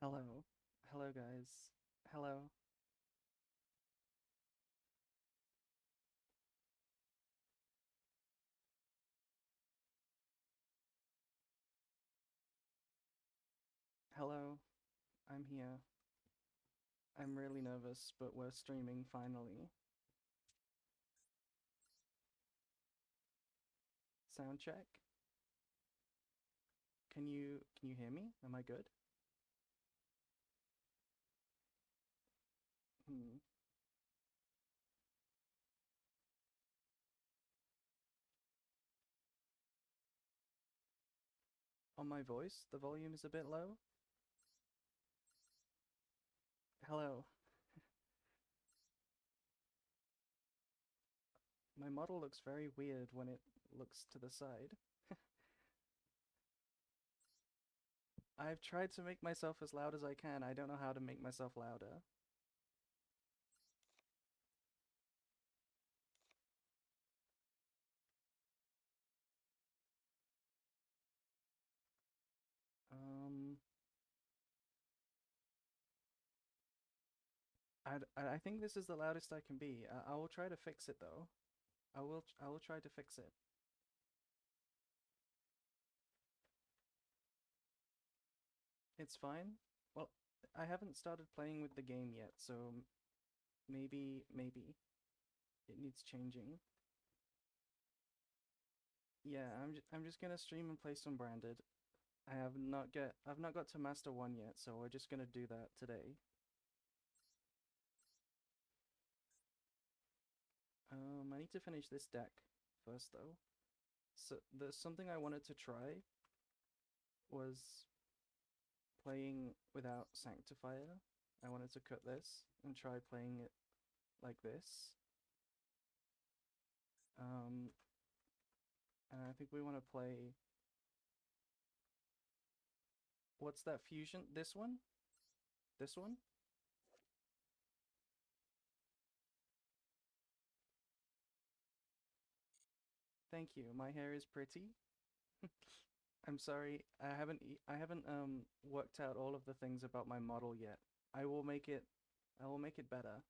Hello. Hello, guys. Hello. Hello. I'm here. I'm really nervous, but we're streaming finally. Sound check. Can you hear me? Am I good? Hmm. On my voice, the volume is a bit low. Hello. My model looks very weird when it looks to the side. I've tried to make myself as loud as I can. I don't know how to make myself louder. Um, I think this is the loudest I can be. I will try to fix it though. I will try to fix it. It's fine. Well, I haven't started playing with the game yet, so maybe it needs changing. Yeah, I'm just gonna stream and play some branded. I've not got to master one yet, so we're just gonna do that today. I need to finish this deck first though. So there's something I wanted to try was playing without Sanctifier. I wanted to cut this and try playing it like this. Um, and I think we want to play. What's that fusion? This one? This one? Thank you. My hair is pretty. I'm sorry. I haven't worked out all of the things about my model yet. I will make it I will make it better.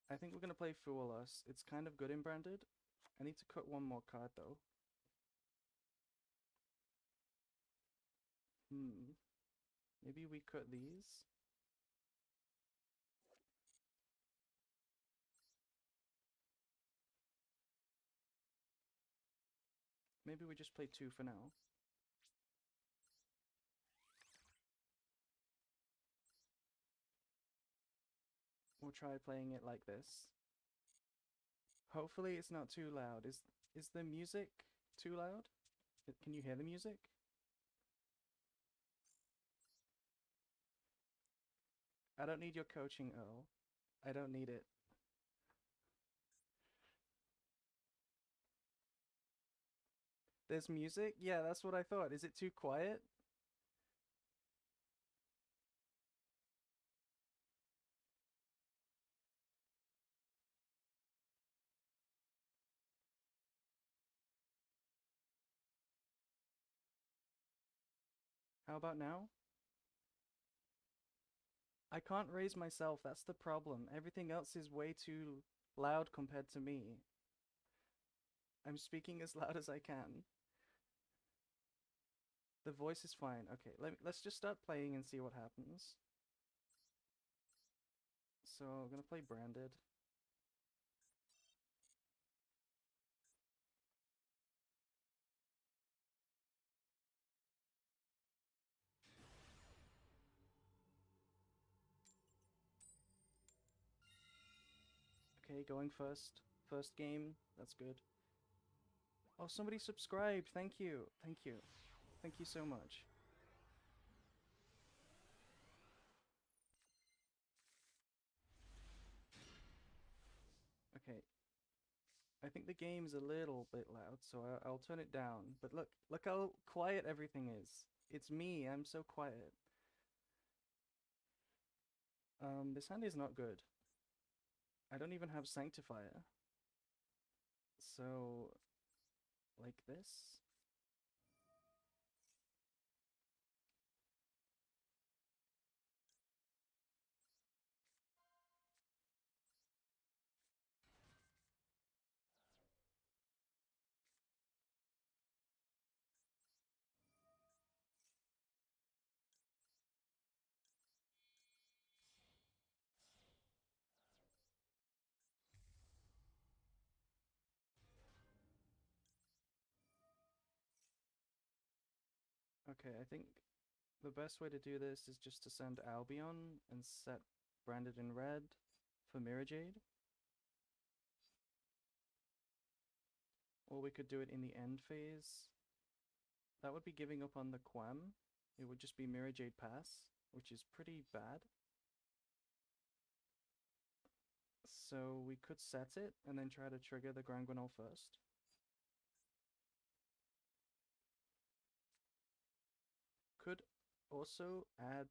I think we're gonna play Fool Us. It's kind of good in branded. I need to cut one more card though. Hmm. Maybe we cut these. Maybe we just play two for now. We'll try playing it like this. Hopefully it's not too loud. Is the music too loud? Can you hear the music? I don't need your coaching, Earl. I don't need it. There's music? Yeah, that's what I thought. Is it too quiet? How about now? I can't raise myself, that's the problem. Everything else is way too loud compared to me. I'm speaking as loud as I can. The voice is fine. Okay, let's just start playing and see what happens. So I'm gonna play branded. Okay, going first. First game. That's good. Oh, somebody subscribed. Thank you. Thank you. Thank you so much. Okay, I think the game's a little bit loud, so I'll turn it down. But look how quiet everything is. It's me. I'm so quiet. This hand is not good. I don't even have Sanctifier. So, like this? Okay, I think the best way to do this is just to send Albion and set branded in red for Mirajade. Or we could do it in the end phase. That would be giving up on the Quam. It would just be Mirajade Pass, which is pretty bad. So we could set it and then try to trigger the Granguanol first. Could also add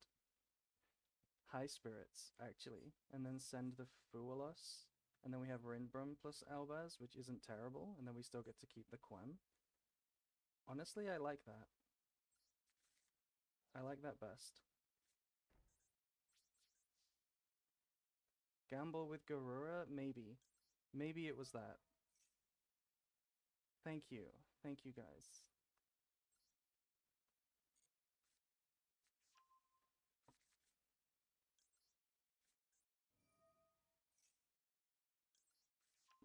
High Spirits, actually, and then send the Fuelos. And then we have Rinbrum plus Albaz, which isn't terrible, and then we still get to keep the Quem. Honestly, I like that. I like that best. Gamble with Garura? Maybe. Maybe it was that. Thank you. Thank you, guys.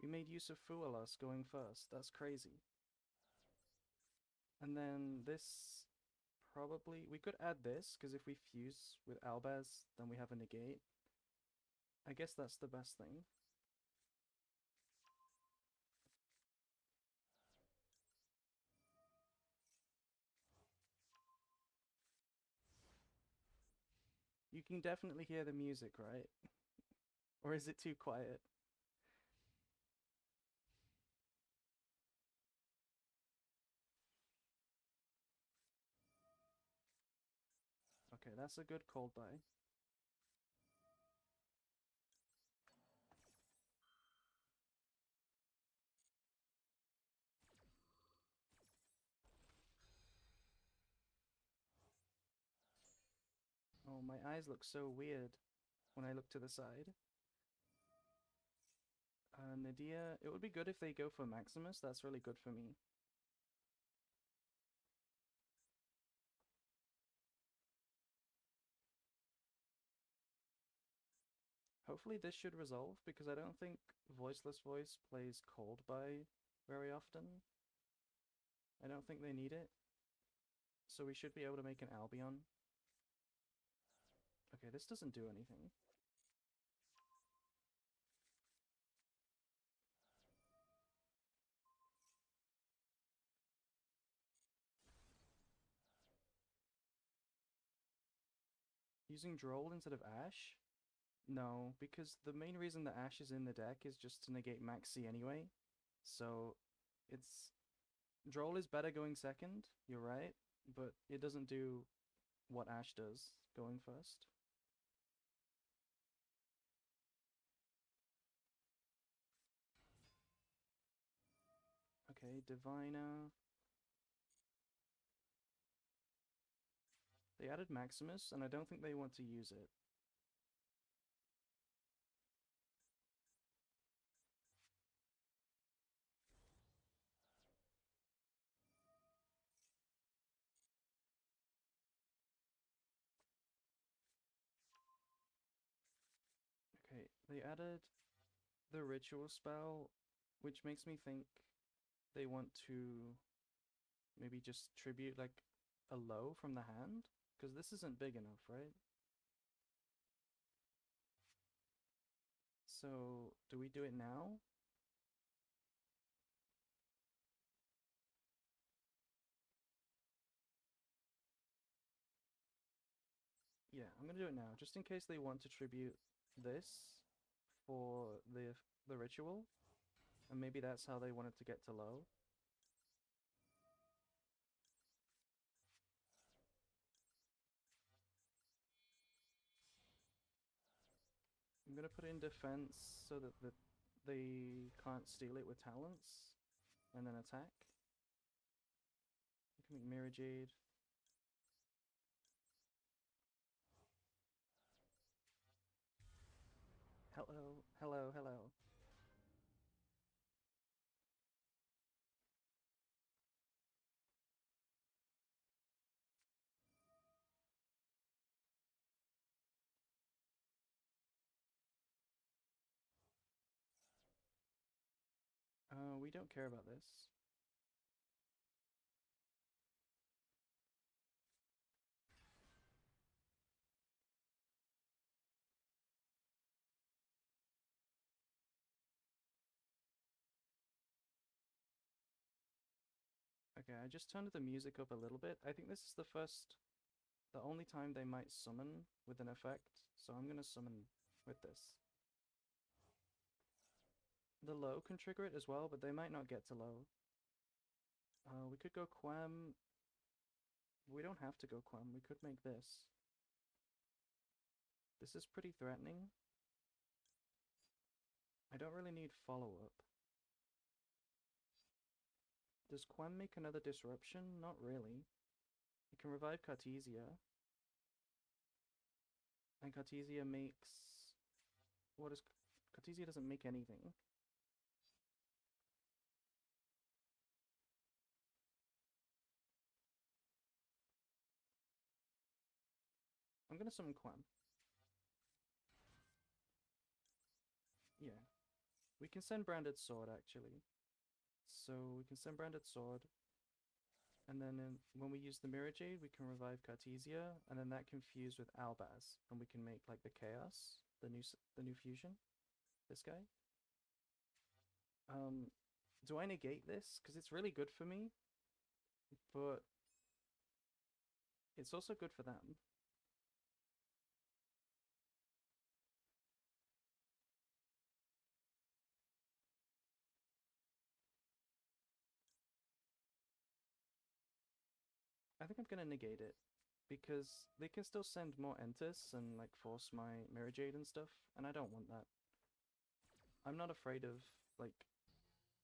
We made use of Fuelos going first. That's crazy. And then this probably... We could add this, because if we fuse with Albaz, then we have a negate. I guess that's the best thing. You can definitely hear the music, right? Or is it too quiet? Okay, that's a good cold buy. Oh, my eyes look so weird when I look to the side. Nadia, it would be good if they go for Maximus. That's really good for me. Hopefully this should resolve, because I don't think Voiceless Voice plays Cold Buy very often. I don't think they need it. So we should be able to make an Albion. Okay, this doesn't do anything. Using Droll instead of Ash? No, because the main reason the Ash is in the deck is just to negate Maxi anyway. So it's... Droll is better going second, you're right, but it doesn't do what Ash does going first. Okay, Divina. They added Maximus, and I don't think they want to use it. Okay, they added the ritual spell, which makes me think they want to maybe just tribute like a low from the hand, because this isn't big enough, right? So, do we do it now? Yeah, I'm gonna do it now, just in case they want to tribute this for the ritual, and maybe that's how they wanted to get to low. I'm gonna put in defense so that they can't steal it with talents, and then attack. I can make Mirror Jade. Hello, hello, hello. We don't care about this. Okay, I just turned the music up a little bit. I think this is the only time they might summon with an effect, so I'm gonna summon with this. The low can trigger it as well, but they might not get to low. We could go Quem. We don't have to go Quem. We could make this. This is pretty threatening. I don't really need follow-up. Does Quem make another disruption? Not really. It can revive Cartesia. And Cartesia makes... What is... Cartesia doesn't make anything. I'm gonna summon Quem. Yeah. We can send Branded Sword, actually. So we can send Branded Sword. And then when we use the Mirror Jade, we can revive Cartesia, and then that can fuse with Albaz, and we can make like the Chaos, the new fusion. This guy. Do I negate this? Because it's really good for me, but it's also good for them. I think I'm gonna negate it because they can still send more Entis and like force my Mirror Jade and stuff, and I don't want that. I'm not afraid of like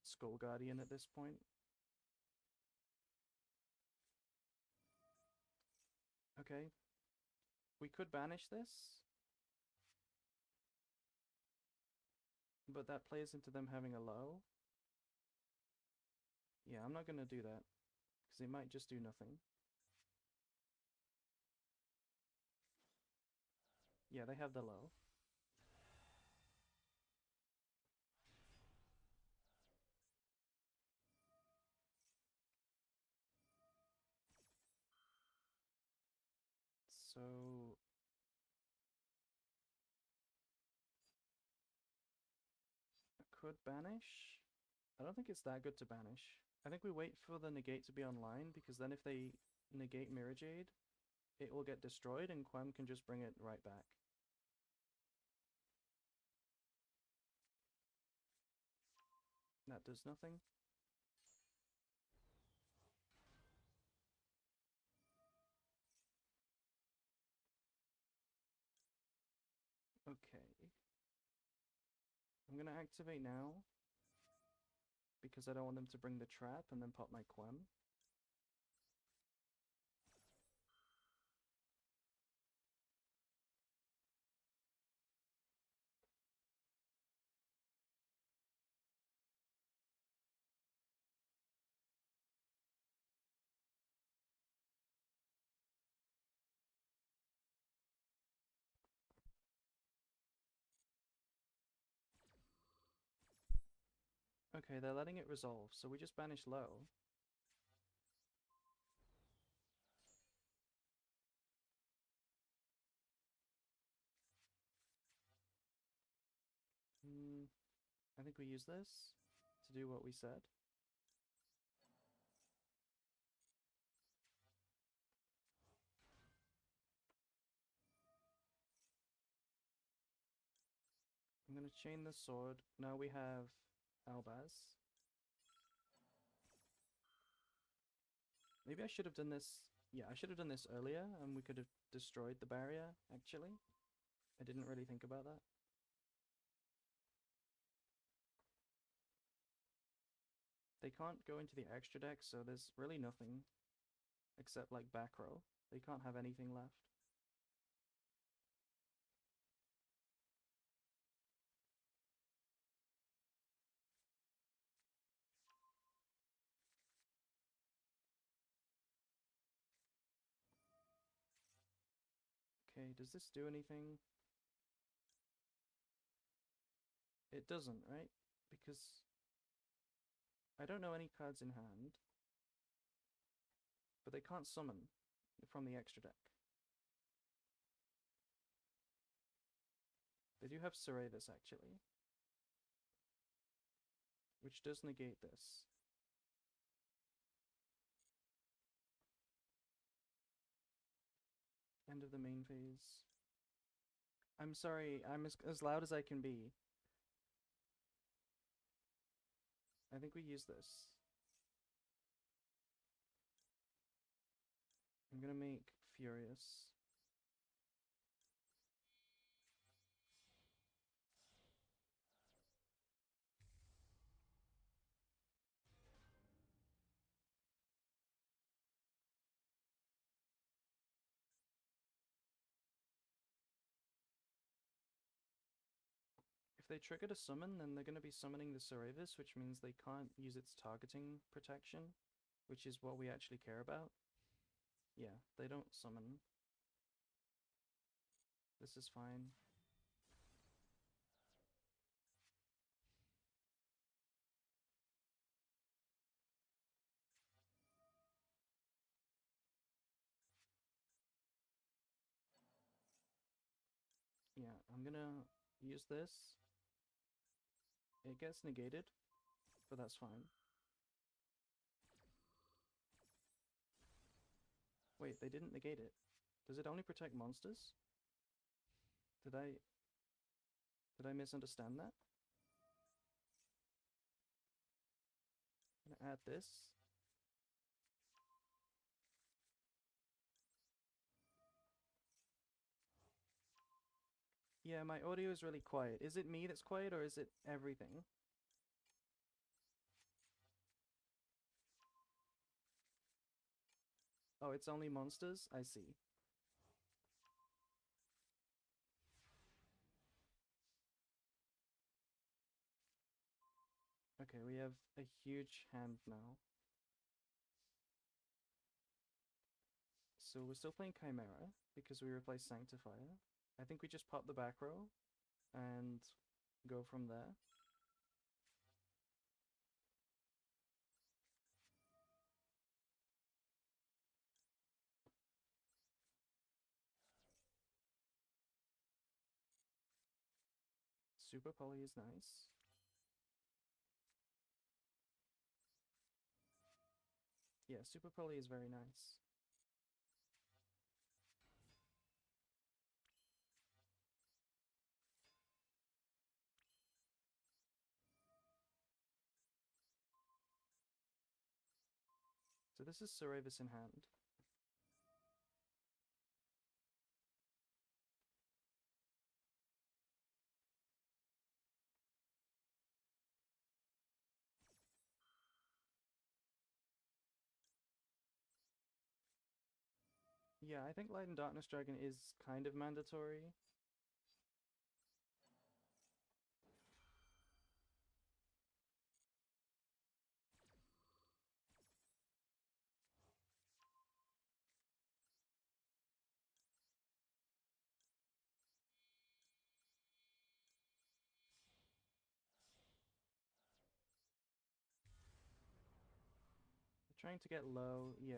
Skull Guardian at this point. Okay, we could banish this, but that plays into them having a low. Yeah, I'm not gonna do that because it might just do nothing. Yeah, they have the low. So I could banish. I don't think it's that good to banish. I think we wait for the negate to be online because then if they negate Mirror Jade, it will get destroyed and Quem can just bring it right back. That does nothing. Okay. I'm gonna activate now because I don't want them to bring the trap and then pop my Quem. Okay, they're letting it resolve, so we just banish low. I think we use this to do what we said. I'm gonna chain the sword. Now we have Albaz. Maybe I should have done this. Yeah, I should have done this earlier and we could have destroyed the barrier, actually. I didn't really think about that. They can't go into the extra deck, so there's really nothing except like back row. They can't have anything left. Okay, does this do anything? It doesn't, right? Because I don't know any cards in hand, but they can't summon from the extra deck. They do have Cerevis, actually, which does negate this. End of the main phase. I'm sorry, I'm as loud as I can be. I think we use this. I'm gonna make Furious. If they trigger to summon, then they're gonna be summoning the Cerevis, which means they can't use its targeting protection, which is what we actually care about. Yeah, they don't summon. This is fine. Yeah, I'm gonna use this. It gets negated, but that's fine. Wait, they didn't negate it. Does it only protect monsters? Did I misunderstand that? I'm gonna add this. Yeah, my audio is really quiet. Is it me that's quiet or is it everything? Oh, it's only monsters? I see. Okay, we have a huge hand now. So we're still playing Chimera because we replaced Sanctifier. I think we just pop the back row and go from there. Super Poly is nice. Yeah, Super Poly is very nice. So this is Cerevis in hand. Yeah, I think Light and Darkness Dragon is kind of mandatory. Trying to get low, yeah.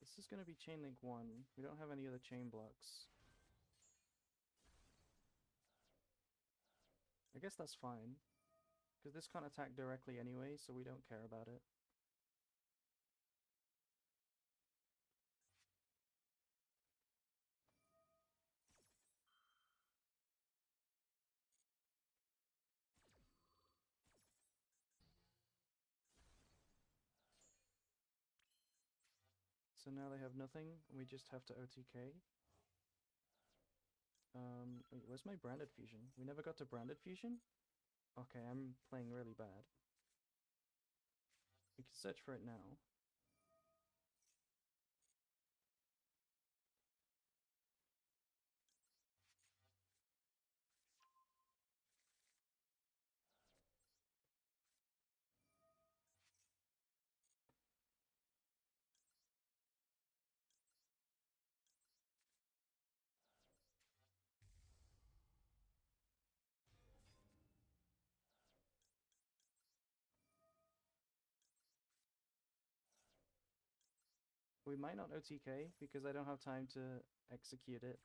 This is going to be Chain Link 1. We don't have any other chain blocks. I guess that's fine. Because this can't attack directly anyway, so we don't care about it. So now they have nothing, we just have to OTK. Wait, where's my Branded Fusion? We never got to Branded Fusion? Okay, I'm playing really bad. We can search for it now. We might not OTK because I don't have time to execute it,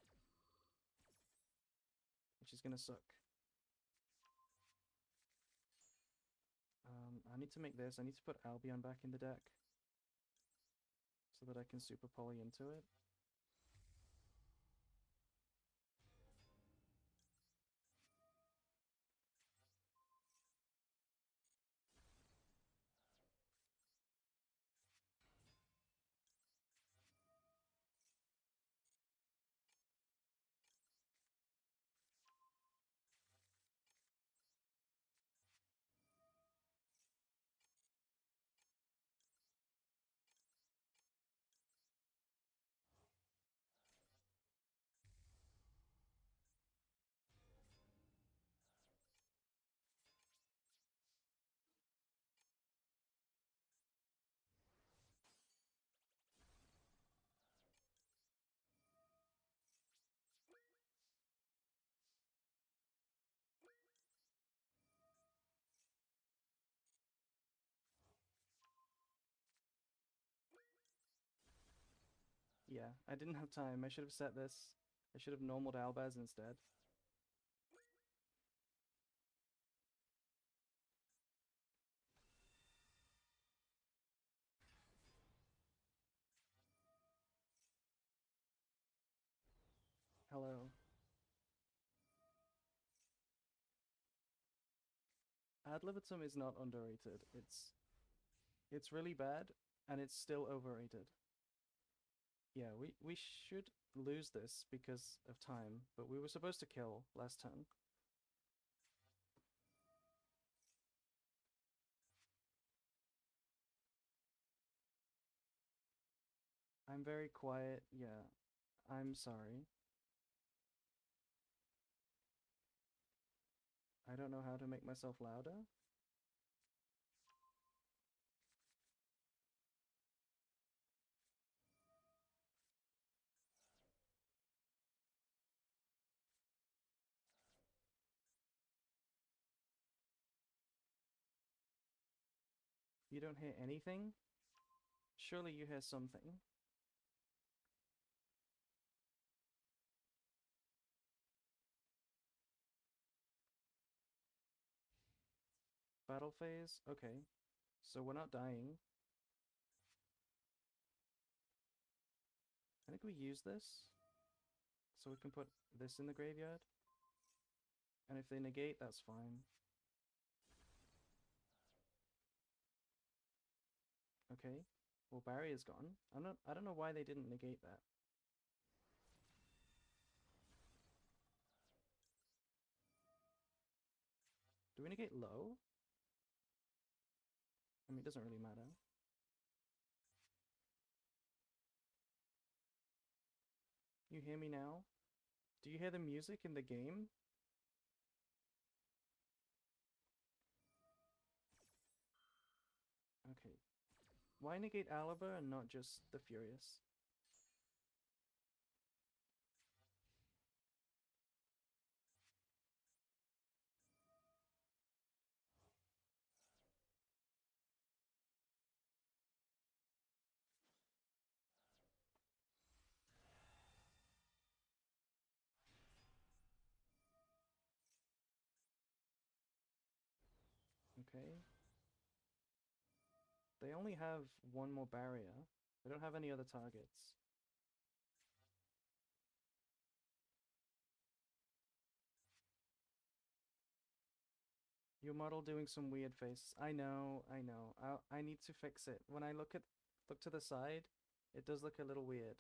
which is gonna suck. need to make this. I need to put Albion back in the deck so that I can super poly into it. Yeah, I didn't have time. I should have set this. I should have normaled Albaz instead. Hello. Ad libitum is not underrated. It's really bad, and it's still overrated. Yeah, we should lose this because of time, but we were supposed to kill last turn. I'm very quiet. Yeah, I'm sorry. I don't know how to make myself louder. You don't hear anything? Surely you hear something. Battle phase? Okay. So we're not dying. I think we use this. So we can put this in the graveyard. And if they negate, that's fine. Okay. Well, barrier's gone. I don't know why they didn't negate that. Do we negate low? I mean, it doesn't really matter. You hear me now? Do you hear the music in the game? Okay. Why negate Aliber and not just the Furious? Okay. They only have one more barrier. They don't have any other targets. Your model doing some weird faces. I know, I know. I need to fix it. When I look to the side, it does look a little weird.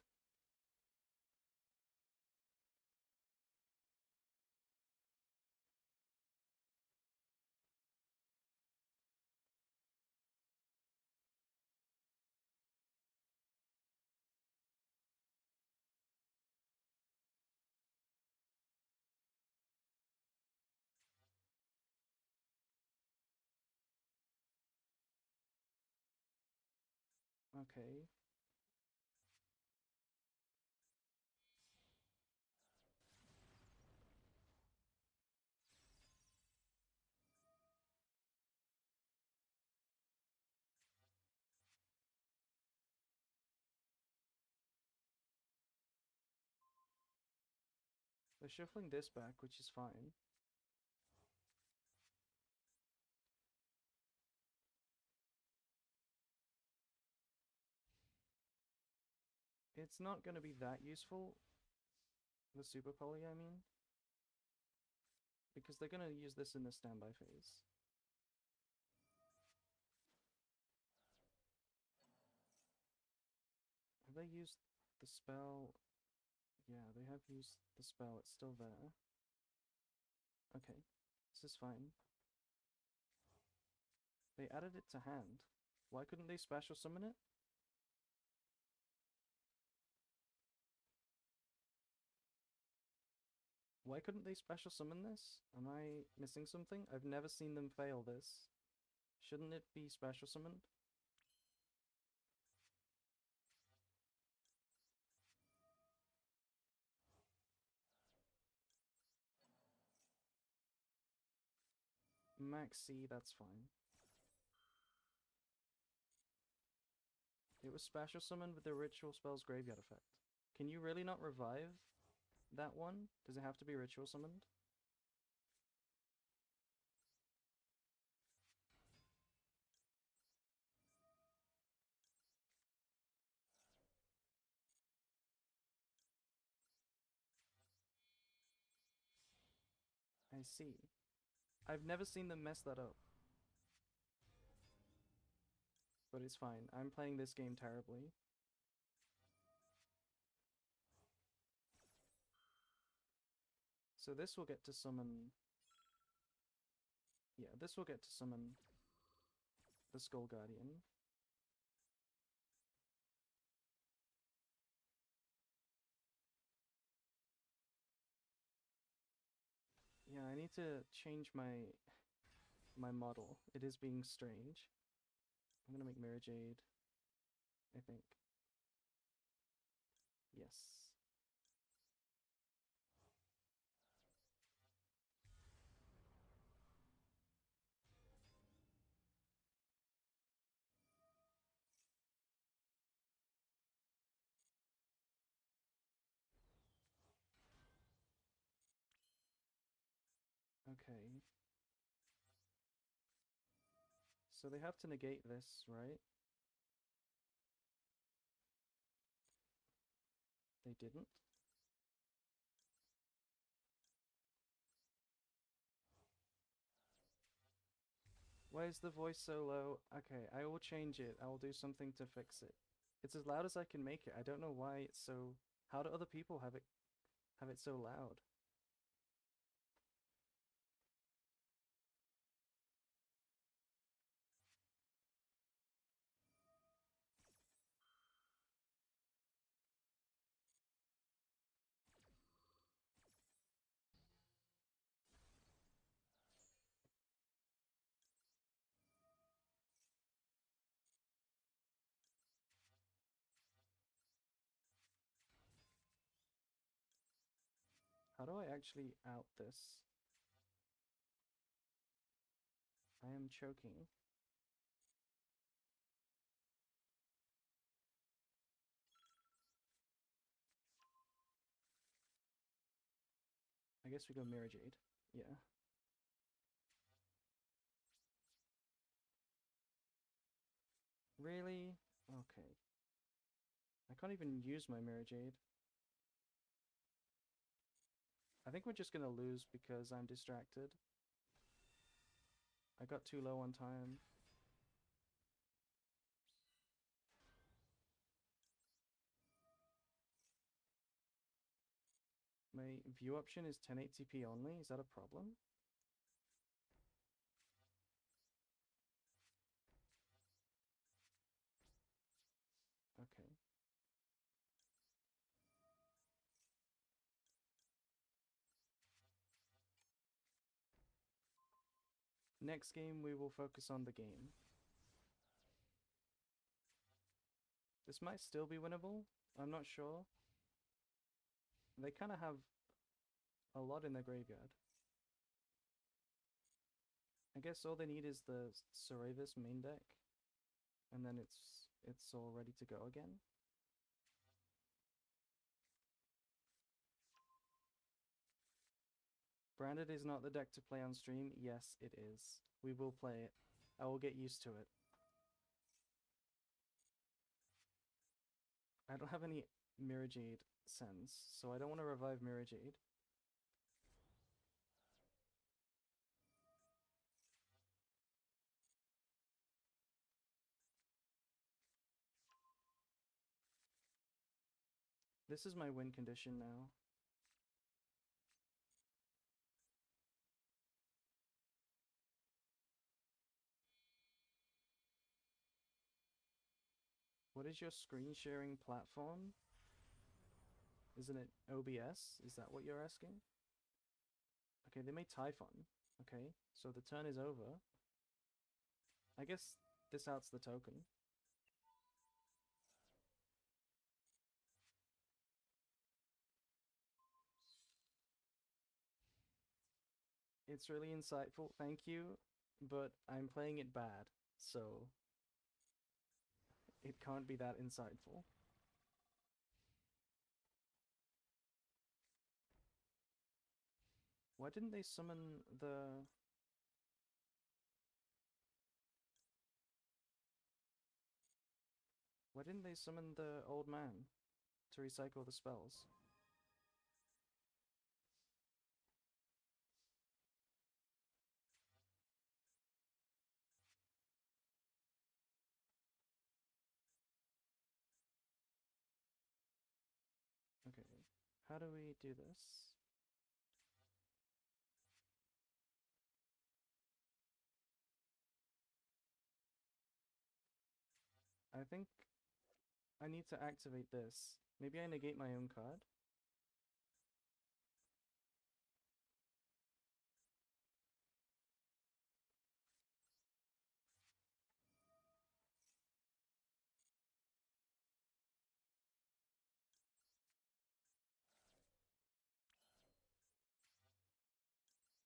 Okay. They're shuffling this back, which is fine. it's not going to be that useful, the super poly, I mean, because they're going to use this in the standby phase. Have they used the spell? Yeah, they have used the spell. It's still there. Okay, this is fine. They added it to hand. Why couldn't they special summon it? Why couldn't they special summon this? Am I missing something? I've never seen them fail this. Shouldn't it be special summoned? Max C, that's fine. It was special summoned with the ritual spell's graveyard effect. Can you really not revive that one? Does it have to be ritual summoned? I see. I've never seen them mess that up. But it's fine. I'm playing this game terribly. So this will get to summon... Yeah, this will get to summon the Skull Guardian. Yeah, I need to change my model. It is being strange. I'm gonna make Mirror Jade, I think. Yes. Okay. So they have to negate this, right? They didn't. Why is the voice so low? Okay, I will change it. I will do something to fix it. It's as loud as I can make it. I don't know why it's so... How do other people have it so loud? How do I actually out this? I am choking. I guess we go Mirror Jade. Yeah. Really? Okay. I can't even use my Mirror Jade. I think we're just gonna lose because I'm distracted. I got too low on time. My view option is 1080p only. Is that a problem? Okay. Next game, we will focus on the game. This might still be winnable. I'm not sure. They kind of have a lot in their graveyard. I guess all they need is the Cerevis main deck, and then it's all ready to go again. Branded is not the deck to play on stream. Yes, it is. We will play it. I will get used to it. I don't have any Mirajade sends, so I don't want to revive Mirajade. This is my win condition now. What is your screen sharing platform? Isn't it OBS? Is that what you're asking? Okay, they made Typhon. Okay, so the turn is over. I guess this outs the token. It's really insightful, thank you, but I'm playing it bad, so it can't be that insightful. Why didn't they summon the... Why didn't they summon the old man to recycle the spells? Okay, how do we do this? I think I need to activate this. Maybe I negate my own card?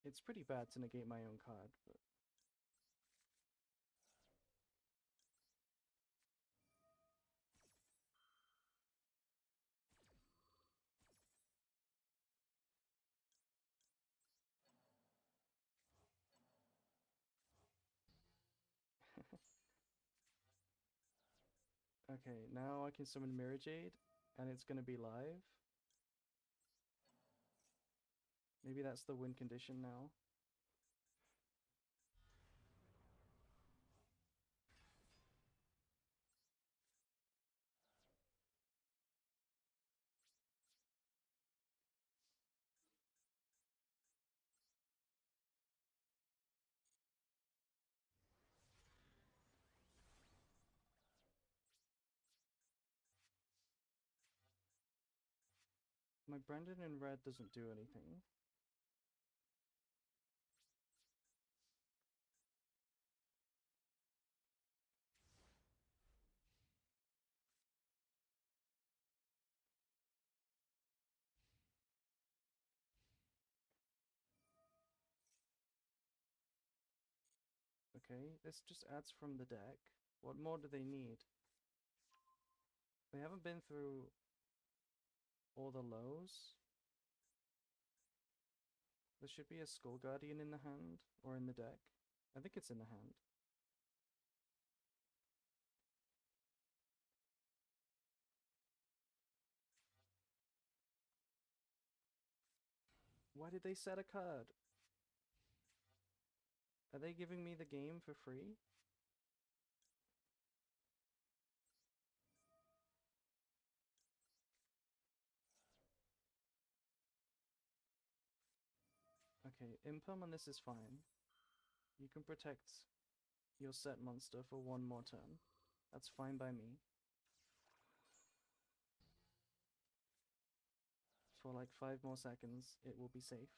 It's pretty bad to negate my own card, but... Okay, now I can summon Mirajade, and it's gonna be live. Maybe that's the win condition now. My Brandon in red doesn't do anything. Okay, this just adds from the deck. What more do they need? They haven't been through all the lows. There should be a Skull Guardian in the hand, or in the deck. I think it's in the hand. Why did they set a card? Are they giving me the game for free? Okay, Impum on this is fine. You can protect your set monster for one more turn. That's fine by me. For like 5 more seconds, it will be safe.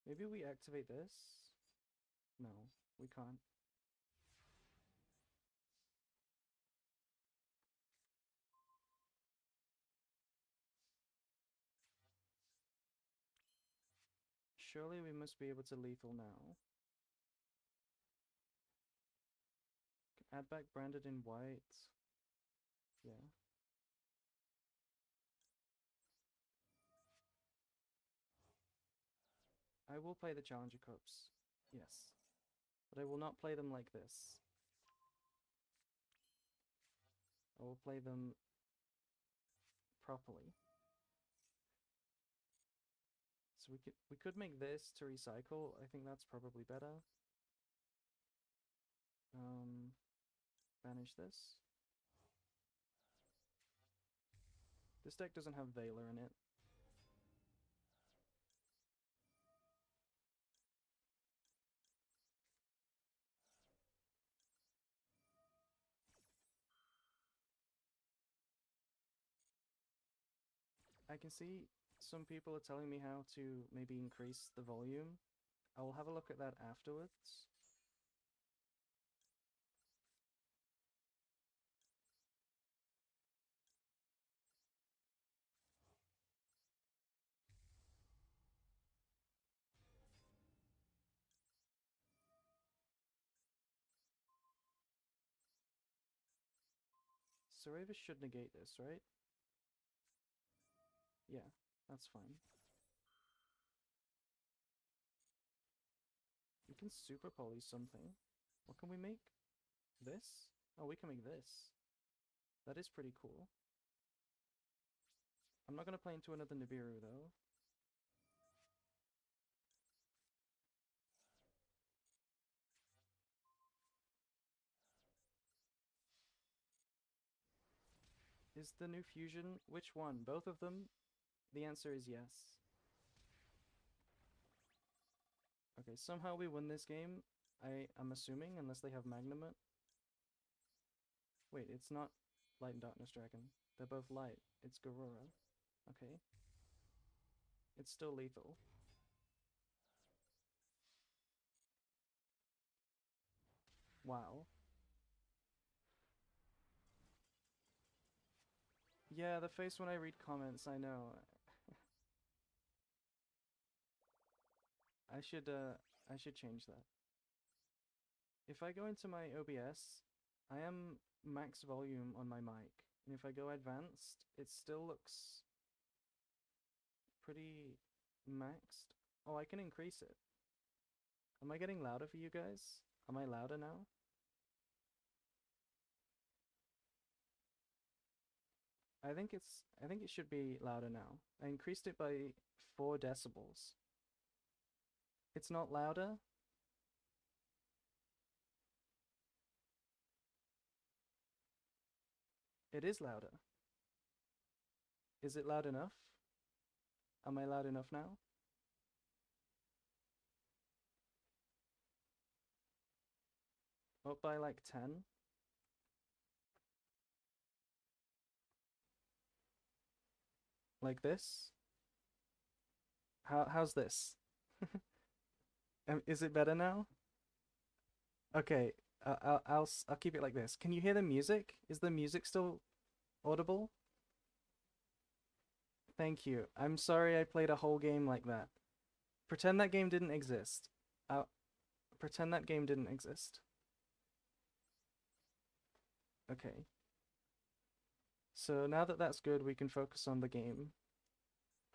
Maybe we activate this? No, we can't. Surely we must be able to lethal now. Add back branded in white. Yeah. I will play the Challenger Cups. Yes. But I will not play them like this. I will play them properly. So we could make this to recycle. I think that's probably better. Banish this. This deck doesn't have Veiler in it. I can see some people are telling me how to maybe increase the volume. I will have a look at that afterwards. Sareva should negate this, right? Yeah, that's fine. We can super poly something. What can we make? This? Oh, we can make this. That is pretty cool. I'm not gonna play into another Nibiru though. Is the new fusion? Which one? Both of them? The answer is yes. Okay, somehow we win this game. I'm assuming, unless they have Magnamut. Wait, it's not Light and Darkness Dragon. They're both light. It's Garura. Okay. It's still lethal. Wow. Yeah, the face when I read comments, I know. I should change that. If I go into my OBS, I am max volume on my mic. And if I go advanced, it still looks pretty maxed. Oh, I can increase it. Am I getting louder for you guys? Am I louder now? I think it should be louder now. I increased it by 4 decibels. It's not louder? It is louder. Is it loud enough? Am I loud enough now? Up by like 10? Like this? How's this? Is it better now? Okay, I'll keep it like this. Can you hear the music? Is the music still audible? Thank you. I'm sorry I played a whole game like that. Pretend that game didn't exist. Pretend that game didn't exist. Okay. So now that that's good, we can focus on the game.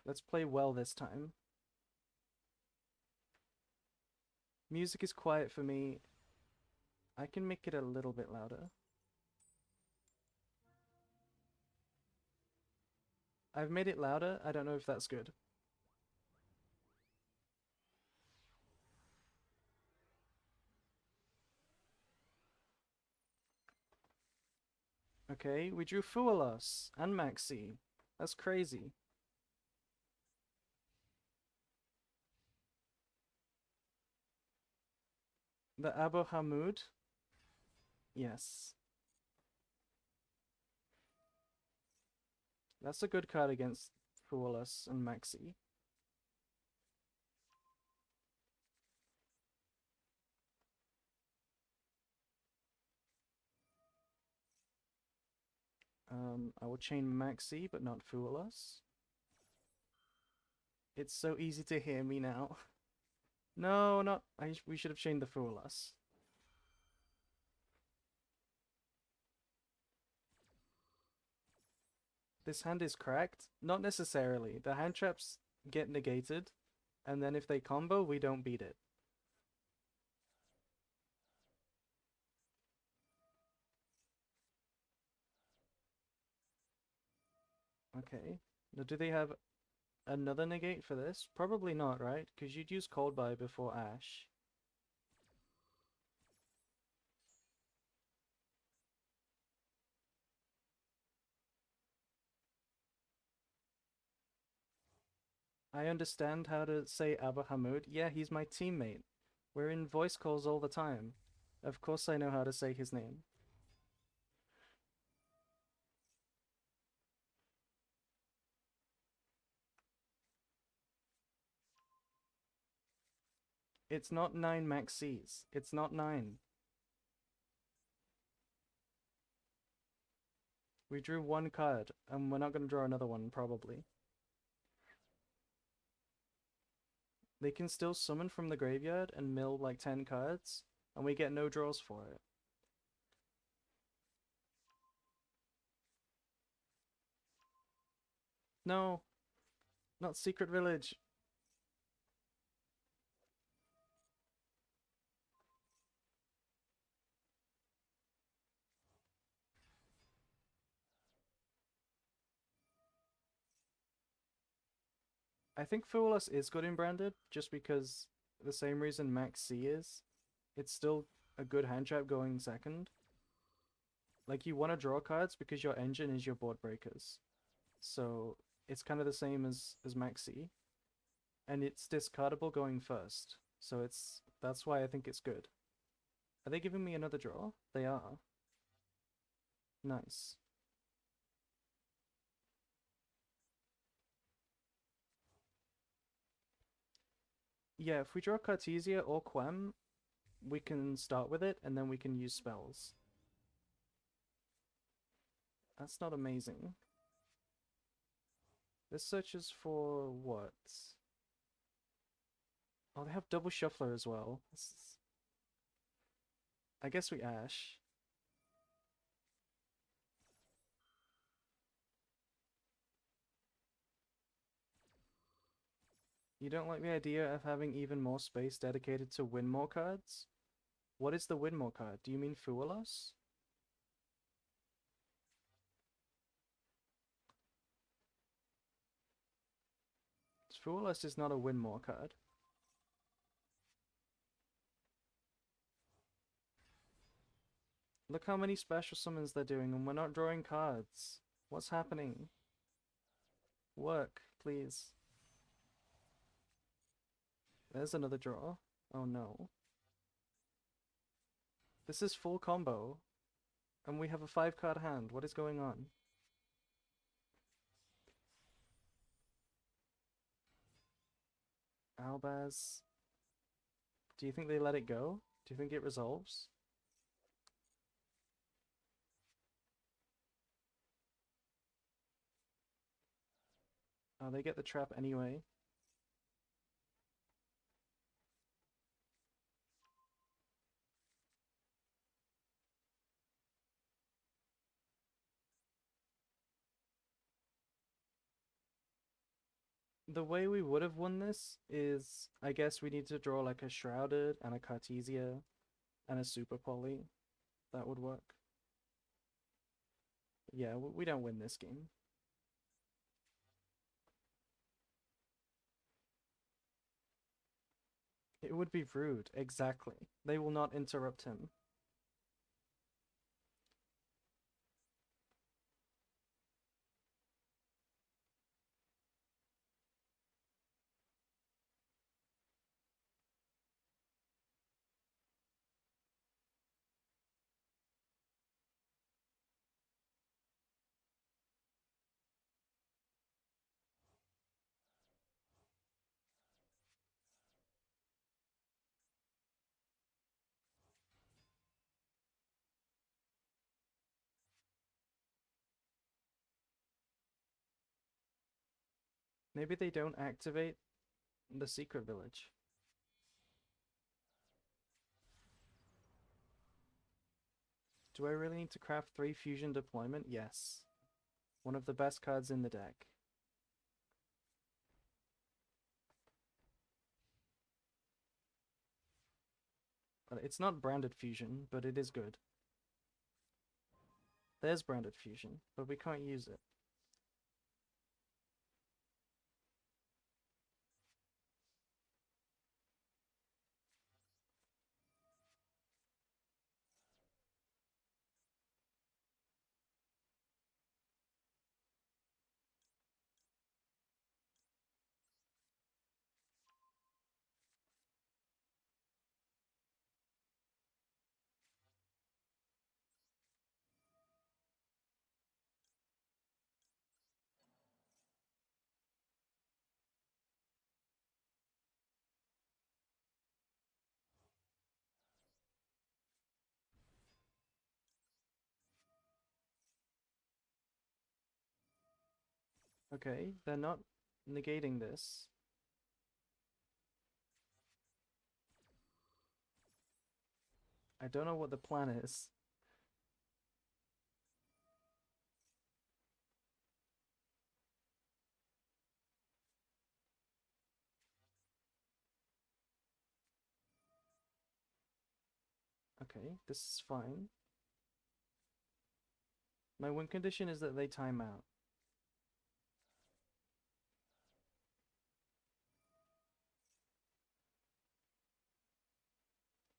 Let's play well this time. Music is quiet for me. I can make it a little bit louder. I've made it louder. I don't know if that's good. Okay, we drew Fuelos and Maxi. That's crazy. The Abu Hamud? Yes. That's a good card against Fuelos and Maxi. I will chain Maxi, but not Fuelos. It's so easy to hear me now. No, not. We should have chained the Fuelos. This hand is cracked? Not necessarily. The hand traps get negated, and then if they combo, we don't beat it. Okay. Now, do they have another negate for this? Probably not, right? Because you'd use Cold Buy before Ash. I understand how to say Abu Hamud. Yeah, he's my teammate. We're in voice calls all the time. Of course I know how to say his name. It's not 9 max Cs. It's not 9. We drew one card, and we're not going to draw another one, probably. They can still summon from the graveyard and mill like 10 cards, and we get no draws for it. No, not Secret Village. I think Fool Us is good in Branded, just because the same reason Max C is. It's still a good hand trap going second. Like, you want to draw cards because your engine is your board breakers. So it's kind of the same as Max C. And it's discardable going first. So that's why I think it's good. Are they giving me another draw? They are. Nice. Yeah, if we draw Cartesia or Quem, we can start with it and then we can use spells. That's not amazing. This searches for what? Oh, they have double shuffler as well. I guess we Ash. You don't like the idea of having even more space dedicated to win more cards? What is the win more card? Do you mean Fool Us? Fool Us is not a win more card. Look how many special summons they're doing and we're not drawing cards. What's happening? Work, please. There's another draw. Oh no. This is full combo. And we have a 5-card hand. What is going on? Albaz. Do you think they let it go? Do you think it resolves? Oh, they get the trap anyway. The way we would have won this is, I guess we need to draw like a Shrouded and a Cartesia and a Super Poly. That would work. Yeah, we don't win this game. It would be rude, exactly. They will not interrupt him. Maybe they don't activate the secret village. Do I really need to craft 3 fusion deployment? Yes. One of the best cards in the deck. It's not branded fusion, but it is good. There's branded fusion, but we can't use it. Okay, they're not negating this. I don't know what the plan is. Okay, this is fine. My win condition is that they time out.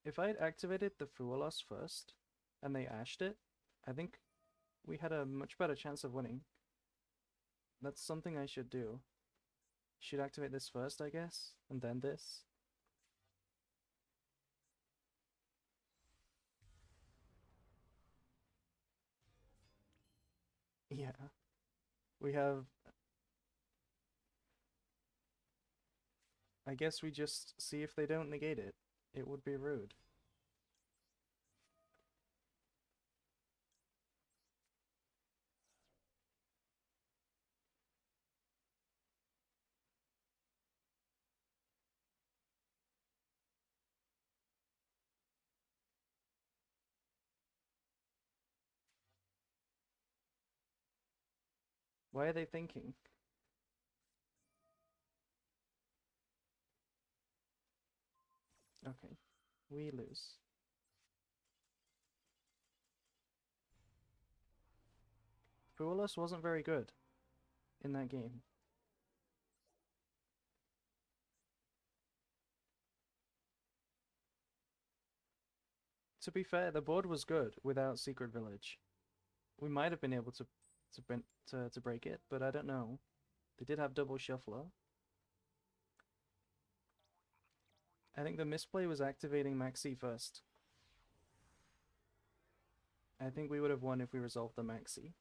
If I had activated the Fuelos first, and they ashed it, I think we had a much better chance of winning. That's something I should do. Should activate this first, I guess, and then this. Yeah. We have... I guess we just see if they don't negate it. It would be rude. Why are they thinking? Okay. We lose. Fuelos wasn't very good in that game. To be fair, the board was good without Secret Village. We might have been able to break it, but I don't know. They did have double shuffler. I think the misplay was activating Maxi first. I think we would have won if we resolved the Maxi.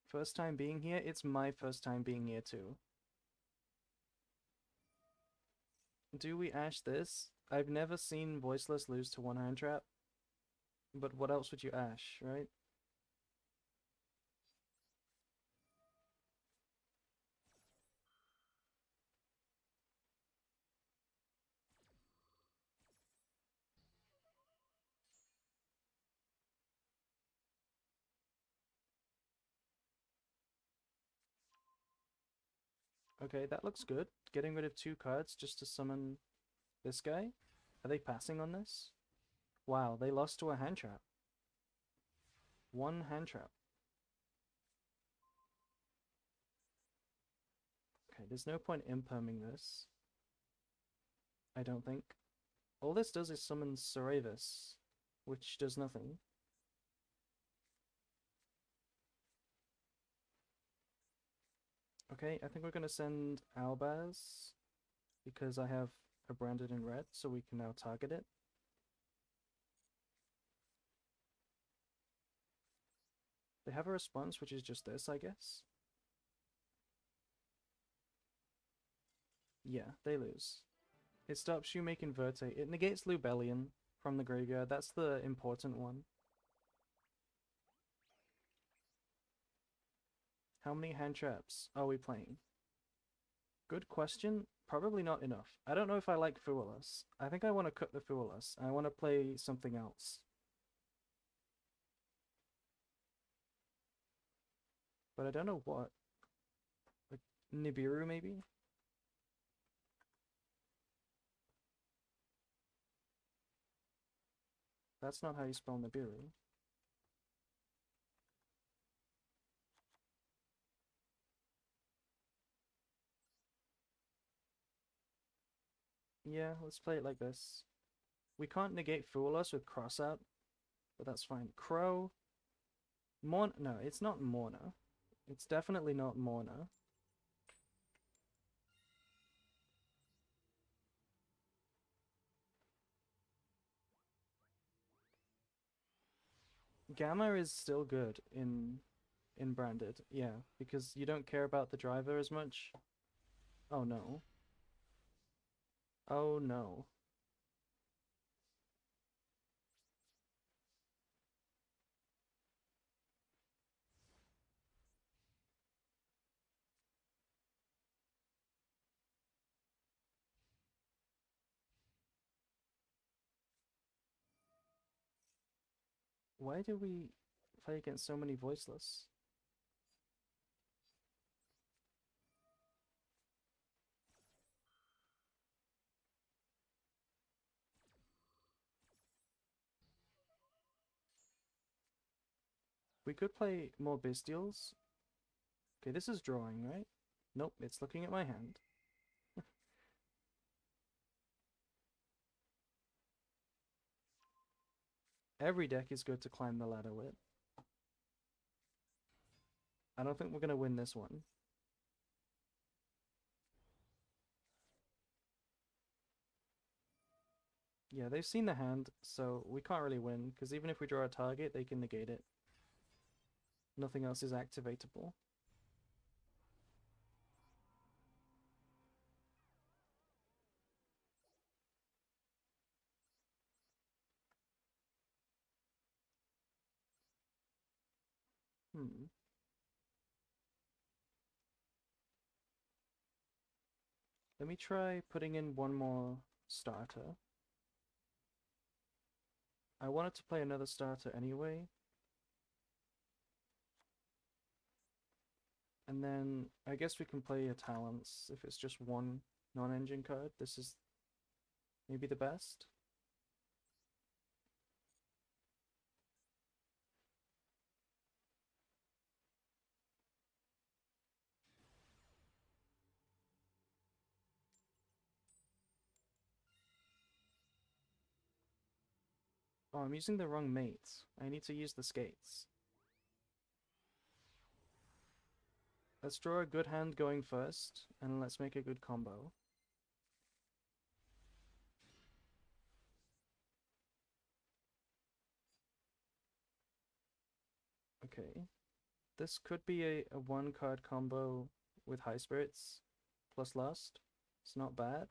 First time being here, it's my first time being here too. Do we ash this? I've never seen Voiceless lose to one hand trap. But what else would you ash, right? Okay, that looks good. Getting rid of 2 cards just to summon this guy? Are they passing on this? Wow, they lost to a hand trap. 1 hand trap. Okay, there's no point imperming this. I don't think. All this does is summon Saravis, which does nothing. Okay, I think we're gonna send Albaz because I have a branded in red, so we can now target it. They have a response, which is just this, I guess. Yeah, they lose. It stops you making Verte. It negates Lubellion from the graveyard. That's the important one. How many hand traps are we playing? Good question. Probably not enough. I don't know if I like Fuelas. I think I want to cut the Fuelas. I want to play something else. But I don't know what. Like Nibiru maybe? That's not how you spell Nibiru. Yeah, let's play it like this. We can't negate Fool Us with Cross Out, but that's fine. Crow. Morn. No, it's not Morna. It's definitely not Morna. Gamma is still good in branded, yeah, because you don't care about the driver as much. Oh no. Oh no. Why do we play against so many voiceless? We could play more Bestials. Okay, this is drawing, right? Nope, it's looking at my hand. Every deck is good to climb the ladder with. I don't think we're gonna win this one. Yeah, they've seen the hand, so we can't really win, because even if we draw a target, they can negate it. Nothing else is activatable. Hmm. Let me try putting in one more starter. I wanted to play another starter anyway. And then I guess we can play a Talents if it's just one non-engine card. This is maybe the best. Oh, I'm using the wrong mates. I need to use the skates. Let's draw a good hand going first, and let's make a good combo. Okay. This could be a one card combo with High Spirits plus Lust. It's not bad.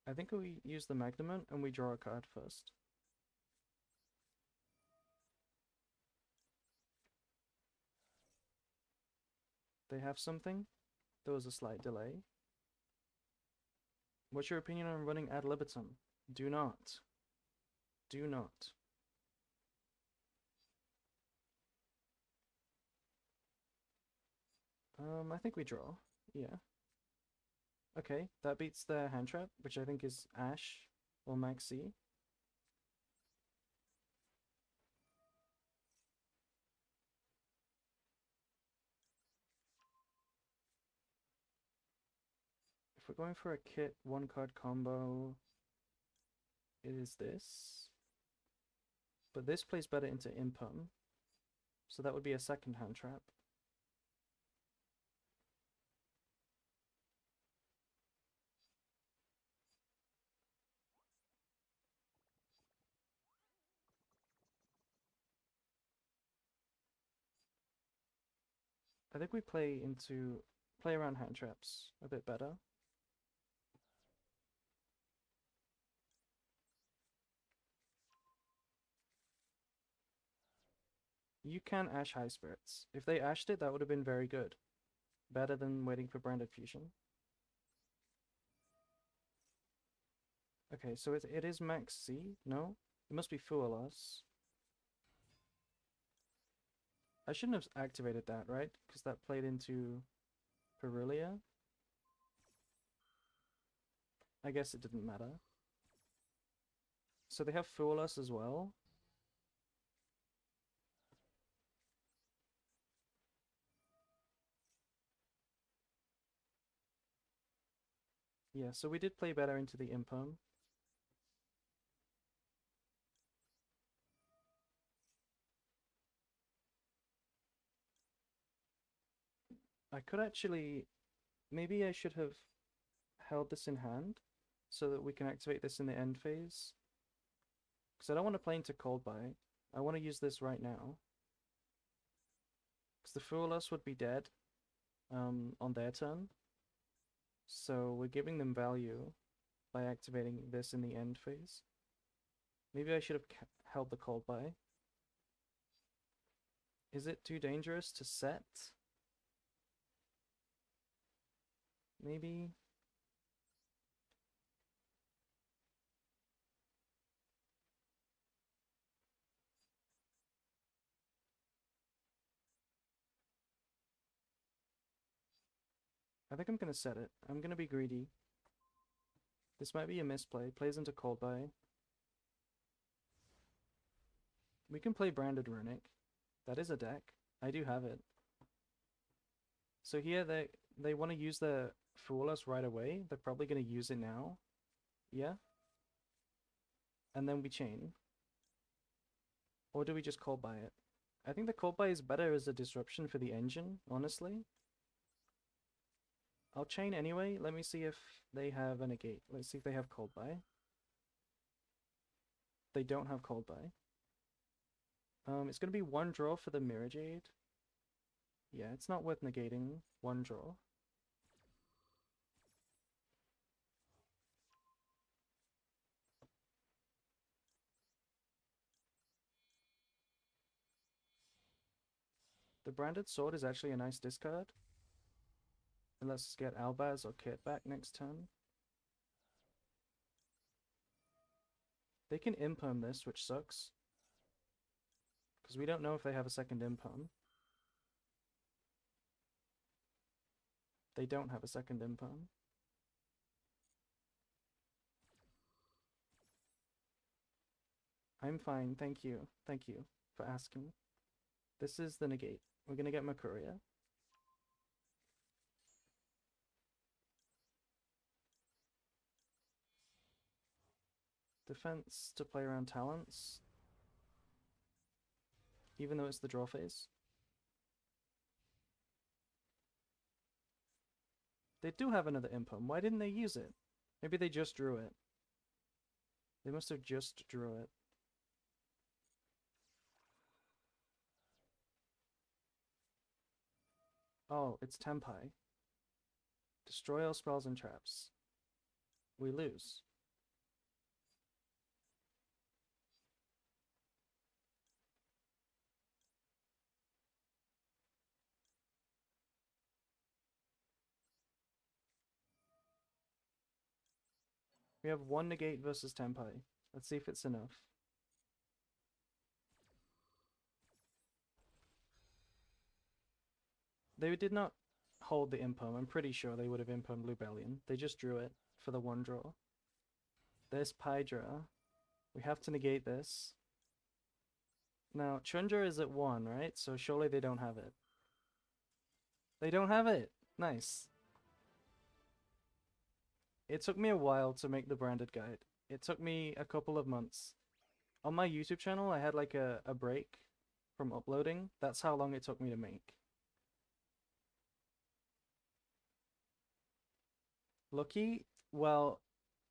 I think we use the Magnament and we draw a card first. They have something? There was a slight delay. What's your opinion on running ad libitum? Do not. Do not. I think we draw. Yeah. Okay, that beats their hand trap, which I think is Ash or Maxi. If we're going for a kit one card combo, it is this. But this plays better into Impum, so that would be a second hand trap. I think we play around hand traps a bit better. You can Ash High Spirits. If they Ashed it, that would have been very good. Better than waiting for branded fusion. Okay, so it is max C? No? It must be Fool Us. I shouldn't have activated that, right? Because that played into Perulia. I guess it didn't matter. So they have Fool Us as well. Yeah, so we did play better into the Impom. I could actually... Maybe I should have held this in hand so that we can activate this in the end phase. Because I don't want to play into Cold Buy. I want to use this right now. Because the Fool Us would be dead on their turn. So we're giving them value by activating this in the end phase. Maybe I should have held the Cold Buy. Is it too dangerous to set? Maybe. I think I'm gonna set it. I'm gonna be greedy. This might be a misplay. Plays into Cold Buy. We can play Branded Runic. That is a deck. I do have it. So here they want to use the Fool Us right away. They're probably gonna use it now. Yeah. And then we chain. Or do we just Cold Buy it? I think the Cold Buy is better as a disruption for the engine, honestly. I'll chain anyway. Let me see if they have a negate. Let's see if they have Cold Buy. They don't have Cold Buy. It's gonna be one draw for the Mirror Jade. Yeah, it's not worth negating. One draw. The Branded Sword is actually a nice discard. And let's get Albaz or Kit back next turn. They can Imperm this, which sucks. Because we don't know if they have a second Imperm. They don't have a second Imperm. I'm fine, thank you. Thank you for asking. This is the negate. We're gonna get Makuria. Defense to play around talents. Even though it's the draw phase. They do have another Impum. Why didn't they use it? Maybe they just drew it. They must have just drew it. Oh, it's Tempai. Destroy all spells and traps. We lose. We have one negate versus Tempai. Let's see if it's enough. They did not hold the Impum. I'm pretty sure they would have Impum Lubellion. They just drew it for the one draw. There's Pydra. We have to negate this. Now, Chundra is at 1, right? So surely they don't have it. They don't have it! Nice. It took me a while to make the branded guide. It took me a couple of months. On my YouTube channel, I had like a break from uploading. That's how long it took me to make. Lucky? Well,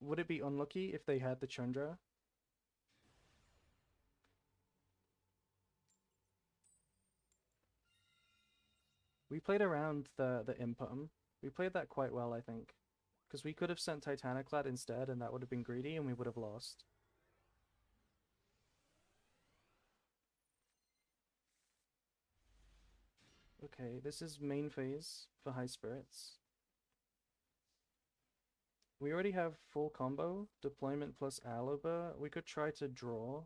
would it be unlucky if they had the Chundra? We played around the Impum. We played that quite well, I think. Because we could have sent Titaniclad instead, and that would have been greedy, and we would have lost. Okay, this is main phase for high spirits. We already have full combo, deployment plus Aluber. We could try to draw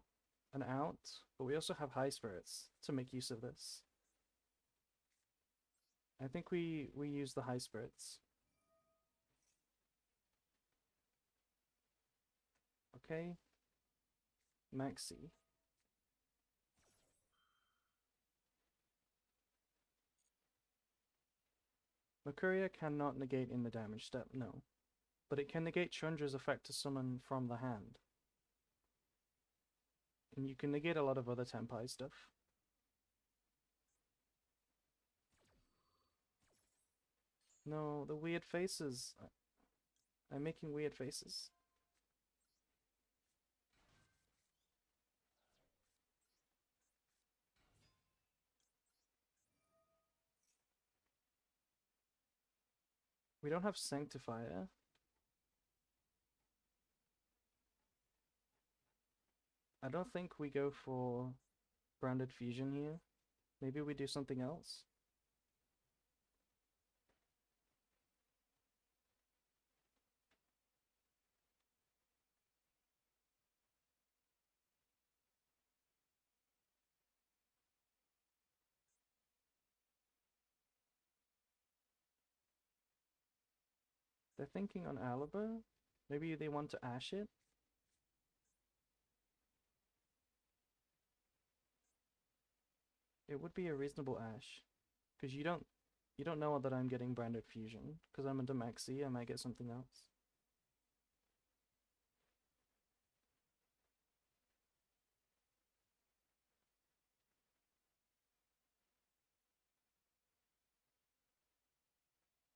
an out, but we also have high spirits to make use of this. I think we use the high spirits. Okay. Maxi. Mercuria cannot negate in the damage step, no. But it can negate Chandra's effect to summon from the hand. And you can negate a lot of other Tenpai stuff. No, the weird faces. I'm making weird faces. We don't have Sanctifier. I don't think we go for Branded Fusion here. Maybe we do something else. They're thinking on Aliber. Maybe they want to Ash it. It would be a reasonable Ash. Because you don't know that I'm getting Branded Fusion. Because I'm into Maxi, I might get something else.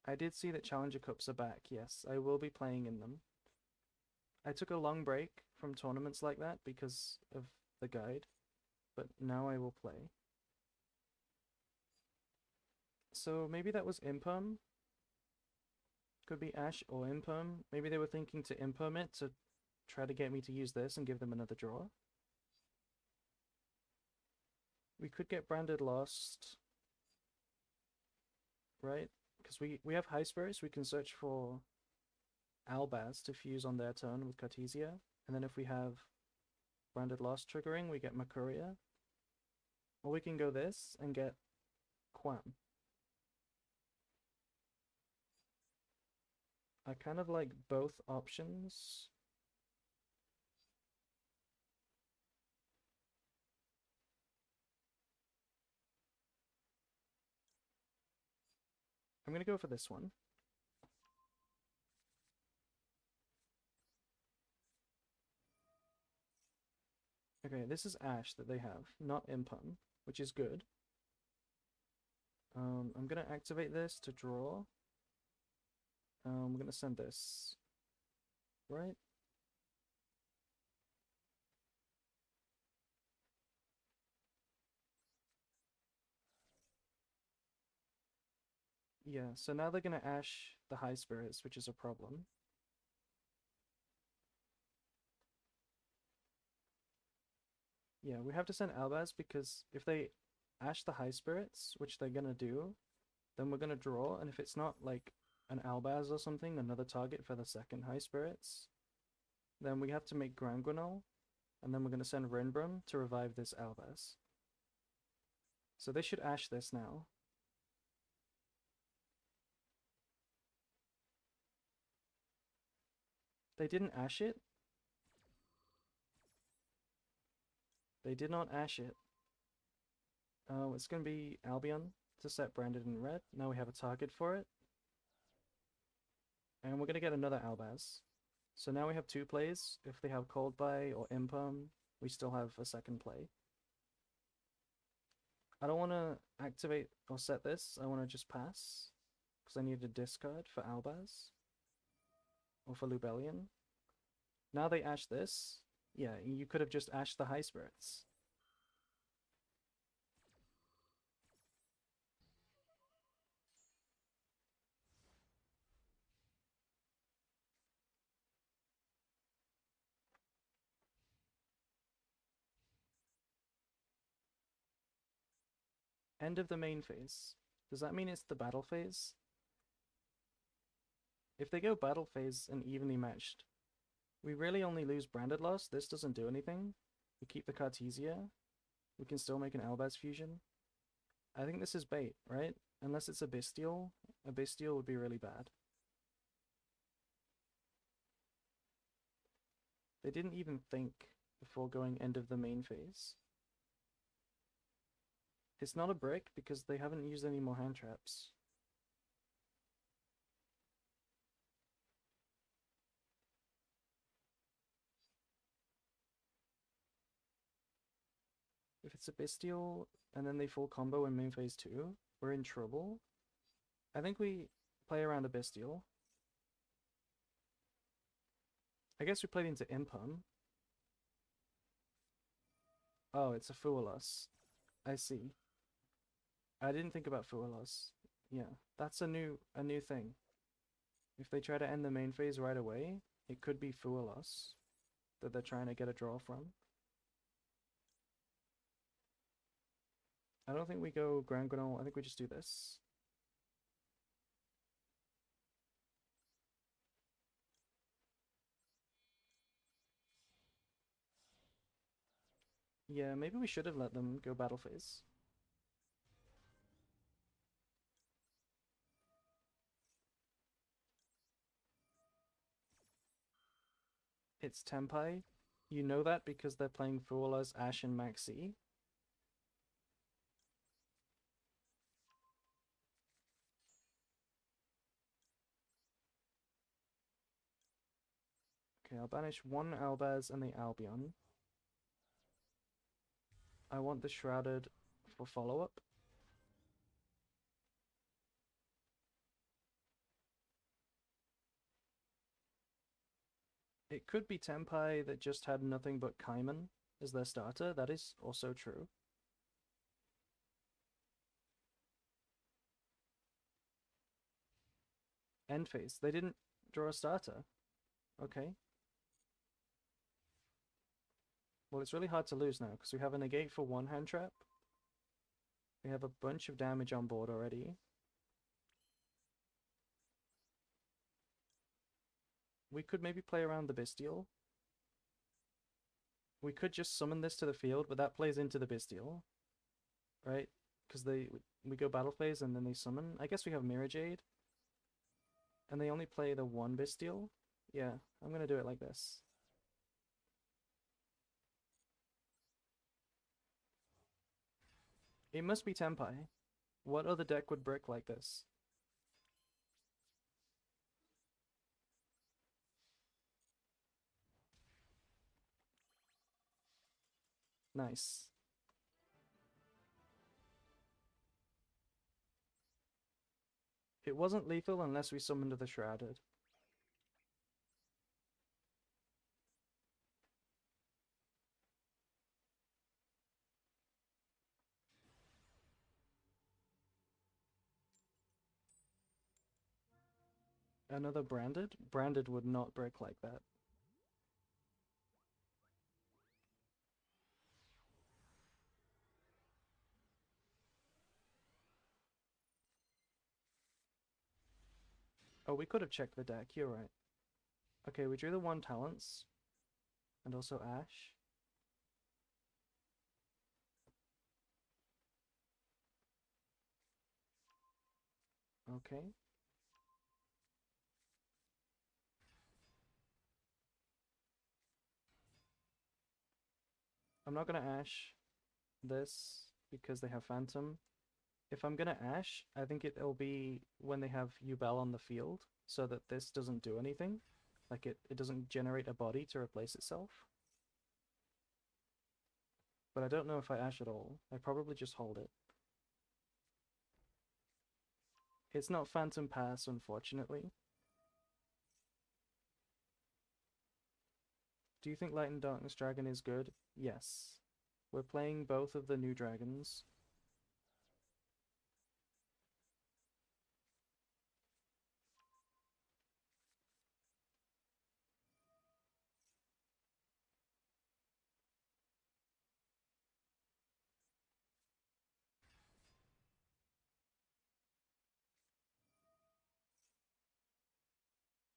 I did see that Challenger Cups are back, yes. I will be playing in them. I took a long break from tournaments like that because of the guide, but now I will play. So maybe that was Imperm. Could be Ash or Imperm. Maybe they were thinking to Imperm it to try to get me to use this and give them another draw. We could get Branded Lost, right? Because we have High Spirits, we can search for Albaz to fuse on their turn with Cartesia. And then if we have Branded Lost triggering, we get Mercuria. Or we can go this and get Quam. I kind of like both options. I'm gonna go for this one. Okay, this is Ash that they have, not Impun, which is good. I'm gonna activate this to draw. We're gonna send this, right? Yeah, so now they're gonna Ash the High Spirits, which is a problem. Yeah, we have to send Albaz because if they Ash the High Spirits, which they're gonna do, then we're gonna draw, and if it's not like an Albaz or something, another target for the second High Spirits, then we have to make Granguanol, and then we're gonna send Renbrum to revive this Albaz. So they should Ash this now. They didn't Ash it. They did not Ash it. It's gonna be Albion to set branded in red. Now we have a target for it. And we're gonna get another Albaz. So now we have two plays. If they have Cold Buy or Impum, we still have a second play. I don't want to activate or set this. I want to just pass. Because I need a discard for Albaz. Or for Lubellion. Now they Ash this. Yeah, you could have just Ashed the High Spirits. End of the main phase. Does that mean it's the battle phase? If they go battle phase and evenly matched, we really only lose branded loss. This doesn't do anything. We keep the Cartesia. We can still make an Albaz fusion. I think this is bait, right? Unless it's a Bestial. A Bestial would be really bad. They didn't even think before going end of the main phase. It's not a brick because they haven't used any more hand traps. If it's a Bestial and then they full combo in main phase 2, we're in trouble. I think we play around a Bestial. I guess we played into Impum. Oh, it's a Fualos. I see. I didn't think about Fualos. Yeah, that's a new thing. If they try to end the main phase right away, it could be Fualos that they're trying to get a draw from. I don't think we go Grand Granol. I think we just do this. Yeah, maybe we should have let them go battle phase. It's Tempai. You know that because they're playing Fualas, Ash, and Maxi. Okay, I'll banish one Albaz and the Albion. I want the Shrouded for follow-up. It could be Tempai that just had nothing but Kaiman as their starter. That is also true. End phase. They didn't draw a starter. Okay. Well, it's really hard to lose now because we have a negate for one hand trap. We have a bunch of damage on board already. We could maybe play around the Bestial. We could just summon this to the field, but that plays into the Bestial. Right? Because we go battle phase and then they summon. I guess we have Mirror Jade. And they only play the one Bestial. Yeah, I'm gonna do it like this. It must be Tempai. What other deck would brick like this? Nice. It wasn't lethal unless we summoned the Shrouded. Another Branded? Branded would not brick like that. Oh, we could have checked the deck, you're right. Okay, we drew the one talents. And also Ash. Okay. I'm not gonna Ash this because they have Phantom. If I'm gonna Ash, I think it'll be when they have Yubel on the field so that this doesn't do anything. Like it doesn't generate a body to replace itself. But I don't know if I Ash at all. I probably just hold it. It's not Phantom Pass, unfortunately. Do you think Light and Darkness Dragon is good? Yes. We're playing both of the new dragons.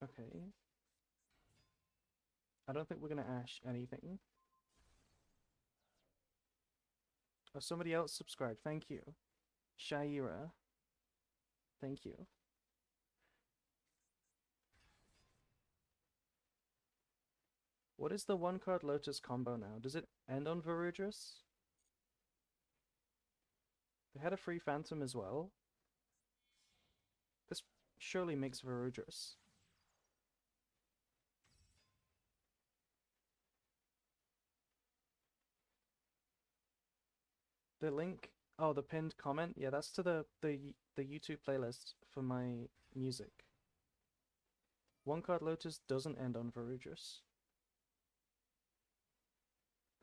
Okay. I don't think we're gonna Ash anything. Oh, somebody else subscribed. Thank you. Shaira. Thank you. What is the one card Lotus combo now? Does it end on Varudras? They had a free Phantom as well. This surely makes Varudras. The link, oh, the pinned comment. Yeah, that's to the YouTube playlist for my music. One card Lotus doesn't end on Varudras.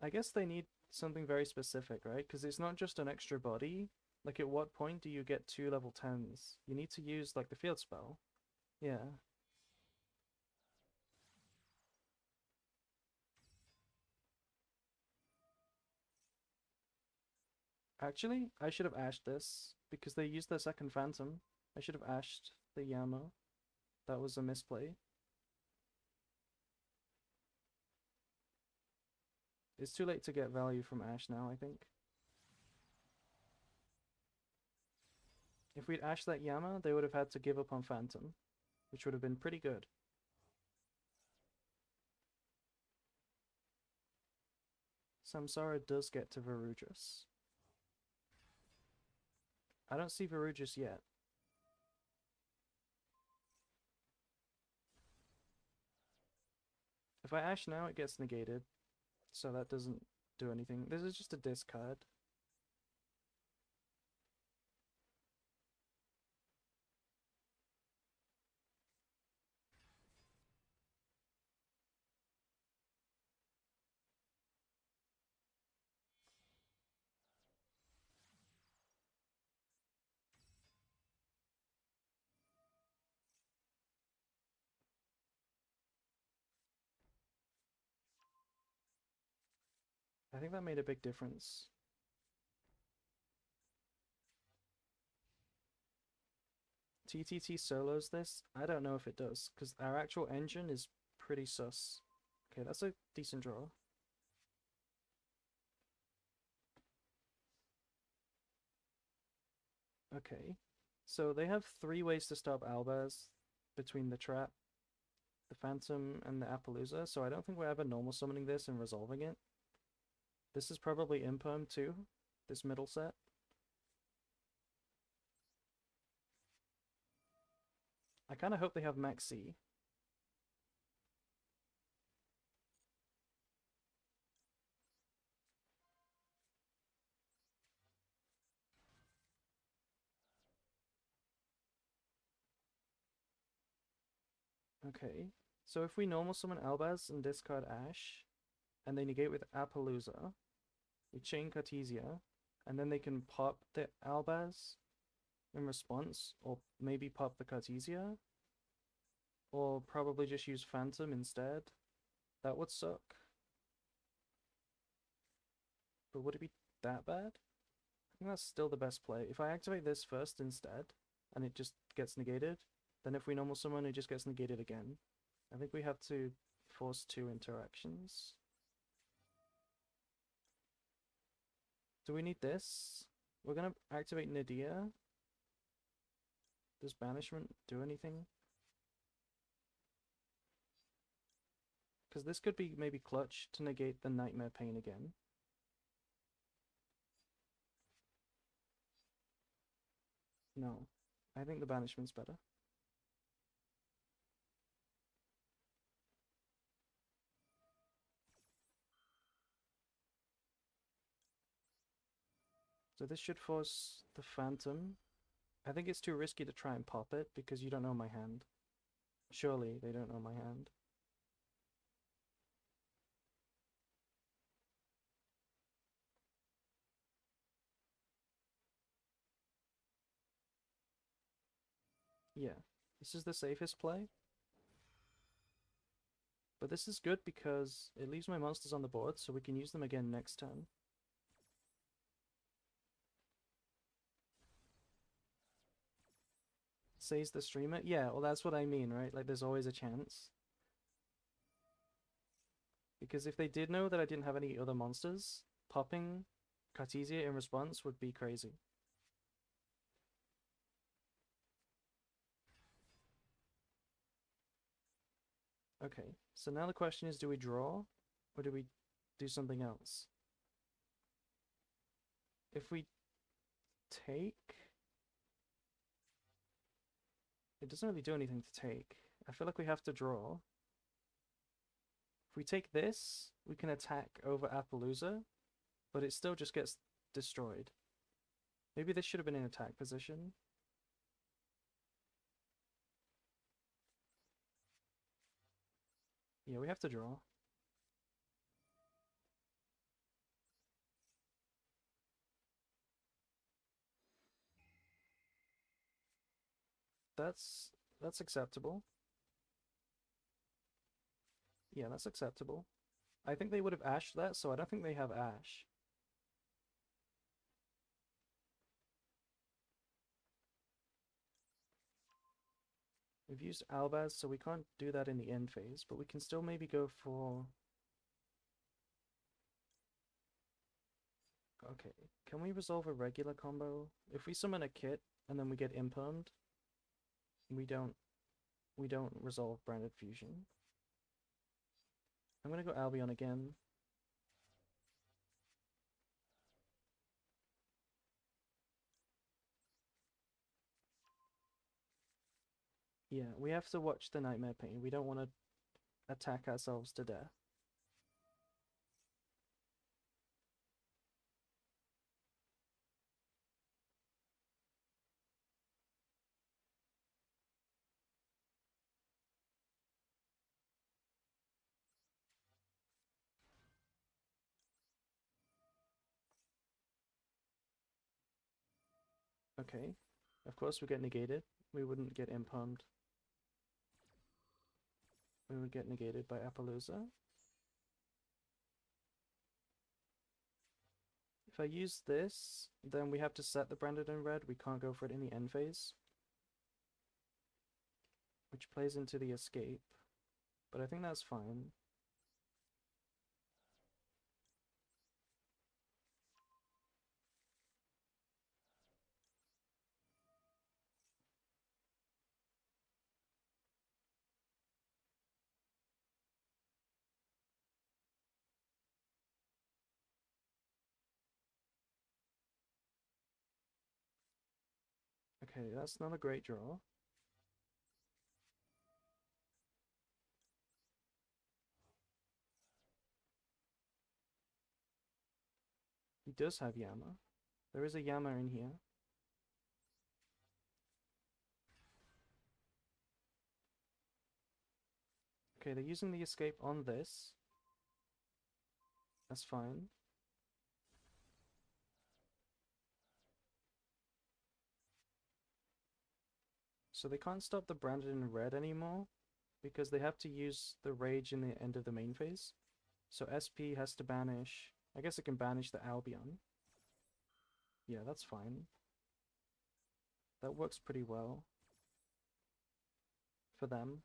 I guess they need something very specific, right? Because it's not just an extra body. Like, at what point do you get 2 level 10s? You need to use, like, the field spell. Yeah. Actually, I should have ashed this, because they used their second Phantom. I should have ashed the Yama. That was a misplay. It's too late to get value from Ash now, I think. If we'd ashed that Yama, they would have had to give up on Phantom, which would have been pretty good. Samsara does get to Varudras. I don't see Varudras yet. If I Ash now, it gets negated, so that doesn't do anything. This is just a discard. I think that made a big difference. TTT solos this? I don't know if it does, because our actual engine is pretty sus. Okay, that's a decent draw. Okay, so they have 3 ways to stop Albaz between the trap, the Phantom, and the Appaloosa, so I don't think we're ever normal summoning this and resolving it. This is probably Imperm too, this middle set. I kind of hope they have Max C. Okay, so if we normal summon Albaz and discard Ash, and they negate with Appaloosa, we chain Cartesia, and then they can pop the Albaz in response, or maybe pop the Cartesia, or probably just use Phantom instead. That would suck. But would it be that bad? I think that's still the best play. If I activate this first instead, and it just gets negated, then if we normal summon, it just gets negated again. I think we have to force 2 interactions. Do we need this? We're gonna activate Nadia. Does Banishment do anything? Because this could be maybe clutch to negate the Nightmare Pain again. No. I think the Banishment's better. So this should force the Phantom. I think it's too risky to try and pop it because you don't know my hand. Surely they don't know my hand. Yeah, this is the safest play. But this is good because it leaves my monsters on the board so we can use them again next turn. Says the streamer? Yeah, well that's what I mean, right? Like there's always a chance. Because if they did know that I didn't have any other monsters, popping Cartesia in response would be crazy. Okay, so now the question is, do we draw or do we do something else? If we take, it doesn't really do anything to take. I feel like we have to draw. If we take this, we can attack over Appaloosa, but it still just gets destroyed. Maybe this should have been in attack position. Yeah, we have to draw. That's acceptable. Yeah, that's acceptable. I think they would have ashed that, so I don't think they have ash. We've used Albaz, so we can't do that in the end phase, but we can still maybe go for... Okay, can we resolve a regular combo? If we summon a kit and then we get impermed, we don't resolve branded fusion. I'm gonna go Albion again. Yeah, we have to watch the Nightmare Pain. We don't want to attack ourselves to death. Okay, of course we get negated. We wouldn't get impermed. We would get negated by Appaloosa. If I use this, then we have to set the branded in red. We can't go for it in the end phase, which plays into the escape, but I think that's fine. Okay, that's not a great draw. He does have Yama. There is a Yama in here. Okay, they're using the escape on this. That's fine. So they can't stop the branded in red anymore because they have to use the rage in the end of the main phase. So SP has to banish. I guess it can banish the Albion. Yeah, that's fine. That works pretty well for them.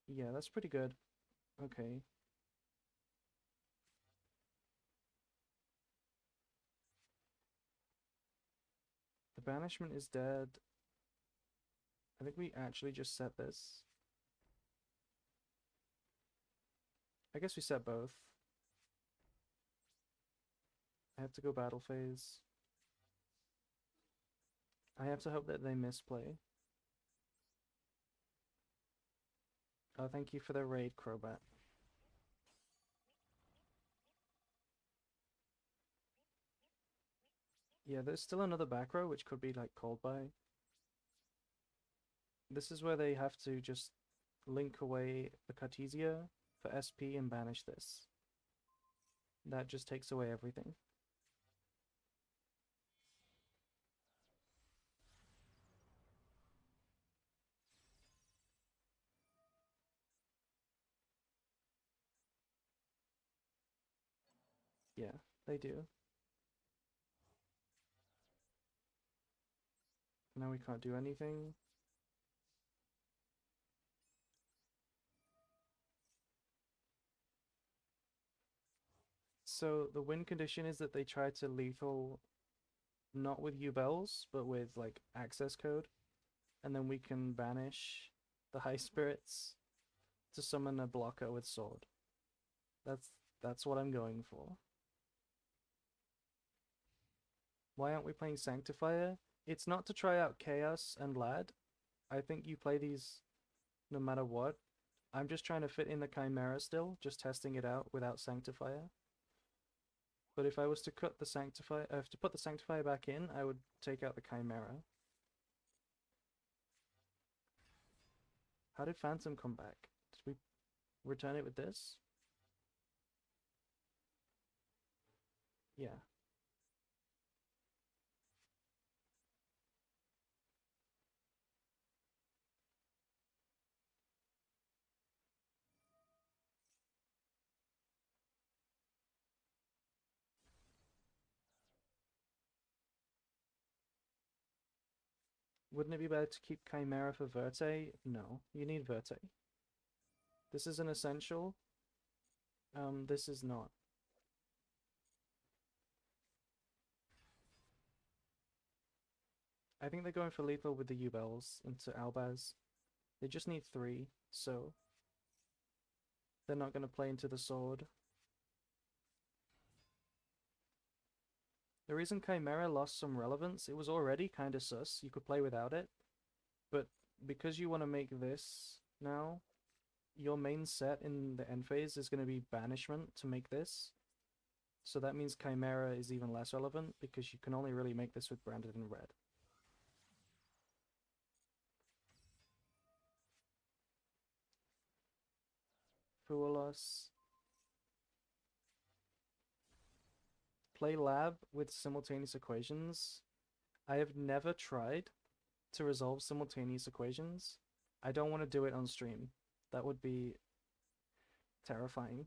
Yeah, that's pretty good. Okay. The banishment is dead. I think we actually just set this. I guess we set both. I have to go battle phase. I have to hope that they misplay. Oh, thank you for the raid, Crobat. Yeah, there's still another back row which could be like called by. This is where they have to just link away the Cartesia for SP and banish this. That just takes away everything. Yeah, They do. Now we can't do anything. So the win condition is that they try to lethal not with U-Bells, but with like access code, and then we can banish the high spirits to summon a blocker with sword. That's that's what I'm going for. Why aren't we playing Sanctifier? It's not to try out Chaos and Lad. I think you play these no matter what. I'm just trying to fit in the Chimera still, just testing it out without Sanctifier. But if I was to cut the Sanctifier, to put the Sanctifier back in, I would take out the Chimera. How did Phantom come back? Did we return it with this? Yeah. Wouldn't it be better to keep Chimera for Verte? No, you need Verte. This is an essential. This is not. I think they're going for lethal with the U-Bells into Albaz. They just need 3, so they're not going to play into the sword. The reason Chimera lost some relevance, it was already kind of sus. You could play without it. But because you want to make this now, your main set in the end phase is going to be Banishment to make this. So that means Chimera is even less relevant because you can only really make this with Branded in red. Fool us. Play lab with simultaneous equations. I have never tried to resolve simultaneous equations. I don't want to do it on stream. That would be terrifying.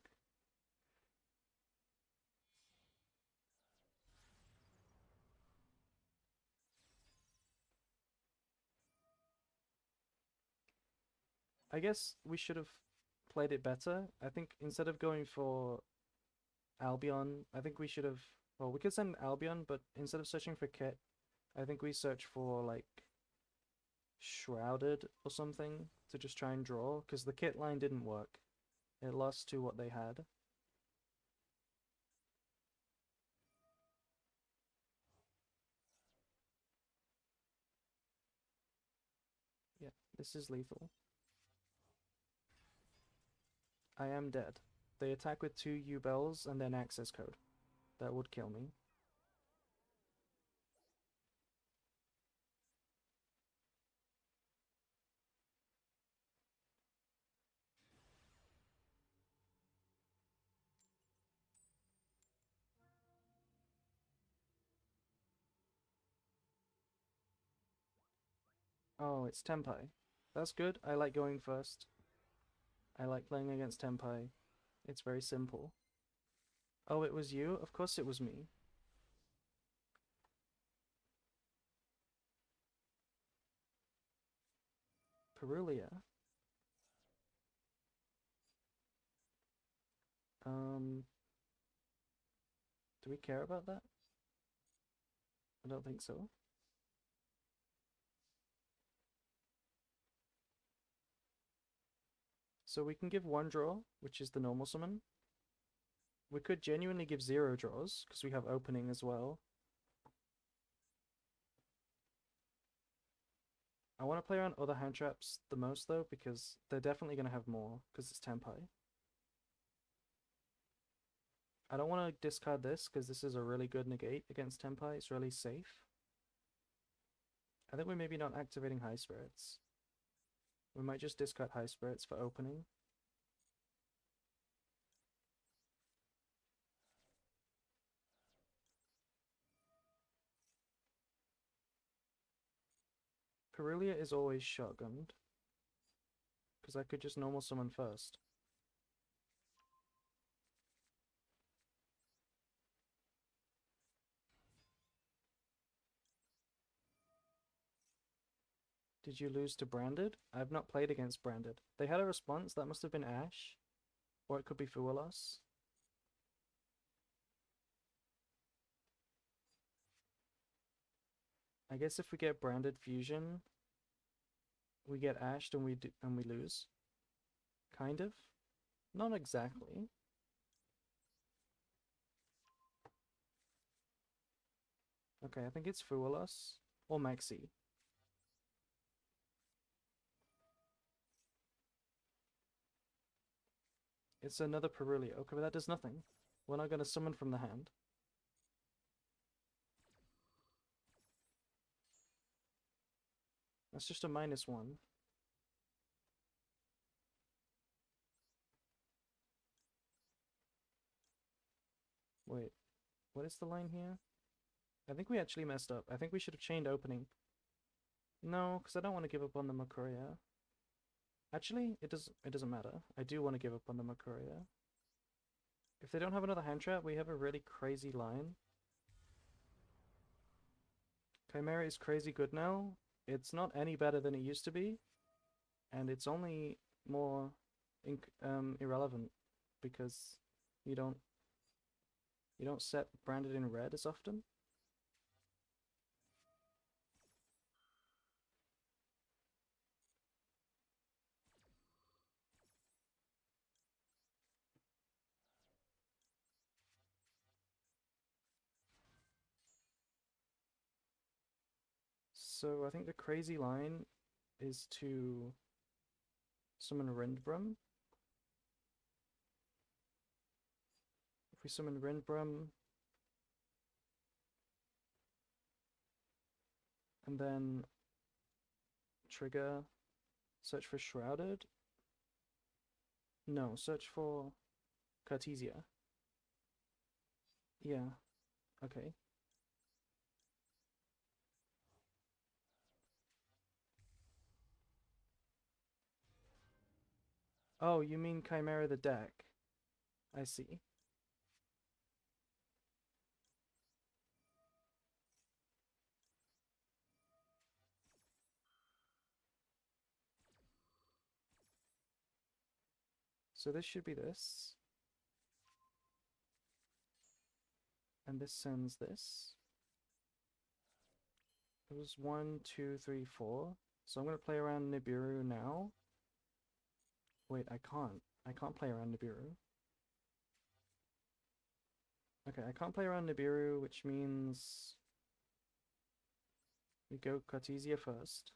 I guess we should have played it better. I think instead of going for Albion, I think we should have. Well, we could send Albion, but instead of searching for Kit, I think we search for like Shrouded or something to just try and draw, because the Kit line didn't work. It lost to what they had. Yeah, this is lethal. I am dead. They attack with 2 U-Bells and then access code. That would kill me. Oh, it's Tenpai. That's good. I like going first. I like playing against Tenpai. It's very simple. Oh, it was you? Of course it was me. Perulia. Um, do we care about that? I don't think so. So we can give 1 draw, which is the normal summon. We could genuinely give 0 draws, because we have opening as well. I want to play around other hand traps the most though, because they're definitely going to have more, because it's Tenpai. I don't want to discard this, because this is a really good negate against Tenpai. It's really safe. I think we're maybe not activating High Spirits. We might just discard High Spirits for opening. Perulia is always shotgunned, because I could just normal summon first. Did you lose to Branded? I've not played against Branded. They had a response, that must have been Ash. Or it could be Fuelos. I guess if we get Branded Fusion, we get Ashed and we lose. Kind of. Not exactly. Okay, I think it's Fuelos or Maxi. It's another Perulio. Okay, but that does nothing. We're not going to summon from the hand. That's just a -1. Wait, what is the line here? I think we actually messed up. I think we should have chained opening. No, because I don't want to give up on the Makuria. Actually, it doesn't matter. I do want to give up on the Makuria. If they don't have another hand trap, we have a really crazy line. Chimera is crazy good now. It's not any better than it used to be, and it's only more irrelevant because you don't set Branded in red as often. So I think the crazy line is to summon Rindbrum. If we summon Rindbrum and then trigger, search for Shrouded. No, search for Cartesia. Yeah, okay. Oh, you mean Chimera the deck. I see. So this should be this. And this sends this. It was 1, 2, 3, 4. So I'm going to play around Nibiru now. Wait, I can't. I can't play around Nibiru. Okay, I can't play around Nibiru, which means we go Cartesia first.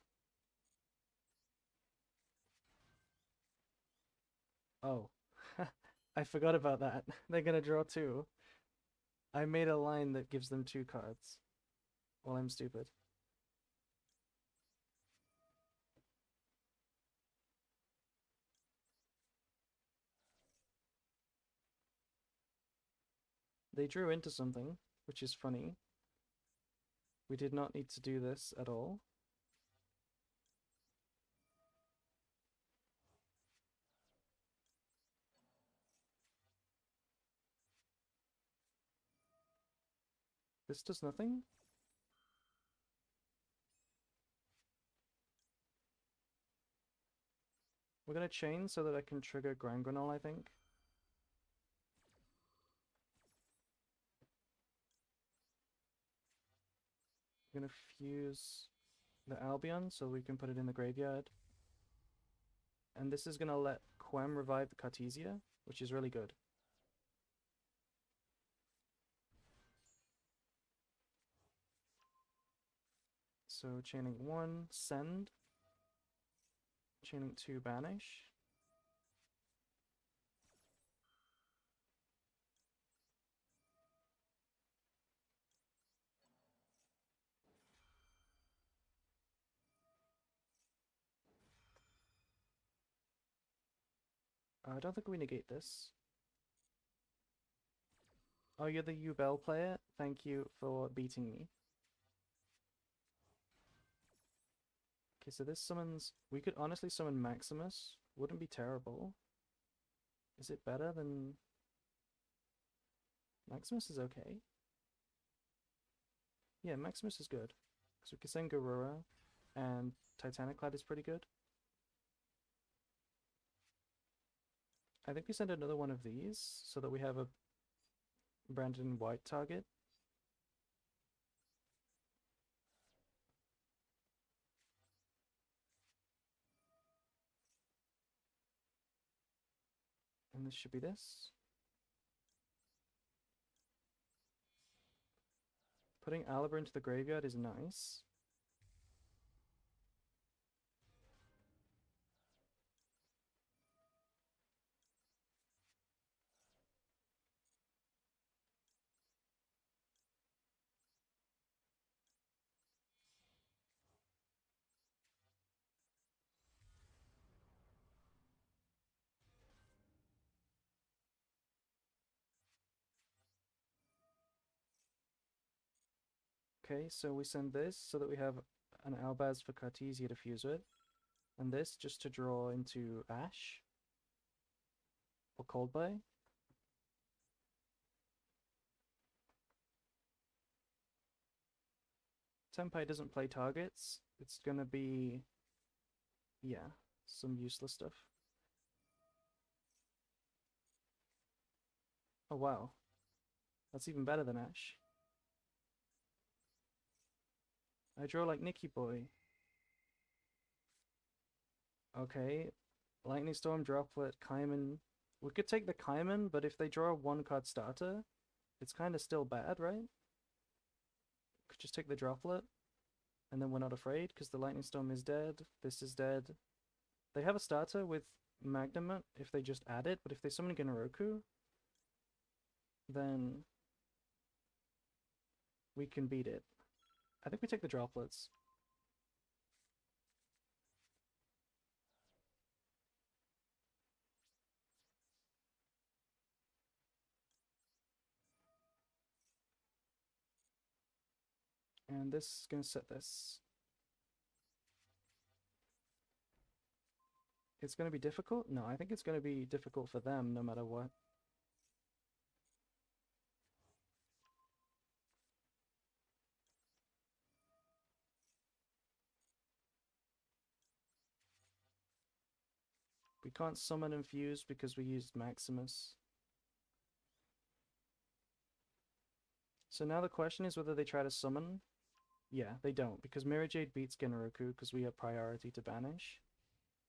Oh, I forgot about that. They're gonna draw 2. I made a line that gives them 2 cards. Well, I'm stupid. They drew into something, which is funny. We did not need to do this at all. This does nothing? We're gonna chain so that I can trigger Grangranol, I think. We're gonna fuse the Albion so we can put it in the graveyard. And this is gonna let Quem revive the Cartesia, which is really good. So chaining 1, send. Chaining 2, banish. I don't think we negate this. Oh, you're the Ubel player? Thank you for beating me. Okay, so this summons... We could honestly summon Maximus. Wouldn't be terrible. Is it better than... Maximus is okay. Yeah, Maximus is good. So we can send Garura. And Titaniclad is pretty good. I think we send another one of these so that we have a branded in white target. And this should be this. Putting Alibur into the graveyard is nice. Okay, so we send this so that we have an Albaz for Cartesia to fuse with. And this just to draw into Ash. Or Coldplay. Tenpai doesn't play targets. It's gonna be... yeah, some useless stuff. Oh wow. That's even better than Ash. I draw like Nicky Boy. Okay. Lightning Storm, Droplet, Kaiman. We could take the Kaiman, but if they draw a one-card starter, it's kind of still bad, right? Could just take the Droplet, and then we're not afraid, because the Lightning Storm is dead, this is dead. They have a starter with Magnamut if they just add it, but if they summon Genroku, then we can beat it. I think we take the Droplets. And this is going to set this. It's going to be difficult? No, I think it's going to be difficult for them no matter what. We can't summon and fuse because we used Maximus. So now the question is whether they try to summon. Yeah, they don't, because Mirror Jade beats Genroku because we have priority to banish.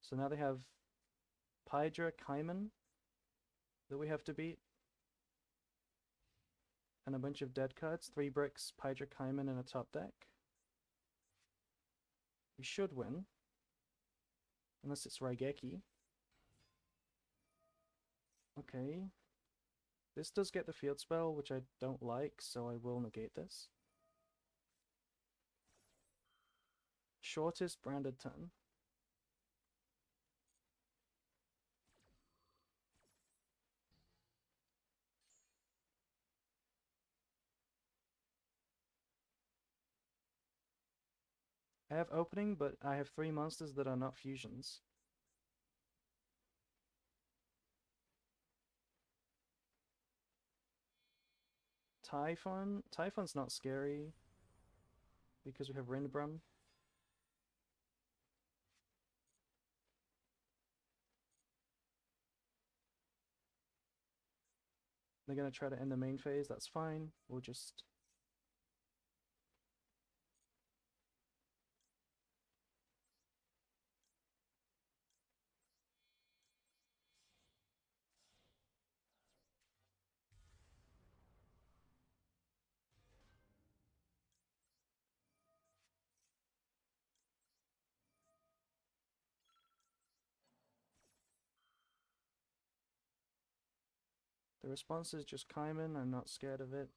So now they have Pydra Kaiman that we have to beat. And a bunch of dead cards. 3 bricks, Pydra Kaiman, and a top deck. We should win. Unless it's Raigeki. Okay. This does get the field spell, which I don't like, so I will negate this. Shortest branded turn. I have opening, but I have 3 monsters that are not fusions. Typhon? Typhon's not scary because we have Rindbrum. They're gonna try to end the main phase, that's fine. We'll just... The response is just Kaiman, I'm not scared of it.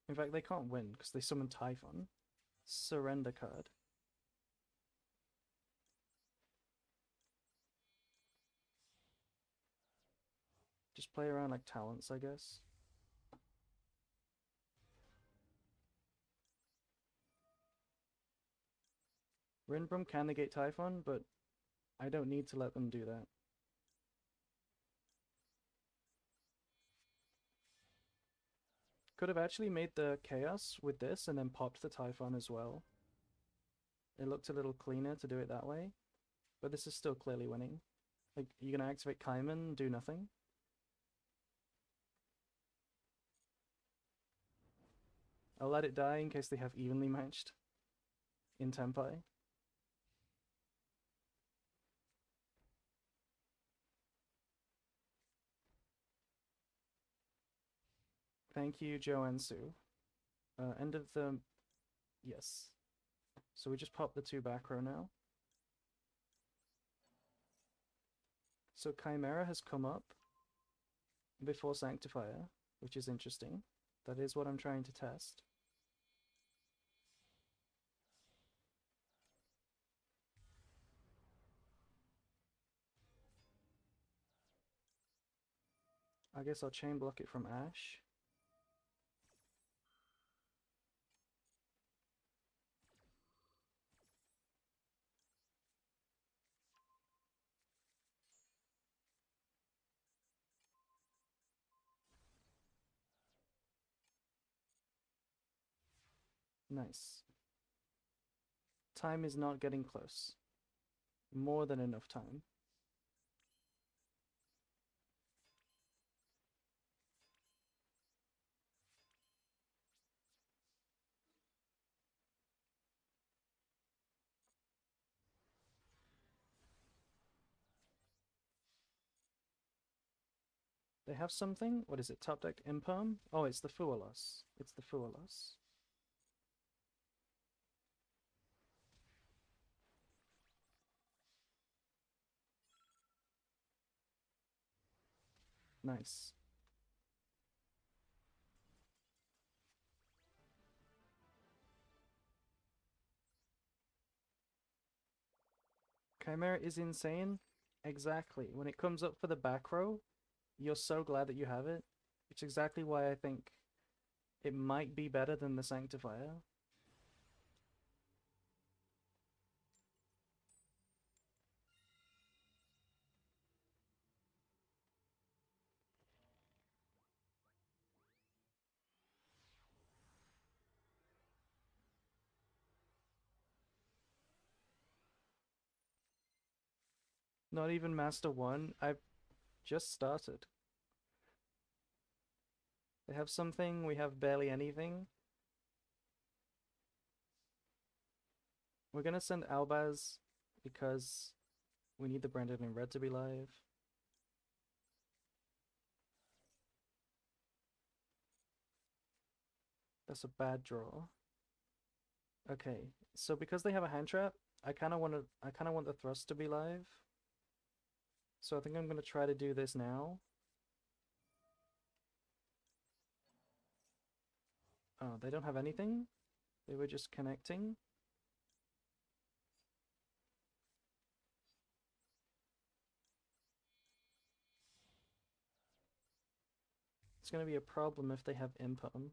In fact, they can't win because they summon Typhon. Surrender card. Just play around like talents, I guess. Rindbrum can negate Typhon, but I don't need to let them do that. Could have actually made the Chaos with this and then popped the Typhon as well. It looked a little cleaner to do it that way, but this is still clearly winning. Like, you're gonna activate Kaiman, do nothing. I'll let it die in case they have evenly matched in Tempai. Thank you, Joe and Sue. End of the... Yes. So we just pop the 2 back row now. So Chimera has come up before Sanctifier, which is interesting. That is what I'm trying to test. I guess I'll chain block it from Ash. Nice. Time is not getting close. More than enough time. They have something? What is it? Top deck Imperm? Oh, it's the Fualos. It's the Fualos. Nice. Chimera is insane. Exactly. When it comes up for the back row, you're so glad that you have it. It's exactly why I think it might be better than the Sanctifier. Not even Master 1. I've just started. They have something, we have barely anything. We're gonna send Albaz because we need the Brandon in red to be live. That's a bad draw. Okay, so because they have a hand trap, I kind of want the thrust to be live. So I think I'm gonna try to do this now. Oh, they don't have anything? They were just connecting? It's gonna be a problem if they have Impum.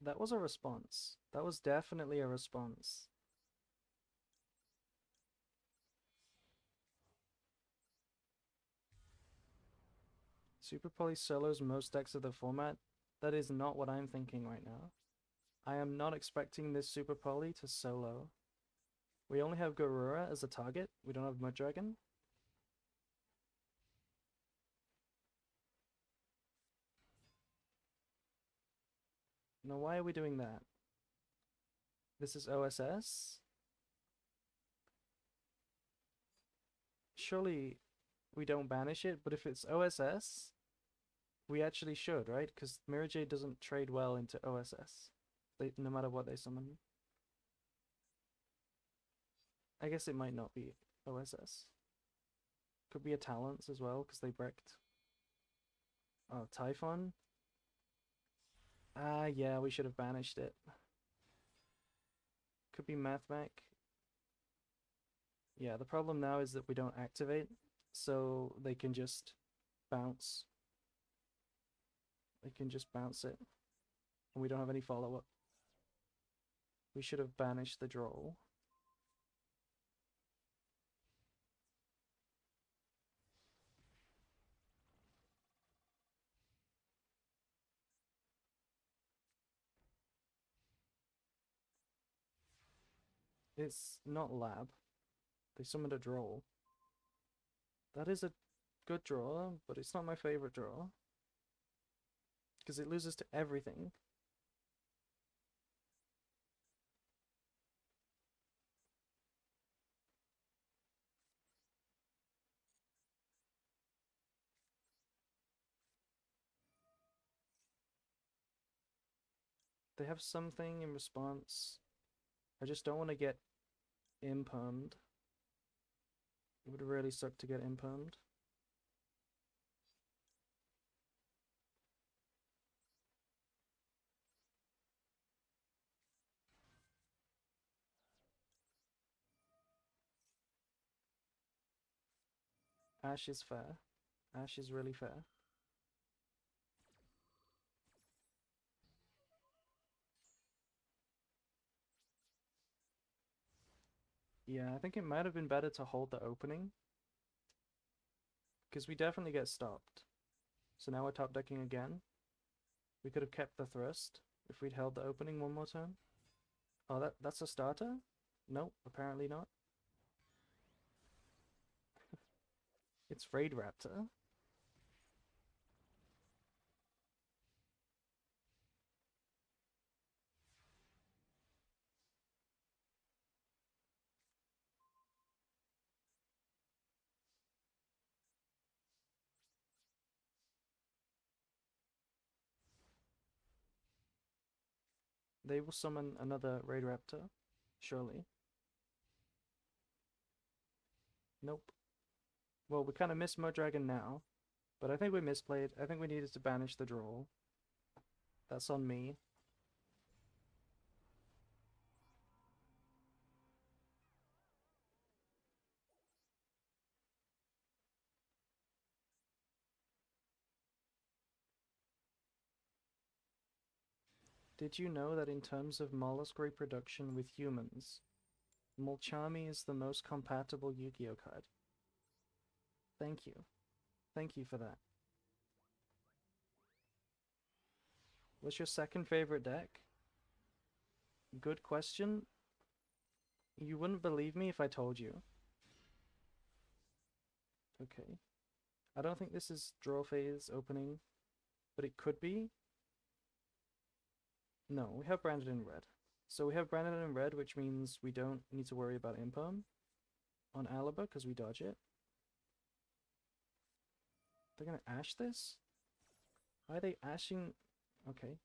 That was a response. That was definitely a response. Super Poly solos most decks of the format. That is not what I'm thinking right now. I am not expecting this Super Poly to solo. We only have Garura as a target. We don't have Mudragon. Now why are we doing that? This is OSS? Surely we don't banish it, but if it's OSS, we actually should, right? Because Mirror Jade doesn't trade well into OSS, no matter what they summon. I guess it might not be OSS. Could be a Talents as well, because they bricked. Oh, Typhon? Ah, yeah, we should have banished it. Could be Mathmech. Yeah, the problem now is that we don't activate, so they can just bounce. They can just bounce it. And we don't have any follow-up. We should have banished the draw. It's not lab. They summoned a draw. That is a good draw, but it's not my favorite draw. Because it loses to everything. They have something in response. I just don't want to get impermed. It would really suck to get impermed. Ash is fair. Ash is really fair. Yeah, I think it might have been better to hold the opening. Because we definitely get stopped. So now we're top decking again. We could have kept the thrust if we'd held the opening one more time. Oh, that's a starter? Nope, apparently not. It's Raid Raptor. They will summon another Raid Raptor, surely. Nope. Well, we kind of missed Mudragon now, but I think we misplayed. I think we needed to banish the draw. That's on me. Did you know that in terms of mollusk reproduction with humans, Mulchami is the most compatible Yu-Gi-Oh card? Thank you. Thank you for that. What's your second favorite deck? Good question. You wouldn't believe me if I told you. Okay. I don't think this is draw phase opening, but it could be. No, we have branded in red. So we have branded in red, which means we don't need to worry about imperm on Alaba because we dodge it. They're gonna ash this? Why are they ashing? Okay.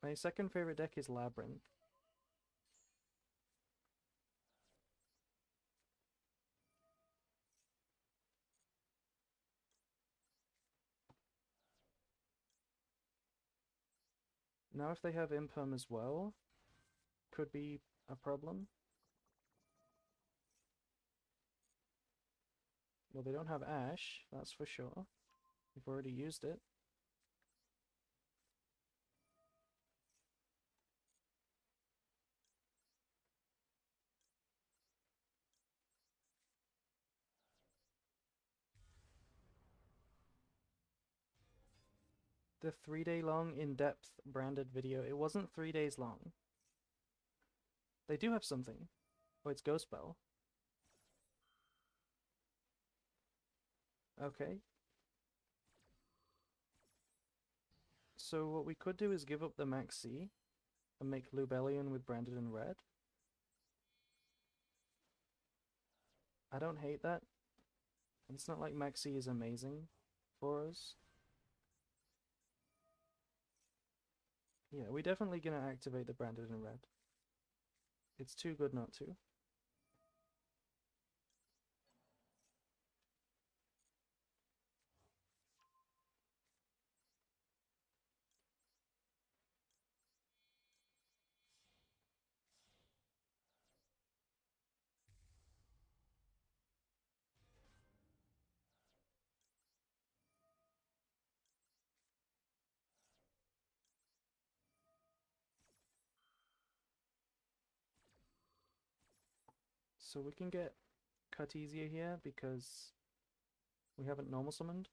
My second favorite deck is Labyrinth. Now if they have imperm as well, could be a problem. Well, they don't have ash, that's for sure. We've already used it. The 3-day long in-depth branded video, it wasn't 3 days long. They do have something. Oh, it's Ghost Bell. Okay. So what we could do is give up the Maxi and make Lubellion with branded in red. I don't hate that. It's not like Maxi is amazing for us. Yeah, we're definitely gonna activate the branded in red. It's too good not to. So we can get cut easier here because we haven't normal summoned.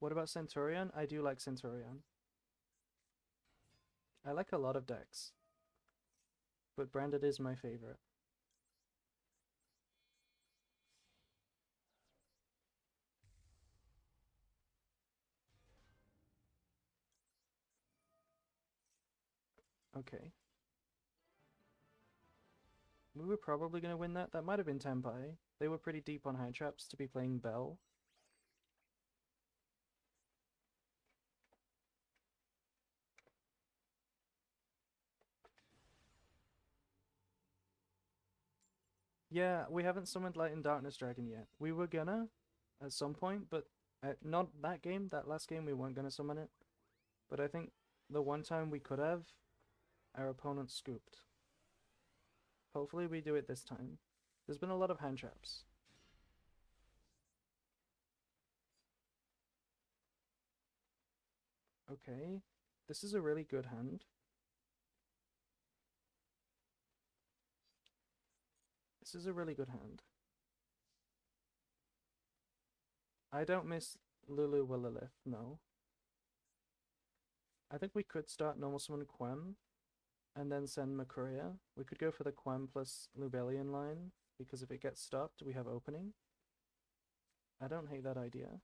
What about Centurion? I do like Centurion. I like a lot of decks, but Branded is my favorite. Okay. We were probably going to win that. That might have been Tempai. They were pretty deep on hand traps to be playing Bell. Yeah, we haven't summoned Light and Darkness Dragon yet. We were gonna at some point, but not that game. That last game we weren't gonna summon it. But I think the one time we could have, our opponent scooped. Hopefully we do it this time. There's been a lot of hand traps. Okay, this is a really good hand. This is a really good hand. I don't miss Lulu Willilith, no. I think we could start normal summon Quem and then send Makuria. We could go for the Quem plus Lubellion line, because if it gets stopped, we have opening. I don't hate that idea.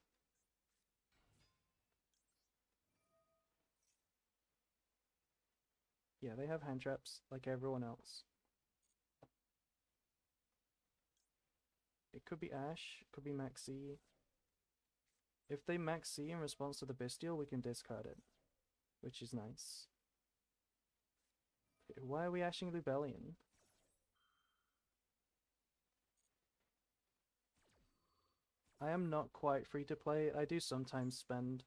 Yeah, they have hand traps like everyone else. It could be Ash, it could be Maxi. If they Maxi in response to the Bestial, we can discard it, which is nice. Why are we Ashing Lubellion? I am not quite free to play. I do sometimes spend.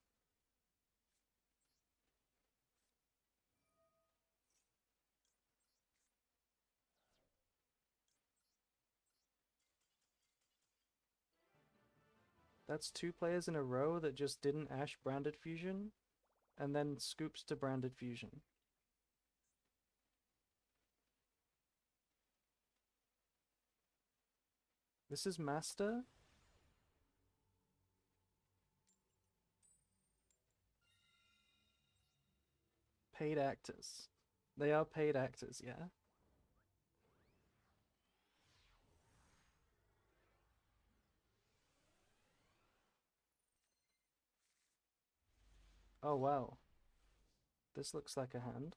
That's two players in a row that just didn't Ash Branded Fusion, and then scoops to Branded Fusion. This is Master. Paid actors. They are paid actors, yeah. Oh wow. This looks like a hand.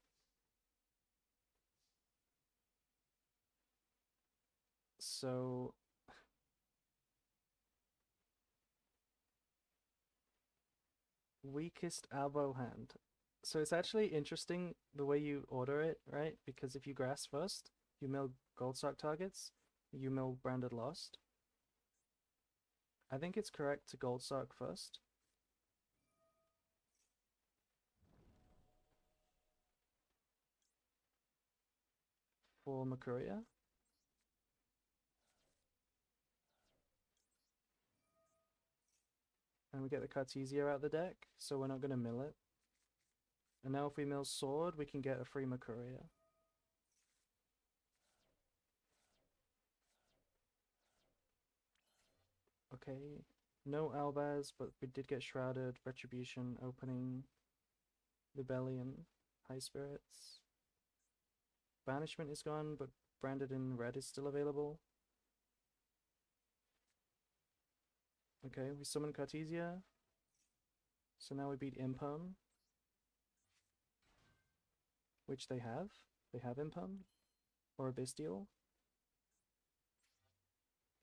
So weakest elbow hand. So it's actually interesting the way you order it, right? Because if you grass first, you mill Goldstock targets, you mill Branded Lost. I think it's correct to Goldstock first. For Makuria. And we get the Cartesia out the deck, so we're not going to mill it. And now if we mill Sword, we can get a free Makuria. Okay, no Albaz, but we did get Shrouded, Retribution, Opening, Rebellion, High Spirits. Banishment is gone, but Branded in red is still available. Okay, we summon Cartesia. So now we beat Imperm, which they have. They have Imperm, or a Bestial.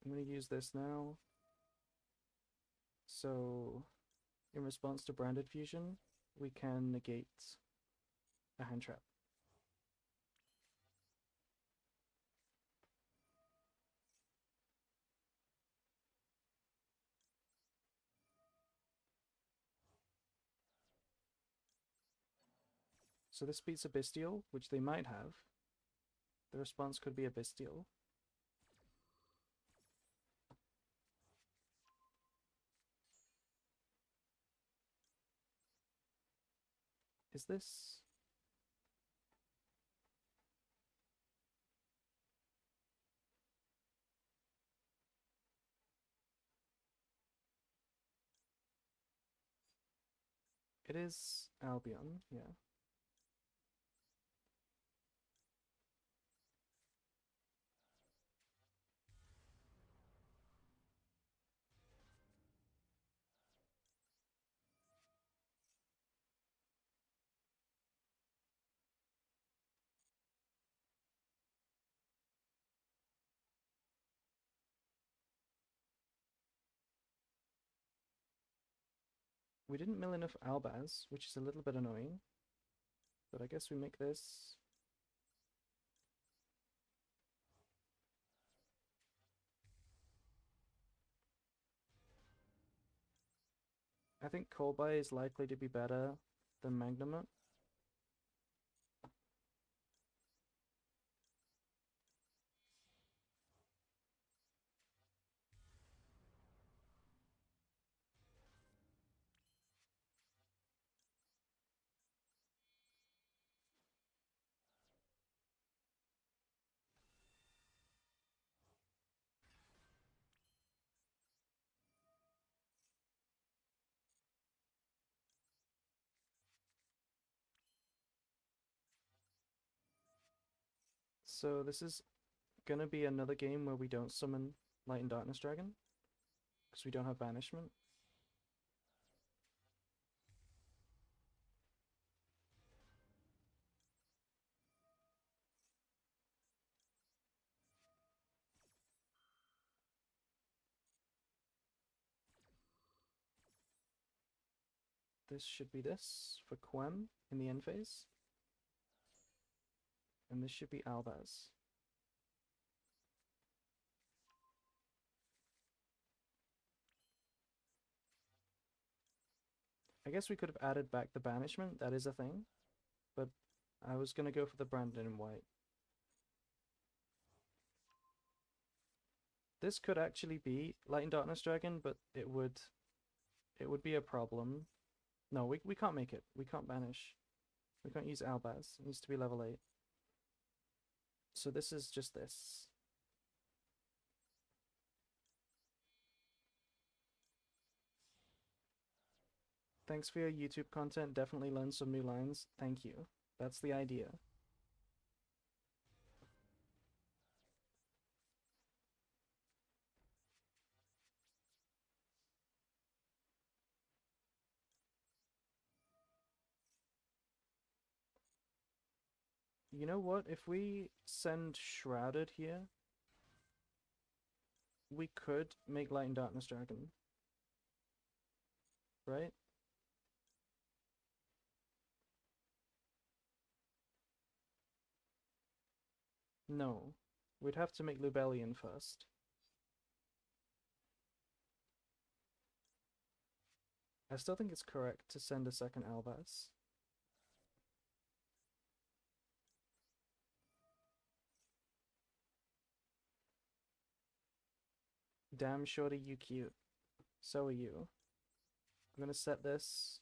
I'm going to use this now. So, in response to Branded Fusion, we can negate a hand trap. So this beats a Bestial, which they might have. The response could be a Bestial. Is this... It is Albion, yeah. We didn't mill enough Albaz, which is a little bit annoying. But I guess we make this. I think Kolbai is likely to be better than Magnamut. So this is gonna be another game where we don't summon Light and Darkness Dragon because we don't have banishment. This should be this for Quem in the end phase. And this should be Albaz. I guess we could have added back the banishment, that is a thing. But I was gonna go for the Brandon in white. This could actually be Light and Darkness Dragon, but it would be a problem. No, we can't make it. We can't banish. We can't use Albaz. It needs to be level 8. So this is just this. Thanks for your YouTube content. Definitely learned some new lines. Thank you. That's the idea. You know what? If we send Shrouded here, we could make Light and Darkness Dragon. Right? No. We'd have to make Lubellion first. I still think it's correct to send a second Albaz. Damn shorty, you cute. So are you. I'm gonna set this.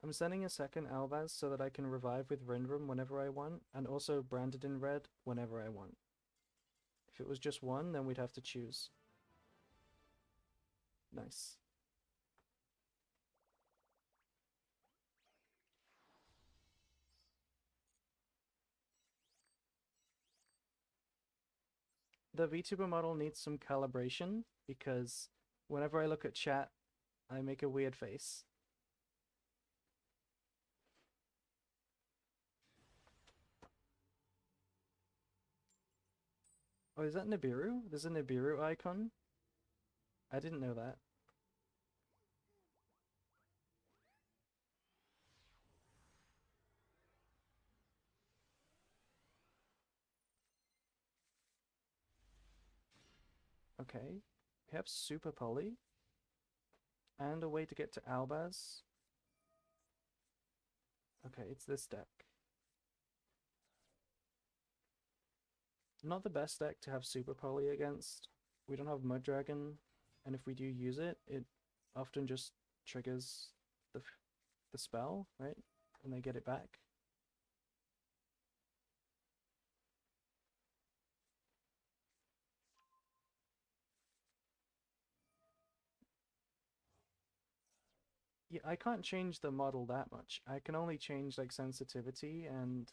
I'm sending a second Albaz so that I can revive with Rindrum whenever I want, and also branded in red whenever I want. If it was just one, then we'd have to choose. Nice. The VTuber model needs some calibration because whenever I look at chat, I make a weird face. Oh, is that Nibiru? There's a Nibiru icon? I didn't know that. Okay. We have Super Poly. And a way to get to Albaz. Okay, it's this deck. Not the best deck to have Super Poly against. We don't have Mud Dragon, and if we do use it, it often just triggers the spell, right? And they get it back. Yeah, I can't change the model that much. I can only change like sensitivity and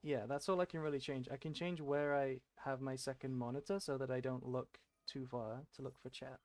yeah, that's all I can really change. I can change where I have my second monitor so that I don't look too far to look for chat.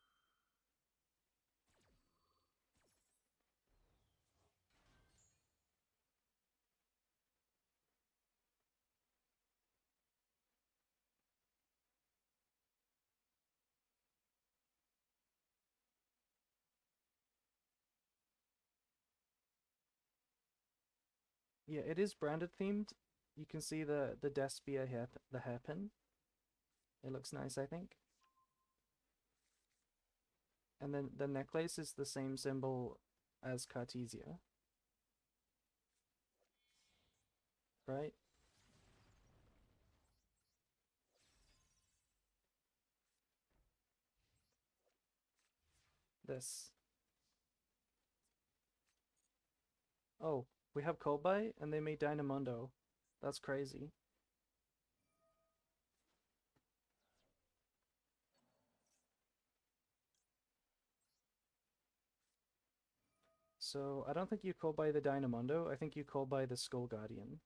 Yeah, it is branded themed. You can see the Despia hair, the hairpin. It looks nice, I think. And then the necklace is the same symbol as Cartesia, right? This. Oh, we have Kolbai and they made Dynamondo. That's crazy. So I don't think you call by the Dynamondo. I think you call by the Skull Guardian.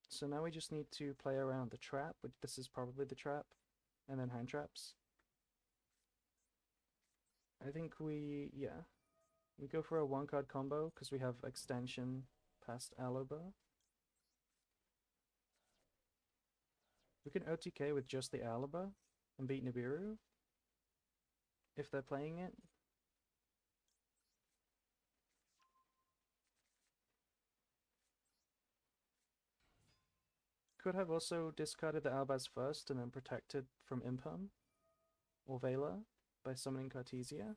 So now we just need to play around the trap, which this is probably the trap, and then hand traps. I think yeah, we go for a one card combo because we have extension past Aluba. We can OTK with just the Aluba and beat Nibiru if they're playing it. Could have also discarded the Albaz first and then protected from Imperm or Vela by summoning Cartesia.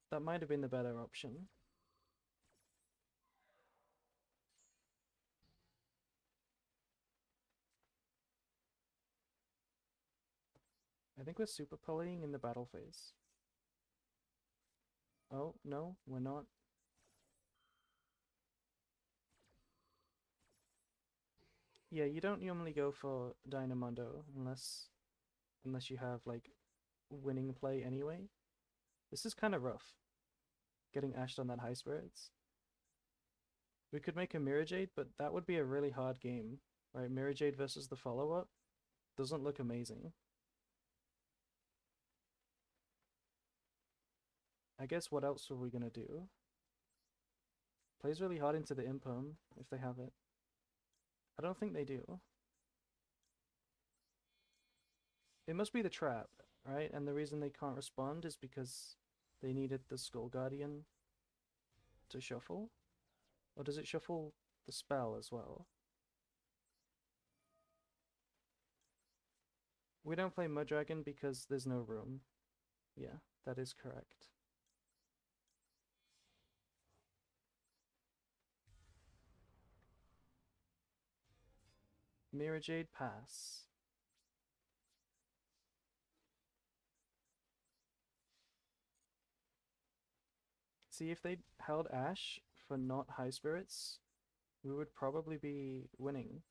That might have been the better option. I think we're super polying in the battle phase. Oh, no, we're not. Yeah, you don't normally go for Dynamondo unless you have like winning play anyway. This is kind of rough, getting ashed on that high spirits. We could make a Mirror Jade, but that would be a really hard game, right? Mirror Jade versus the follow-up doesn't look amazing. I guess what else are we gonna do? Plays really hard into the Imperm if they have it. I don't think they do. It must be the trap, right? And the reason they can't respond is because they needed the Skull Guardian to shuffle. Or does it shuffle the spell as well? We don't play Mudragon because there's no room. Yeah, that is correct. Mirror Jade pass. See, if they held Ash for not high spirits, we would probably be winning.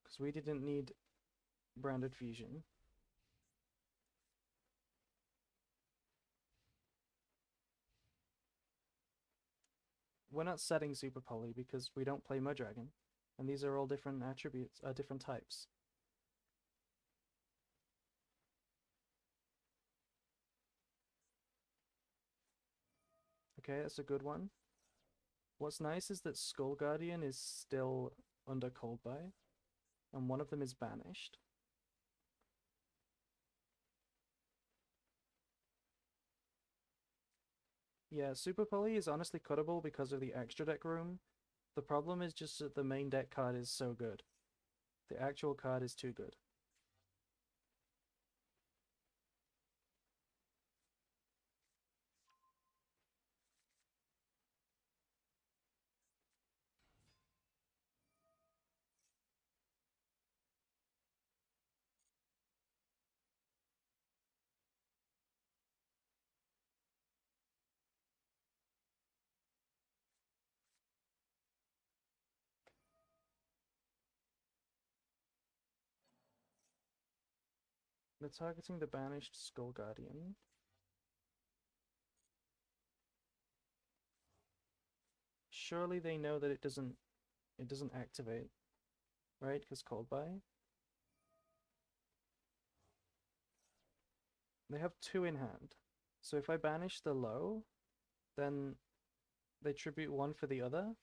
Because we didn't need branded fusion. We're not setting Super Poly because we don't play Mudragon. And these are all different attributes, different types. Okay, that's a good one. What's nice is that Skull Guardian is still under Cold Buy, and one of them is banished. Yeah, Super Poly is honestly cuttable because of the extra deck room. The problem is just that the main deck card is so good. The actual card is too good. They're targeting the banished Skull Guardian. Surely they know that it doesn't activate, right? Because Cold Buy. They have 2 in hand. So if I banish the low, then they tribute 1 for the other,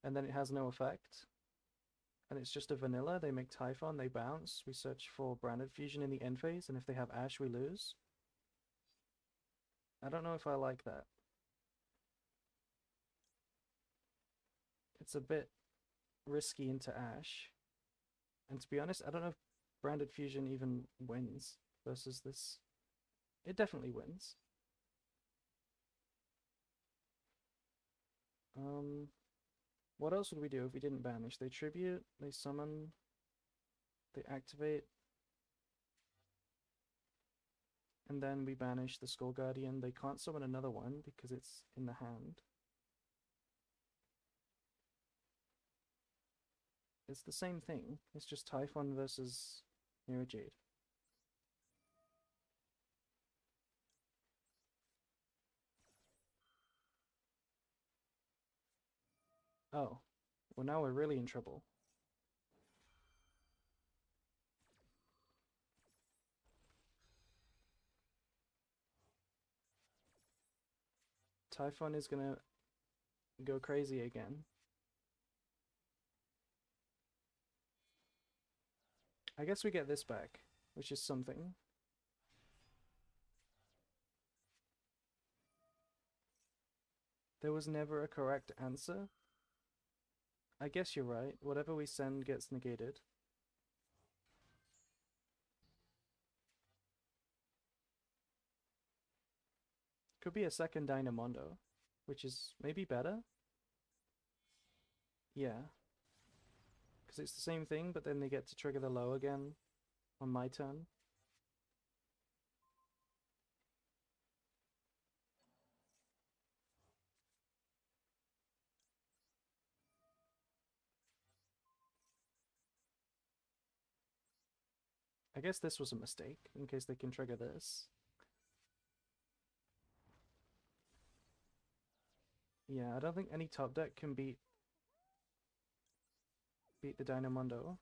and then it has no effect. And it's just a vanilla. They make Typhon, they bounce. We search for Branded Fusion in the end phase, and if they have Ash, we lose. I don't know if I like that. It's a bit risky into Ash. And to be honest, I don't know if Branded Fusion even wins versus this. It definitely wins. What else would we do if we didn't banish? They tribute, they summon, they activate, and then we banish the Skull Guardian. They can't summon another one because it's in the hand. It's the same thing. It's just Typhon versus Mirror Jade. Oh. Well, now we're really in trouble. Typhon is gonna go crazy again. I guess we get this back, which is something. There was never a correct answer. I guess you're right. Whatever we send gets negated. Could be a second Dynamondo, which is maybe better. Yeah. Because it's the same thing, but then they get to trigger the low again on my turn. I guess this was a mistake, in case they can trigger this. Yeah, I don't think any top deck can beat the Dynamondo.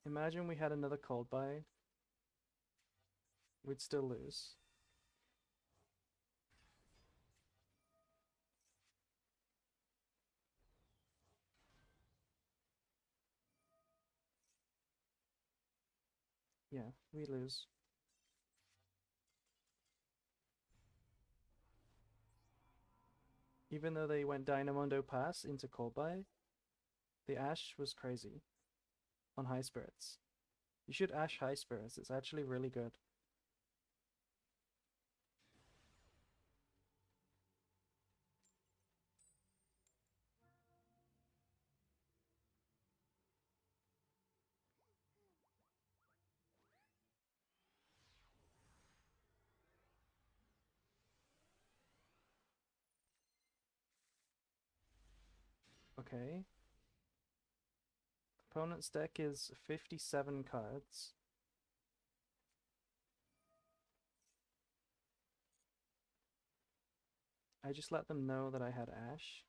Imagine we had another Cold Buy. We'd still lose. Yeah, we lose. Even though they went Dynamondo pass into Cold Buy, the Ash was crazy on High Spirits. You should Ash High Spirits, it's actually really good. Okay. Opponent's deck is 57 cards. I just let them know that I had Ash.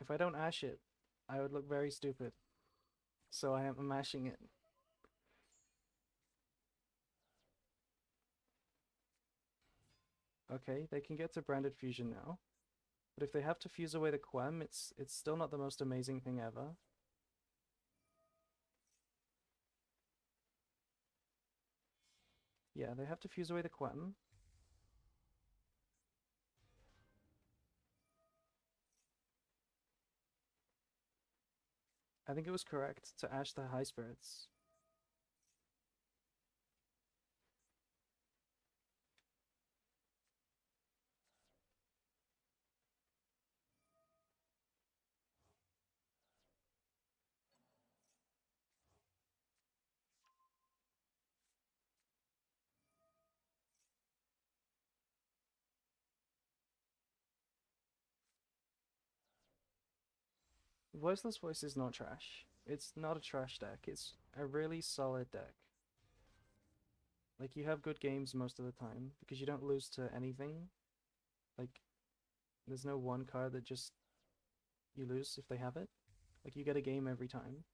If I don't Ash it, I would look very stupid. So I am mashing it. Okay, they can get to Branded Fusion now. But if they have to fuse away the Quem, it's still not the most amazing thing ever. Yeah, they have to fuse away the Quem. I think it was correct to Ash the High Spirits. Voiceless Voice is not trash. It's not a trash deck. It's a really solid deck. Like, you have good games most of the time because you don't lose to anything. Like, there's no one card that just you lose if they have it. Like, you get a game every time.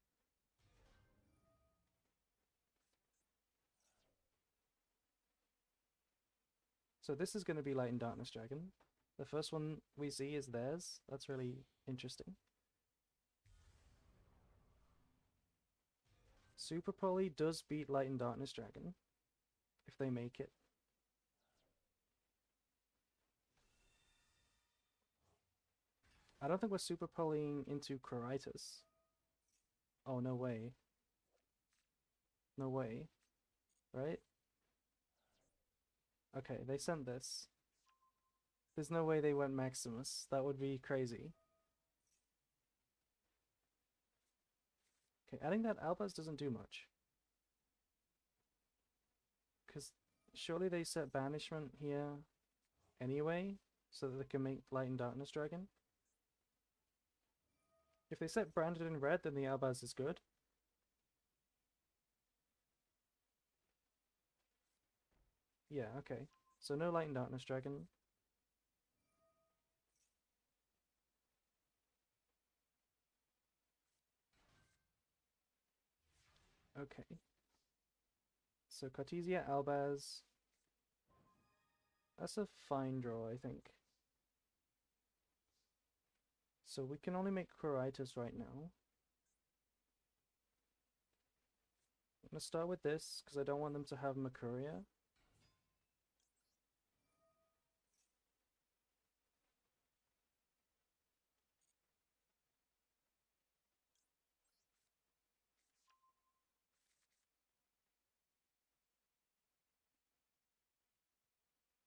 So this is going to be Light and Darkness Dragon. The first one we see is theirs. That's really interesting. Super Poly does beat Light and Darkness Dragon if they make it. I don't think we're super polying into Croritis. Oh, no way. No way. Right? Okay, they sent this. There's no way they went Maximus. That would be crazy. Okay, adding that Albaz doesn't do much. Because surely they set Banishment here anyway, so that they can make Light and Darkness Dragon. If they set Branded in red, then the Albaz is good. Yeah, okay. So no Light and Darkness Dragon. Okay. So Cartesia, Albaz. That's a fine draw, I think. So we can only make Croritis right now. I'm gonna start with this, because I don't want them to have Mercuria.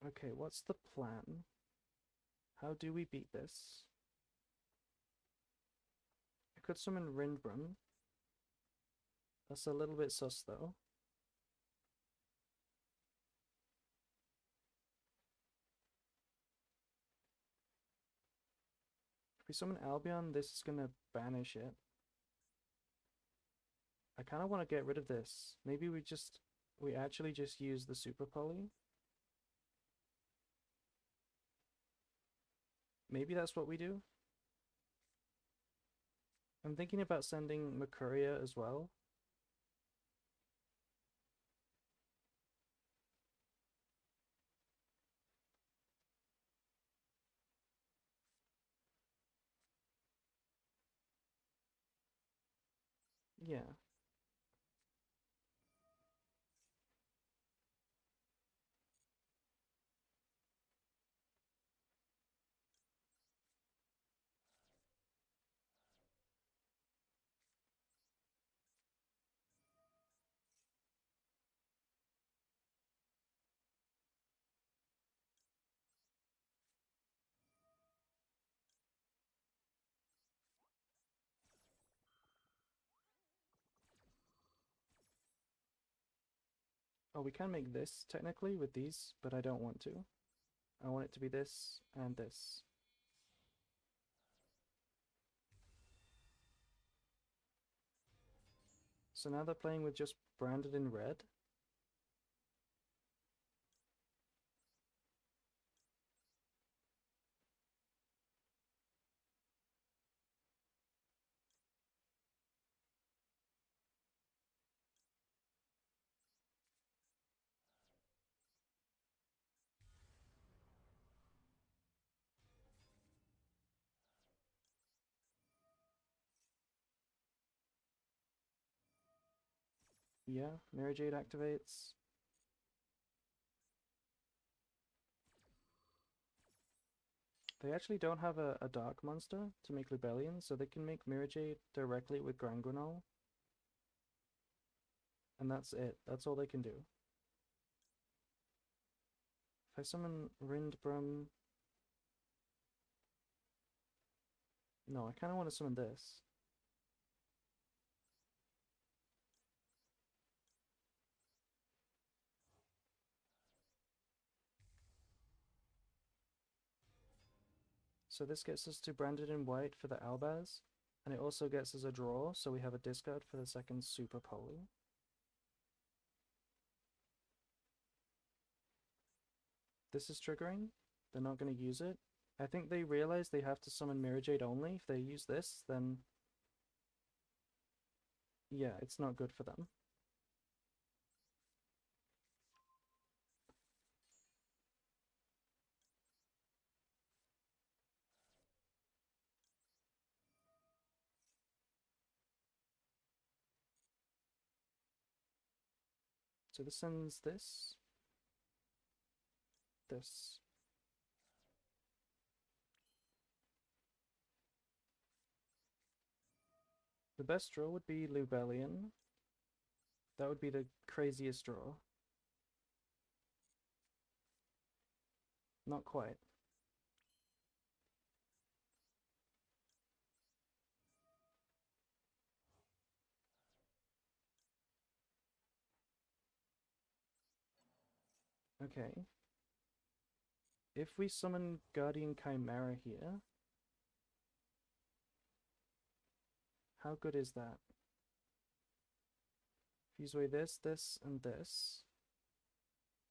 Okay, what's the plan? How do we beat this? I could summon Rindbrum. That's a little bit sus though. If we summon Albion, this is gonna banish it. I kinda wanna get rid of this. Maybe we actually just use the Super Poly. Maybe that's what we do. I'm thinking about sending Mercuria as well. Yeah. Oh, we can make this technically with these, but I don't want to. I want it to be this and this. So now they're playing with just Branded in red. Yeah, Mirror Jade activates. They actually don't have a dark monster to make Rebellion, so they can make Mirror Jade directly with Granguinol. And that's it. That's all they can do. If I summon Rindbrum... No, I kind of want to summon this. So this gets us to Branded in white for the Albaz. And it also gets us a draw, so we have a discard for the second Super Poly. This is triggering. They're not going to use it. I think they realize they have to summon Mirror Jade only. If they use this, then yeah, it's not good for them. So this sends this. This. The best draw would be Lubellion. That would be the craziest draw. Not quite. Okay. If we summon Guardian Chimera here, how good is that? Fuse away this, this, and this.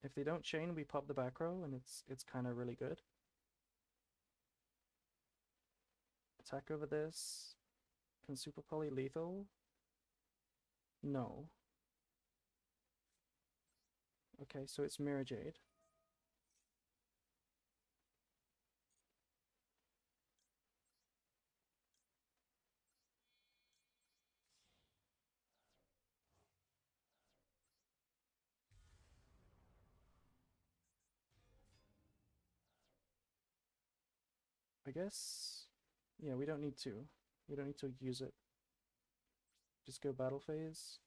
If they don't chain, we pop the back row, and it's kind of really good. Attack over this. Can Super Poly lethal? No. Okay, so it's Mirror Jade. I guess, yeah, we don't need to. We don't need to use it. Just go battle phase.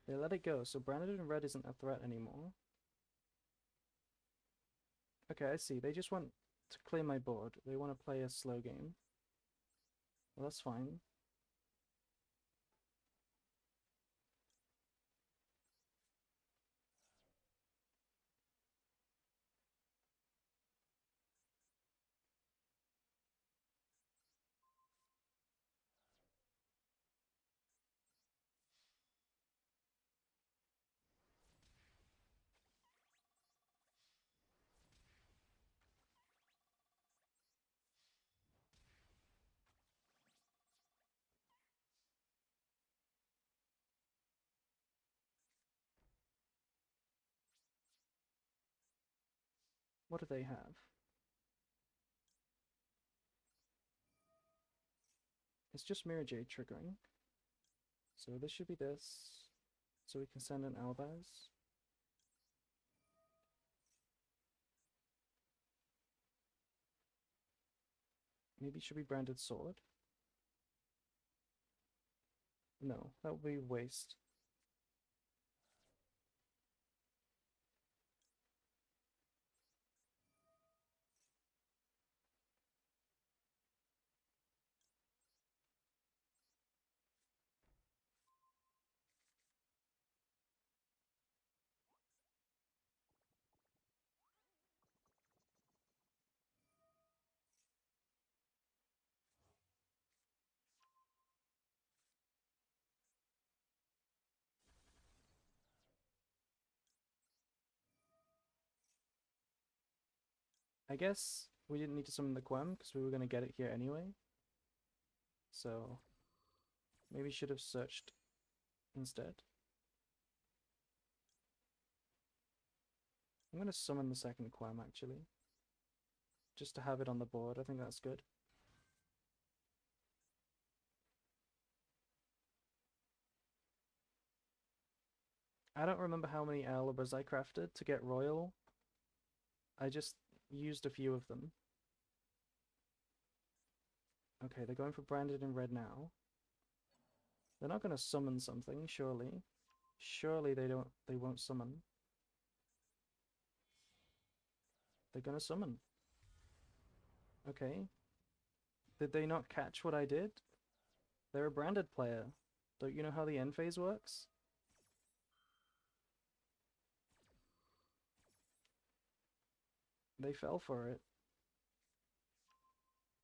They let it go, so branded in red isn't a threat anymore. Okay, I see. They just want to clear my board. They want to play a slow game. Well, that's fine. What do they have? It's just Mirror Jade triggering. So this should be this. So we can send an Albaz. Maybe it should be branded sword. No, that would be waste. I guess we didn't need to summon the Quem because we were going to get it here anyway. So maybe should have searched instead. I'm going to summon the second Quem actually. Just to have it on the board. I think that's good. I don't remember how many Alibras I crafted to get Royal. I just used a few of them. Okay, they're going for branded in red now. They're not going to summon something, surely. Surely they won't summon. They're going to summon. Okay. Did they not catch what I did? They're a branded player. Don't you know how the end phase works? They fell for it.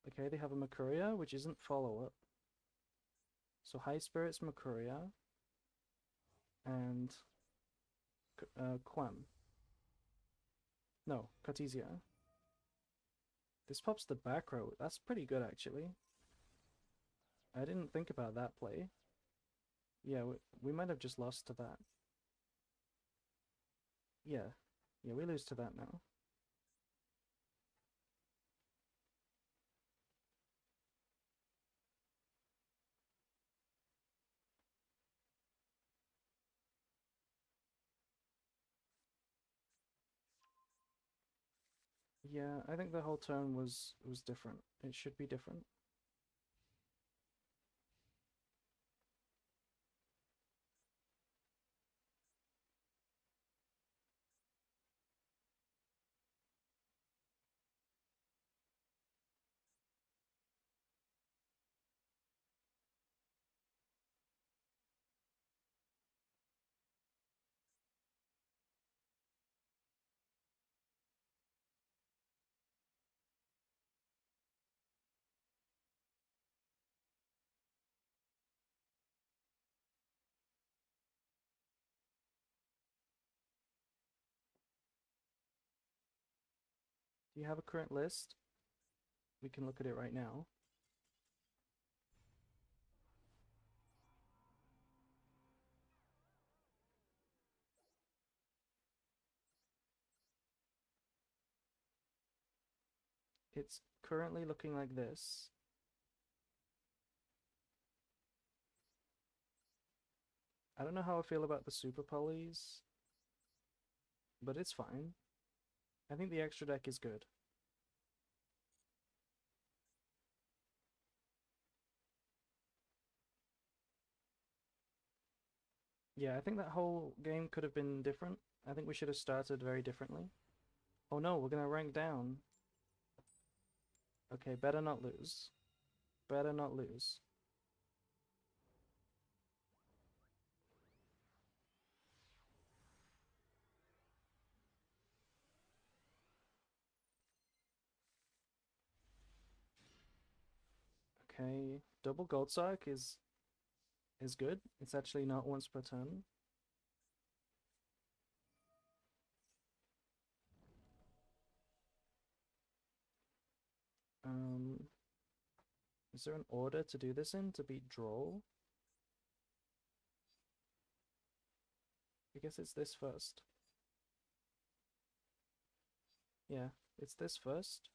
Okay, they have a Makuria, which isn't follow-up. So High Spirits Makuria and Quem. No, Cartesia. This pops the back row. That's pretty good, actually. I didn't think about that play. Yeah, we might have just lost to that. Yeah. Yeah, we lose to that now. Yeah, I think the whole turn was different. It should be different. Do you have a current list? We can look at it right now. It's currently looking like this. I don't know how I feel about the super polys, but it's fine. I think the extra deck is good. Yeah, I think that whole game could have been different. I think we should have started very differently. Oh no, we're gonna rank down. Okay, better not lose. Better not lose. Okay, double gold sark is good. It's actually not once per turn. Um, is there an order to do this in to beat draw? I guess it's this first. Yeah, it's this first.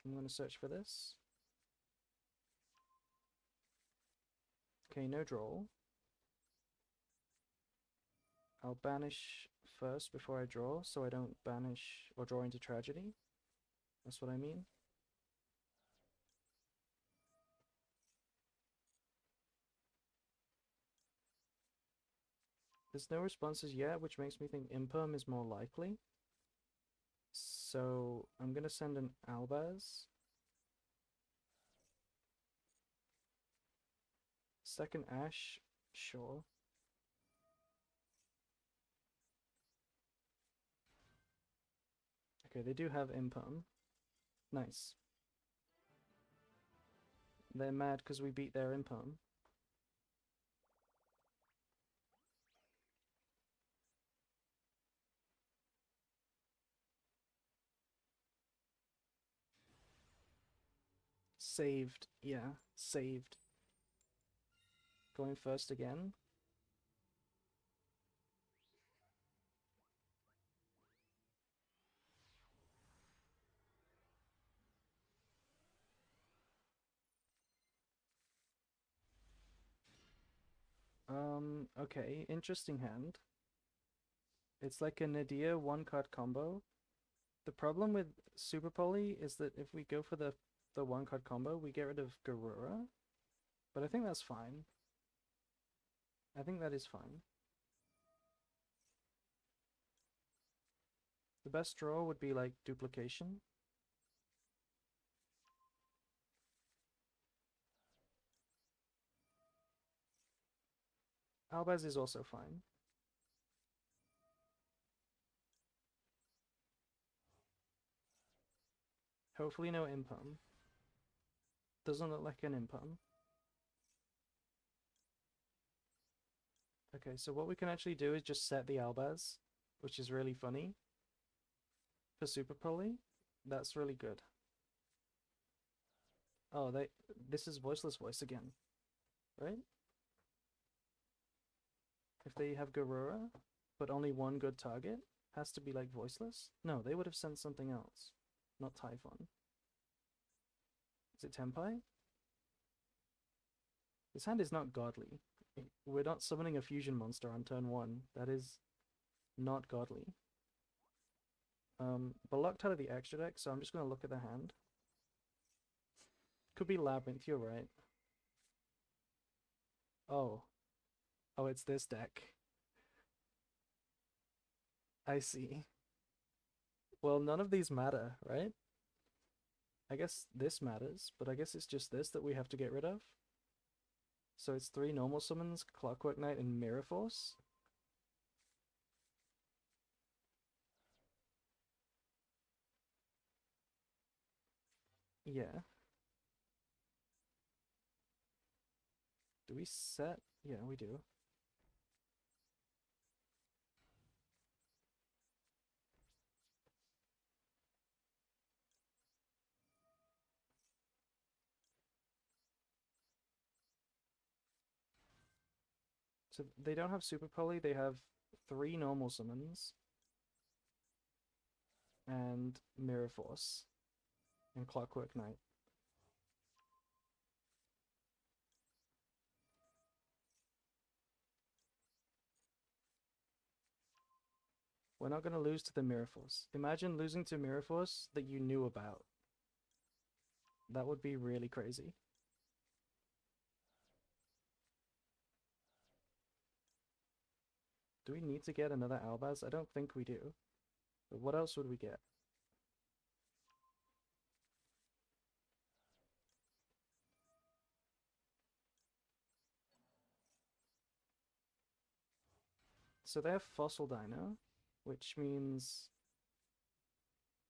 I'm gonna search for this. Okay, no draw. I'll banish first before I draw, so I don't banish or draw into tragedy. That's what I mean. There's no responses yet, which makes me think Imperm is more likely. So I'm gonna send an Albaz. Second Ash, sure. Okay, they do have Imperm. Nice. They're mad because we beat their Imperm. Saved. Yeah, saved. Going first again. Okay, interesting hand. It's like a Nadir one card combo. The problem with Super Poly is that if we go for the one card combo, we get rid of Garura. But I think that's fine. I think that is fine. The best draw would be like duplication. Albaz is also fine. Hopefully no impum. Doesn't look like an impum. Okay, so what we can actually do is just set the Albaz, which is really funny. For Super Poly, that's really good. Oh, this is voiceless voice again, right? If they have Garura, but only one good target, has to be like voiceless? No, they would have sent something else, not Typhon. Is it Tempai? This hand is not godly. We're not summoning a fusion monster on turn 1. That is not godly. But locked out of the extra deck, so I'm just going to look at the hand. Could be Labyrinth, you're right. Oh. Oh, it's this deck. I see. Well, none of these matter, right? I guess this matters, but I guess it's just this that we have to get rid of. So it's 3 normal summons, Clockwork Knight, and Mirror Force. Yeah. Do we set? Yeah, we do. So they don't have Super Poly, they have 3 normal summons and Mirror Force and Clockwork Knight. We're not going to lose to the Mirror Force. Imagine losing to Mirror Force that you knew about. That would be really crazy. Do we need to get another Albaz? I don't think we do. But what else would we get? So they have Fossil Dino, which means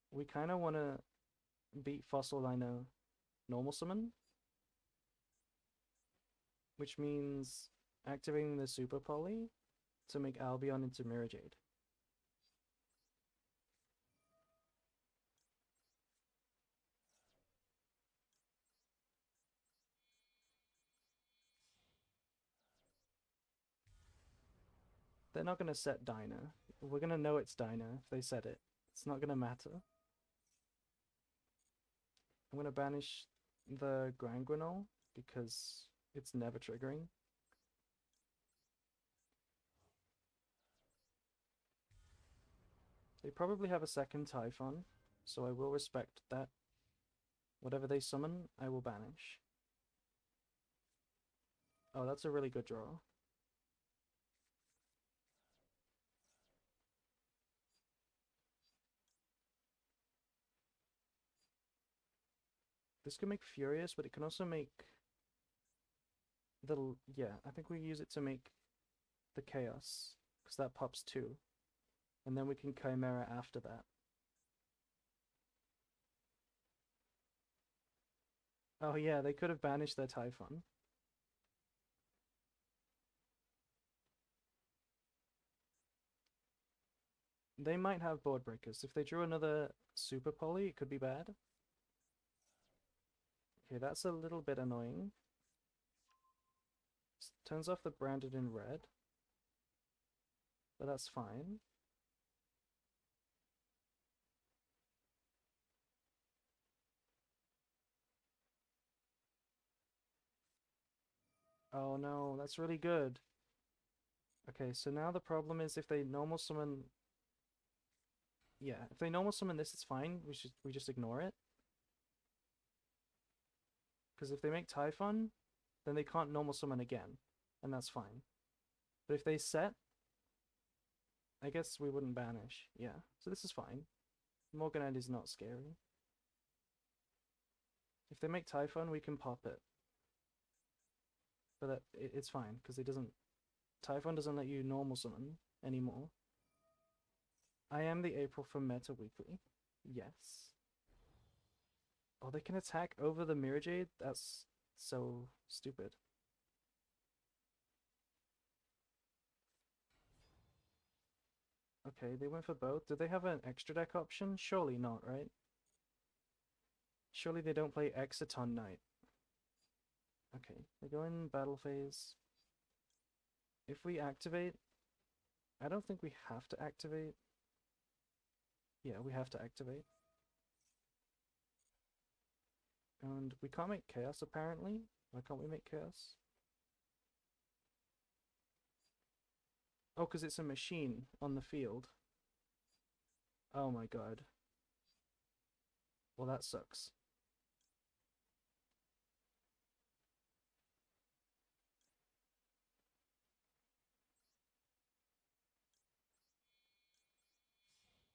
we kind of want to beat Fossil Dino normal summon, which means activating the Super Poly to make Albion into Mirror Jade. They're not going to set Dinah. We're going to know it's Dinah if they set it. It's not going to matter. I'm going to banish the Granguinol because it's never triggering. They probably have a second Typhon, so I will respect that. Whatever they summon, I will banish. Oh, that's a really good draw. This can make Furious, but it can also make the... Yeah, I think we use it to make the Chaos, because that pops 2. And then we can Chimera after that. Oh yeah, they could have banished their Typhon. They might have board breakers. If they drew another Super Poly, it could be bad. Okay, that's a little bit annoying. Turns off the branded in red. But that's fine. Oh no, that's really good. Okay, so now the problem is if they normal summon... Yeah, if they normal summon this, it's fine. We just ignore it. Because if they make Typhon, then they can't normal summon again. And that's fine. But if they set, I guess we wouldn't banish. Yeah, so this is fine. Morganite is not scary. If they make Typhon, we can pop it. But it's fine, because it doesn't... Typhon doesn't let you normal summon anymore. I am the April from Meta Weekly. Yes. Oh, they can attack over the Mirror Jade? That's so stupid. Okay, they went for both. Do they have an extra deck option? Surely not, right? Surely they don't play Exciton Knight. Okay, they go in battle phase. If we activate, I don't think we have to activate. Yeah, we have to activate. And we can't make chaos apparently. Why can't we make chaos? Oh, because it's a machine on the field. Oh my god. Well, that sucks.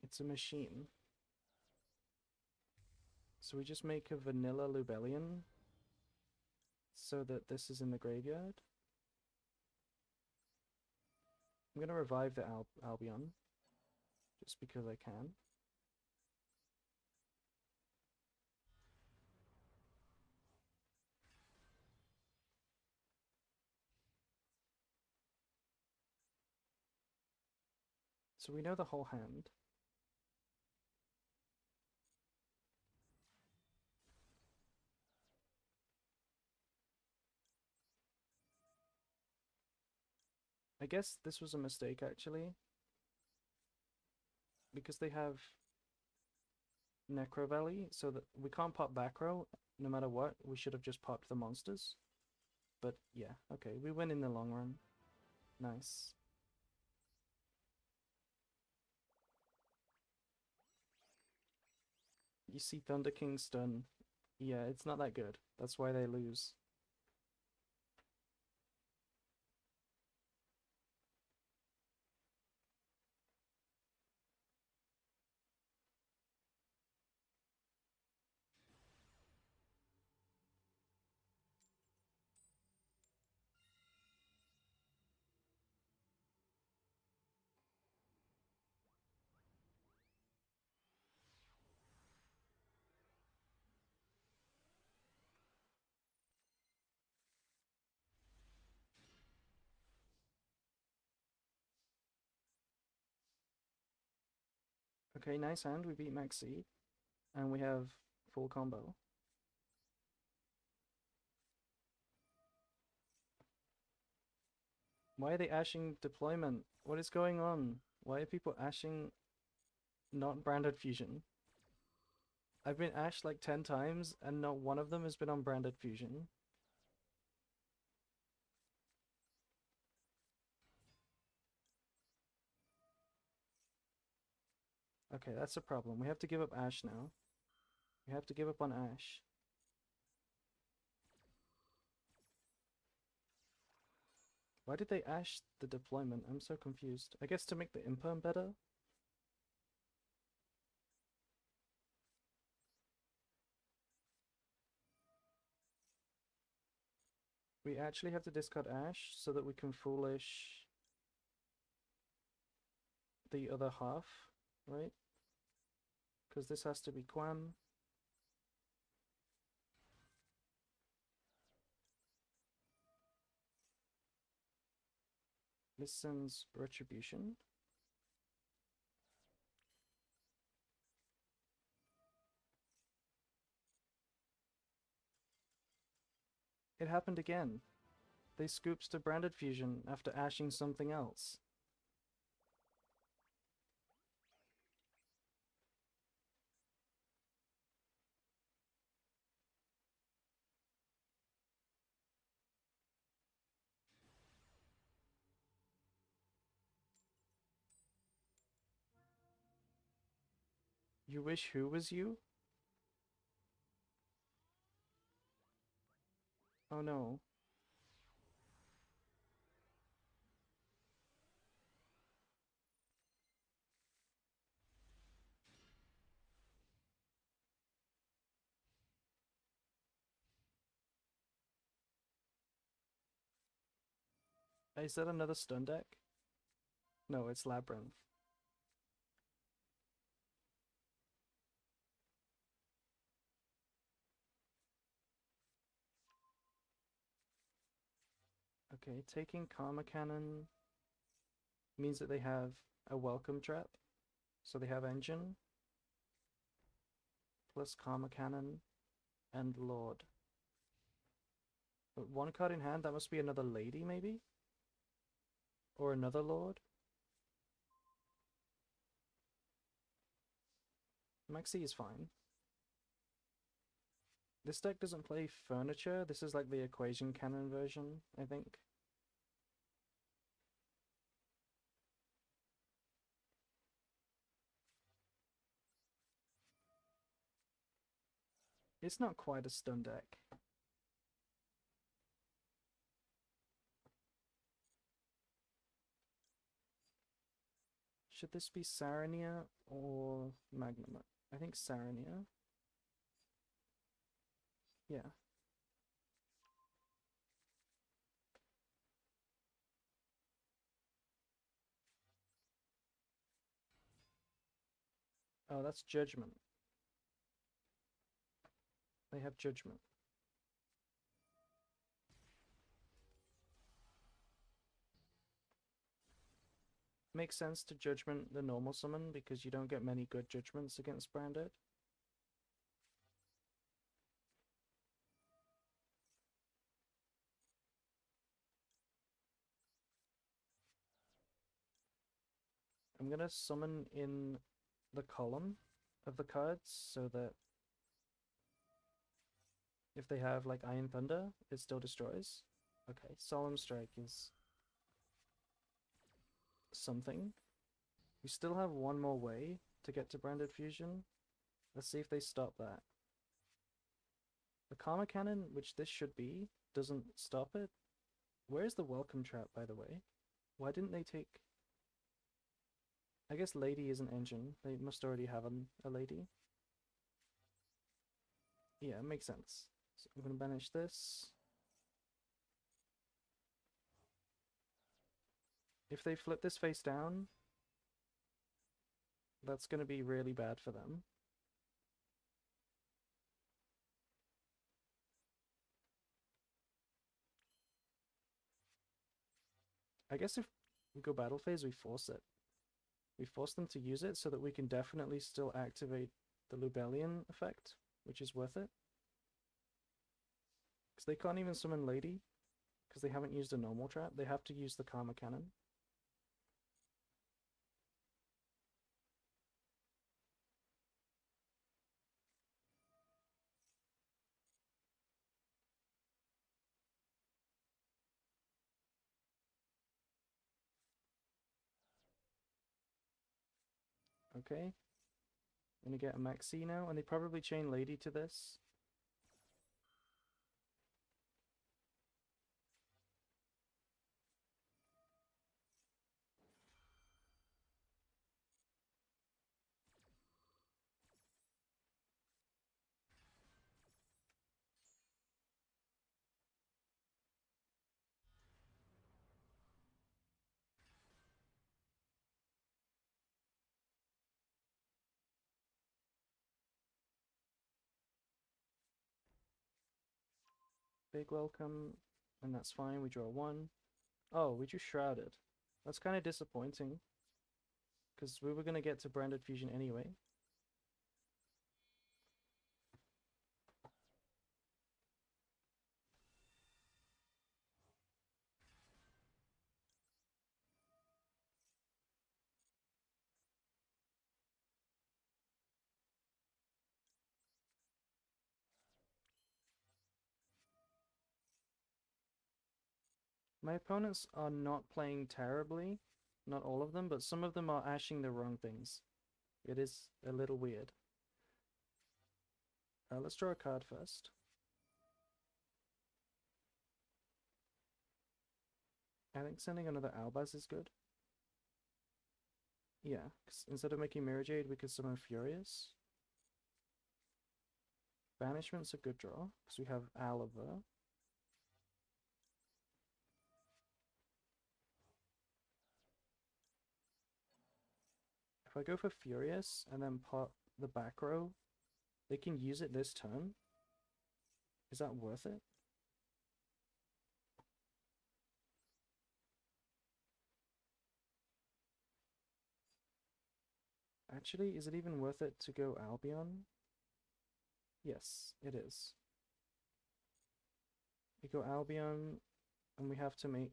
It's a machine. So we just make a vanilla Lubellion so that this is in the graveyard. I'm gonna revive the Albion just because I can. So we know the whole hand. I guess this was a mistake actually, because they have Necro Valley, so that we can't pop back row no matter what. We should have just popped the monsters. But yeah, okay, we win in the long run. Nice. You see Thunder King stun. Yeah, it's not that good. That's why they lose. Okay, nice hand. We beat Maxi. And we have full combo. Why are they ashing deployment? What is going on? Why are people ashing not branded fusion? I've been ashed like 10 times and not one of them has been on branded fusion. Okay, that's a problem. We have to give up Ash now. We have to give up on Ash. Why did they Ash the deployment? I'm so confused. I guess to make the imperm better? We actually have to discard Ash so that we can foolish the other half, right? Because this has to be Quam. This sends Retribution. It happened again. They scoops to branded fusion after ashing something else. You wish who was you? Oh no. Is that another stun deck? No, it's Labyrinth. Okay, taking Karma Cannon means that they have a Welcome Trap. So they have Engine, plus Karma Cannon, and Lord. But one card in hand, that must be another Lady, maybe? Or another Lord? Maxi is fine. This deck doesn't play Furniture. This is like the Equation Cannon version, I think. It's not quite a stun deck. Should this be Sarania or Magnum? I think Sarania. Yeah. Oh, that's Judgment. They have Judgment. Makes sense to Judgment the normal summon because you don't get many good Judgments against Branded. I'm gonna summon in the column of the cards so that if they have like Iron Thunder, it still destroys. Okay, Solemn Strike is something. We still have one more way to get to Branded Fusion. Let's see if they stop that. The Karma Cannon, which this should be, doesn't stop it. Where's the Welcome Trap, by the way? Why didn't they take... I guess Lady is an engine. They must already have a Lady. Yeah, it makes sense. So I'm going to banish this. If they flip this face down, that's going to be really bad for them. I guess if we go battle phase, we force it. We force them to use it so that we can definitely still activate the Lubellian effect, which is worth it. Because they can't even summon Lady, because they haven't used a normal trap. They have to use the Karma Cannon. Okay. I'm gonna get a Maxi now, and they probably chain Lady to this. Big welcome, and that's fine. We draw one. Oh, we drew Shrouded. That's kind of disappointing, because we were gonna get to Branded Fusion anyway. My opponents are not playing terribly, not all of them, but some of them are ashing the wrong things. It is a little weird. Let's draw a card first. I think sending another Albaz is good. Yeah, 'cause instead of making Mirror Jade, we could summon Furious. Banishment's a good draw, because we have Oliver. I go for Furious and then pop the back row, they can use it this turn. Is that worth it? Actually, is it even worth it to go Albion? Yes, it is. We go Albion, and we have to make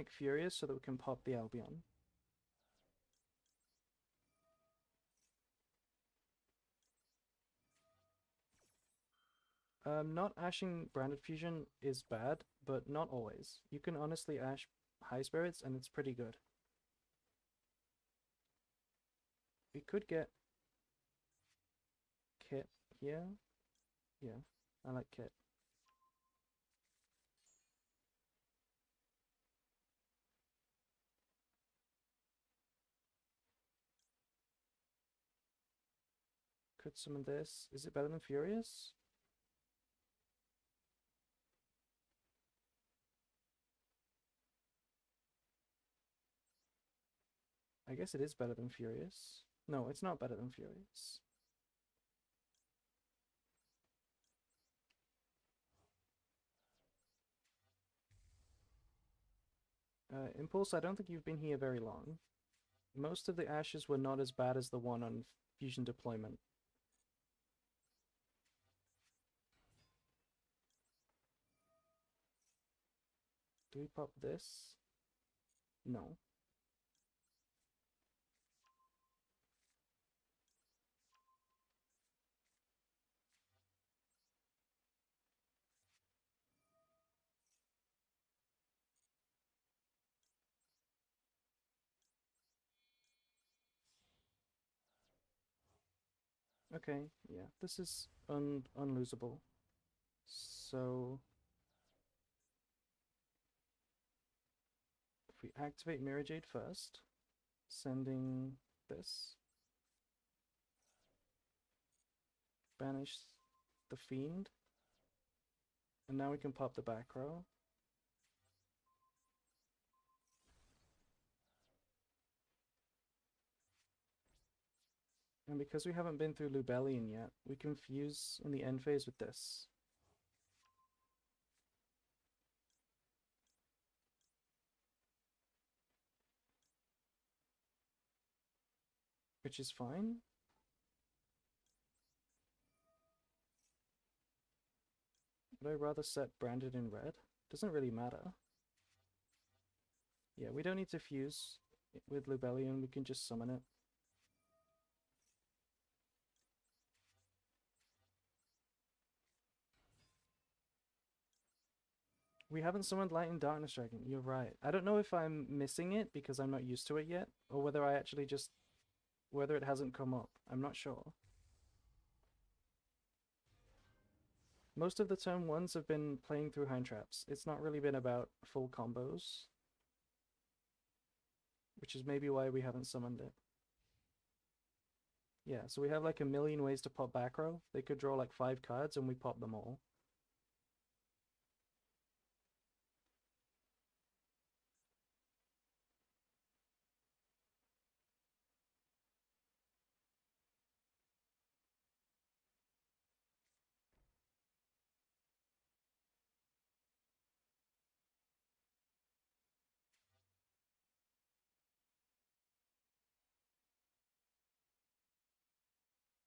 Furious so that we can pop the Albion. Not ashing Branded Fusion is bad, but not always. You can honestly ash High Spirits, and it's pretty good. We could get Kit here. Yeah, I like Kit. Could summon this. Is it better than Furious? I guess it is better than Furious. No, it's not better than Furious. Impulse, I don't think you've been here very long. Most of the ashes were not as bad as the one on Fusion Deployment. Do we pop this? No. Okay, yeah, this is unlosable. So if we activate Mirror Jade first, sending this, banish the Fiend, and now we can pop the back row. And because we haven't been through Lubellion yet, we can fuse in the end phase with this. Which is fine. Would I rather set Branded in red? Doesn't really matter. Yeah, we don't need to fuse with Lubellion, we can just summon it. We haven't summoned Light and Darkness Dragon, you're right. I don't know if I'm missing it because I'm not used to it yet, or whether I actually just... whether it hasn't come up. I'm not sure. Most of the turn ones have been playing through hand traps. It's not really been about full combos. Which is maybe why we haven't summoned it. Yeah, so we have like a million ways to pop back row. They could draw like 5 cards and we pop them all.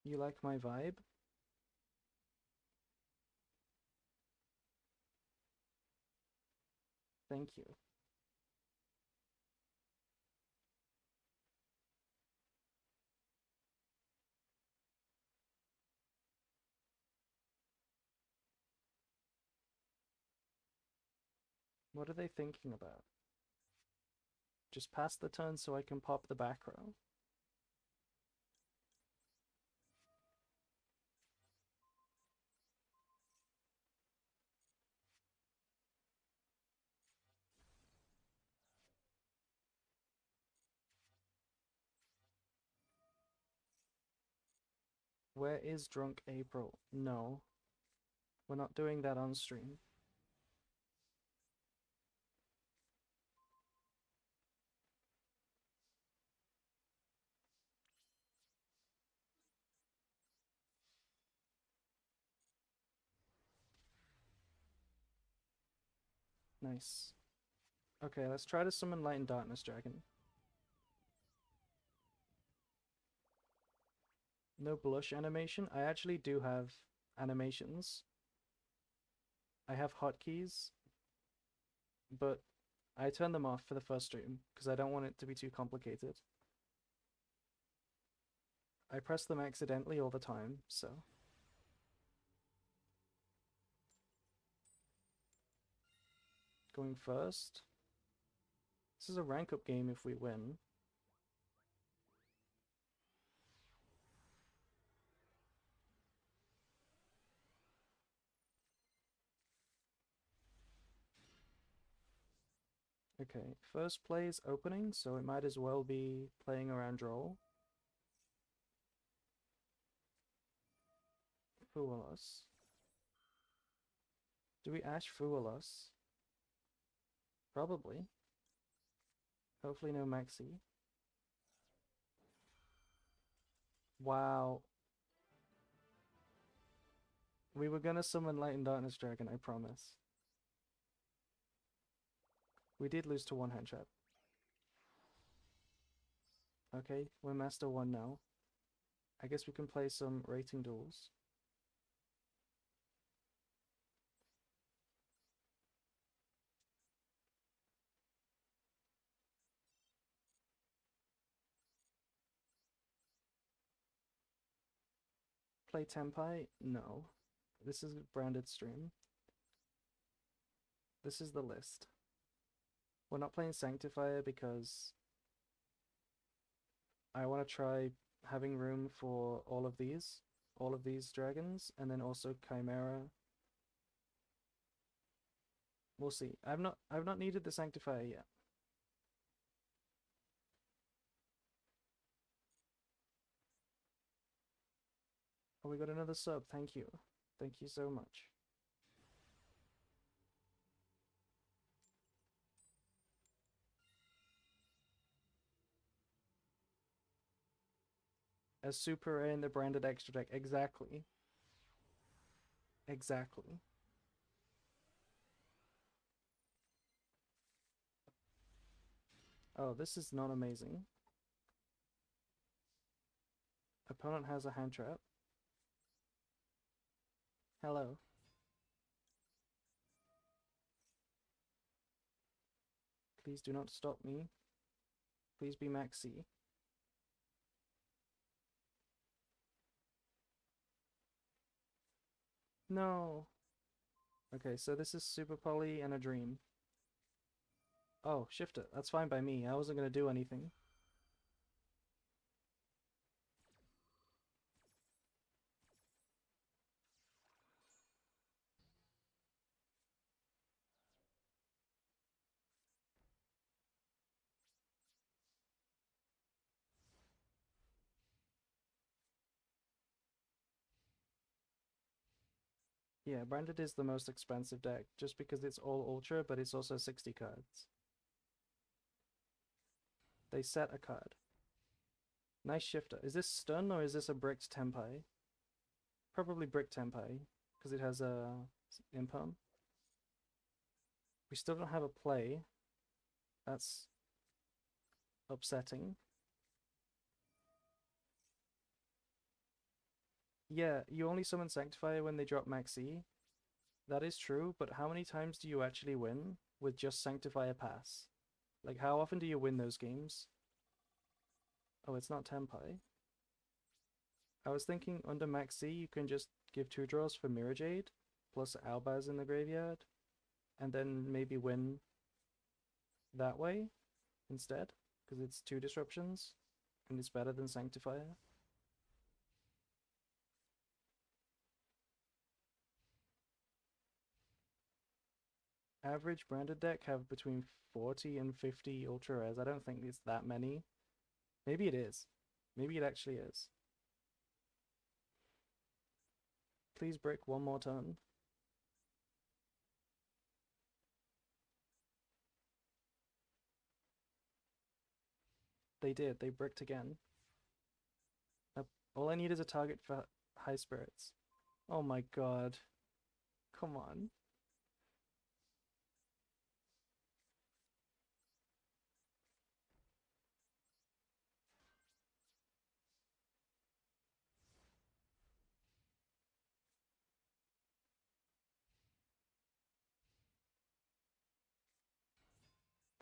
You like my vibe? Thank you. What are they thinking about? Just pass the turn so I can pop the back row. Where is Drunk April? No. We're not doing that on stream. Nice. Okay, let's try to summon Light and Darkness Dragon. No blush animation. I actually do have animations. I have hotkeys, but I turn them off for the first stream because I don't want it to be too complicated. I press them accidentally all the time, so. Going first. This is a rank up game if we win. Okay, first play is opening, so it might as well be playing around draw. Fool us. Do we Ash Fool us? Probably. Hopefully no Maxi. Wow. We were gonna summon Light and Darkness Dragon, I promise. We did lose to one hand trap. Okay, we're Master 1 now. I guess we can play some rating duels. Play Tempai? No. This is a branded stream. This is the list. We're not playing Sanctifier because I want to try having room for all of these dragons, and then also Chimera. We'll see. I've not needed the Sanctifier yet. Oh, we got another sub. Thank you. Thank you so much. As super rare in the branded extra deck. Exactly. Exactly. Oh, this is not amazing. Opponent has a hand trap. Hello. Please do not stop me. Please be Maxi. No. Okay, so this is Super Poly and a Dream. Oh, shift it. That's fine by me. I wasn't gonna do anything. Yeah, branded is the most expensive deck, just because it's all Ultra, but it's also 60 cards. They set a card. Nice shifter. Is this stun or is this a bricked Tempai? Probably brick Tempai, because it has a imperm. We still don't have a play. That's upsetting. Yeah, you only summon Sanctifier when they drop Maxi. That is true, but how many times do you actually win with just Sanctifier pass? Like, how often do you win those games? Oh, it's not Tempai. I was thinking under Maxi you can just give 2 draws for Mirror Jade, plus Albaz in the graveyard, and then maybe win that way instead, because it's 2 disruptions, and it's better than Sanctifier. Average branded deck have between 40 and 50 ultra rares. I don't think it's that many. Maybe it is. Maybe it actually is. Please break one more turn. They did. They bricked again. All I need is a target for high spirits. Oh my god. Come on.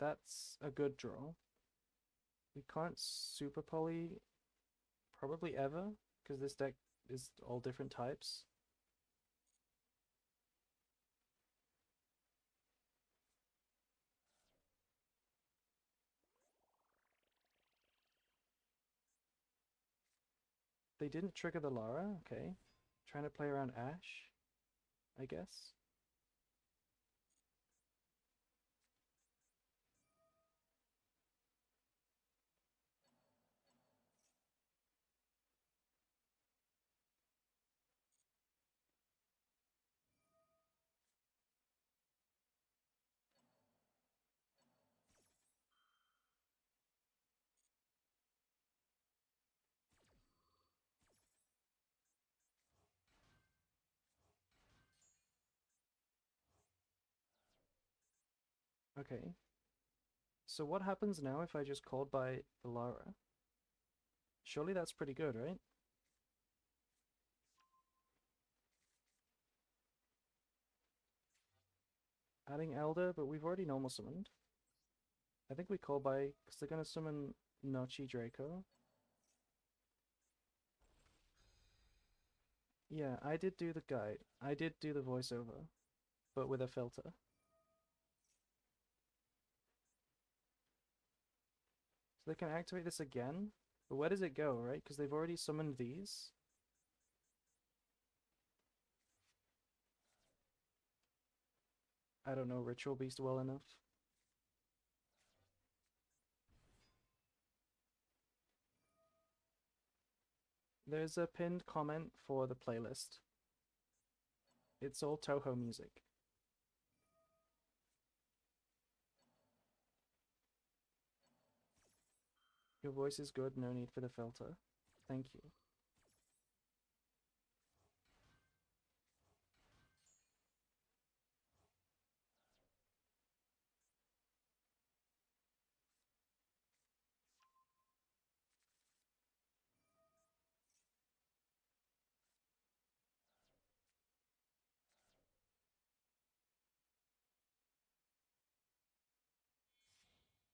That's a good draw. We can't super poly probably ever, because this deck is all different types. They didn't trigger the Lara, okay. Trying to play around Ash, I guess. Okay. So what happens now if I just called by the Lara? Surely that's pretty good, right? Adding Elder, but we've already normal summoned. I think we call by, because they're going to summon Nochi Draco. Yeah, I did do the guide. I did do the voiceover, but with a filter. So they can activate this again, but where does it go, right? Because they've already summoned these. I don't know Ritual Beast well enough. There's a pinned comment for the playlist. It's all Toho music. Your voice is good, no need for the filter. Thank you.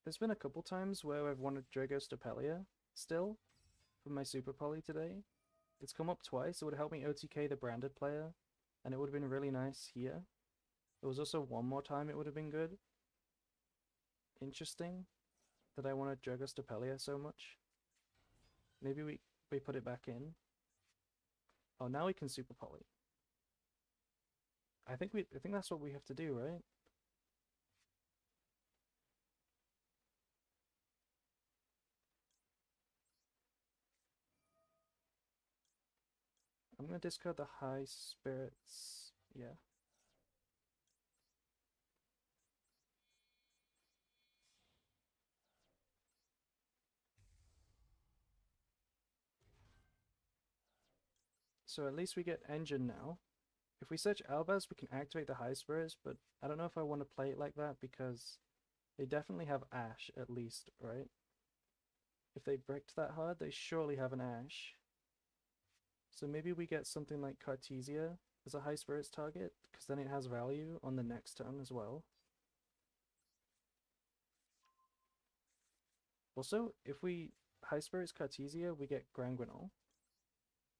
There's been a couple times where I've wanted Drago Stapelia still for my Super Poly today. It's come up twice. It would help me OTK the branded player, and it would have been really nice here. There was also one more time it would have been good. Interesting that I wanted Drago Stapelia so much. Maybe we put it back in. Oh, now we can Super Poly. I think that's what we have to do, right? I'm gonna discard the High Spirits. Yeah. So at least we get Engine now. If we search Albaz, we can activate the High Spirits, but I don't know if I want to play it like that because they definitely have Ash at least, right? If they bricked that hard, they surely have an Ash. So maybe we get something like Cartesia as a High Spirits target, because then it has value on the next turn as well. Also, if we High Spirits Cartesia, we get Granguinol.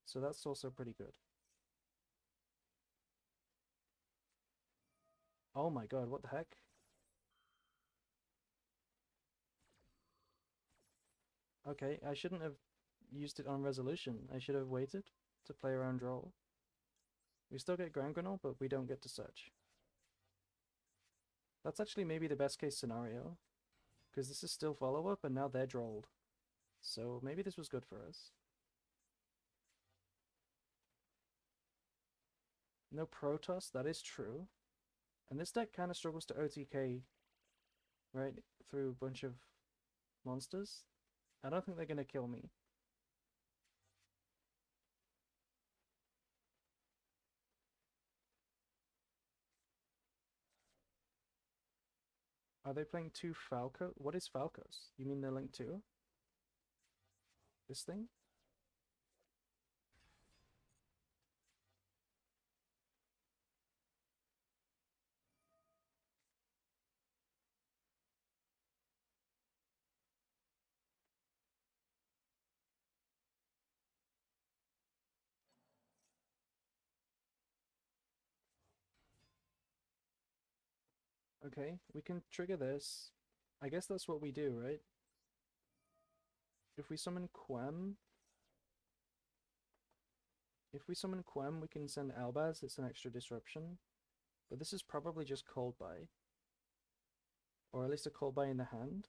So that's also pretty good. Oh my god, what the heck? Okay, I shouldn't have used it on resolution. I should have waited to play around roll. We still get Granguinol, but we don't get to search. That's actually maybe the best case scenario, because this is still follow-up and now they're drolled. So maybe this was good for us. No Protoss, that is true. And this deck kind of struggles to OTK, right, through a bunch of monsters. I don't think they're going to kill me. Are they playing two Falco? What is Falcos? You mean they're linked to this thing? Okay, we can trigger this. I guess that's what we do, right? If we summon Quem, we can send Albaz. It's an extra disruption. But this is probably just Cold Buy. Or at least a Cold Buy in the hand.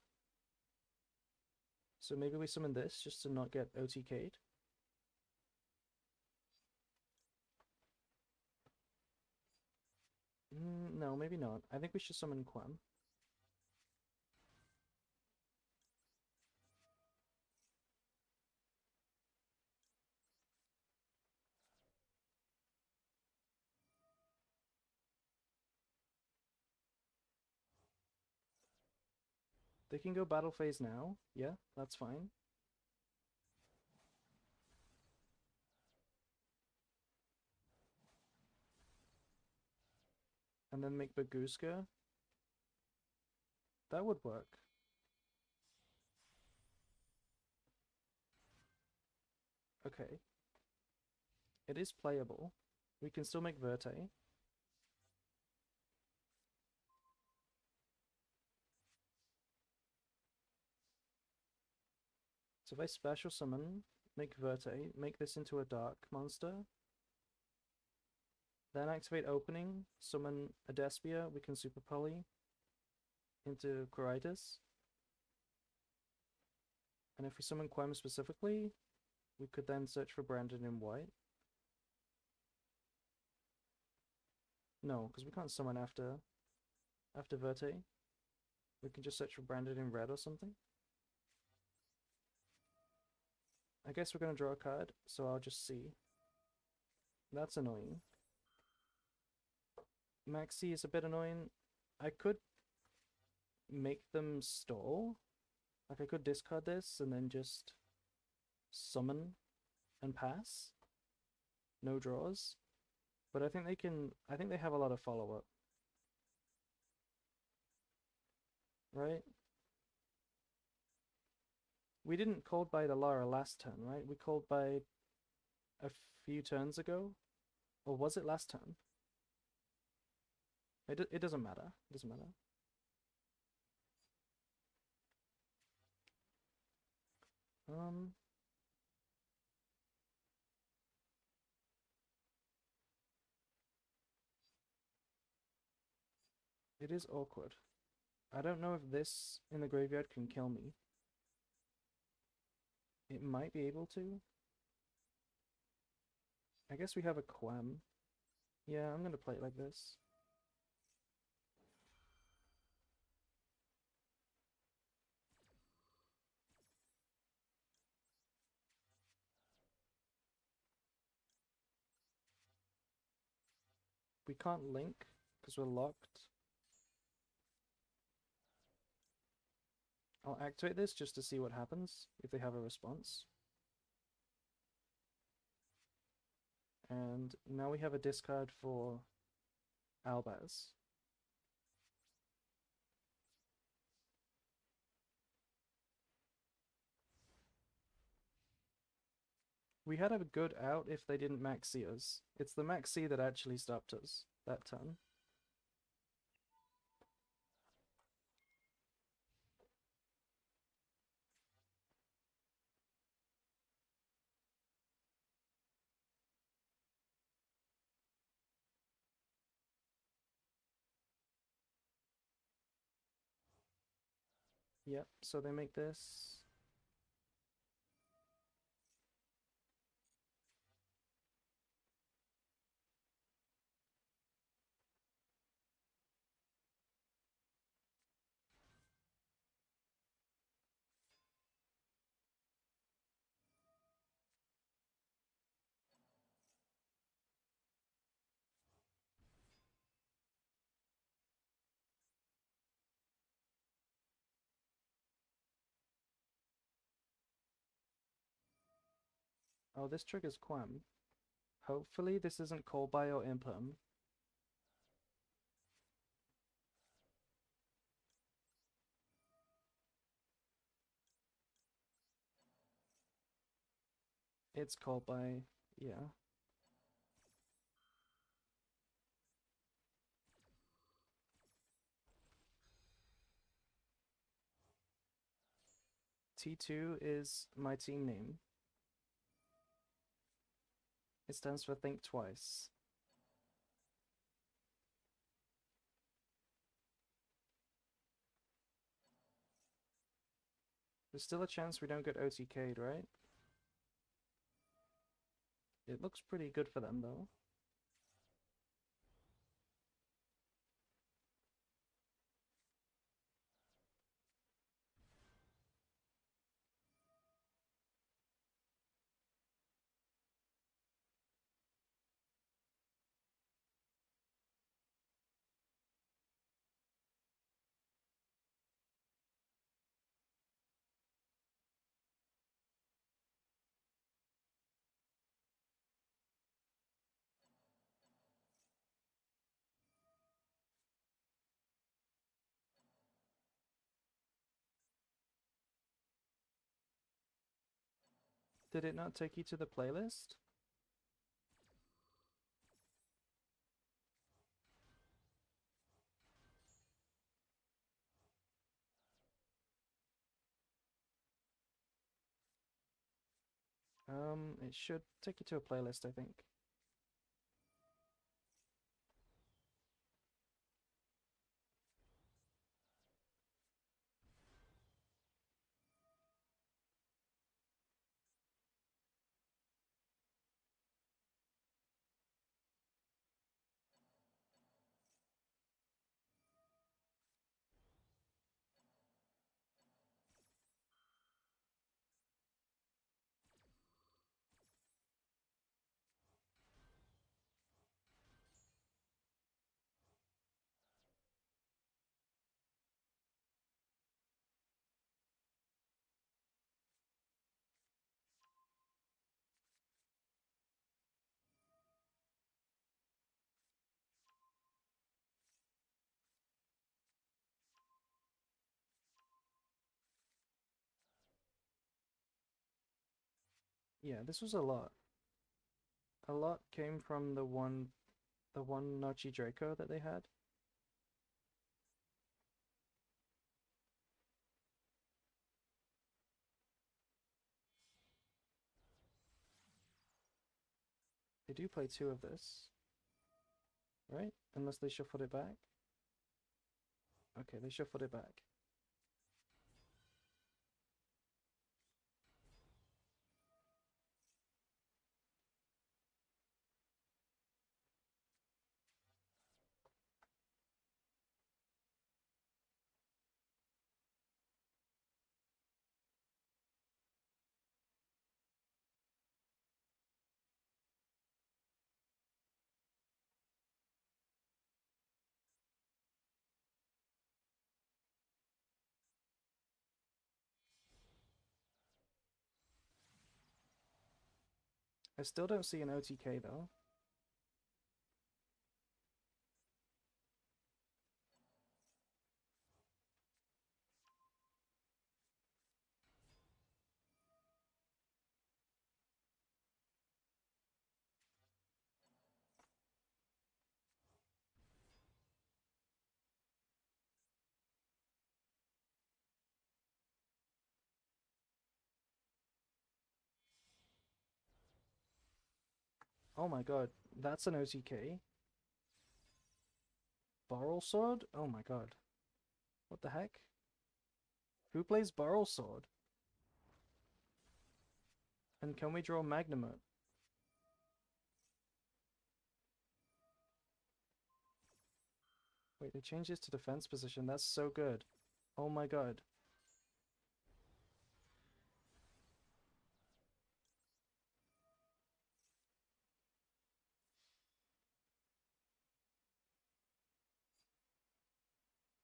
So maybe we summon this just to not get OTK'd. No, maybe not. I think we should summon Quem. They can go battle phase now. Yeah, that's fine. And then make Baguska. That would work. Okay. It is playable. We can still make Verte. So if I special summon, make Verte, make this into a dark monster, then activate opening, summon a Despia, we can super poly into Quiritis. And if we summon Quem specifically, we could then search for Brandon in white. No, because we can't summon after Verte. We can just search for Brandon in red or something. I guess we're going to draw a card, so I'll just see. That's annoying. Maxi is a bit annoying. I could make them stall. Like I could discard this and then just summon and pass. No draws. But I think they can, I think they have a lot of follow-up. Right? We didn't cold bite Alara last turn, right? We cold bite a few turns ago. Or was it last turn? It doesn't matter. It doesn't matter. It is awkward. I don't know if this in the graveyard can kill me. It might be able to. I guess we have a Quem. Yeah, I'm gonna play it like this. We can't link because we're locked. I'll activate this just to see what happens if they have a response. And now we have a discard for Albaz. We had a good out if they didn't max C us. It's the max C that actually stopped us that turn. Yep, so they make this. Oh, this triggers Quem. Hopefully this isn't Cold Buy or Imperm. It's Cold Buy, yeah. T2 is my team name. It stands for Think Twice. There's still a chance we don't get OTK'd, right? It looks pretty good for them, though. Did it not take you to the playlist? It should take you to a playlist, I think. Yeah, this was a lot. A lot came from the one Nochi Draco that they had. They do play two of this, right? Unless they shuffled it back. Okay, they shuffled it back. I still don't see an OTK though. Oh my god, that's an OTK? Barrel Sword? Oh my god. What the heck? Who plays Barrel Sword? And can we draw Magnamut? Wait, they changed this to defense position. That's so good. Oh my god.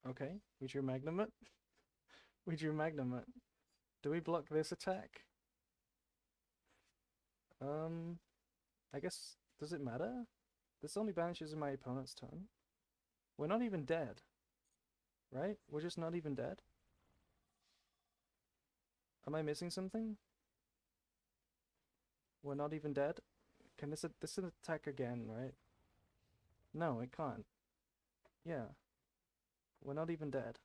Okay, we drew Magnamut. We drew Magnamut. Do we block this attack? I guess, does it matter? This only banishes in my opponent's turn. We're not even dead, right? We're just not even dead. Am I missing something? We're not even dead? Can this attack again, right? No, it can't. Yeah. We're not even dead.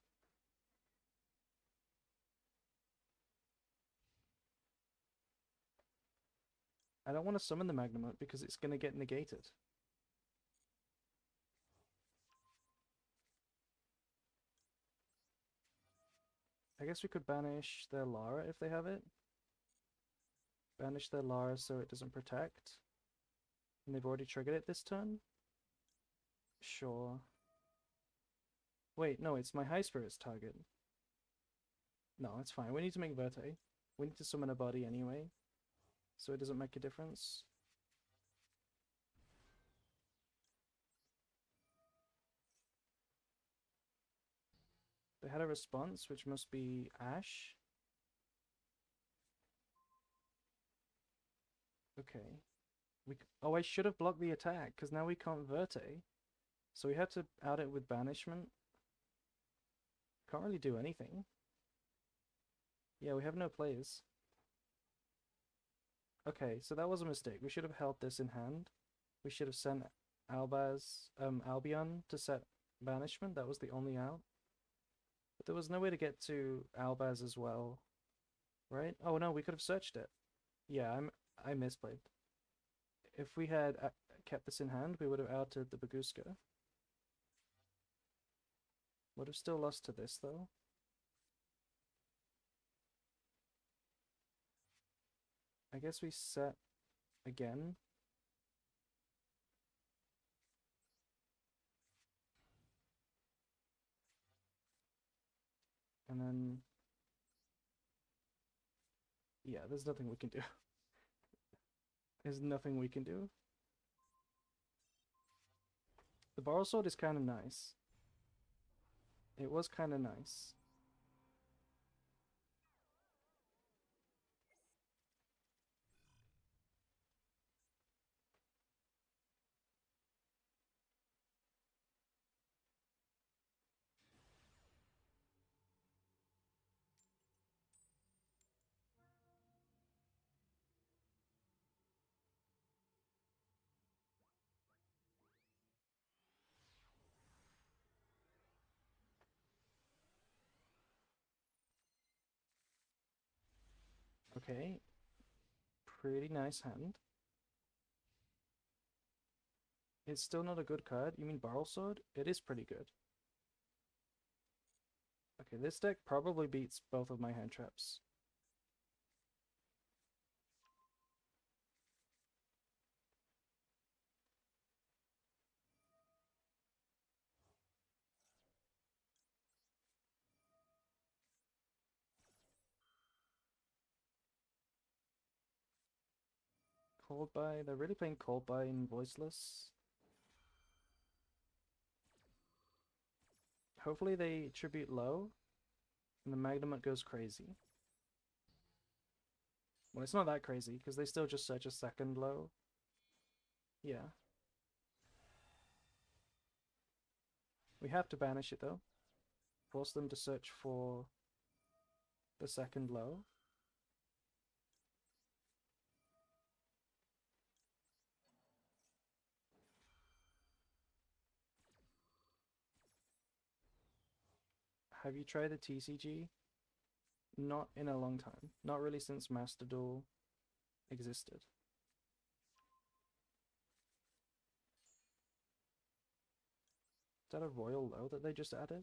I don't want to summon the Magnamut because it's going to get negated. I guess we could banish their Lara if they have it. Banish their Lara so it doesn't protect. And they've already triggered it this turn? Sure. Wait, no, it's my High Spirit's target. No, it's fine. We need to make Verte. We need to summon a body anyway, so it doesn't make a difference. They had a response, which must be Ash. Okay. Oh, I should have blocked the attack, because now we can't Verte. So we had to out it with Banishment. Can't really do anything. Yeah, we have no plays. Okay, so that was a mistake. We should have held this in hand. We should have sent Albion to set Banishment. That was the only out. But there was no way to get to Albaz as well. Right? Oh no, we could have searched it. Yeah, I misplayed. If we had kept this in hand, we would have outed the Baguska. Would have still lost to this though. I guess we set again. And then yeah, there's nothing we can do. There's nothing we can do. The Borrow Sword is kind of nice. It was kind of nice. Okay. Pretty nice hand. It's still not a good card. You mean Borrow Sword? It is pretty good. Okay, this deck probably beats both of my hand traps. Cold by. They're really playing Cold by and Voiceless. Hopefully they tribute low and the Magnamut goes crazy. Well, it's not that crazy because they still just search a second low. Yeah. We have to banish it though. Force them to search for the second low. Have you tried the TCG? Not in a long time. Not really since Master Duel existed. Is that a royal low that they just added?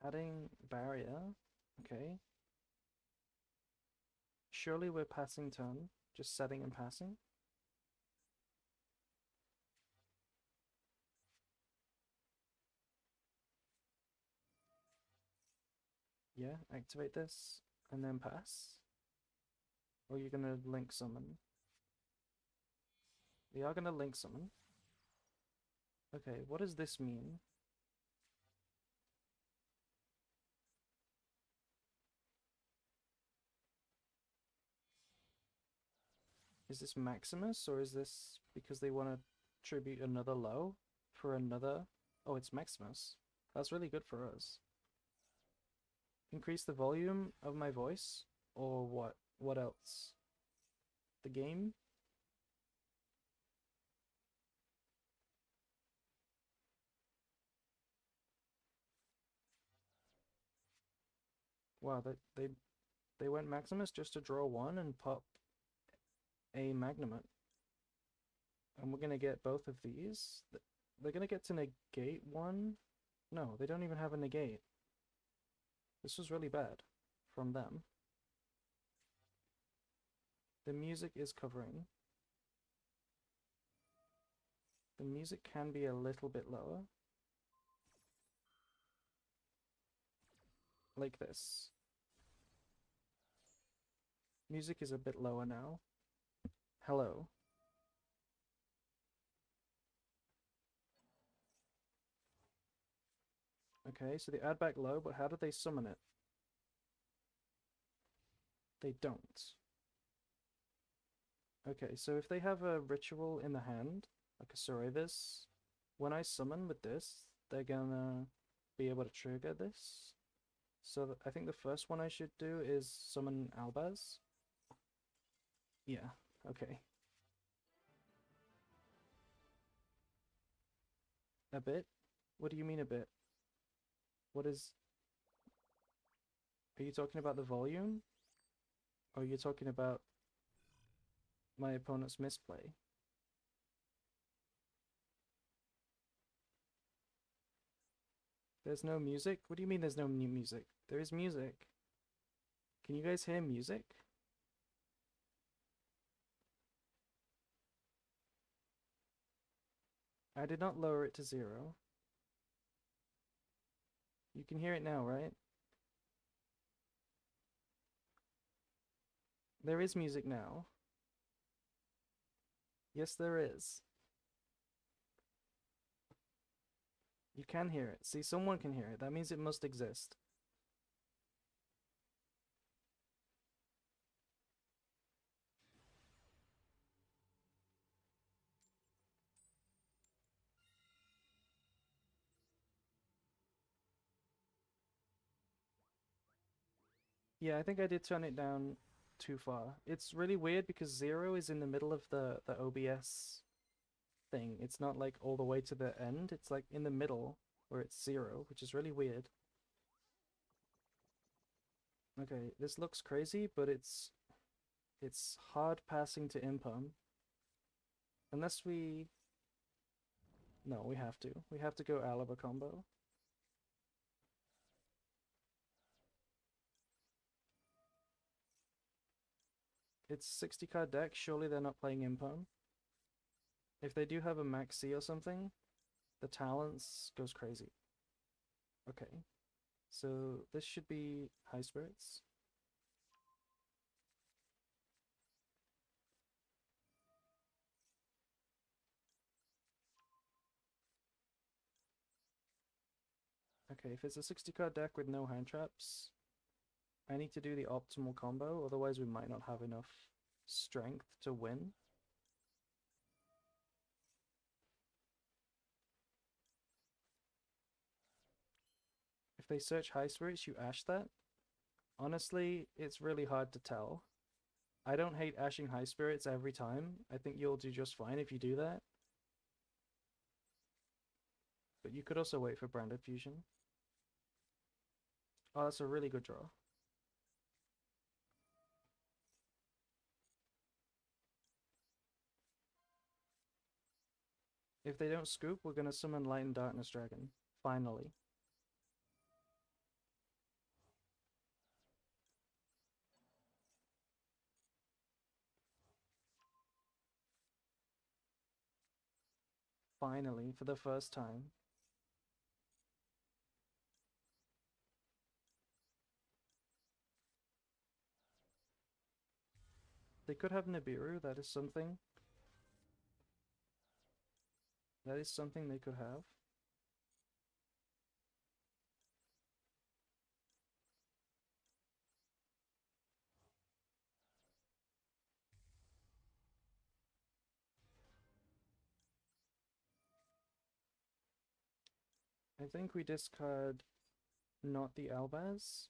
Adding barrier. Okay. Surely we're passing turn. Just setting and passing. Yeah, activate this and then pass. Or you're gonna link summon. We are gonna link summon. Okay, what does this mean? Is this Maximus, or is this because they want to tribute another low for another? Oh, it's Maximus. That's really good for us. Increase the volume of my voice, or what? What else? The game? Wow, they went Maximus just to draw one and pop a Magnamut. And we're gonna get both of these. They're gonna get to negate one. No, they don't even have a negate. This was really bad from them. The music is covering. The music can be a little bit lower. Like this. Music is a bit lower now. Hello. Okay, so they add back low, but how do they summon it? They don't. Okay, so if they have a ritual in the hand, like a Cerevis, when I summon with this, they're gonna be able to trigger this. So I think the first one I should do is summon Albaz. Yeah, okay. A bit? What do you mean a bit? What is... Are you talking about the volume? Or are you talking about my opponent's misplay? There's no music? What do you mean there's no new music? There is music. Can you guys hear music? I did not lower it to 0. You can hear it now, right? There is music now. Yes, there is. You can hear it. See, someone can hear it. That means it must exist. Yeah, I think I did turn it down too far. It's really weird because 0 is in the middle of the OBS thing. It's not like all the way to the end. It's like in the middle where it's 0, which is really weird. Okay, this looks crazy, but it's hard passing to impum. Unless we... No, we have to. We have to go Alaba combo. It's 60 card deck, surely they're not playing impum. If they do have a Maxi or something, the talents goes crazy. Okay, so this should be High Spirits. Okay, if it's a 60 card deck with no hand traps, I need to do the optimal combo, otherwise we might not have enough strength to win. If they search High Spirits, you ash that. Honestly, it's really hard to tell. I don't hate ashing High Spirits every time. I think you'll do just fine if you do that. But you could also wait for Branded Fusion. Oh, that's a really good draw. If they don't scoop, we're gonna summon Light and Darkness Dragon. Finally. Finally, for the first time. They could have Nibiru, that is something. That is something they could have. I think we discard not the Albaz.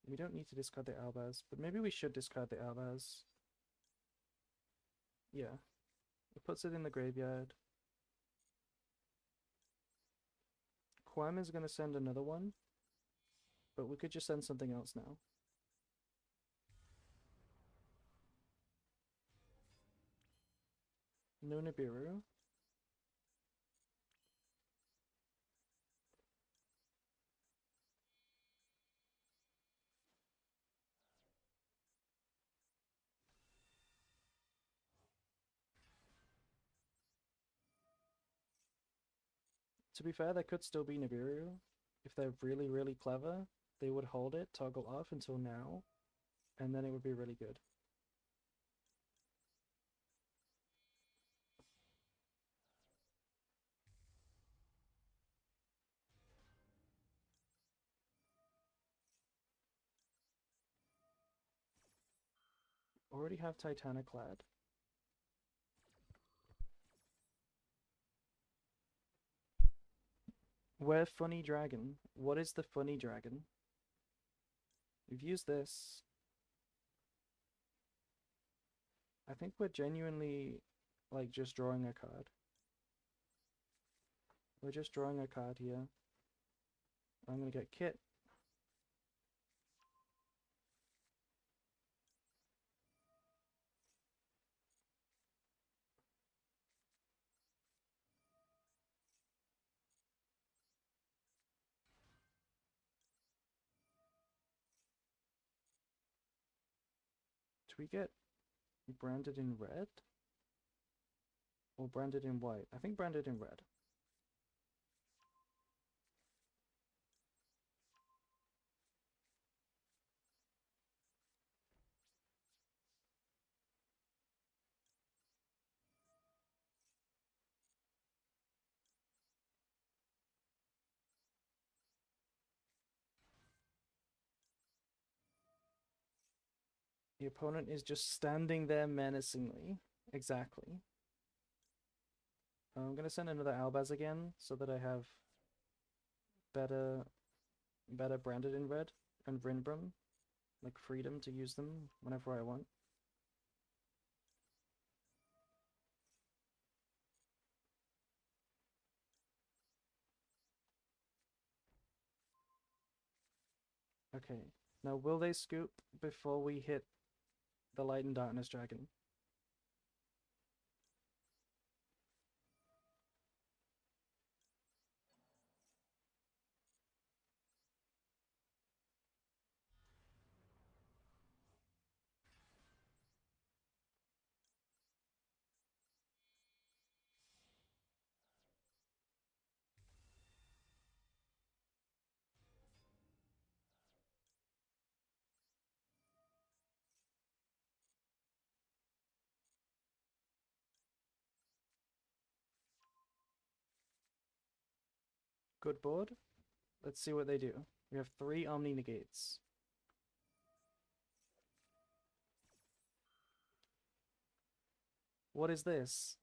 We don't need to discard the Albaz, but maybe we should discard the Albaz. Yeah. It puts it in the graveyard. Quam is going to send another one, but we could just send something else now. No Nibiru. To be fair, there could still be Nibiru. If they're really, really clever, they would hold it, toggle off until now, and then it would be really good. Already have Titaniclad. Where Funny Dragon? What is the Funny Dragon? We've used this. I think we're genuinely, like, just drawing a card. We're just drawing a card here. I'm gonna get Kit. Do we get branded in red? Or branded in white? I think branded in red. The opponent is just standing there menacingly. Exactly. I'm gonna send another Albaz again so that I have better branded in red and Vrinbrum, like freedom to use them whenever I want. Okay, now will they scoop before we hit the Light and Darkness Dragon? Good board. Let's see what they do. We have 3 Omni Negates. What is this?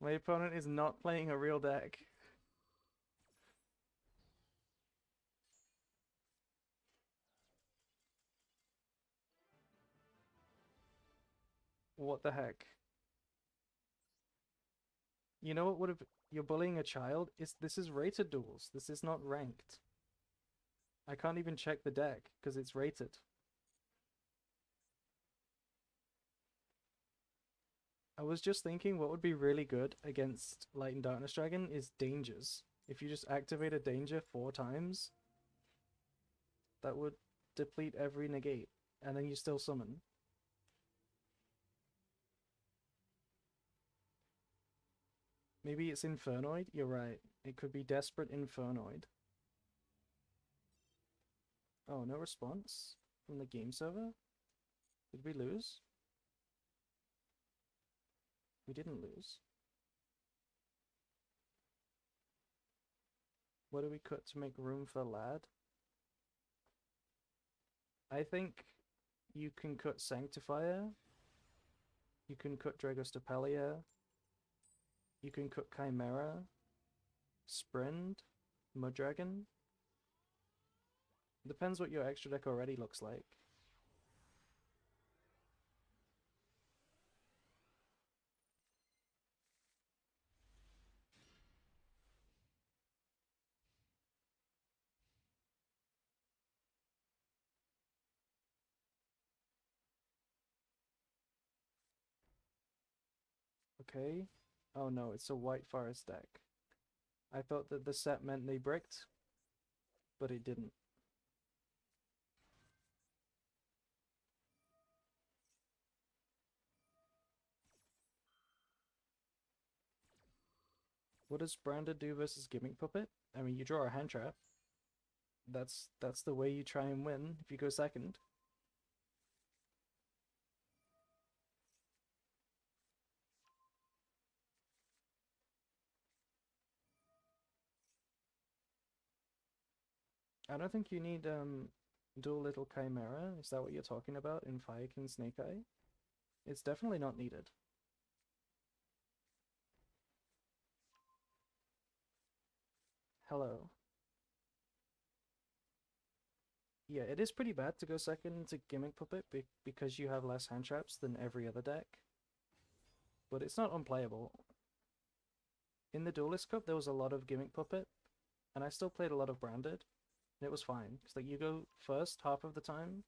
My opponent is not playing a real deck. What the heck? You know what would have... You're bullying a child? This is rated duels. This is not ranked. I can't even check the deck because it's rated. I was just thinking what would be really good against Light and Darkness Dragon is dangers. If you just activate a danger 4 times, that would deplete every negate, and then you still summon. Maybe it's Infernoid? You're right. It could be Desperate Infernoid. Oh, no response? from the game server? Did we lose? We didn't lose. What do we cut to make room for lad? I think you can cut Sanctifier. You can cut Dragostapelia. You can cut Chimera. Sprint. Mudragon. Depends what your extra deck already looks like. Okay. Oh no, it's a White Forest deck. I thought that the set meant they bricked, but it didn't. What does Branded do versus Gimmick Puppet? I mean, you draw a hand trap. That's the way you try and win if you go second. I don't think you need Dual Little Chimera. Is that what you're talking about in Fire King Snake Eye? It's definitely not needed. Hello. Yeah, it is pretty bad to go second into Gimmick Puppet because you have less hand traps than every other deck. But it's not unplayable. In the Duelist Cup, there was a lot of Gimmick Puppet, and I still played a lot of Branded, and it was fine. Because like you go first half of the time,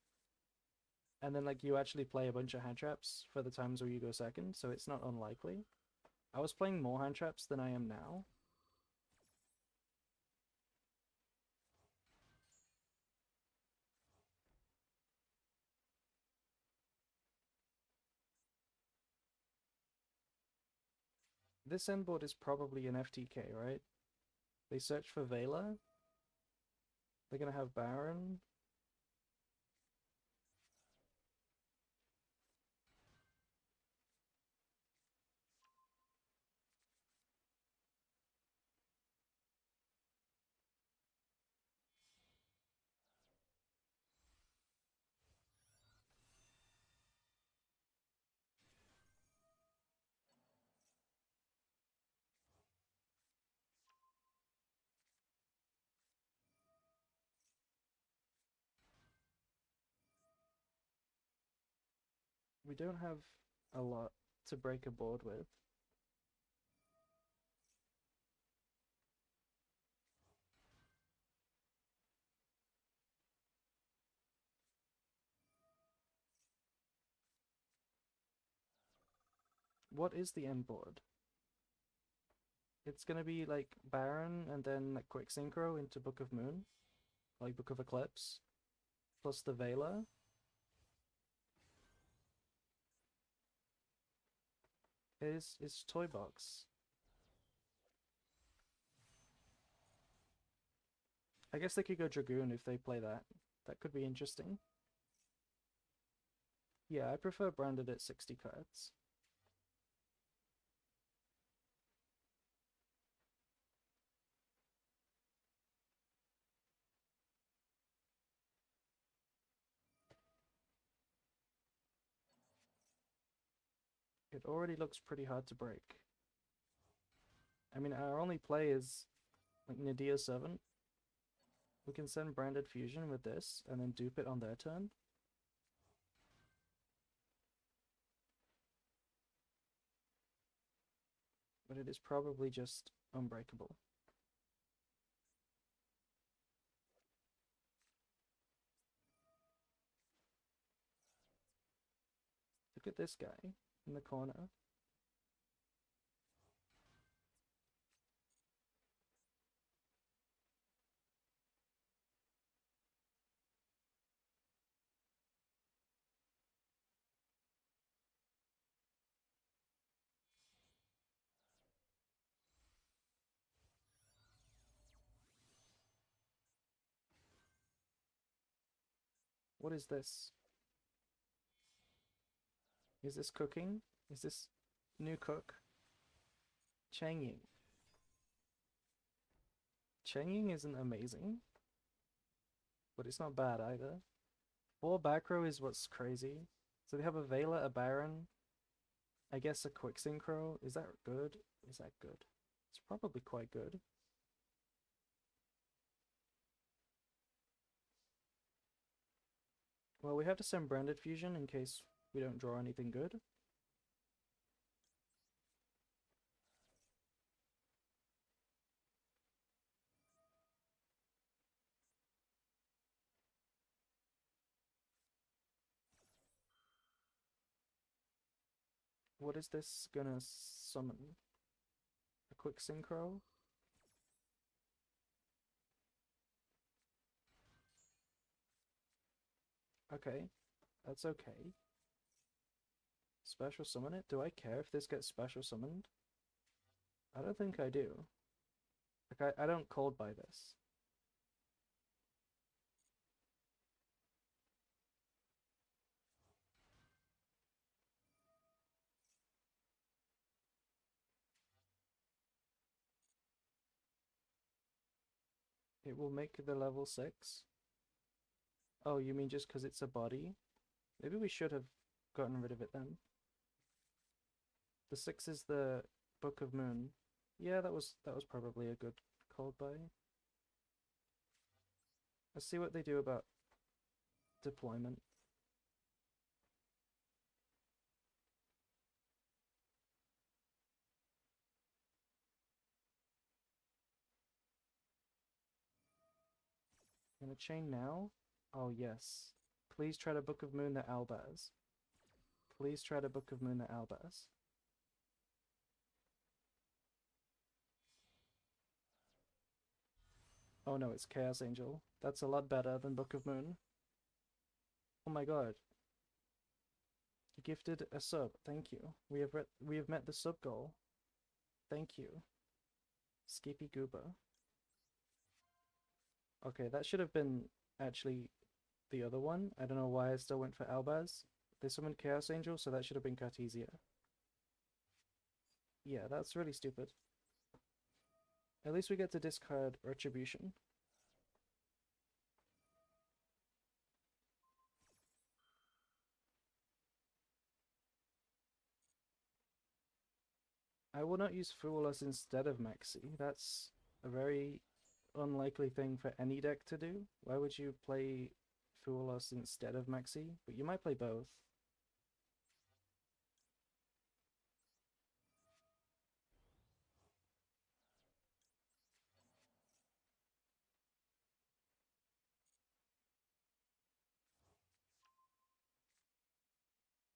and then like you actually play a bunch of hand traps for the times where you go second, so it's not unlikely. I was playing more hand traps than I am now. This end board is probably an FTK, right? They search for Vela. They're gonna have Baron. We don't have a lot to break a board with. What is the end board? It's gonna be like Baron and then like Quick Synchro into Book of Moon, like Book of Eclipse, plus the Vela. It's Toy Box. I guess they could go Dragoon if they play that. That could be interesting. Yeah, I prefer Branded at 60 cards. It already looks pretty hard to break. I mean, our only play is like Nadir 7. We can send Branded Fusion with this and then dupe it on their turn. But it is probably just unbreakable. Look at this guy in the corner. What is this? Is this cooking? Is this new cook? Changying. Changying isn't amazing, but it's not bad either. 4 back row is what's crazy. So they have a Vela, a Baron, I guess a quick synchro. Is that good? Is that good? It's probably quite good. Well, we have to send Branded Fusion in case we don't draw anything good. What is this gonna summon? A quick synchro? Okay, that's okay. Special summon it? Do I care if this gets special summoned? I don't think I do. Like, I don't cold buy this. It will make the level 6. Oh, you mean just because it's a body? Maybe we should have gotten rid of it then. The 6 is the Book of Moon. Yeah, that was probably a good cold buy. Let's see what they do about deployment. Gonna chain now? Oh yes. Please try to Book of Moon the Albaz. Please try to Book of Moon the Albaz. Oh no, it's Chaos Angel. That's a lot better than Book of Moon. Oh my god. You gifted a sub. Thank you. We have met the sub goal. Thank you. Skippy Gooba. Okay, that should have been actually the other one. I don't know why I still went for Albaz. They summoned Chaos Angel, so that should have been Cartesia. Yeah, that's really stupid. At least we get to discard Retribution. I will not use Fool Us instead of Maxi. That's a very unlikely thing for any deck to do. Why would you play Fool Us instead of Maxi? But you might play both.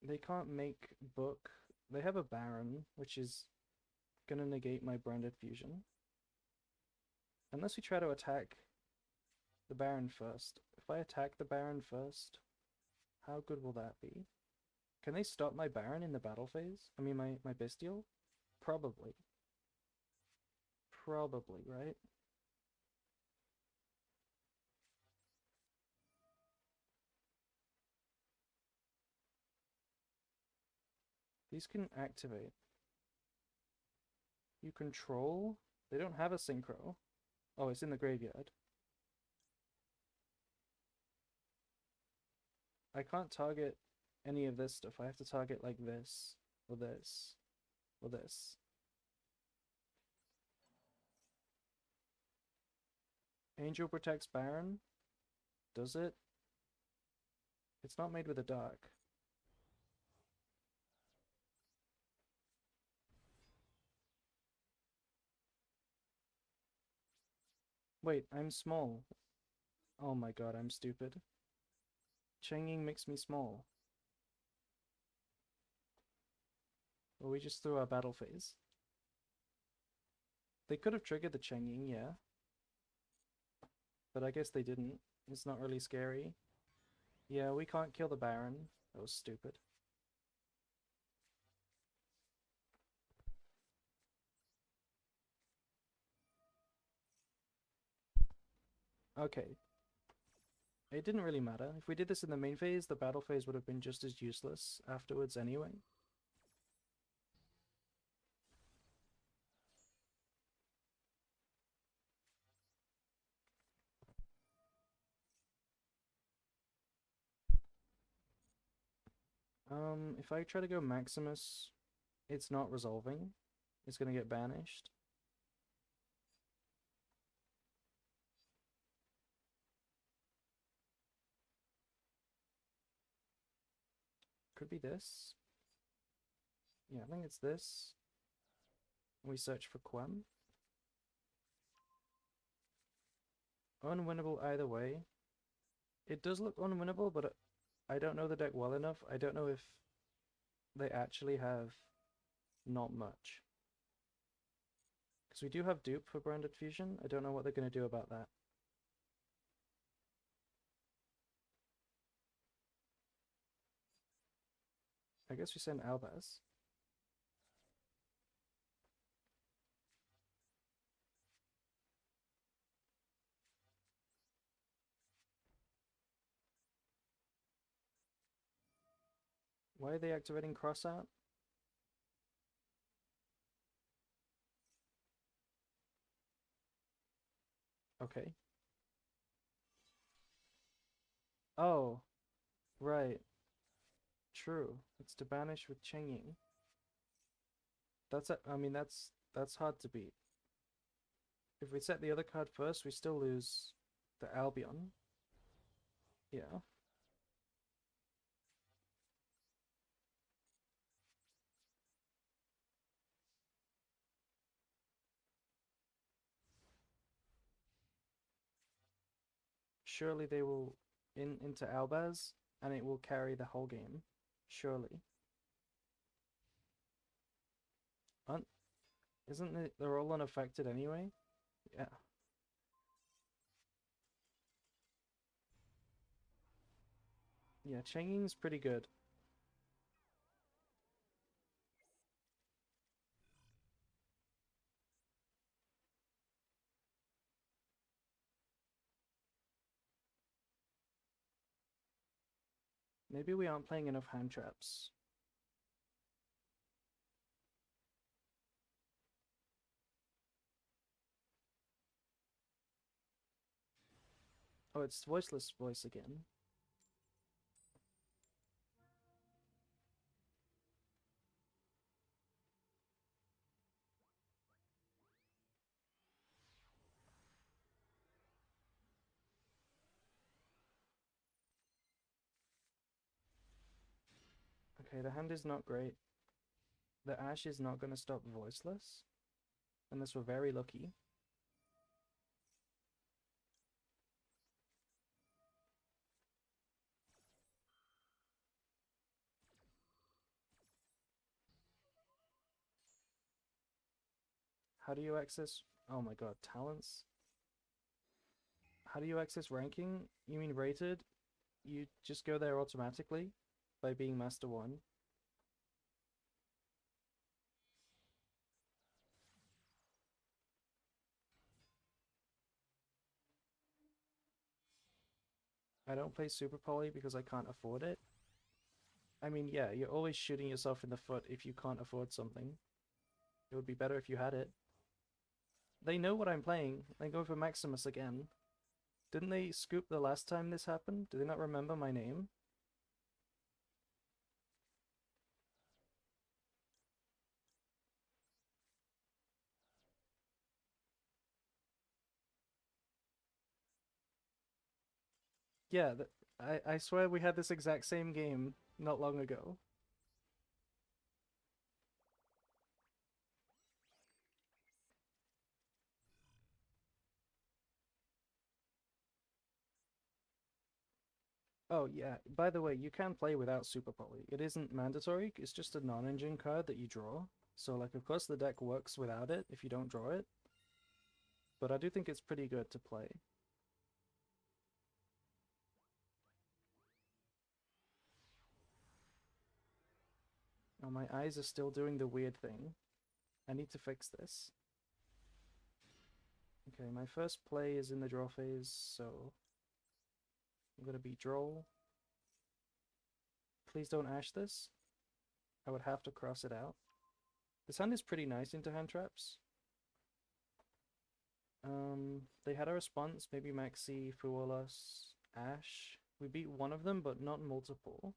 They can't make Book. They have a Baron, which is gonna negate my Branded Fusion. Unless we try to attack the Baron first. If I attack the Baron first, how good will that be? Can they stop my Baron in the battle phase? I mean, my Bestial? Probably. Probably, right? These can activate. You control? They don't have a synchro. Oh, it's in the graveyard. I can't target any of this stuff. I have to target like this, or this, or this. Angel protects Baron? Does it? It's not made with a dark. Wait, I'm small. Oh my god, I'm stupid. Changing makes me small. Well, we just threw our battle phase. They could have triggered the Changing, yeah. But I guess they didn't. It's not really scary. Yeah, we can't kill the Baron. That was stupid. Okay. It didn't really matter. If we did this in the main phase, the battle phase would have been just as useless afterwards anyway. If I try to go Maximus, it's not resolving. It's gonna get banished. Could be this. Yeah, I think it's this. We search for Quem. Unwinnable either way. It does look unwinnable, but I don't know the deck well enough. I don't know if they actually have not much. Because we do have dupe for Branded Fusion. I don't know what they're going to do about that. I guess we send Albaz. Why are they activating Crossout? Okay. Oh, right. True. It's to banish with Chengyin. I mean, that's hard to beat. If we set the other card first, we still lose the Albion. Yeah. Surely they will into Albaz, and it will carry the whole game. Surely. Aren't, isn't it, they're all unaffected anyway? Yeah. Yeah, Chengying's pretty good. Maybe we aren't playing enough hand traps. Oh, it's voiceless voice again. Okay, the hand is not great. The Ash is not going to stop voiceless, unless we're very lucky. How do you access... Oh my god, talents? How do you access ranking? You mean rated? You just go there automatically by being Master 1. I don't play Super Poly because I can't afford it. I mean, yeah, you're always shooting yourself in the foot if you can't afford something. It would be better if you had it. They know what I'm playing. They go for Maximus again. Didn't they scoop the last time this happened? Do they not remember my name? Yeah, I swear we had this exact same game not long ago. Oh yeah, by the way, you can play without Super Poly. It isn't mandatory, it's just a non-engine card that you draw. So like of course the deck works without it if you don't draw it. But I do think it's pretty good to play. Oh, my eyes are still doing the weird thing. I need to fix this. Okay, my first play is in the draw phase, so I'm gonna be droll. Please don't ash this. I would have to cross it out. This hand is pretty nice into hand traps. They had a response, maybe Maxi, Fuolas, Ash. We beat one of them, but not multiple.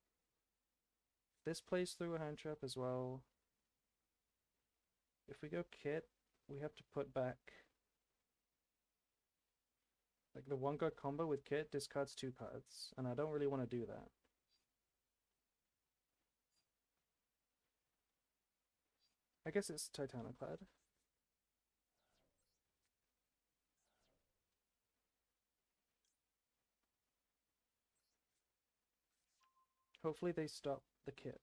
This plays through a hand trap as well. If we go Kit, we have to put back... Like the 1-card combo with Kit discards 2 cards, and I don't really want to do that. I guess it's Titaniclad. Hopefully they stop the Kit.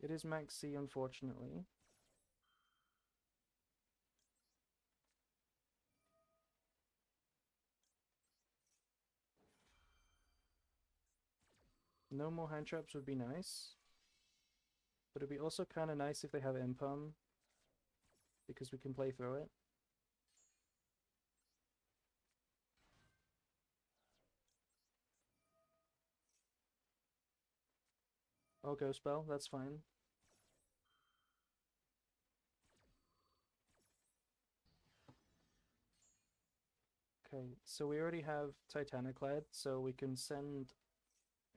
It is Maxi, unfortunately. No more hand traps would be nice. But it'd be also kind of nice if they have Impalm, because we can play through it. I'll go spell, that's fine. Okay, so we already have Titaniclad, so we can send...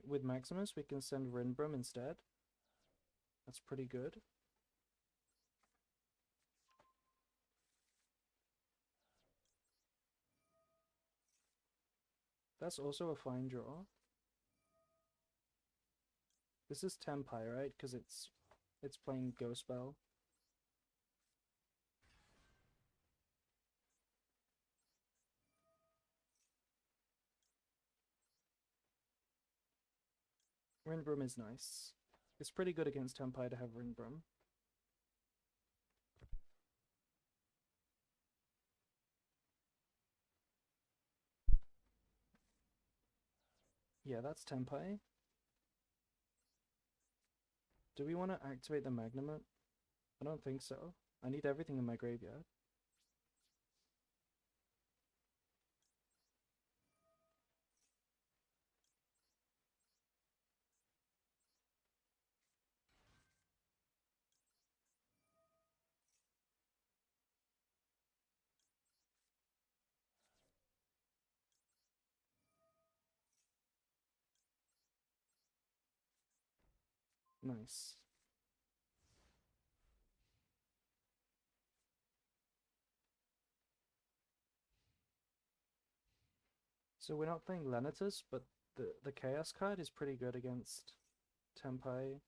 With Maximus, we can send Rinbrum instead. That's pretty good. That's also a fine draw. This is Tempai, right? Because it's playing Ghost Spell. Rinbrum is nice. It's pretty good against Tempai to have Rinbrum. Yeah, that's Tempai. Do we want to activate the Magnamut? I don't think so. I need everything in my graveyard. Nice. So we're not playing Lenatus, but the Chaos card is pretty good against Tempai.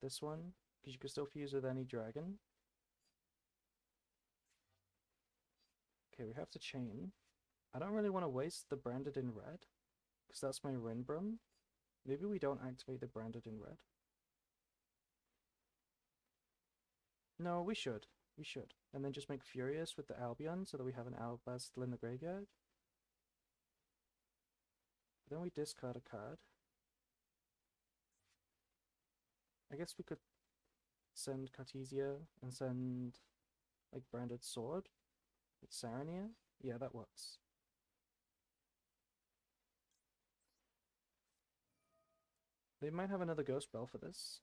This one, because you can still fuse with any dragon. Okay, we have to chain. I don't really want to waste the Branded in red, because that's my Rinbrum. Maybe we don't activate the Branded in red. No, we should. We should. And then just make Furious with the Albion so that we have an Albaz still in the graveyard. Then we discard a card. I guess we could send Cartesia and send like Branded Sword with Sarania. Yeah, that works. They might have another Ghost Bell for this.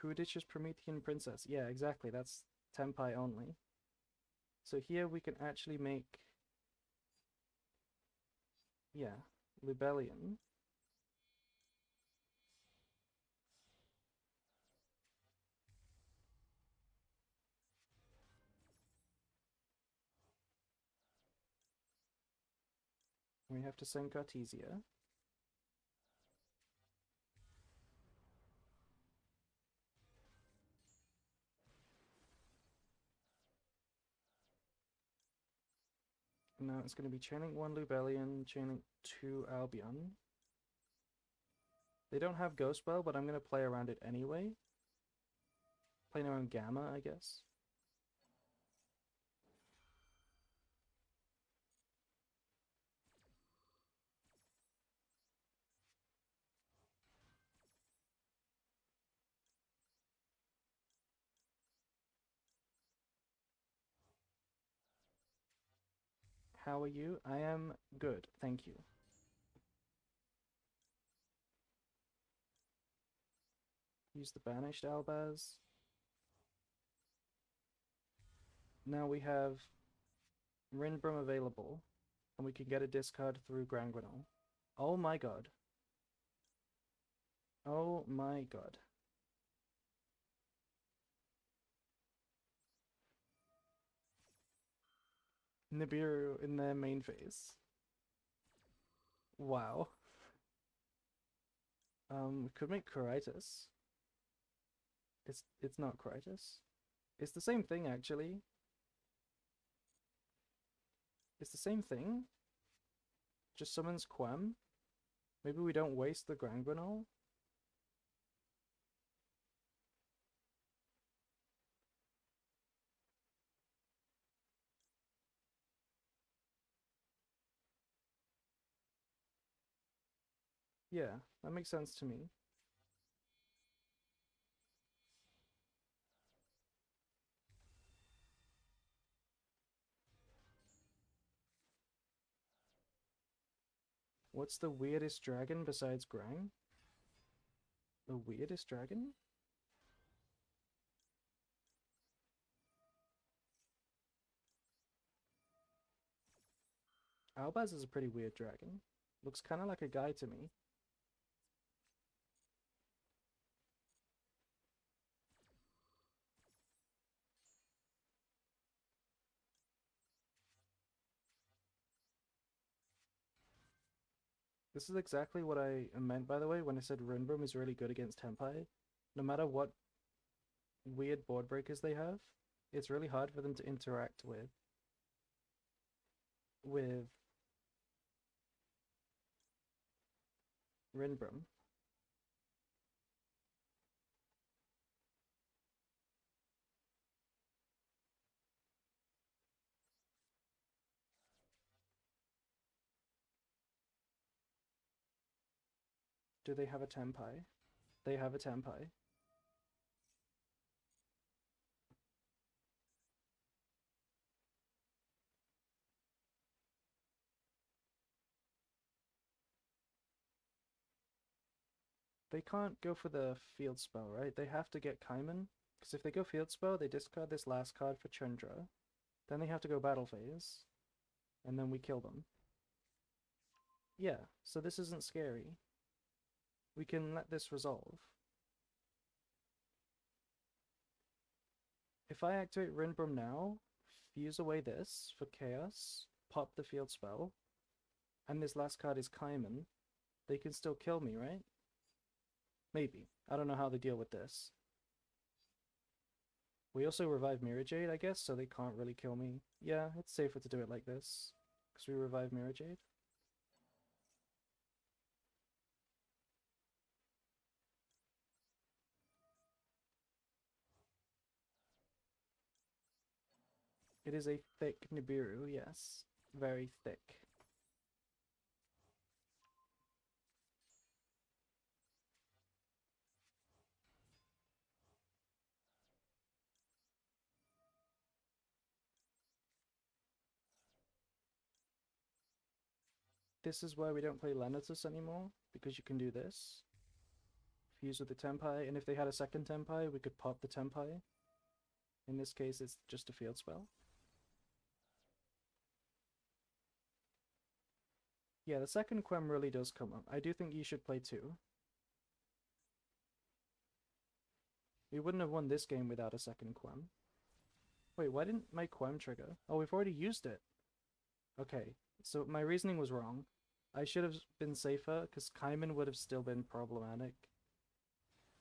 Who ditches Promethean Princess? Yeah, exactly. That's Tempai only. So here we can actually make... Yeah, Lubellion. We have to send Cartesia. Now it's going to be chaining 1 Lubellion, chaining 2 Albion. They don't have Ghost Bell, but I'm going to play around it anyway. Playing around Gamma, I guess. How are you? I am good, thank you. Use the banished Albaz. Now we have Rinbrum available, and we can get a discard through Granguinol. Oh my god. Oh my god. Nibiru in their main phase. Wow. We could make Coritis. It's not Coritis. It's the same thing actually. It's the same thing. Just summons Quem. Maybe we don't waste the Granguinol. Yeah, that makes sense to me. What's the weirdest dragon besides Grang? The weirdest dragon? Albaz is a pretty weird dragon. Looks kind of like a guy to me. This is exactly what I meant, by the way, when I said Rinbrum is really good against Tempai. No matter what weird board breakers they have, it's really hard for them to interact with Rinbrum. Do they have a Tempai? They have a Tempai. They can't go for the field spell, right? They have to get Kaiman. Because if they go field spell, they discard this last card for Chandra. Then they have to go battle phase. And then we kill them. Yeah, so this isn't scary. We can let this resolve. If I activate Rinbrum now, fuse away this for Chaos, pop the field spell, and this last card is Kaiman, they can still kill me, right? Maybe. I don't know how they deal with this. We also revive Mirajade, I guess, so they can't really kill me. Yeah, it's safer to do it like this, because we revive Mirajade. It is a thick Nibiru, yes. Very thick. This is why we don't play Lenatus anymore, because you can do this. Fuse with the Tempai, and if they had a second Tempai, we could pop the Tempai. In this case, it's just a field spell. Yeah, the second Quem really does come up. I do think you should play two. We wouldn't have won this game without a second Quem. Wait, why didn't my Quem trigger? Oh, we've already used it. Okay, so my reasoning was wrong. I should have been safer, because Kaiman would have still been problematic.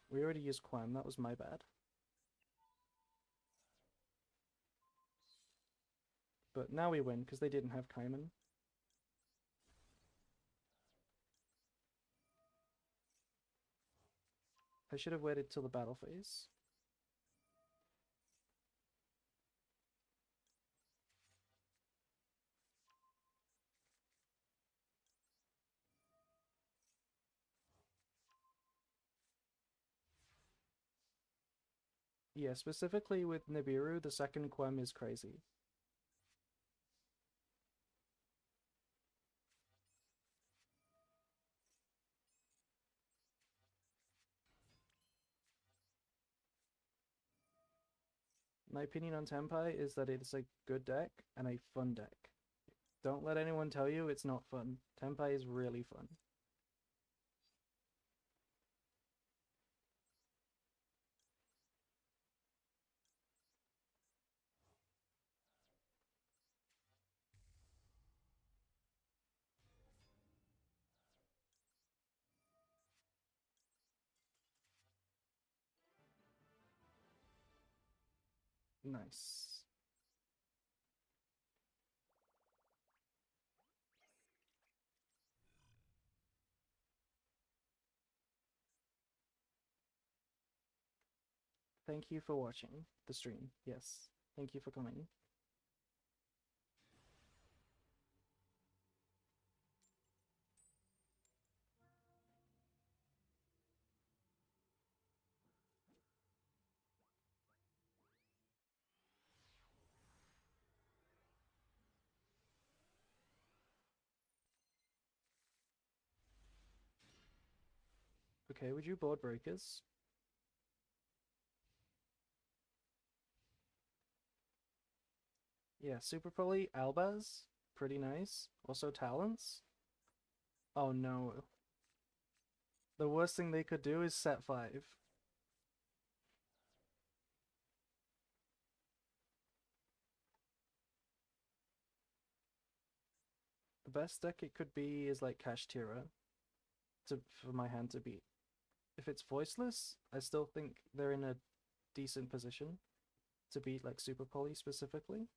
We already used Quem, that was my bad. But now we win, because they didn't have Kaiman. I should have waited till the battle phase. Yeah, specifically with Nibiru, the second Quem is crazy. My opinion on Tenpai is that it's a good deck and a fun deck. Don't let anyone tell you it's not fun. Tenpai is really fun. Nice. Thank you for watching the stream. Yes. Thank you for coming. Okay, would you board breakers? Yeah, Super Poly, Albaz, pretty nice. Also talents. Oh no. The worst thing they could do is set 5. The best deck it could be is like Kashtira for my hand to beat. If it's voiceless, I still think they're in a decent position to beat like Super Poly specifically.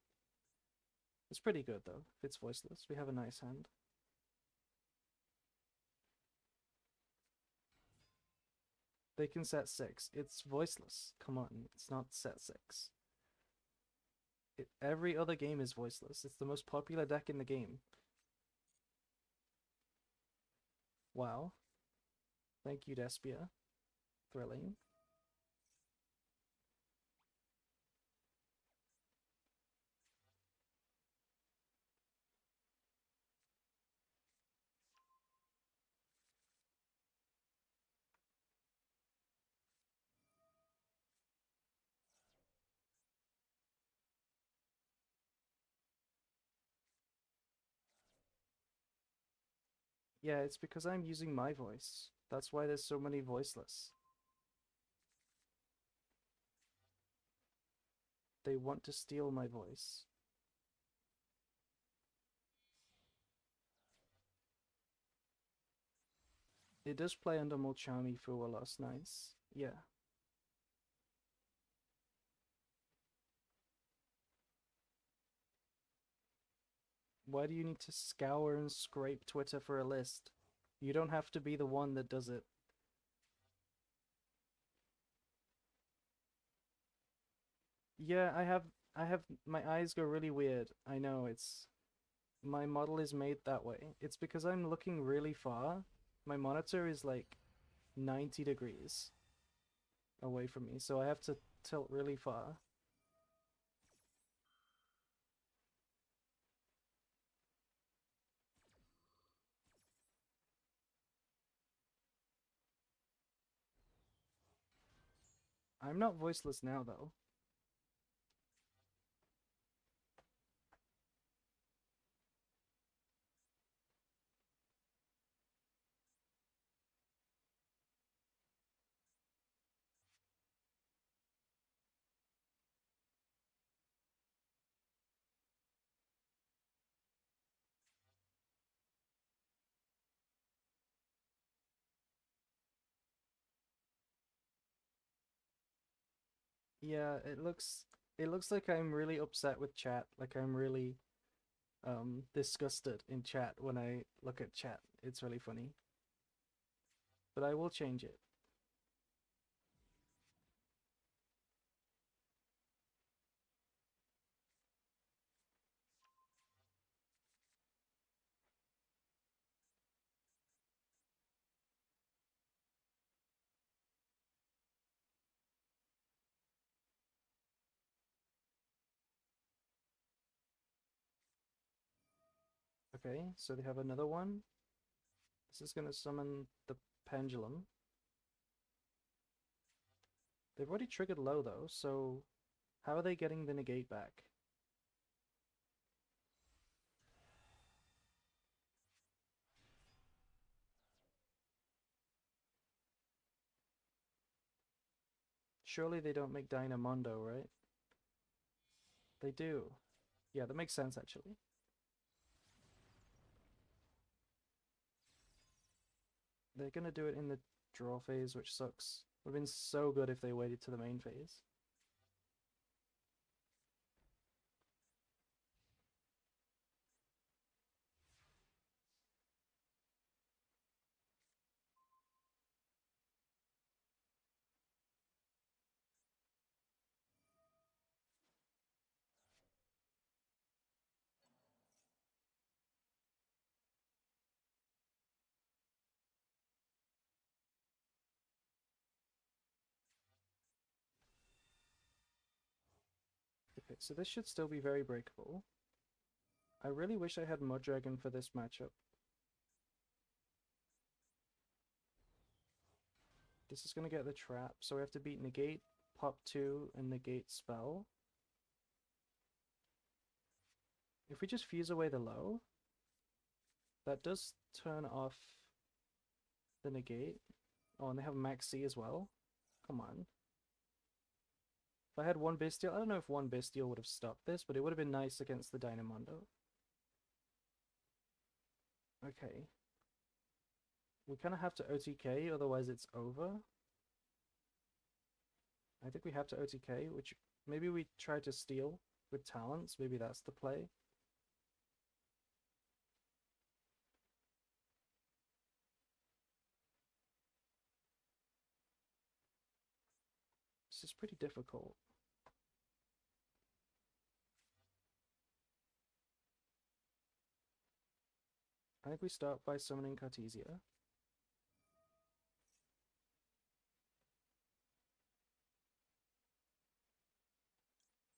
It's pretty good though. If it's voiceless, we have a nice hand. They can set 6. It's voiceless. Come on, it's not set 6. Every other game is voiceless. It's the most popular deck in the game. Wow. Thank you, Despia. Thrilling. Yeah, it's because I'm using my voice. That's why there's so many voiceless. They want to steal my voice. It does play under Molchami for last nice. Yeah. Why do you need to scour and scrape Twitter for a list? You don't have to be the one that does it. Yeah, I have my eyes go really weird. I know it's my model is made that way. It's because I'm looking really far. My monitor is like 90 degrees away from me, so I have to tilt really far. I'm not voiceless now though. Yeah, it looks like I'm really upset with chat. Like I'm really disgusted in chat when I look at chat. It's really funny. But I will change it. Okay, so they have another one. This is going to summon the pendulum. They've already triggered low though, so how are they getting the negate back? Surely they don't make Dynamondo, right? They do. Yeah, that makes sense actually. They're gonna do it in the draw phase, which sucks. Would have been so good if they waited to the main phase. Okay, so this should still be very breakable. I really wish I had Mud Dragon for this matchup. This is gonna get the trap, so we have to beat negate, pop 2, and negate spell. If we just fuse away the low, that does turn off the negate. Oh, and they have max C as well. Come on. If I had one Bestial, I don't know if one Bestial would have stopped this, but it would have been nice against the Dynamondo. Okay. We kind of have to OTK, otherwise it's over. I think we have to OTK, which maybe we try to steal with talents. Maybe that's the play. This is pretty difficult. I think we start by summoning Cartesia.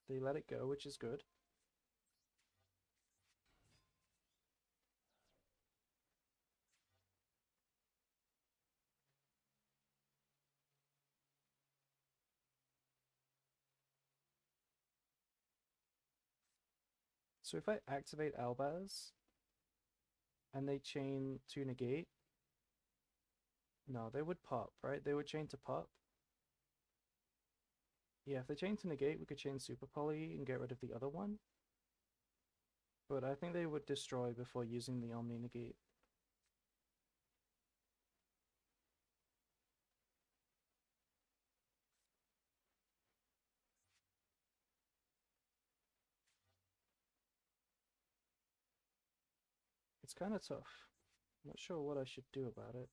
They let it go, which is good. So if I activate Albaz and they chain to negate, no, they would pop, right? They would chain to pop. Yeah, if they chain to negate, we could chain Super Poly and get rid of the other one. But I think they would destroy before using the Omni negate. It's kind of tough. I'm not sure what I should do about it.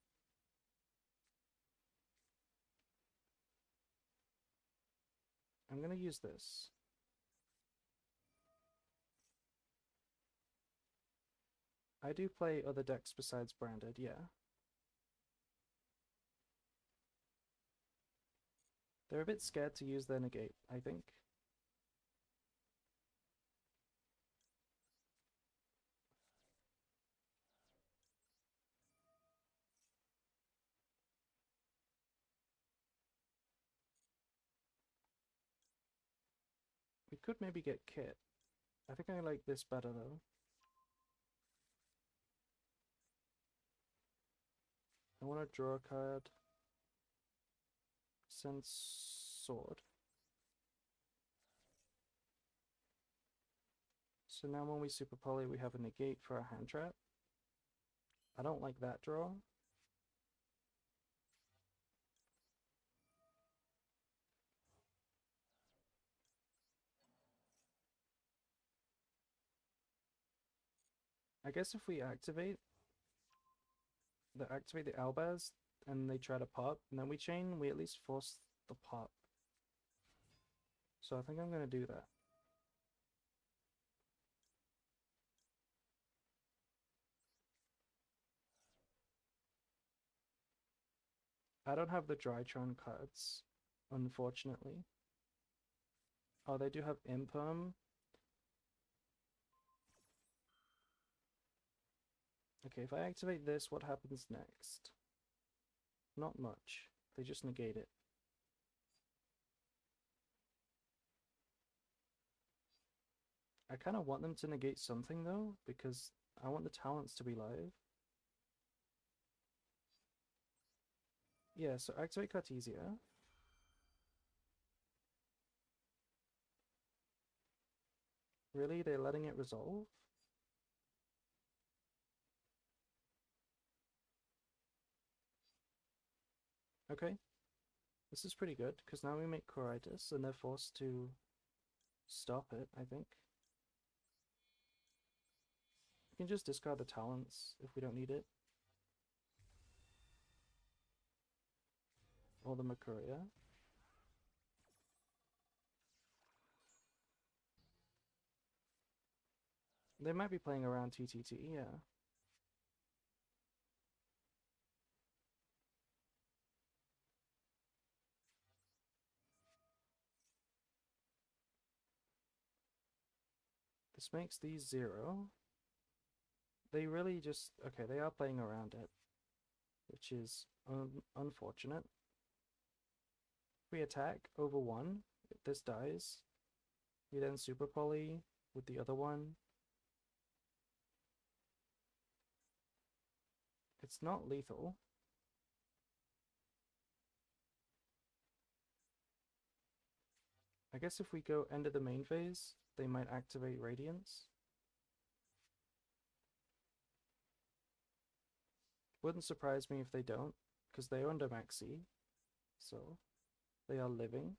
I'm gonna use this. I do play other decks besides Branded, yeah. They're a bit scared to use their negate, I think. We could maybe get Kit. I think I like this better though. I want to draw a card. Send Sword. So now when we Super Poly, we have a negate for our hand trap. I don't like that draw. I guess if we activate the Albaz and they try to pop, and then we chain, we at least force the pop. So I think I'm gonna do that. I don't have the Drytron cards, unfortunately. Oh, they do have Imperm. Okay, if I activate this, what happens next? Not much. They just negate it. I kind of want them to negate something though, because I want the talents to be live. Yeah, so activate Cartesia. Really? They're letting it resolve? Okay. This is pretty good, because now we make Coritis, and they're forced to stop it, I think. We can just discard the talents if we don't need it. Or the Makuria. They might be playing around TTT, yeah. This makes these 0. They really just... Okay, they are playing around it, which is unfortunate. If we attack over 1, if this dies, we then super poly with the other one. It's not lethal. I guess if we go end of the main phase, they might activate Radiance. Wouldn't surprise me if they don't, because they are under Maxi, so they are living.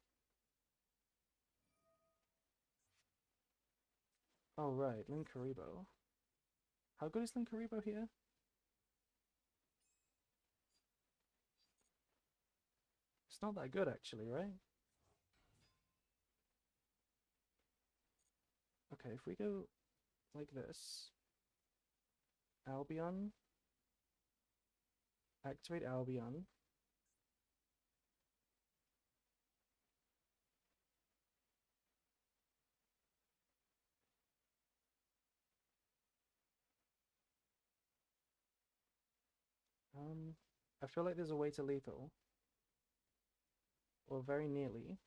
Oh right, Linkuriboh. How good is Linkuriboh here? It's not that good actually, right? Okay, if we go like this, Albion, activate Albion. I feel like there's a way to lethal, or very nearly.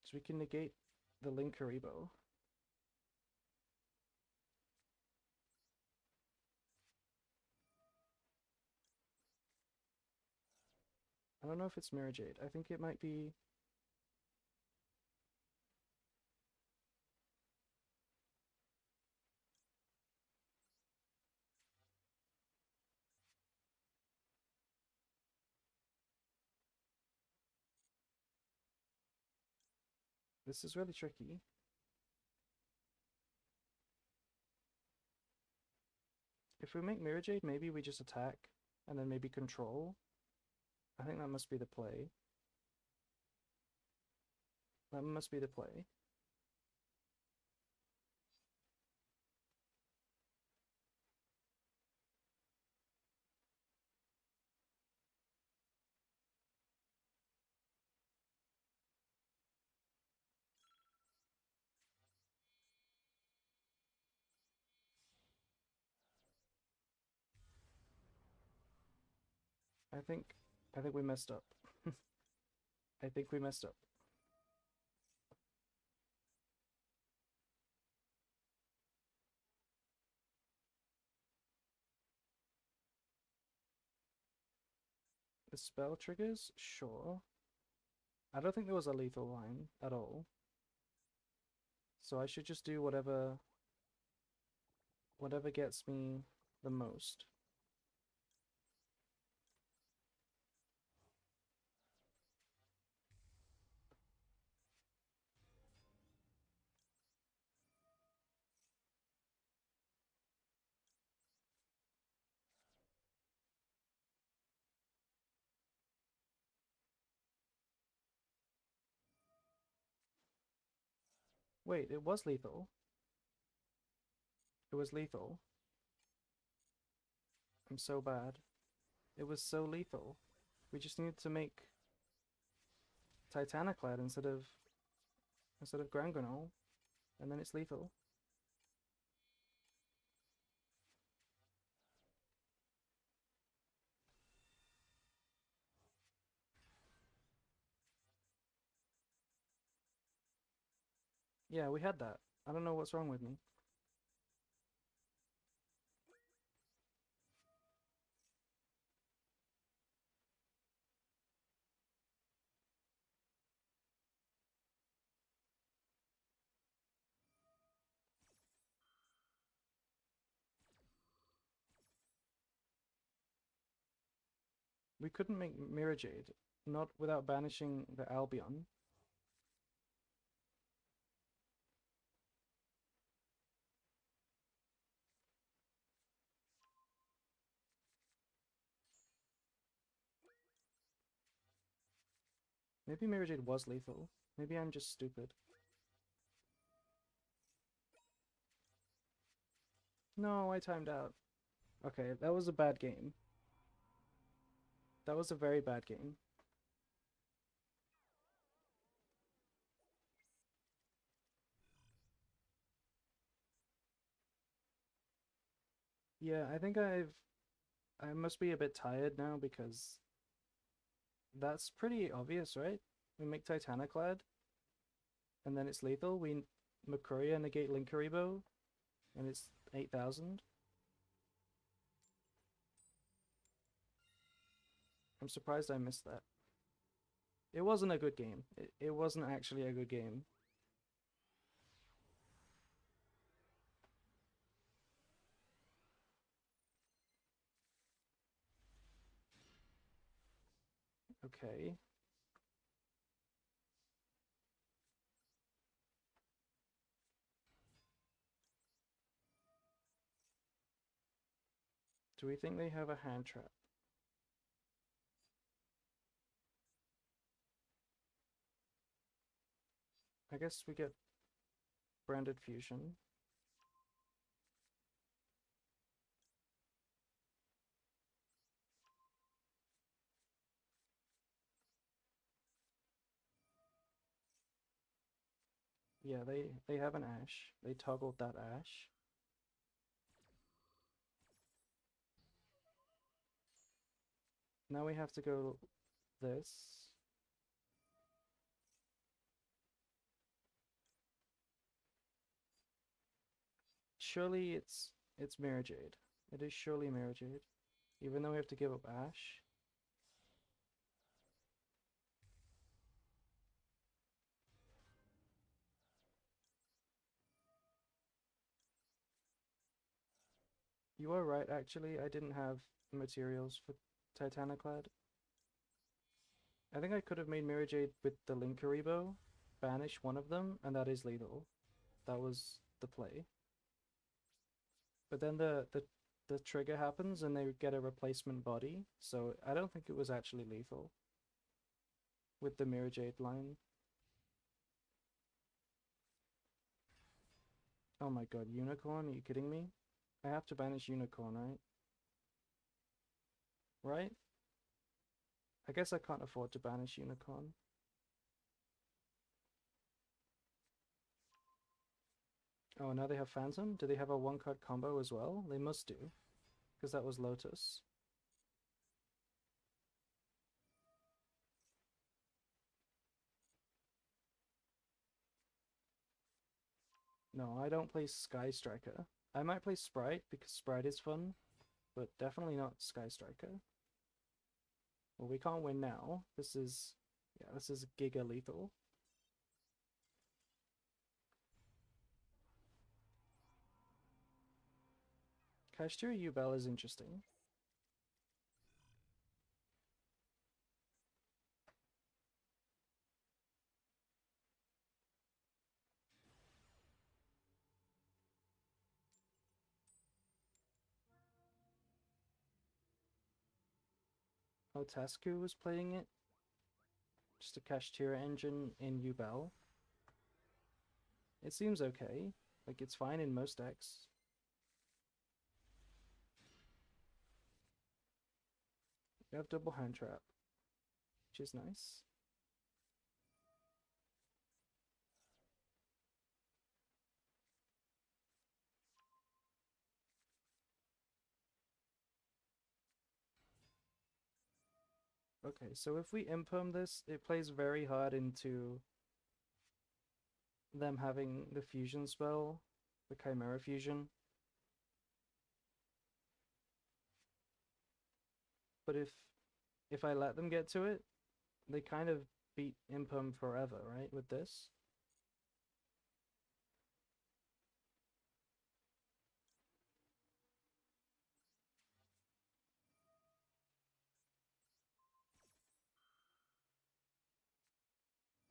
So we can negate the Linkuriboh. I don't know if it's Mirror Jade. I think it might be... This is really tricky. If we make Mirror Jade, maybe we just attack, and then maybe control. I think that must be the play. That must be the play. I think I think we messed up. I think we messed up. The spell triggers? Sure. I don't think there was a lethal line at all. So I should just do whatever gets me the most. Wait, it was lethal. It was lethal. I'm so bad. It was so lethal. We just needed to make Titaniclad instead of Grangrenol, and then it's lethal. Yeah, we had that. I don't know what's wrong with me. We couldn't make Mirror Jade, not without banishing the Albion. Maybe Mirror Jade was lethal. Maybe I'm just stupid. No, I timed out. Okay, that was a bad game. That was a very bad game. Yeah, I think I must be a bit tired now because that's pretty obvious, right? We make Titaniclad, and then it's lethal. We Makuria negate Linkuriboh, and it's 8,000. I'm surprised I missed that. It wasn't a good game. It wasn't actually a good game. Okay. Do we think they have a hand trap? I guess we get branded fusion. Yeah, they have an Ash. They toggled that Ash. Now we have to go this. Surely it's Mirror Jade. It is surely Mirror Jade. Even though we have to give up Ash. You are right, actually. I didn't have materials for Titaniclad. I think I could have made Mirror Jade with the Linkuriboh, banish one of them, and that is lethal. That was the play. But then the trigger happens and they get a replacement body, so I don't think it was actually lethal with the Mirror Jade line. Oh my god, Unicorn? Are you kidding me? I have to banish Unicorn, right? Right? I guess I can't afford to banish Unicorn. Oh, now they have Phantom? Do they have a one-card combo as well? They must do, because that was Lotus. No, I don't play Sky Striker. I might play Sprite, because Sprite is fun, but definitely not Sky Striker. Well, we can't win now. This is Giga Lethal. Kashtira Yubel is interesting. Oh, Tasku was playing it. Just a Kashtira engine in Yubel. It seems okay. Like, it's fine in most decks. We have double hand trap, which is nice. Okay, so if we imperm this, it plays very hard into them having the fusion spell, the Chimera fusion. But if I let them get to it, they kind of beat imperm forever, right? With this.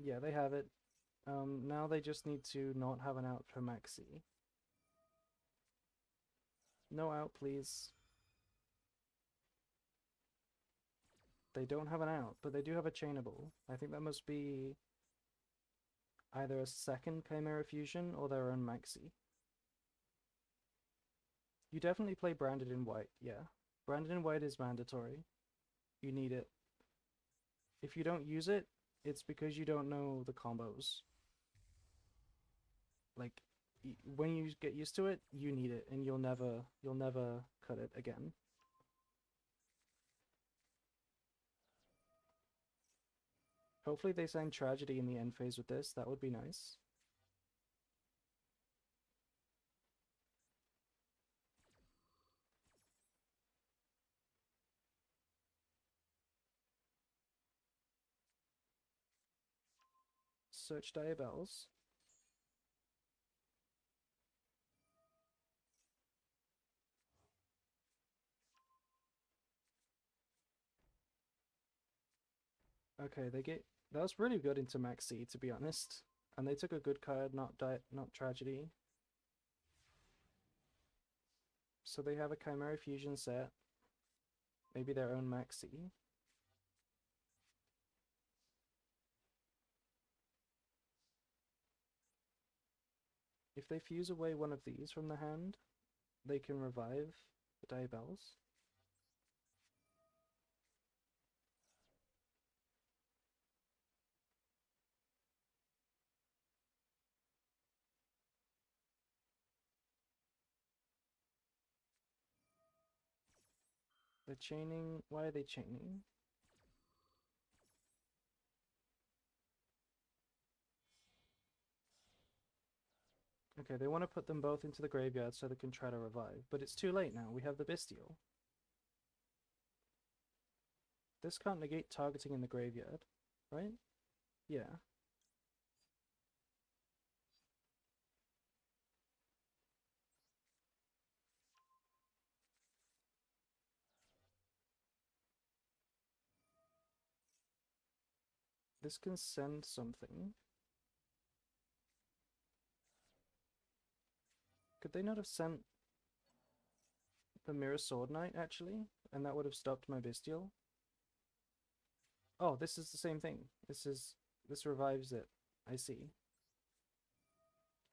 Yeah, they have it. Now they just need to not have an out for Maxi. No out, please. They don't have an out, but they do have a chainable. I think that must be either a second Chimera Fusion or their own Maxi. You definitely play Branded in White, yeah. Branded in White is mandatory. You need it. If you don't use it, it's because you don't know the combos. Like, when you get used to it, you need it, and you'll never cut it again. Hopefully they sign Tragedy in the end phase with this. That would be nice. Search Diabells. Okay, they get that was really good into Maxi, to be honest. And they took a good card, not Tragedy. So they have a Chimera Fusion set, maybe their own Maxi. If they fuse away one of these from the hand, they can revive the Diabells. They're chaining. Why are they chaining? Okay, they want to put them both into the graveyard so they can try to revive, but it's too late now. We have the Bestial. This can't negate targeting in the graveyard, right? Yeah. This can send something. Could they not have sent the Mirror Sword Knight, actually? And that would have stopped my Bestial? Oh, this is the same thing. This revives it. I see.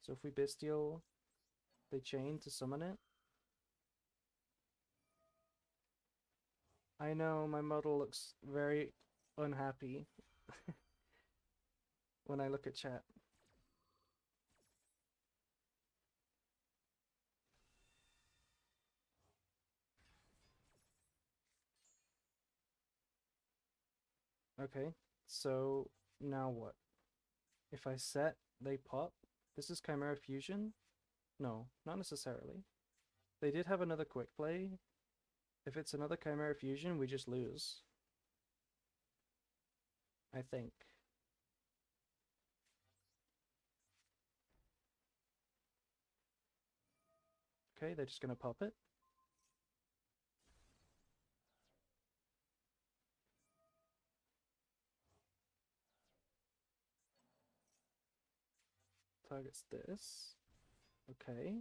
So if we Bestial, they chain to summon it. I know my model looks very unhappy when I look at chat. Okay, so now what? If I set, they pop. This is Chimera Fusion? No, not necessarily. They did have another quick play. If it's another Chimera Fusion, we just lose. I think. Okay, they're just gonna pop it. Targets this. Okay.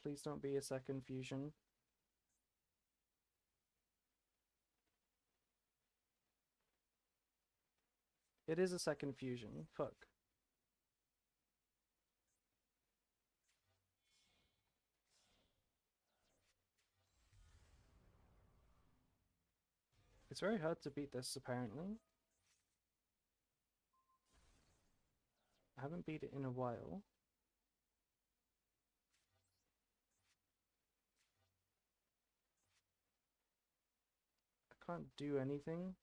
Please don't be a second fusion. It is a second fusion. Fuck. It's very hard to beat this, apparently. I haven't beat it in a while. can't do anything.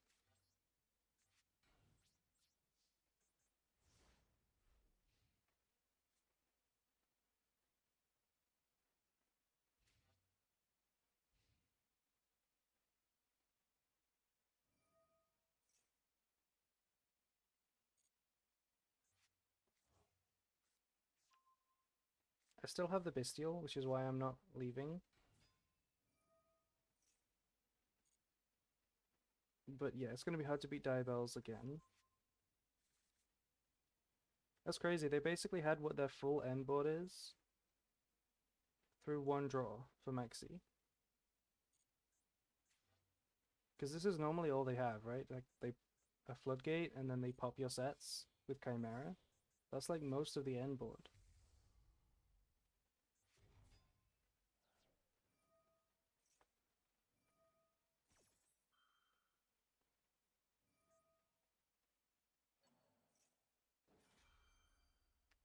I still have the Bestial, which is why I'm not leaving. But yeah, it's gonna be hard to beat Diabells again. That's crazy. They basically had what their full end board is through one draw for Maxi. Because this is normally all they have, right? Like they a Floodgate and then they pop your sets with Chimera. That's like most of the end board.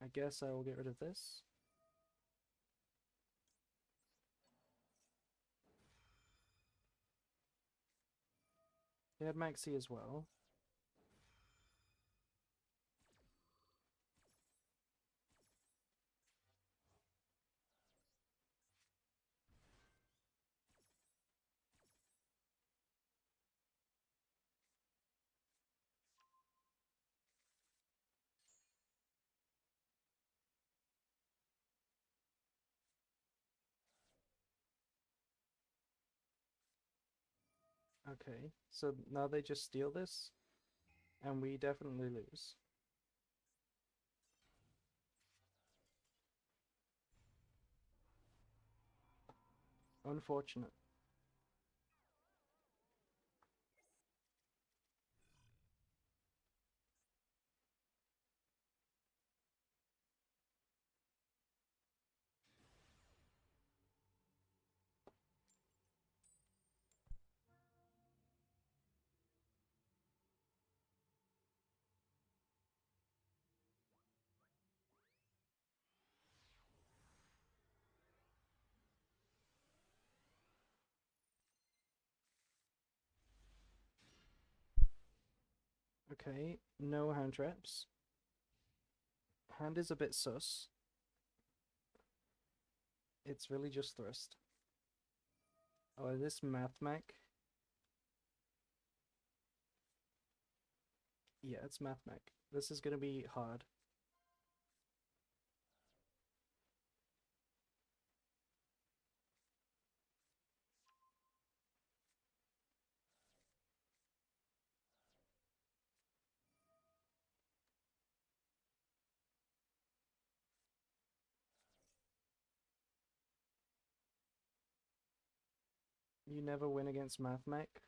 I guess I will get rid of this. They had Maxi as well. Okay, so now they just steal this, and we definitely lose. Unfortunate. Okay, no hand traps. Hand is a bit sus. It's really just thrust. Oh, this math mech? Yeah, it's math mech. This is gonna be hard. You never win against math mech.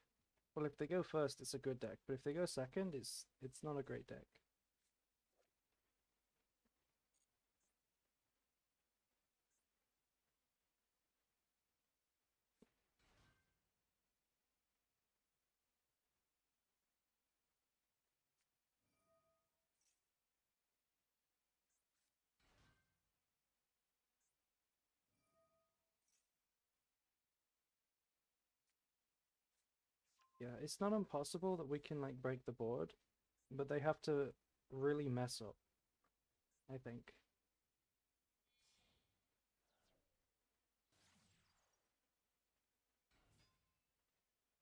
Well, if they go first, it's a good deck, but if they go second, it's not a great deck. Yeah, it's not impossible that we can like break the board, but they have to really mess up, I think.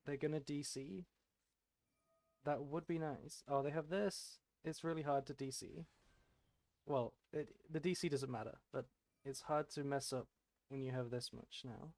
They're gonna DC. That would be nice. Oh, they have this. It's really hard to DC. Well, the DC doesn't matter, but it's hard to mess up when you have this much now.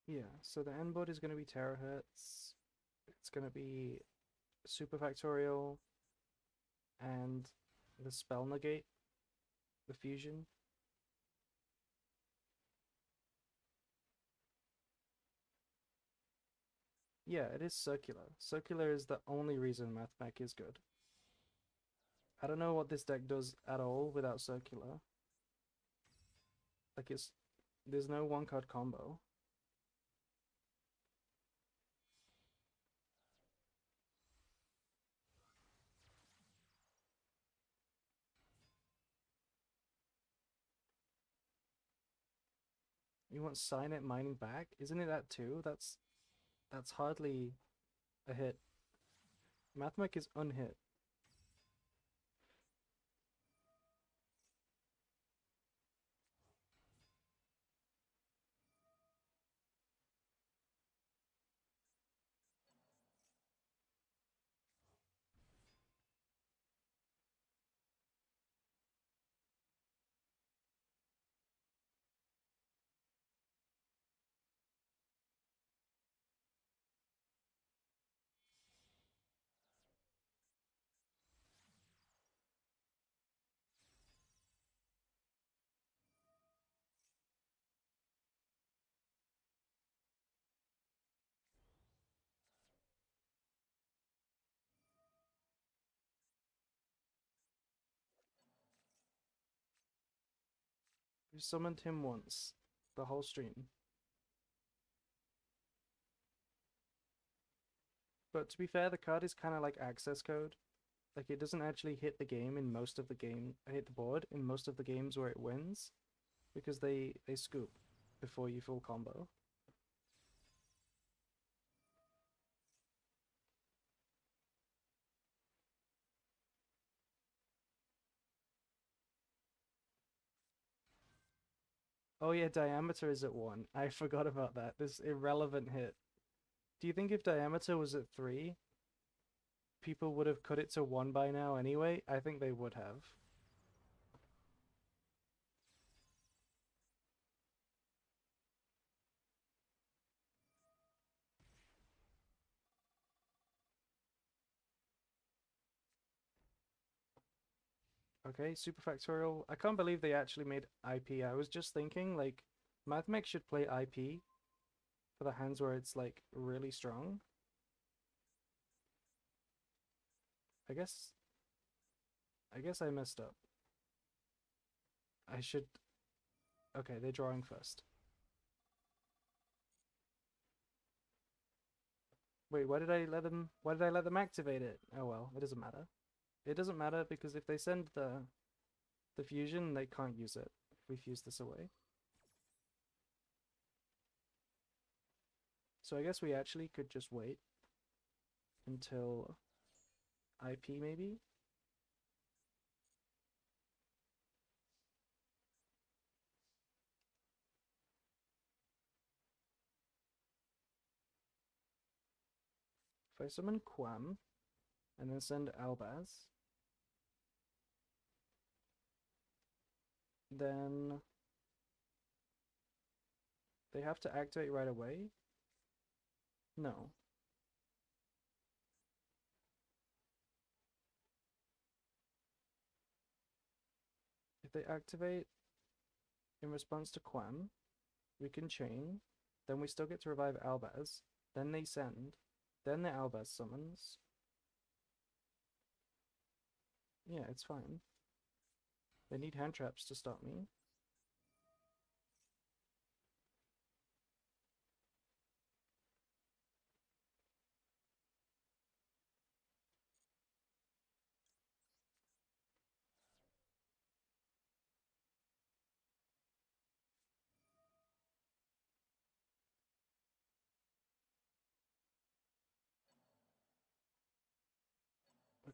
Yeah, so the end board is going to be terahertz. It's gonna be super factorial and the spell negate, the fusion. Yeah, it is circular. Circular is the only reason Math Mech is good. I don't know what this deck does at all without circular. Like there's no one card combo. You want Sign It Mining back? Isn't it that too? That's hardly a hit. Math Mech is unhit. We summoned him once, the whole stream. But to be fair, the card is kind of like access code. Like it doesn't actually hit the game in most of the game. Hit the board in most of the games where it wins, because they scoop before you full combo. Oh yeah, diameter is at 1. I forgot about that. This irrelevant hit. Do you think if diameter was at 3, people would have cut it to 1 by now anyway? I think they would have. Okay, super factorial. I can't believe they actually made IP. I was just thinking, like, Mathmech should play IP for the hands where it's, like, really strong. I guess I messed up. I should... Okay, they're drawing first. Wait, why did I let them activate it? Oh well, it doesn't matter. It doesn't matter because if they send the fusion, they can't use it if we fuse this away. So I guess we actually could just wait until IP maybe? If I summon Quam and then send Albaz, then they have to activate right away? No. If they activate in response to Quam, we can chain, then we still get to revive Albaz, then they send, then the Albaz summons. Yeah, it's fine. They need hand traps to stop me.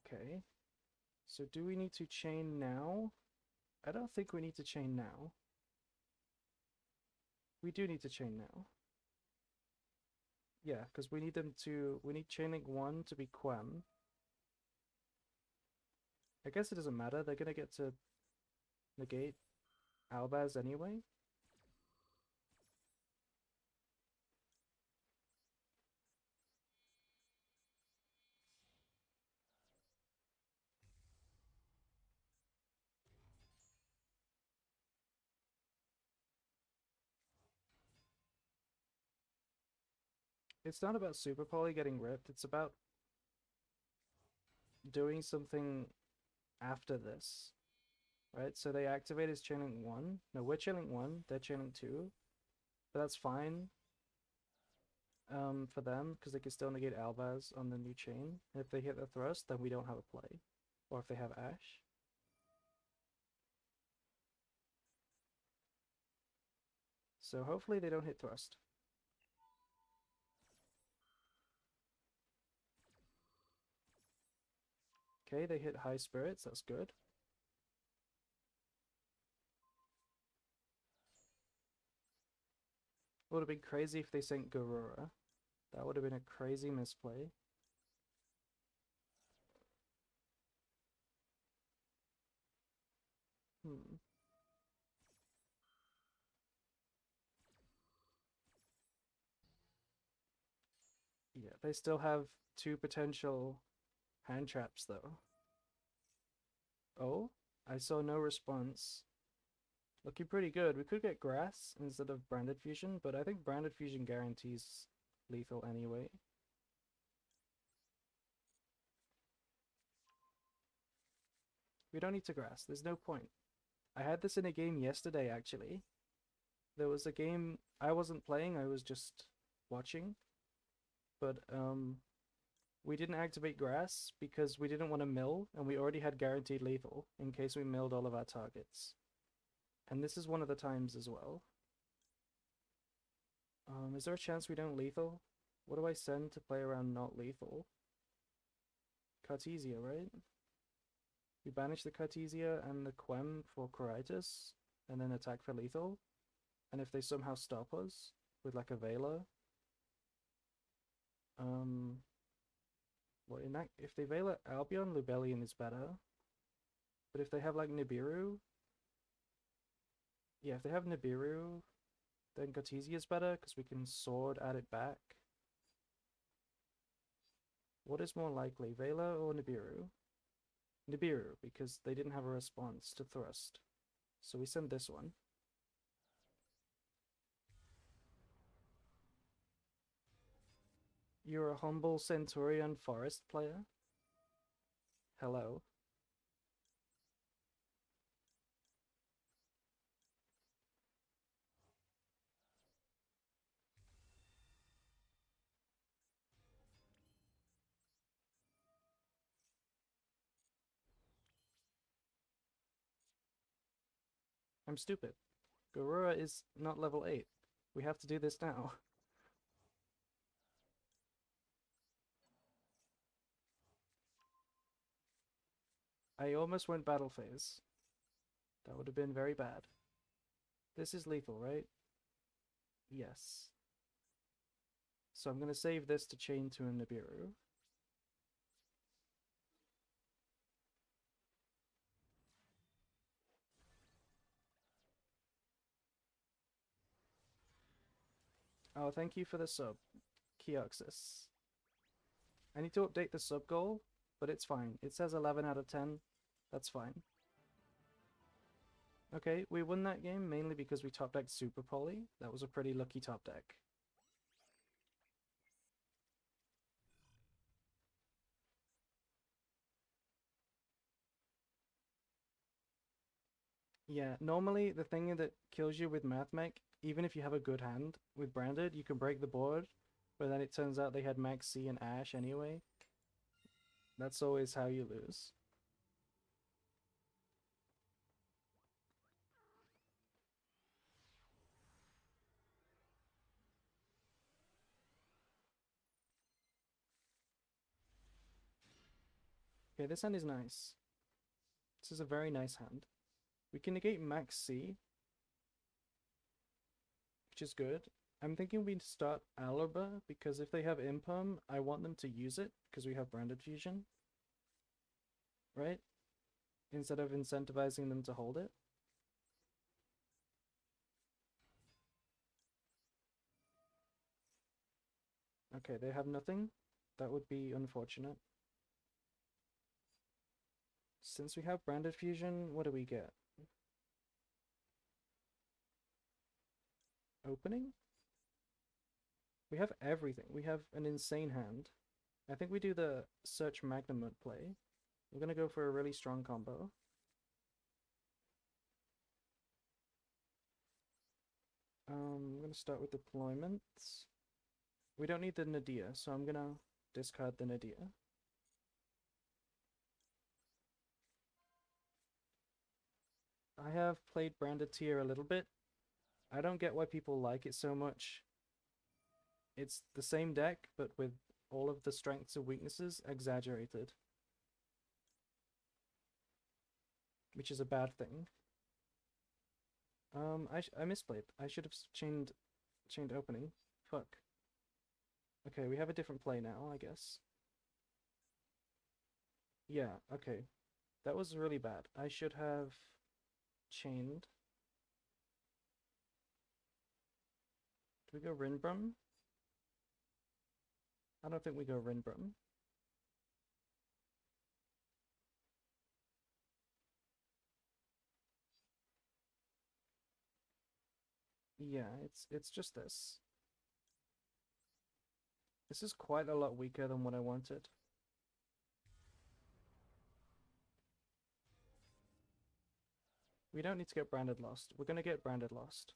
Okay. So do we need to chain now? I don't think we need to chain now. We do need to chain now. Yeah, because we need them to... We need chaining 1 to be Quem. I guess it doesn't matter. They're gonna get to negate Albaz anyway. It's not about Super Poly getting ripped, it's about doing something after this. Right? So they activate his chaining 1. No, we're chaining 1, they're chaining 2. But that's fine for them, because they can still negate Albaz on the new chain. And if they hit the thrust, then we don't have a play. Or if they have Ash. So hopefully they don't hit thrust. Okay, they hit high spirits, that's good. It would have been crazy if they sent Garura. That would have been a crazy misplay. Hmm. Yeah, they still have 2 potential hand traps though. Oh, I saw no response. Looking pretty good. We could get grass instead of branded fusion, but I think branded fusion guarantees lethal anyway. We don't need to grass. There's no point. I had this in a game yesterday, actually. There was a game I wasn't playing, I was just watching. But we didn't activate grass because we didn't want to mill, and we already had guaranteed lethal in case we milled all of our targets. And this is one of the times as well. Is there a chance we don't lethal? What do I send to play around not lethal? Cartesia, right? We banish the Cartesia and the Quem for Coritis, and then attack for lethal. And if they somehow stop us with like a Vela, well, in that, if they Vela Albion, Lubellion is better. But if they have like Nibiru, yeah, if they have Nibiru, then Cartesia is better because we can sword add it back. What is more likely, Vela or Nibiru? Nibiru, because they didn't have a response to thrust. So we send this one. You're a humble Centurion Forest player? Hello. I'm stupid. Garura is not level 8. We have to do this now. I almost went battle phase. That would have been very bad. This is lethal, right? Yes. So I'm going to save this to chain to a Nibiru. Oh, thank you for the sub, Kioxis. I need to update the sub goal, but it's fine. It says 11 out of 10. That's fine. Okay, we won that game mainly because we top decked Super Poly. That was a pretty lucky top deck. Yeah, normally the thing that kills you with Math Mech, even if you have a good hand with Branded, you can break the board, but then it turns out they had Max C and Ash anyway. That's always how you lose. Okay, this hand is nice. This is a very nice hand. We can negate Max C, which is good. I'm thinking we start Alerba, because if they have Impum, I want them to use it, because we have Branded Fusion. Right? Instead of incentivizing them to hold it. Okay, they have nothing. That would be unfortunate. Since we have Branded Fusion, what do we get? Opening? We have everything. We have an insane hand. I think we do the search magnum mode play. We're gonna go for a really strong combo. I'm gonna start with deployments. We don't need the Nadia, so I'm gonna discard the Nadia. I have played Branded Tier a little bit. I don't get why people like it so much. It's the same deck, but with all of the strengths and weaknesses exaggerated, which is a bad thing. I misplayed. I should have chained opening. Fuck. Okay, we have a different play now, I guess. Yeah, okay. That was really bad. I should have chained. Do we go Rinbrum? I don't think we go Rinbrum. Yeah, it's just this. This is quite a lot weaker than what I wanted. We don't need to get branded lost. We're gonna get branded lost.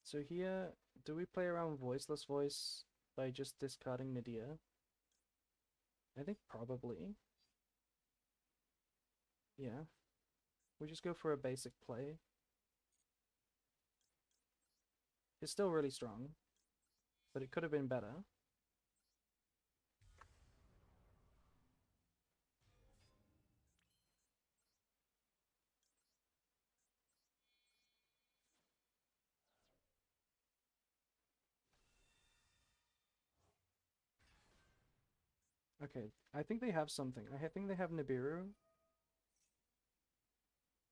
So here, do we play around Voiceless Voice by just discarding Nadia? I think probably. Yeah. We just go for a basic play. It's still really strong, but it could have been better. Okay, I think they have something. I think they have Nibiru.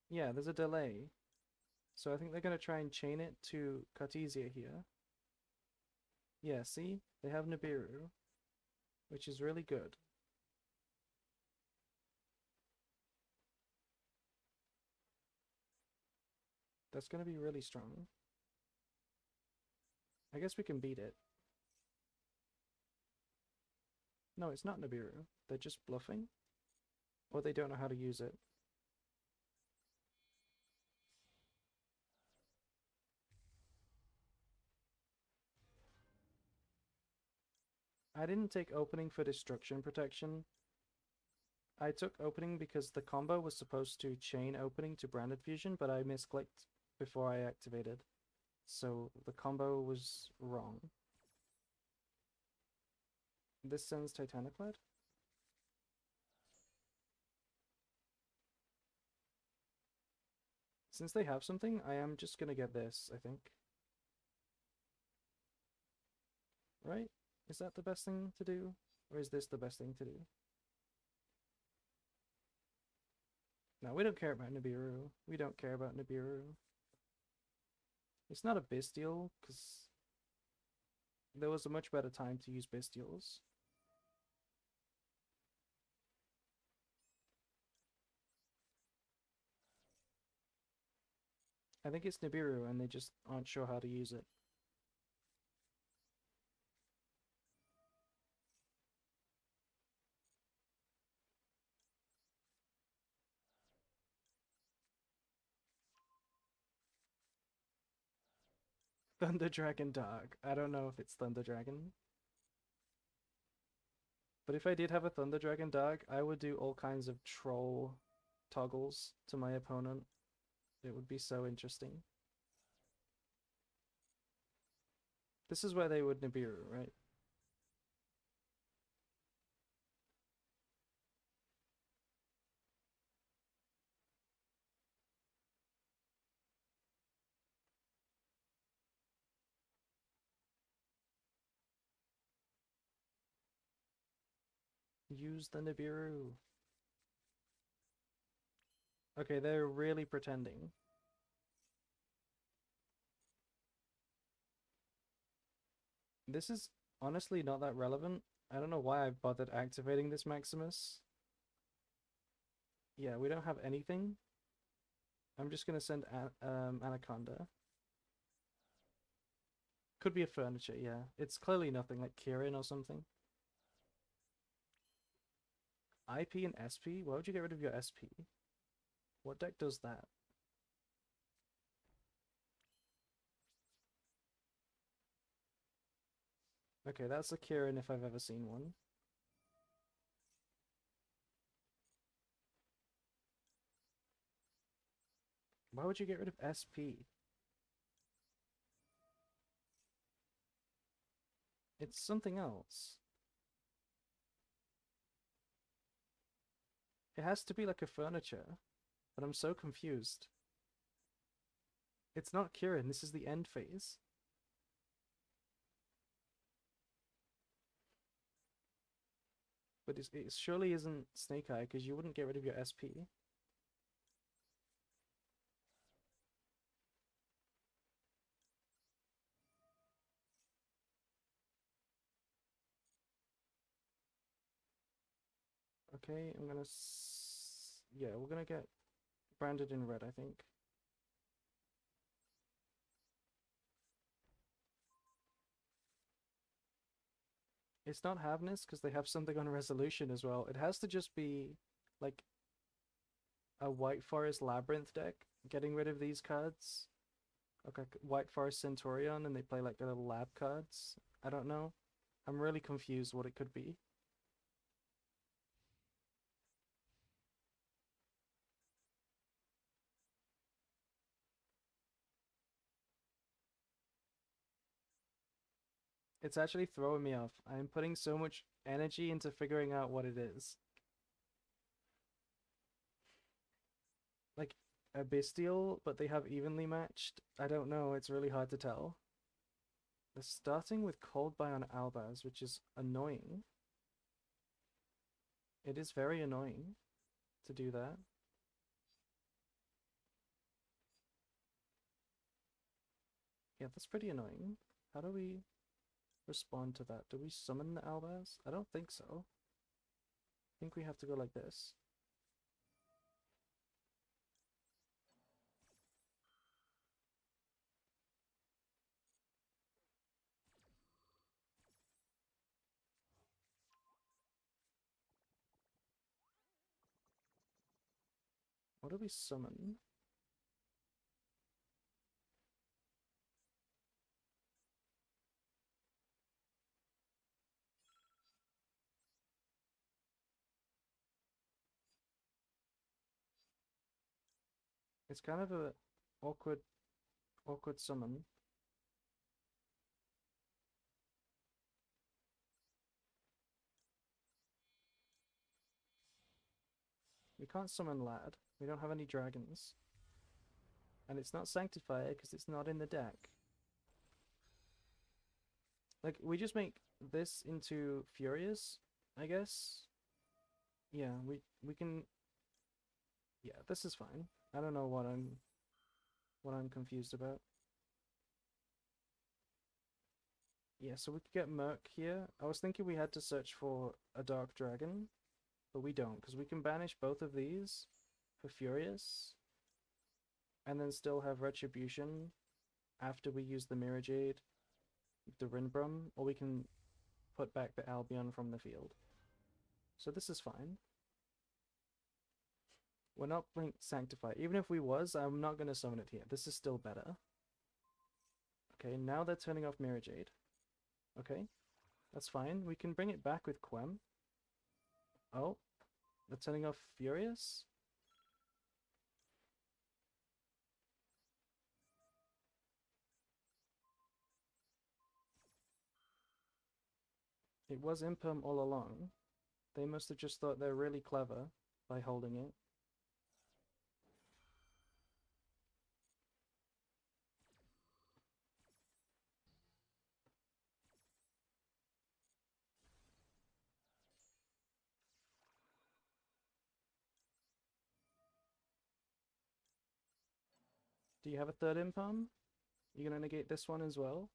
Yeah, there's a delay. So I think they're gonna try and chain it to Cartesia here. Yeah, see? They have Nibiru, which is really good. That's gonna be really strong. I guess we can beat it. No, it's not Nibiru. They're just bluffing. Or they don't know how to use it. I didn't take opening for destruction protection. I took opening because the combo was supposed to chain opening to branded fusion, but I misclicked before I activated. So the combo was wrong. This sends Titaniclad? Since they have something, I am just gonna get this, I think. Right? Is that the best thing to do? Or is this the best thing to do? No, we don't care about Nibiru. We don't care about Nibiru. It's not a Bestial, because there was a much better time to use Bestials. I think it's Nibiru, and they just aren't sure how to use it. Thunder Dragon Dog. I don't know if it's Thunder Dragon. But if I did have a Thunder Dragon Dog, I would do all kinds of troll toggles to my opponent. It would be so interesting. This is where they would Nibiru, right? Use the Nibiru. Okay, they're really pretending. This is honestly not that relevant. I don't know why I bothered activating this Maximus. Yeah, we don't have anything. I'm just gonna send Anaconda. Could be a furniture, yeah. It's clearly nothing like Kirin or something. IP and SP? Why would you get rid of your SP? What deck does that? Okay, that's a Kirin if I've ever seen one. Why would you get rid of SP? It's something else. It has to be like a furniture, but I'm so confused. It's not Kirin, this is the end phase. But it surely isn't Snake Eye because you wouldn't get rid of your SP. Okay, I'm gonna. Yeah, we're gonna get branded in red, I think. It's not Havness because they have something on resolution as well. It has to just be like a White Forest Labyrinth deck getting rid of these cards. Okay, White Forest Centurion and they play like little lab cards. I don't know. I'm really confused what it could be. It's actually throwing me off. I'm putting so much energy into figuring out what it is. Like a bestial, but they have evenly matched. I don't know, it's really hard to tell. They're starting with Cold Buy on Albaz, which is annoying. It is very annoying to do that. Yeah, that's pretty annoying. How do we respond to that? Do we summon the Albaz? I don't think so. I think we have to go like this. What do we summon? It's kind of a awkward summon. We can't summon Lad. We don't have any dragons. And it's not Sanctifier because it's not in the deck. Like, we just make this into Furious, I guess. Yeah, we can. Yeah, this is fine. I don't know what I'm confused about. Yeah, so we could get Merc here. I was thinking we had to search for a Dark Dragon, but we don't, because we can banish both of these for Furious, and then still have Retribution after we use the Mirror Jade, the Rinbrum, or we can put back the Albion from the field. So this is fine. We're not playing Sanctify. Even if we was, I'm not going to summon it here. This is still better. Okay, now they're turning off Mirror Jade. Okay, that's fine. We can bring it back with Quem. Oh, they're turning off Furious? It was Imperm all along. They must have just thought they're really clever by holding it. Do you have a third imperm? You gonna negate this one as well?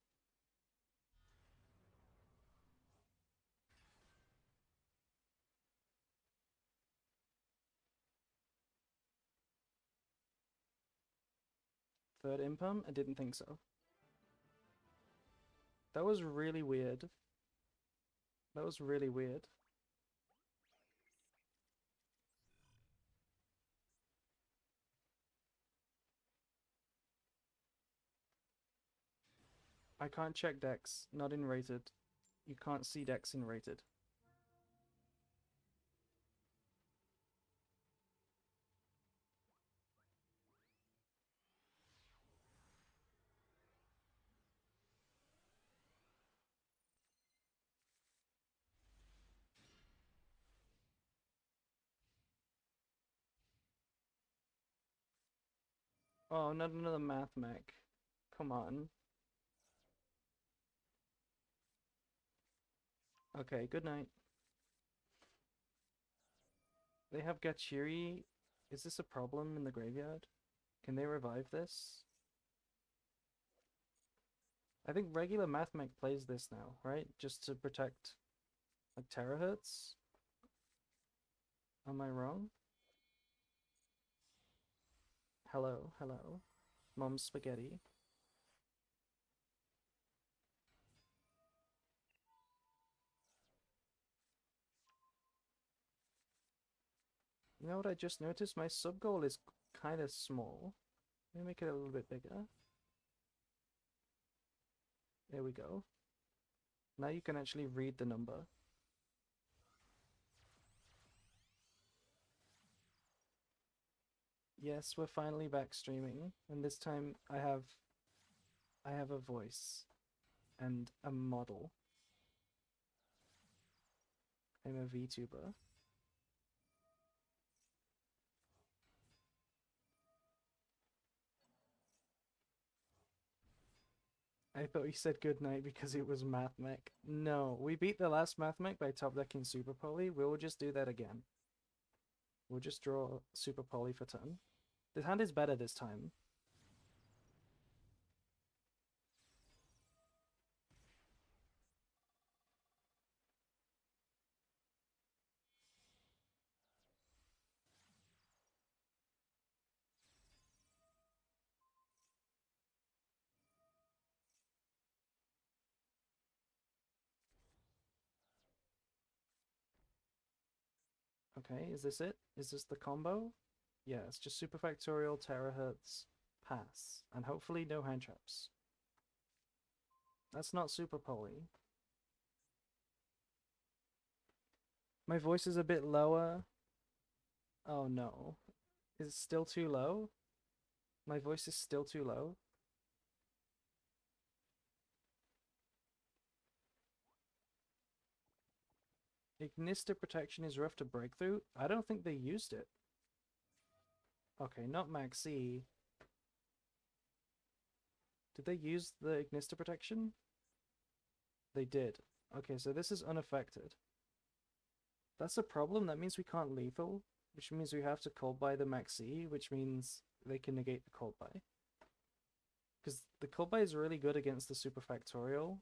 Third imperm? I didn't think so. That was really weird. That was really weird. I can't check decks, not in rated. You can't see decks in rated. Oh, not another math mech. Come on. Okay, good night. They have Gachiri. Is this a problem in the graveyard? Can they revive this? I think regular math mech plays this now, right? Just to protect like terahertz? Am I wrong? Hello, hello. Mom's spaghetti. You know what I just noticed? My sub goal is kind of small. Let me make it a little bit bigger. There we go. Now you can actually read the number. Yes, we're finally back streaming, and this time I have a voice and a model. I'm a VTuber. I thought you said good night because it was Math Mech. No, we beat the last Math Mech by top decking Super Poly. We'll just do that again. We'll just draw Super Poly for turn. This hand is better this time. Okay, is this it? Is this the combo? Yeah, it's just Super Factorial, Terahertz, pass, and hopefully no hand traps. That's not Super Poly. My voice is a bit lower. Oh no. Is it still too low? My voice is still too low. Ignister protection is rough to break through. I don't think they used it. Okay, not Maxi. Did they use the Ignister protection? They did. Okay, so this is unaffected. That's a problem. That means we can't lethal, which means we have to cold buy the Maxi, which means they can negate the cold buy. Because the cold buy is really good against the Super Factorial.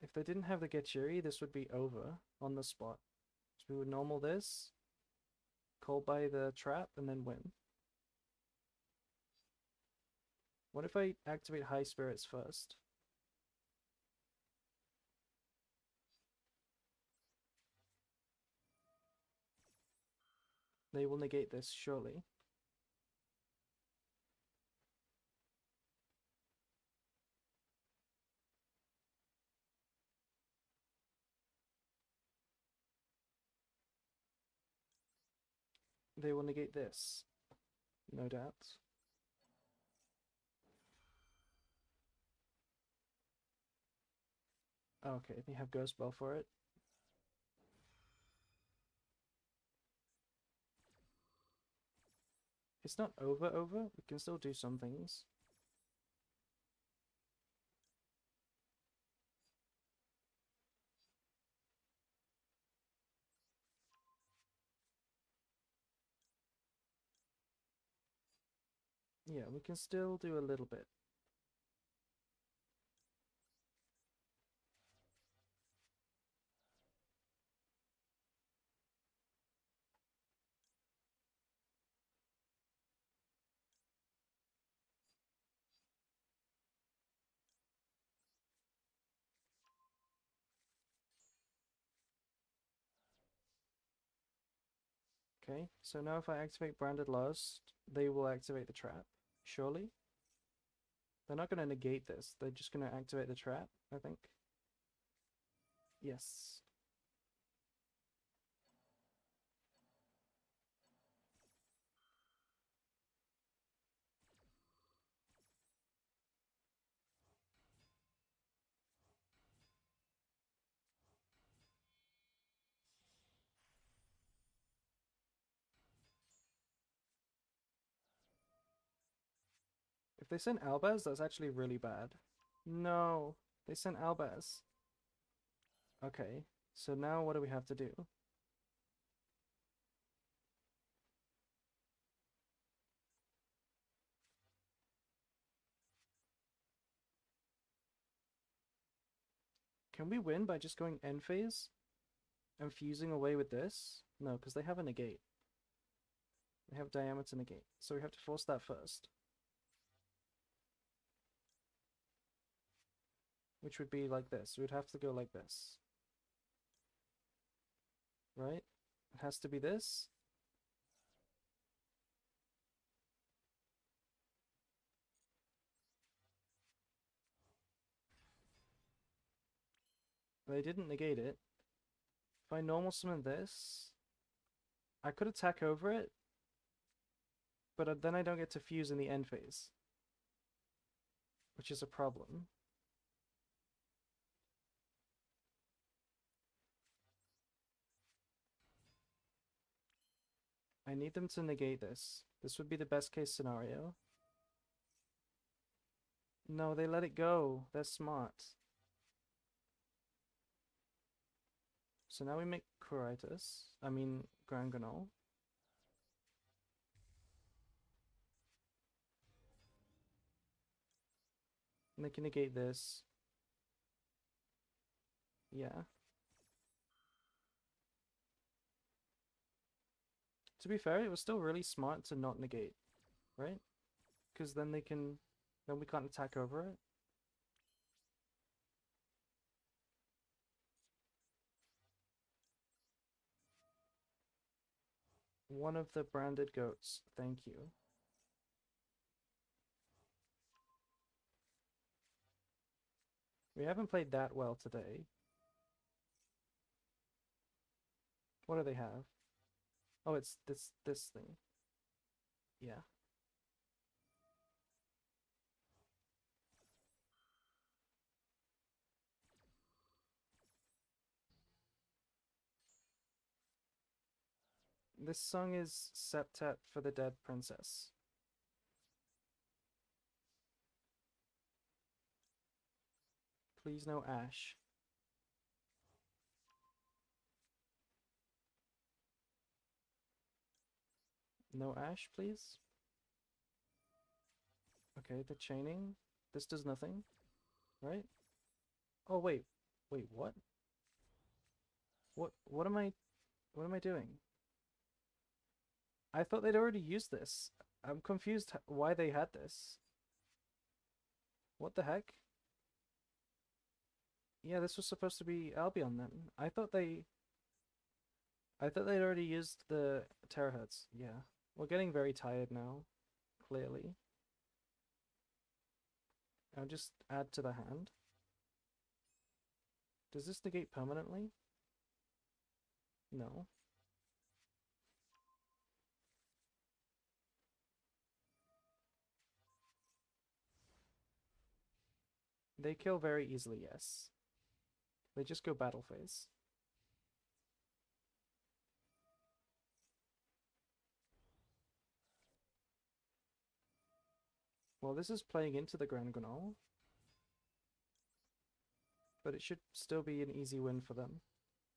If they didn't have the Getchiri, this would be over on the spot. So we would normal this, cold buy the trap, and then win. What if I activate High Spirits first? They will negate this, surely. They will negate this, no doubt. Okay, they have Ghost Bell for it. It's not over. We can still do some things. Yeah, we can still do a little bit. Okay, so now if I activate Branded Lost, they will activate the trap. Surely? They're not going to negate this. They're just going to activate the trap, I think. Yes. If they send Albaz, that's actually really bad. No, they sent Albaz. Okay, so now what do we have to do? Can we win by just going end phase and fusing away with this? No, because they have a negate. They have diameter negate, so we have to force that first. Which would be like this. We'd have to go like this. Right? It has to be this. They didn't negate it. If I normal summon this, I could attack over it, but then I don't get to fuse in the end phase, which is a problem. I need them to negate this. This would be the best case scenario. No, they let it go. They're smart. So now we make Granganol. And they can negate this. Yeah. To be fair, it was still really smart to not negate, right? Because then we can't attack over it. One of the branded goats, thank you. We haven't played that well today. What do they have? Oh, it's this thing. Yeah. This song is Septet for the Dead Princess. Please no Ash. No Ash, please. Okay, the chaining. This does nothing, right? Oh wait. Wait, what? What am I doing? I thought they'd already used this. I'm confused why they had this. What the heck? Yeah, this was supposed to be Albion then. I thought they'd already used the terahertz. Yeah. We're getting very tired now, clearly. I'll just add to the hand. Does this negate permanently? No. They kill very easily, yes. They just go battle phase. Well, this is playing into the Grand Gonal, but it should still be an easy win for them.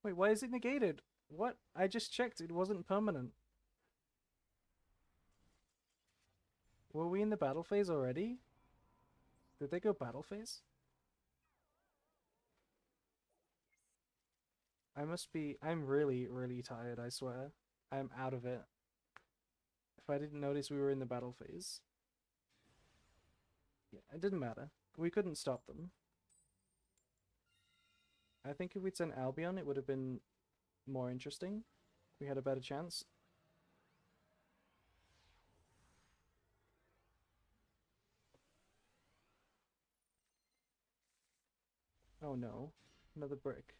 Wait, why is it negated? What? I just checked, it wasn't permanent. Were we in the battle phase already? Did they go battle phase? I'm really, really tired, I swear. I'm out of it. If I didn't notice we were in the battle phase. Yeah, it didn't matter. We couldn't stop them. I think if we'd sent Albion, it would have been more interesting. We had a better chance. Oh no. Another brick.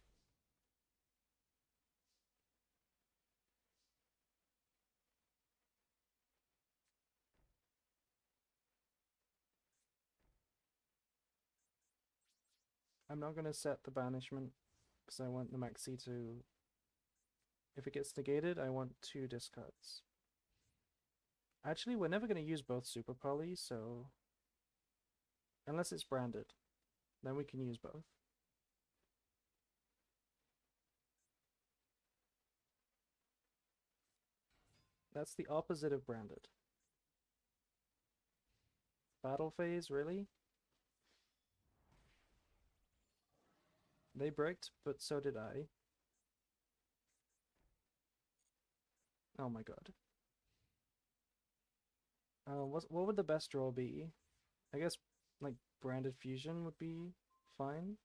I'm not going to set the banishment because I want the maxi to... If it gets negated, I want 2 discards. Actually, we're never going to use both super poly, so... Unless it's branded. Then we can use both. That's the opposite of branded. Battle phase, really? They bricked, but so did I. Oh my god. What would the best draw be? I guess, like, branded fusion would be fine.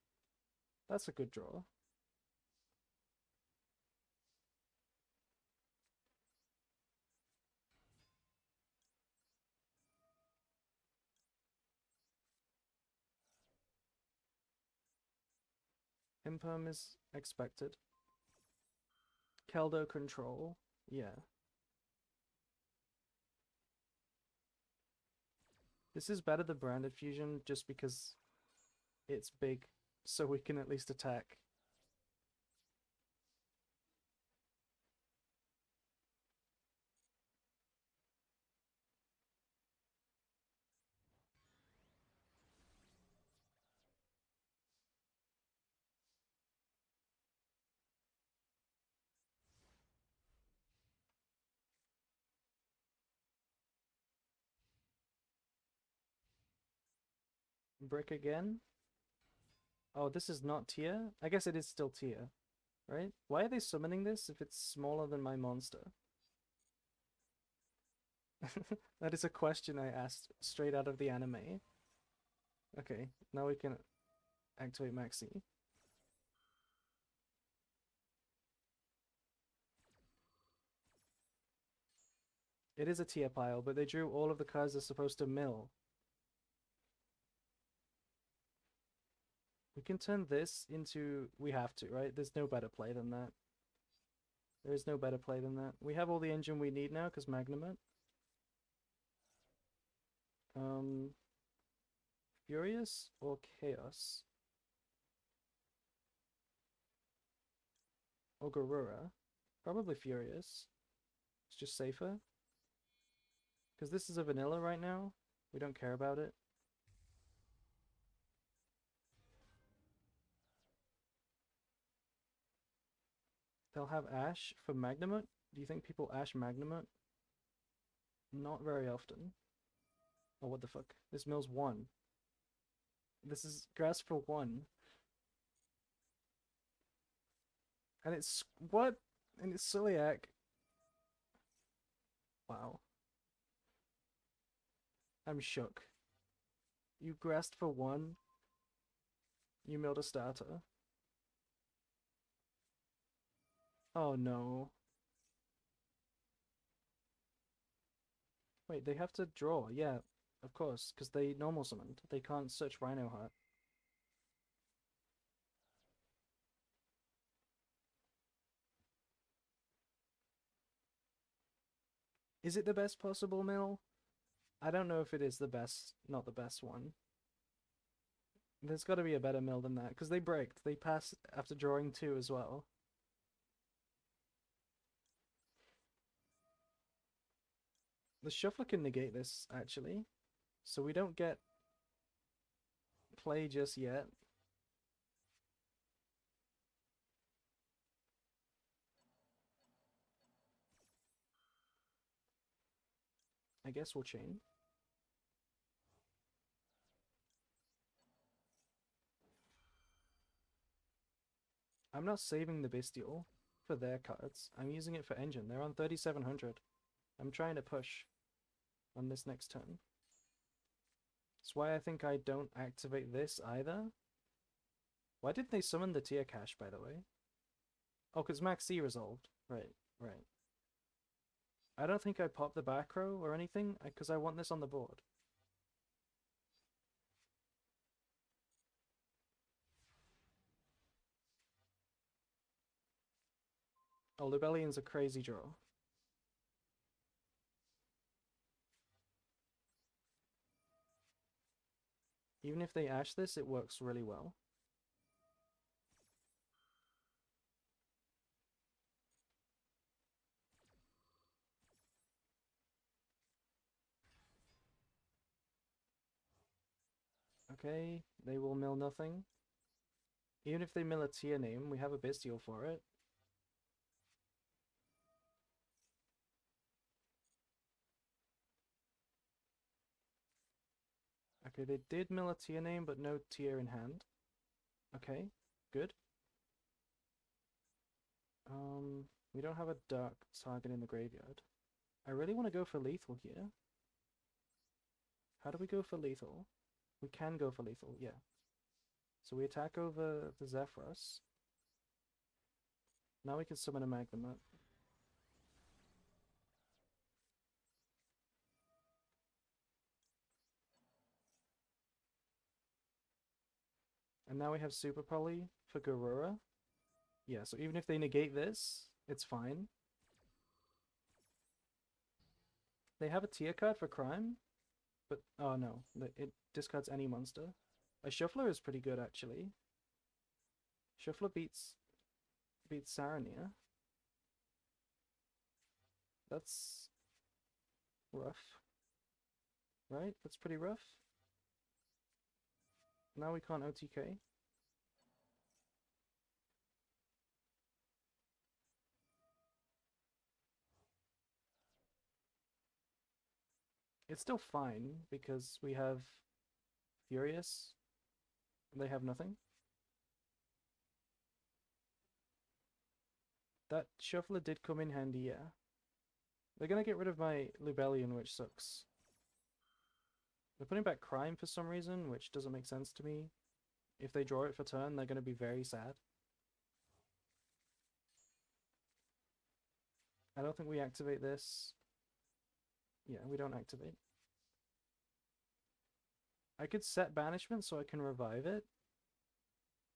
That's a good draw. Imperm is expected. Keldo control. Yeah. This is better than branded fusion just because it's big, so we can at least attack. Brick again. Oh, this is not tier? I guess it is still tier, right? Why are they summoning this if it's smaller than my monster? That is a question I asked straight out of the anime. Okay, now we can activate Maxi. It is a tier pile, but they drew all of the cards they're supposed to mill. We can turn this into... We have to, right? There's no better play than that. There is no better play than that. We have all the engine we need now, because Magnamut. Furious or Chaos? Or Garura? Probably Furious. It's just safer. Because this is a vanilla right now. We don't care about it. They'll have Ash for Magnamut? Do you think people Ash Magnamut? Not very often. Oh, what the fuck? This mill's 1. This is grass for 1. And it's... What? And it's Celiac. Wow. I'm shook. You grassed for 1. You milled a starter. Oh no. Wait, they have to draw. Yeah, of course, because they normal summoned. They can't search Rhino Heart. Is it the best possible mill? I don't know if it is the best, not the best one. There's got to be a better mill than that, because they braked. They passed after drawing 2 as well. The shuffler can negate this, actually. So we don't get play just yet. I guess we'll chain. I'm not saving the Bestial for their cards. I'm using it for engine. They're on 3700. I'm trying to push on this next turn. That's why I think I don't activate this either. Why did they summon the tier cache, by the way? Oh, because Max C resolved. Right, right. I don't think I popped the back row or anything, because I want this on the board. Oh, Lubellion's a crazy draw. Even if they ash this, it works really well. Okay, they will mill nothing. Even if they mill a tier name, we have a Bestial for it. Okay, they did mill a tier name, but no tier in hand. Okay, good. We don't have a dark target in the graveyard. I really want to go for lethal here. How do we go for lethal? We can go for lethal, yeah. So we attack over the Zephyros. Now we can summon a Magnemite. And now we have Super Poly for Garura. Yeah, so even if they negate this, it's fine. They have a tier card for Crime, but oh no, it discards any monster. A Shuffler is pretty good actually. Shuffler beats Saranir. That's rough. Right? That's pretty rough. Now we can't OTK. It's still fine because we have Furious. They have nothing. That Shuffler did come in handy, yeah. They're gonna get rid of my Lubellion, which sucks. They're putting back Crime for some reason, which doesn't make sense to me. If they draw it for turn, they're gonna be very sad. I don't think we activate this. Yeah, we don't activate. I could set Banishment so I can revive it,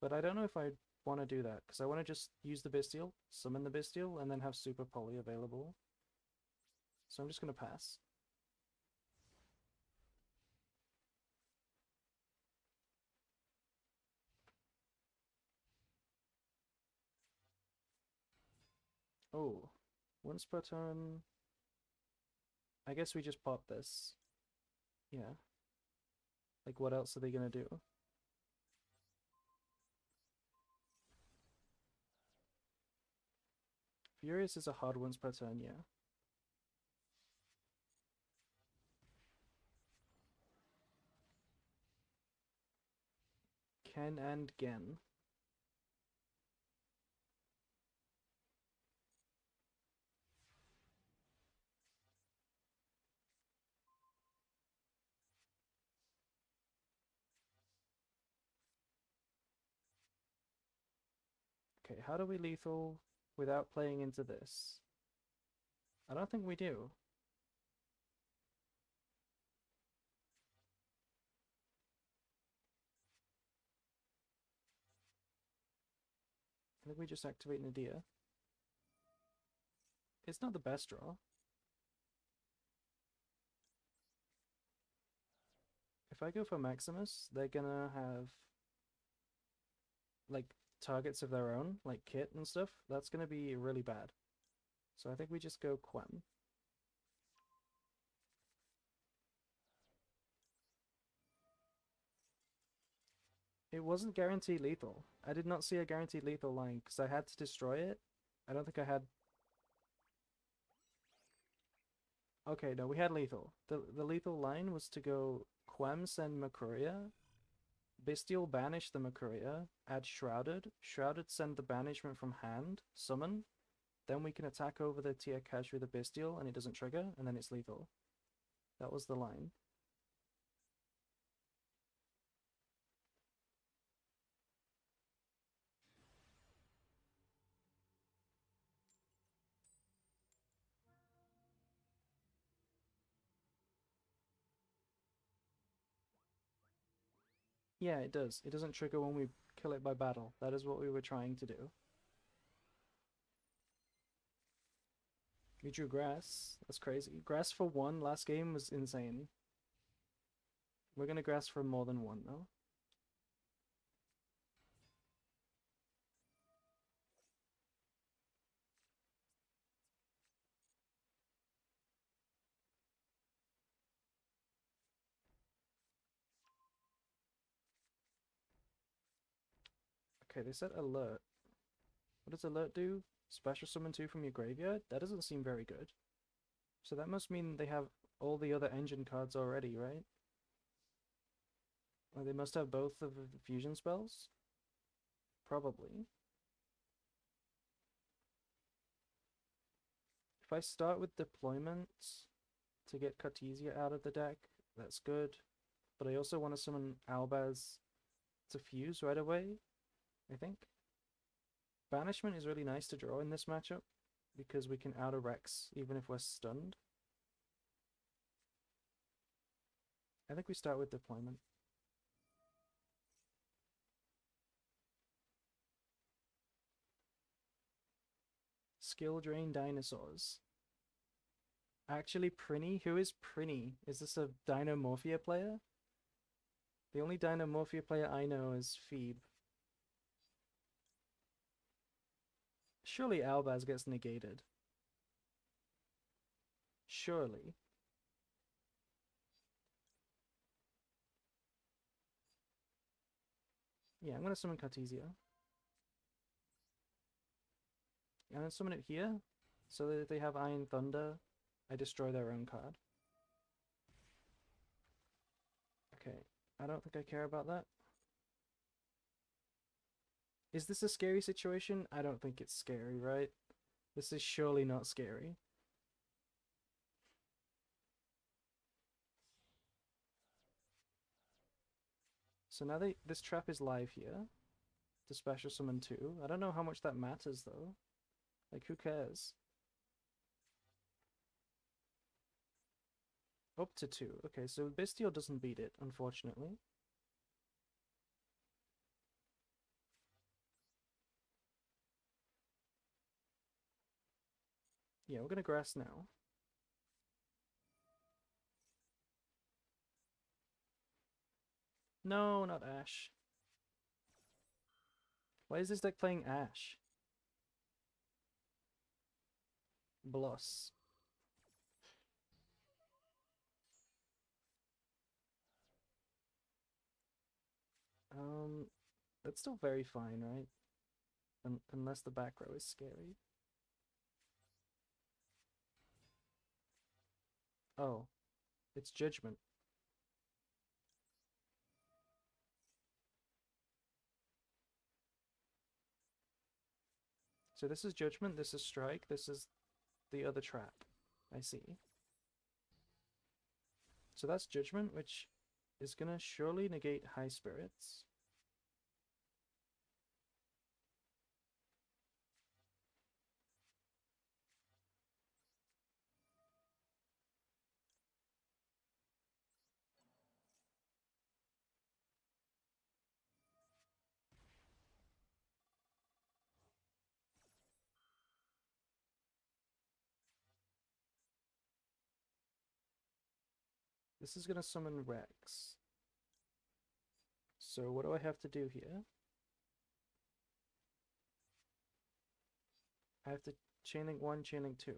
but I don't know if I want to do that, because I want to just use the Bestial, summon the Bestial, and then have Super Poly available. So I'm just going to pass. Oh, once per turn. I guess we just pop this. Yeah. Like, what else are they going to do? Furious is a hard once per turn, yeah. Ken and Gen. Okay, how do we lethal without playing into this? I don't think we do. I think we just activate Nadia. It's not the best draw. If I go for Maximus, they're gonna have like targets of their own, like Kit and stuff. That's gonna be really bad. So I think we just go Quem. It wasn't guaranteed lethal. I did not see a guaranteed lethal line because I had to destroy it. I don't think I had. Okay, no, we had lethal. The lethal line was to go Quem, send Makuria, Bestial banish the Makuria, add Shrouded. Shrouded send the banishment from hand, summon. Then we can attack over the Tia Cash with a Bestial and it doesn't trigger, and then it's lethal. That was the line. Yeah, it does. It doesn't trigger when we kill it by battle. That is what we were trying to do. We drew grass. That's crazy. Grass for one last game was insane. We're gonna grass for more than one though. Okay, they said alert. What does alert do? Special summon 2 from your graveyard? That doesn't seem very good. So that must mean they have all the other engine cards already, right? Or they must have both of the fusion spells? Probably. If I start with deployment to get Cartesia out of the deck, that's good. But I also want to summon Albaz to fuse right away, I think. Banishment is really nice to draw in this matchup because we can outer Rex even if we're stunned. I think we start with deployment. Skill drain dinosaurs. Actually, Prinny? Who is Prinny? Is this a Dinomorphia player? The only Dinomorphia player I know is Phoebe. Surely Albaz gets negated. Surely. Yeah, I'm gonna summon Cartesia. I'm gonna summon it here, so that if they have Iron Thunder, I destroy their own card. Okay, I don't think I care about that. Is this a scary situation? I don't think it's scary, right? This is surely not scary. So now this trap is live here. To special summon 2. I don't know how much that matters though. Like, who cares? Up to 2. Okay, so Bestial doesn't beat it, unfortunately. Yeah, we're gonna grass now. No, not Ash. Why is this deck playing Ash? Bloss. Um, that's still very fine, right? Unless the back row is scary. Oh, it's Judgment. So this is Judgment, this is Strike, this is the other trap. I see. So that's Judgment, which is gonna surely negate High Spirits. This is gonna summon Rex. So what do I have to do here? I have to Chainlink 1, Chainlink 2.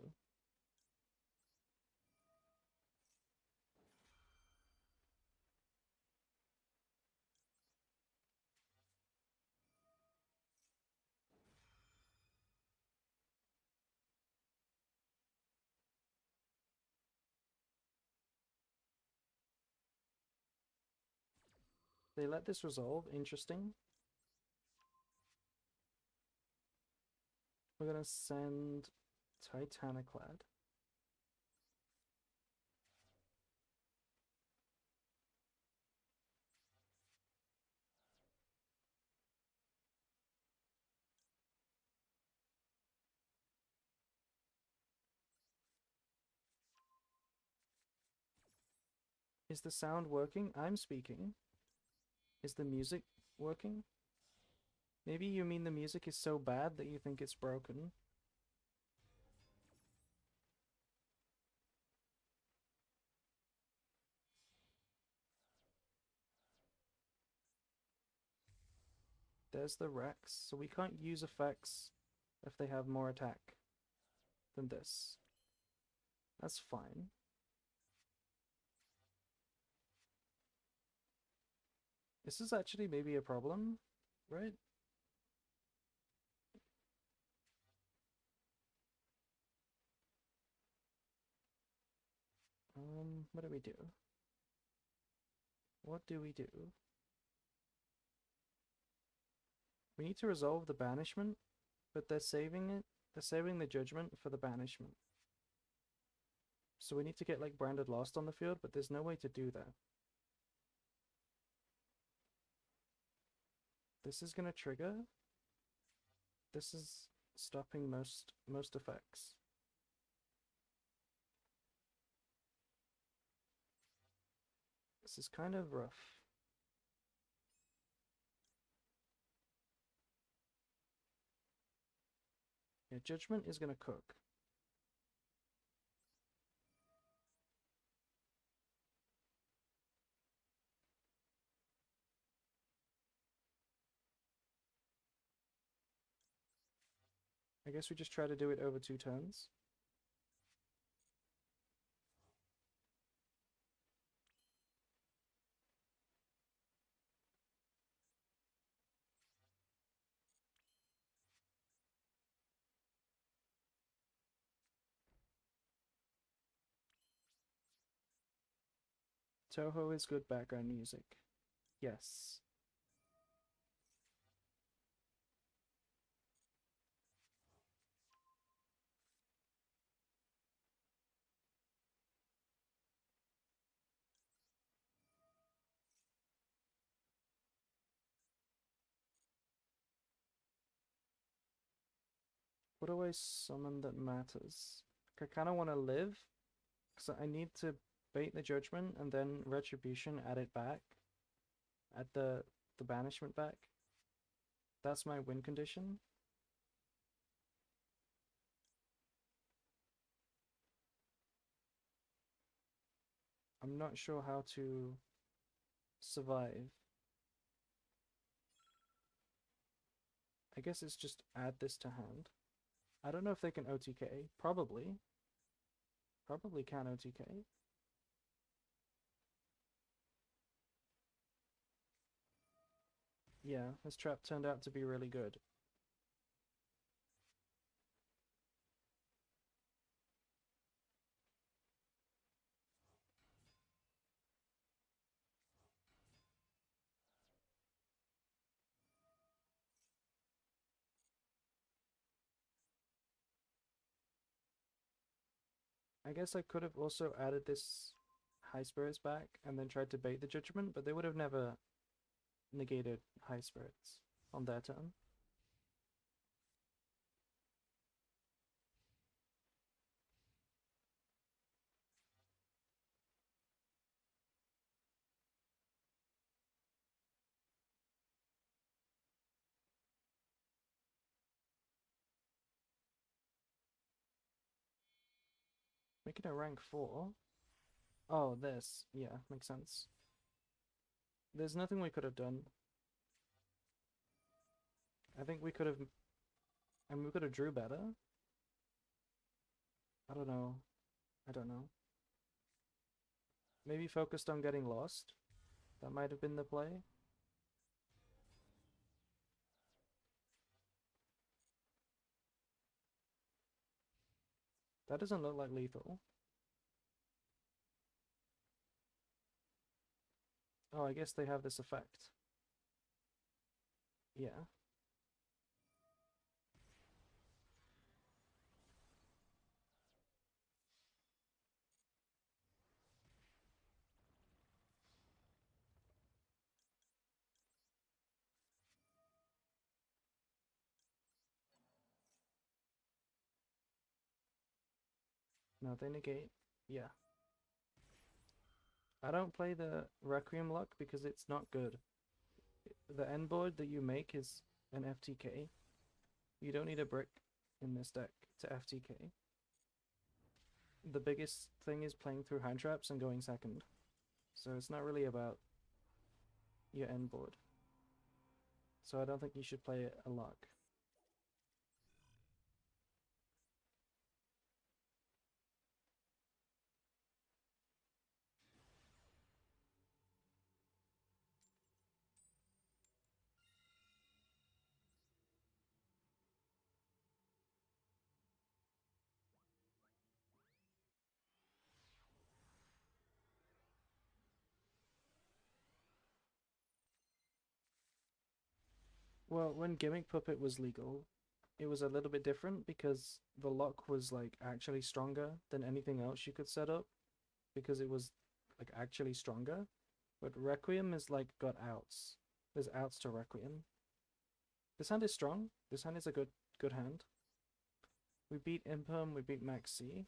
They let this resolve. Interesting. We're gonna send Titaniclad. Is the sound working? I'm speaking. Is the music working? Maybe you mean the music is so bad that you think it's broken. There's the Rex, so we can't use effects if they have more attack than this. That's fine. This is actually maybe a problem, right? What do we do? What do we do? We need to resolve the banishment, but they're saving it. They're saving the judgment for the banishment. So we need to get like branded lost on the field, but there's no way to do that. This is gonna trigger. This is stopping most effects. This is kind of rough. Yeah, judgment is gonna cook. I guess we just try to do it over 2 turns. Toho is good background music. Yes. What do I summon that matters? I kind of want to live, because I need to bait the judgment and then retribution, add it back. Add the banishment back. That's my win condition. I'm not sure how to survive. I guess it's just add this to hand. I don't know if they can OTK. Probably. Probably can OTK. Yeah, this trap turned out to be really good. I guess I could have also added this High Spirits back and then tried to bait the Judgment, but they would have never negated High Spirits on their turn. Making a rank 4? Oh, this. Yeah, makes sense. There's nothing we could have done. I think we could have... I mean, we could have drew better. I don't know. I don't know. Maybe focused on getting lost. That might have been the play. That doesn't look like lethal. Oh, I guess they have this effect. Yeah. No, they negate. Yeah. I don't play the Requiem luck because it's not good. The end board that you make is an FTK. You don't need a brick in this deck to FTK. The biggest thing is playing through hand traps and going second. So it's not really about your end board. So I don't think you should play it a lot. Well, when Gimmick Puppet was legal, it was a little bit different because the lock was like actually stronger than anything else you could set up because it was like actually stronger. But Requiem is like got outs. There's outs to Requiem. This hand is strong. This hand is a good hand. We beat Imperm, we beat Max C.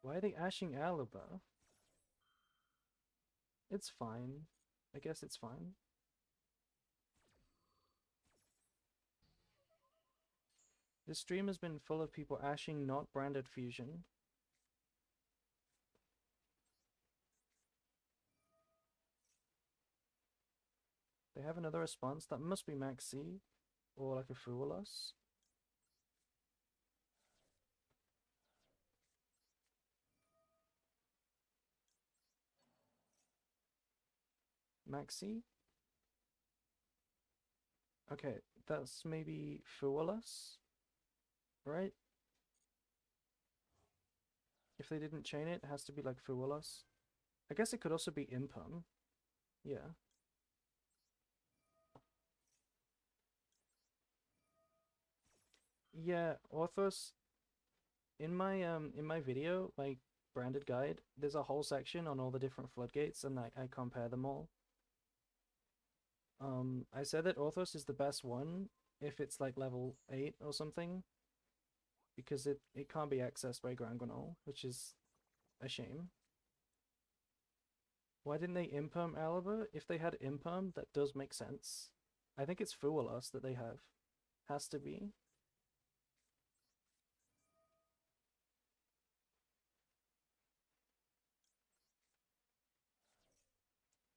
Why are they ashing Aliba? It's fine. I guess it's fine. This stream has been full of people ashing not branded fusion. They have another response. That must be Max C or like a Fool Us. Max C? Okay, that's maybe Fool Us, right? If they didn't chain it, it has to be like Fool Us. I guess it could also be Impum. Yeah. Yeah, Orthos in my video, my branded guide, there's a whole section on all the different floodgates and I compare them all. I said that Orthos is the best one if it's like level 8 or something because it can't be accessed by Grangonol, which is a shame. Why didn't they imperm Aliber? If they had imperm, that does make sense. I think it's Fool Us that they have. Has to be.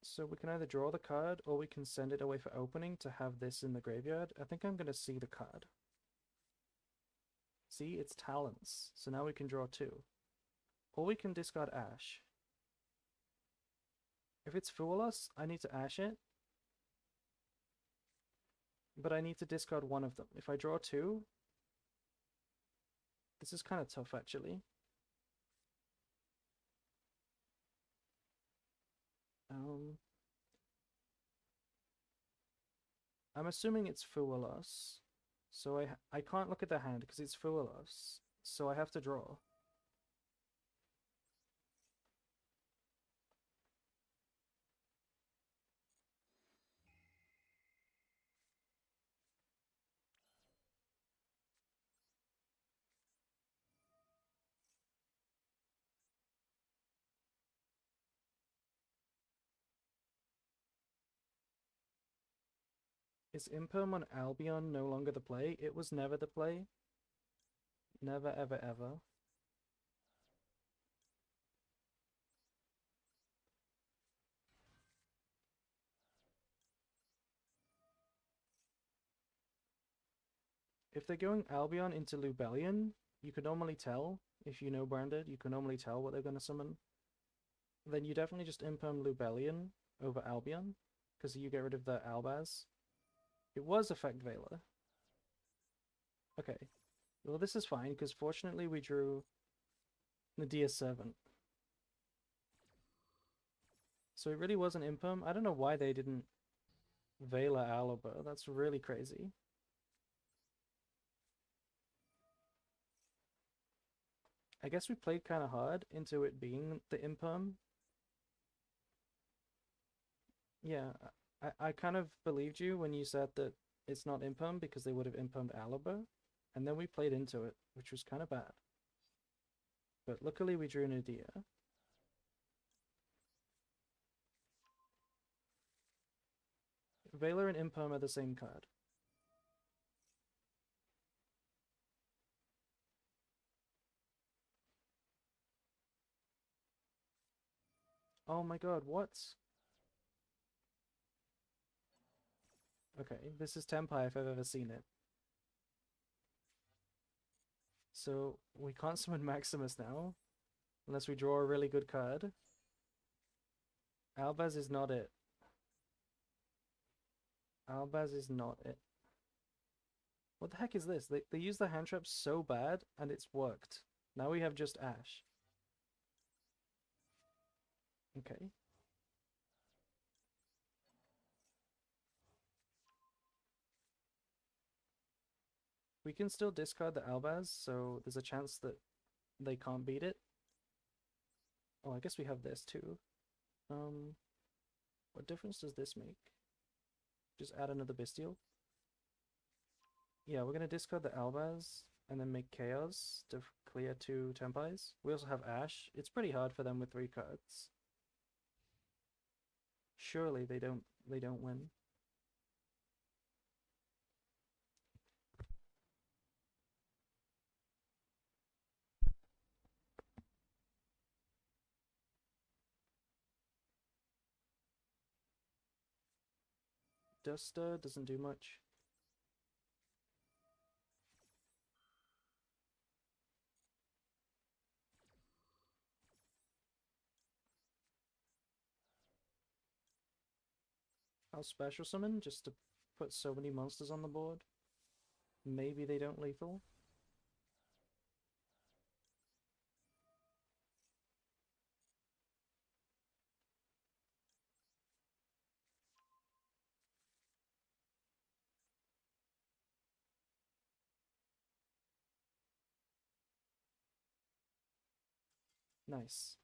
So we can either draw the card or we can send it away for opening to have this in the graveyard. I think I'm going to see the card. See, it's Talents. So now we can draw two. Or we can discard Ash. If it's Fool Us, I need to Ash it. But I need to discard one of them. If I draw two, this is kind of tough actually. I'm assuming it's Fool Us. So I can't look at the hand because it's Fool Us. So I have to draw. Is Imperm on Albion no longer the play? It was never the play. Never, ever, ever. If they're going Albion into Lubellion, you can normally tell. If you know Branded, you can normally tell what they're going to summon. then you definitely just imperm Lubellion over Albion, because you get rid of the Albaz. It was Effect Veiler. Okay. Well, this is fine, because fortunately we drew Nadia Servant. So it really was an imperm. I don't know why they didn't Veiler Alaba. That's really crazy. I guess we played kind of hard into it being the imperm. Yeah, I kind of believed you when you said that it's not imperm because they would have impermed Alaba, and then we played into it, which was kind of bad. But luckily we drew Nadia. Veiler and imperm are the same card. Oh my god, what? Okay, this is Tenpai if I've ever seen it. So we can't summon Maximus now, unless we draw a really good card. Albaz is not it. Albaz is not it. What the heck is this? They use the hand trap so bad, and it's worked. Now we have just Ash. Okay. We can still discard the Albaz, so there's a chance that they can't beat it. Oh, I guess we have this too. What difference does this make? Just add another Bestial. Yeah, we're gonna discard the Albaz and then make Chaos to clear 2 Tempais. We also have Ash. It's pretty hard for them with 3 cards. Surely they don't win. Duster doesn't do much. I'll special summon just to put so many monsters on the board. Maybe they don't lethal. Nice.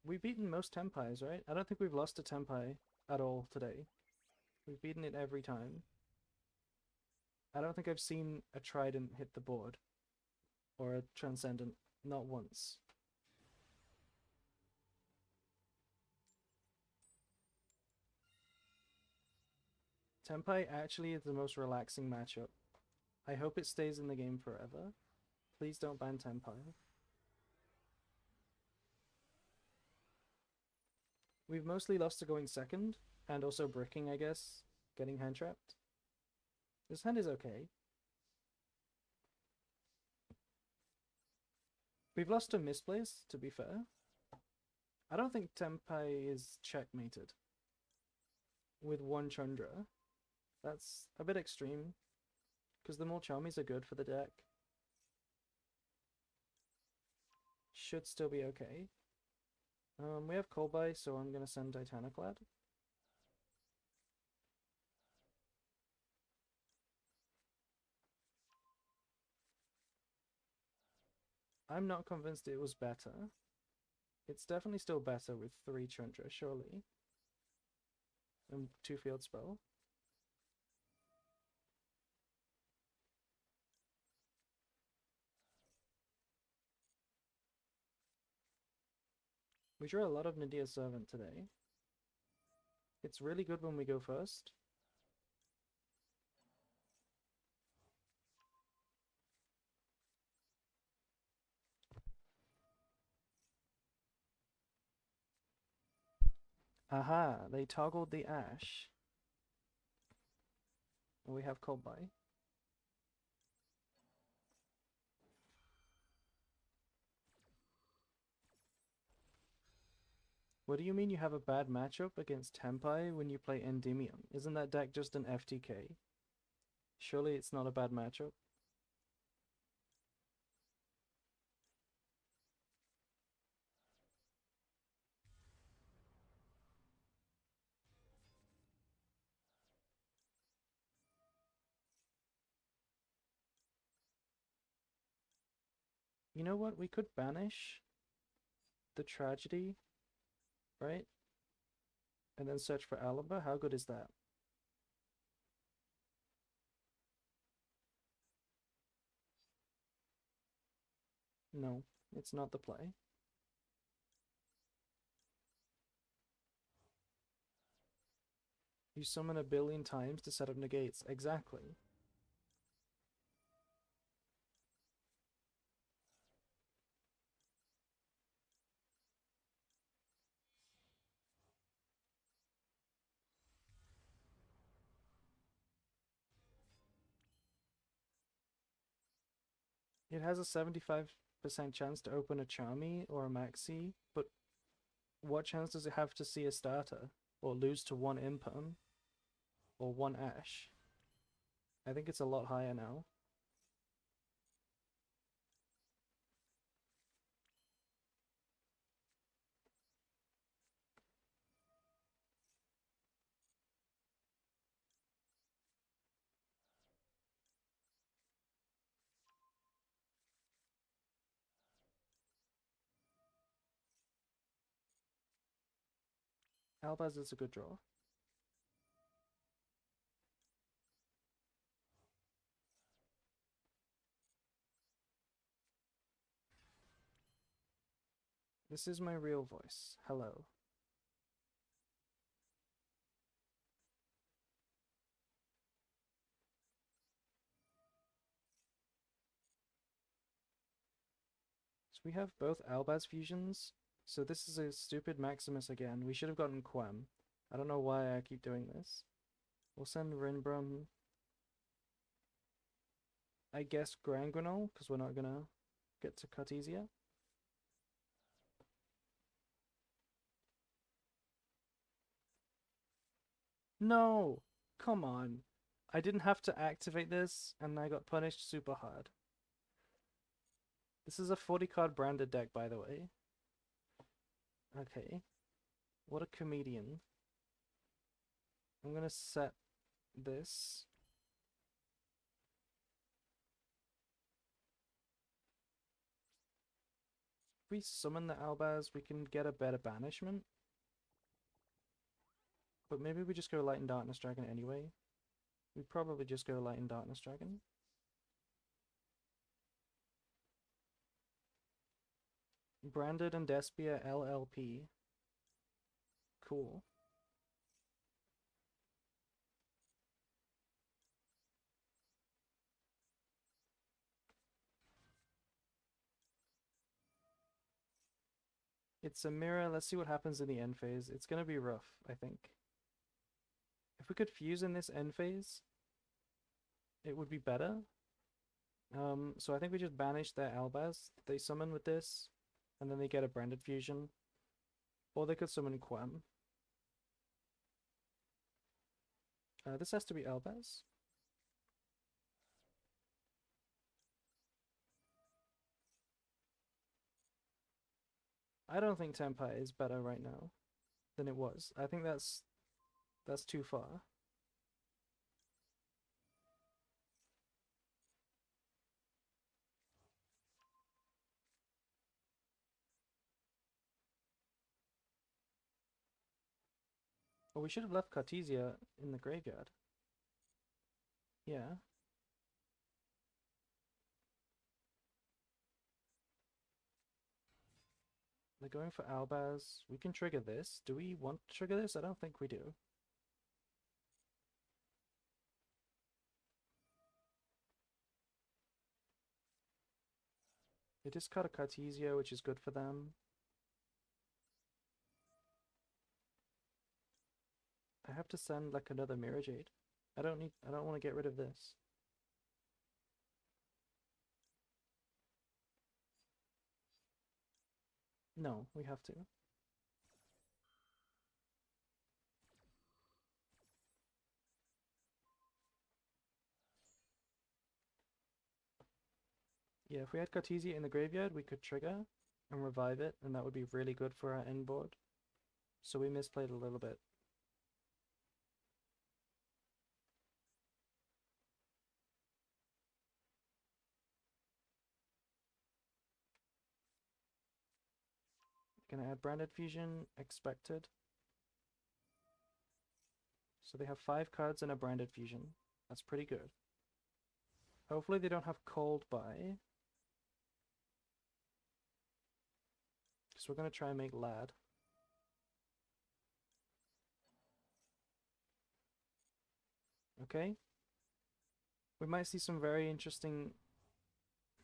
We've beaten most Tempais, right? I don't think we've lost a Tempai at all today. We've beaten it every time. I don't think I've seen a Trident hit the board. Or a Transcendent. Not once. Tempai actually is the most relaxing matchup. I hope it stays in the game forever. Please don't ban Tempai. We've mostly lost to going second, and also bricking, I guess. Getting hand trapped. This hand is okay. We've lost to Misplace, to be fair. I don't think Tempai is checkmated with 1 Chandra. That's a bit extreme, because the Mulchamis are good for the deck. Should still be okay. We have Kolbai, so I'm gonna send Titaniclad. I'm not convinced it was better. It's definitely still better with 3 Chandra, surely. And 2 field spell. We drew a lot of Nadia Servant today. It's really good when we go first. Aha, they toggled the Ash. And we have Kolbai. What do you mean you have a bad matchup against Tempai when you play Endymion? Isn't that deck just an FTK? Surely it's not a bad matchup. You know what? We could banish the tragedy, right? And then search for Alaba. How good is that? No, it's not the play. You summon a billion times to set up negates. Exactly. It has a 75% chance to open a Charmy or a Maxi, but what chance does it have to see a starter? Or lose to one Imperm? Or one Ash? I think it's a lot higher now. Albaz is a good draw. This is my real voice. Hello. So we have both Albaz fusions. So this is a stupid Maximus again. We should have gotten Quem. I don't know why I keep doing this. We'll send Rinbrum. I guess Grangrenol, because we're not gonna get to Cartesia. No! Come on. I didn't have to activate this, and I got punished super hard. This is a 40 card branded deck, by the way. Okay. What a comedian. I'm gonna set this. If we summon the Albaz, we can get a better banishment. But maybe we just go Light and Darkness Dragon anyway. We probably just go Light and Darkness Dragon. Branded and Despia LLP. Cool. It's a mirror. Let's see what happens in the end phase. It's gonna be rough, I think. If we could fuse in this end phase, it would be better. So I think we just banish their Albaz. They summon with this, and then they get a branded fusion. Or they could summon Quem. This has to be Albaz. I don't think Tempai is better right now than it was. I think that's too far. Well, we should have left Cartesia in the graveyard. Yeah. They're going for Albaz. We can trigger this. Do we want to trigger this? I don't think we do. They discard a Cartesia, which is good for them. I have to send like another Mirror Jade. I don't want to get rid of this. No, we have to. Yeah, if we had Cartesia in the graveyard, we could trigger and revive it, and that would be really good for our end board. So we misplayed a little bit. Gonna add Branded Fusion, expected. So they have 5 cards and a Branded Fusion. That's pretty good. Hopefully they don't have Cold Buy. Because we're gonna try and make Lad. Okay. We might see some very interesting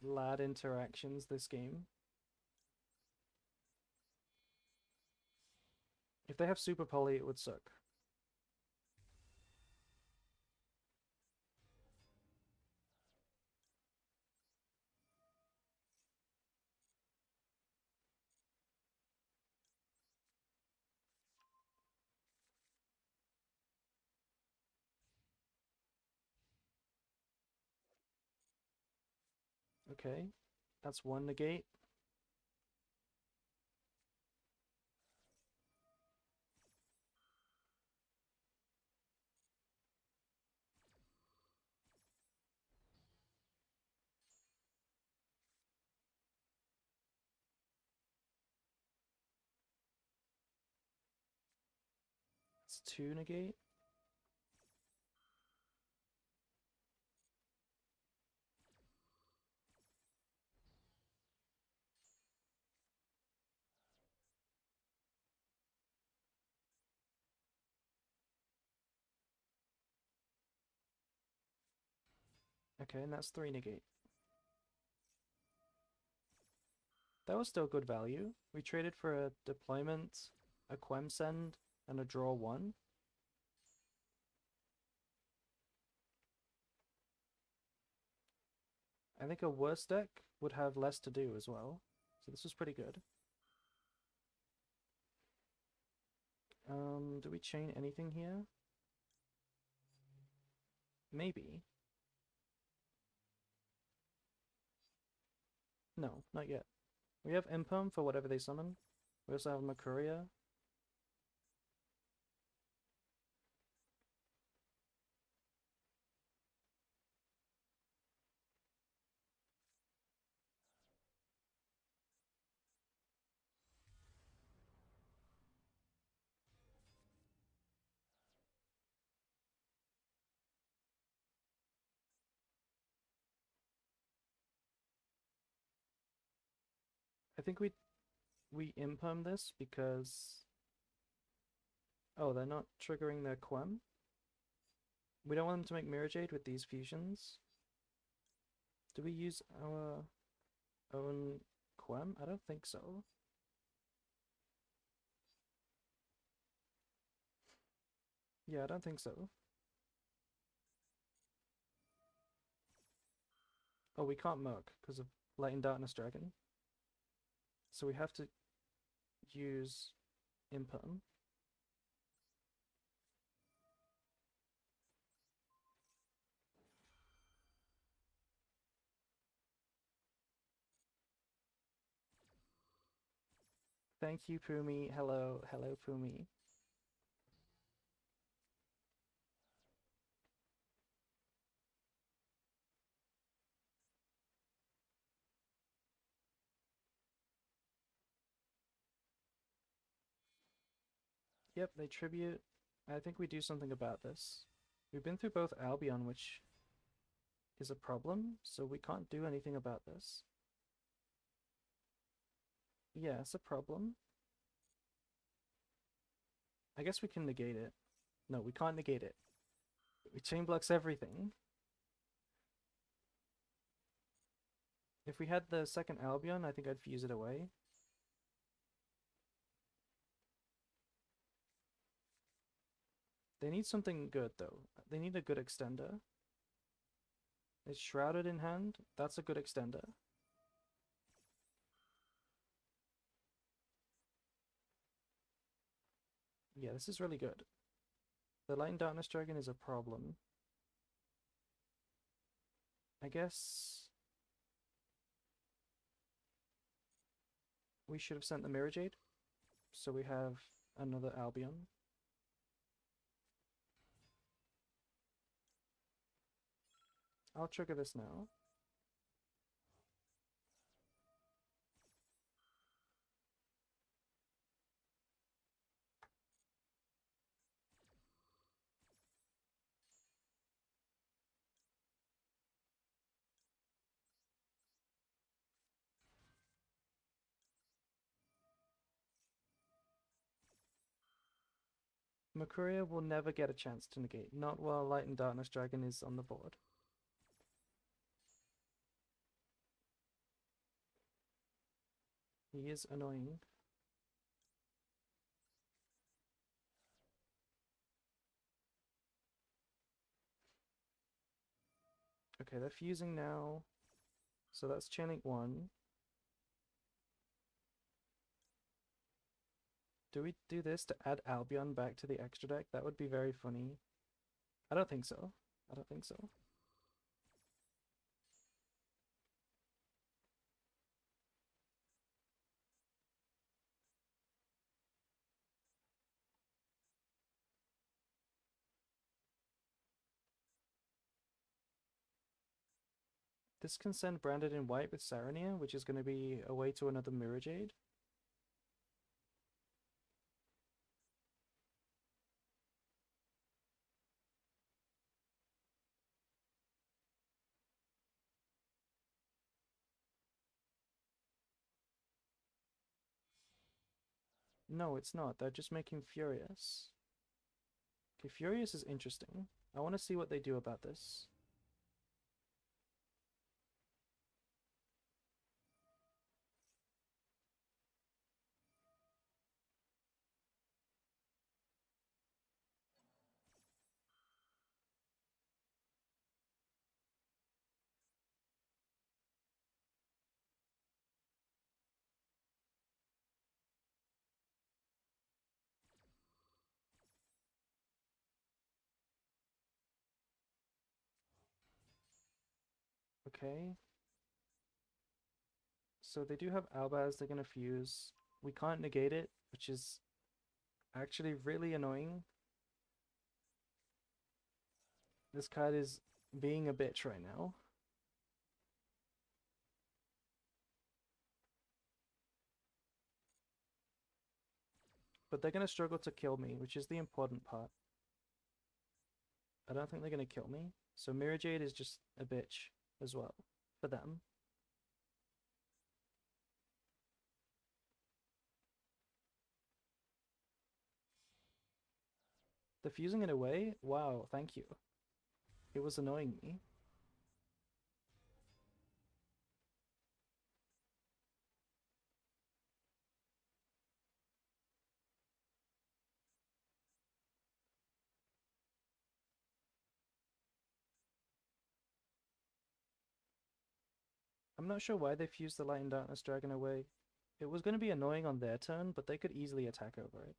Lad interactions this game. If they have Super Poly, it would suck. Okay. That's 1 negate. That's 2 negate. Okay, and that's 3 negate. That was still good value. We traded for a deployment, a Quem Send, and a draw 1. I think a worse deck would have less to do as well. So this was pretty good. Do we chain anything here? Maybe. No, not yet. We have Imperm for whatever they summon. We also have Makuria. I think we Imperm this because... Oh, they're not triggering their Quem? We don't want them to make Mirror Jade with these fusions. Do we use our own Quem? I don't think so. Yeah, I don't think so. Oh, we can't Merc because of Light and Darkness Dragon. So we have to use Imperm. Thank you, Pumi. Hello, hello, Pumi. Yep, they tribute. I think we do something about this. We've been through both Albion, which is a problem, so we can't do anything about this. Yeah, it's a problem. I guess we can negate it. No, we can't negate it. We chain blocks everything. If we had the second Albion, I think I'd fuse it away. They need something good, though. They need a good extender. It's Shrouded in hand. That's a good extender. Yeah, this is really good. The Light and Darkness Dragon is a problem. I guess We should have sent the Mirror Jade. So we have another Albion. I'll trigger this now. Makuria will never get a chance to negate, not while Light and Darkness Dragon is on the board. He is annoying. Okay, they're fusing now. So that's chaining 1. Do we do this to add Albion back to the extra deck? That would be very funny. I don't think so. I don't think so. This can send Branded in white with Sarania, which is going to be a way to another Mirror Jade. No, it's not. They're just making Furious. Okay, Furious is interesting. I want to see what they do about this. Okay. So they do have Albaz, they're gonna fuse. We can't negate it, which is actually really annoying. This card is being a bitch right now. But they're gonna struggle to kill me, which is the important part. I don't think they're gonna kill me. So Mirror Jade is just a bitch as well for them. They're fusing it away? Wow, thank you. It was annoying me. I'm not sure why they fused the Light and Darkness Dragon away. It was going to be annoying on their turn, but they could easily attack over it.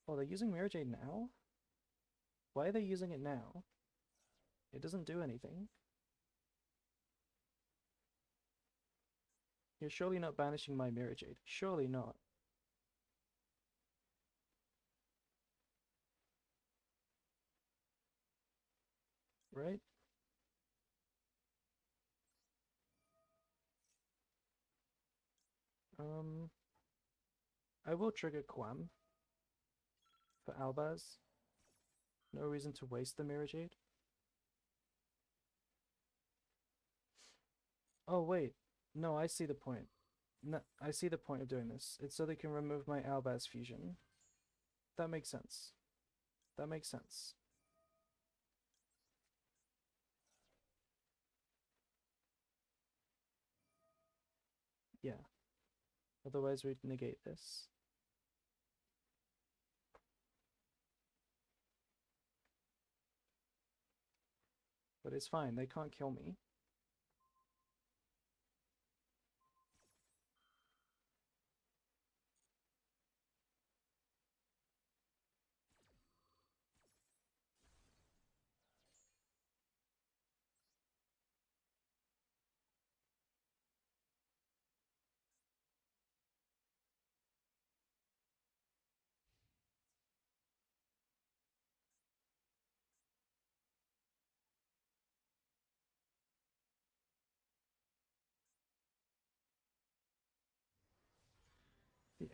Oh, they're using Mirror Jade now? Why are they using it now? It doesn't do anything. You're surely not banishing my Mirror Jade. Surely not. Right? I will trigger Quam for Albaz. No reason to waste the Mirror Jade. Oh, wait. No, I see the point. No, I see the point of doing this. It's so they can remove my Albaz fusion. That makes sense. That makes sense. Yeah. Otherwise we'd negate this. But it's fine, they can't kill me.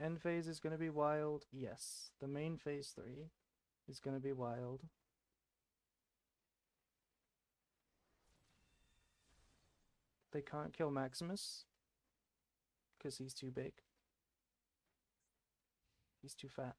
end phase is going to be wild. Yes, the main phase 3 is going to be wild. They can't kill Maximus because he's too big. He's too fat.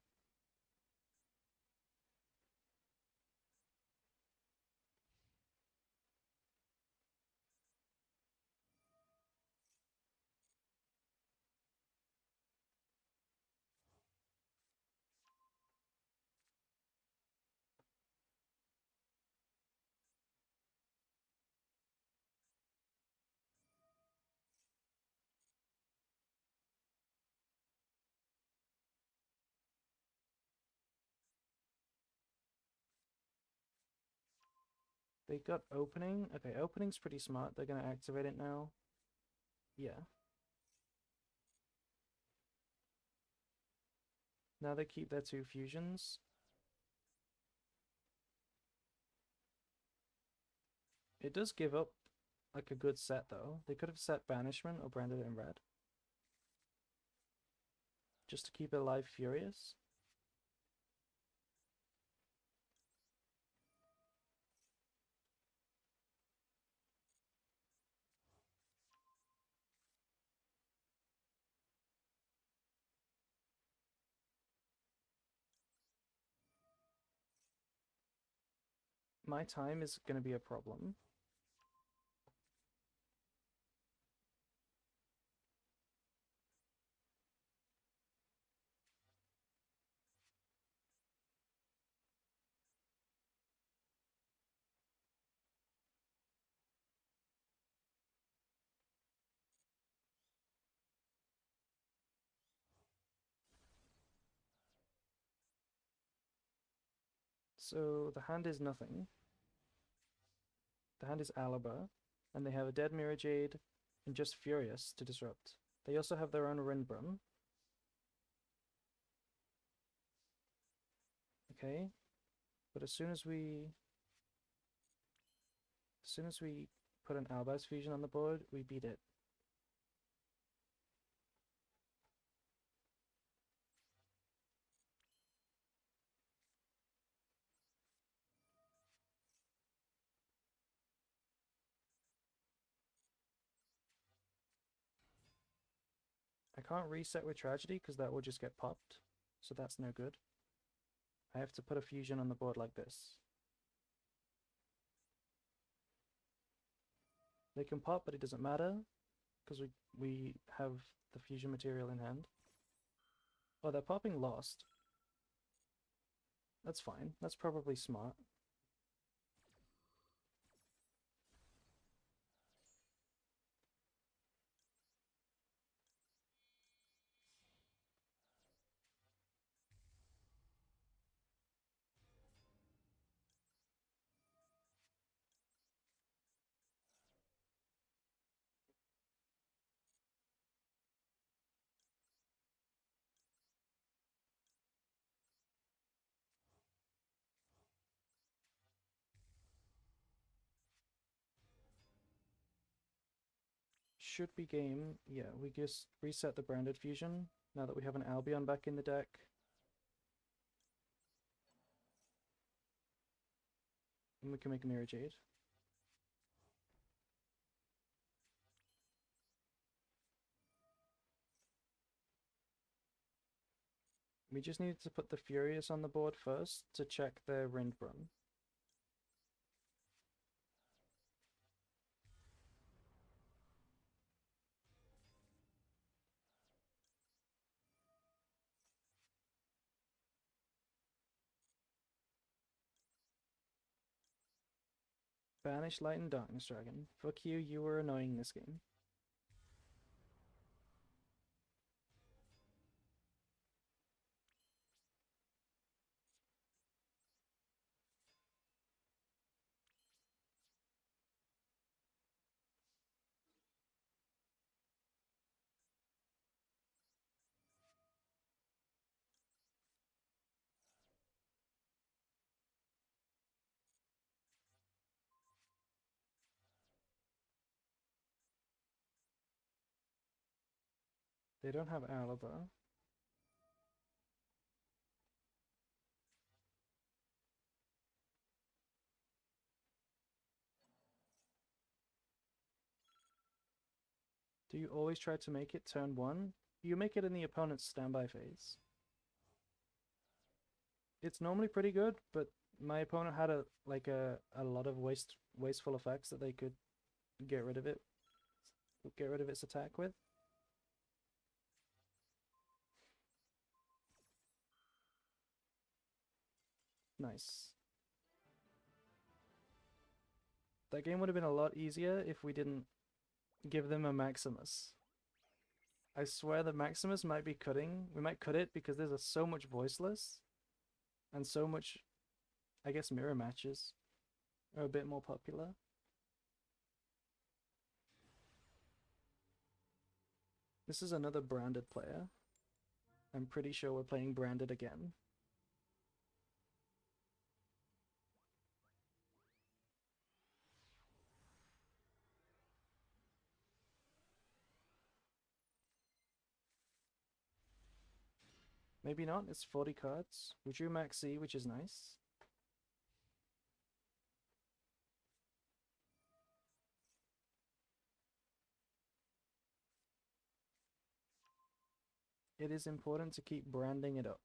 They got opening. Okay, opening's pretty smart. They're going to activate it now. Yeah. Now they keep their 2 fusions. It does give up like a good set though. They could have set Banishment or branded it in red. Just to keep it alive Furious. My time is going to be a problem. So the hand is nothing. The hand is Alaba, and they have a Dead Mirror Jade and just Furious to disrupt. They also have their own Rinbrum. Okay, but as soon as we put an Albaz fusion on the board, we beat it. I can't reset with Tragedy because that will just get popped, so that's no good. I have to put a fusion on the board like this. They can pop, but it doesn't matter because we have the fusion material in hand. Oh, they're popping Lost. That's fine. That's probably smart. Should be game. Yeah, we just reset the branded fusion now that we have an Albion back in the deck. And we can make a Mirror Jade. We just needed to put the Furious on the board first to check their Rindbrum. Banish Light and Darkness Dragon. Fuck you, you were annoying this game. They don't have Alaba. Do you always try to make it turn 1? You make it in the opponent's standby phase. It's normally pretty good, but my opponent had a lot of wasteful effects that they could get rid of its attack with. Nice. That game would have been a lot easier if we didn't give them a Maximus. I swear the Maximus might be cutting. We might cut it because there's so much voiceless and so much, I guess, mirror matches are a bit more popular. This is another branded player. I'm pretty sure we're playing branded again. Maybe not, it's 40 cards. We drew Max C, which is nice. It is important to keep branding it up.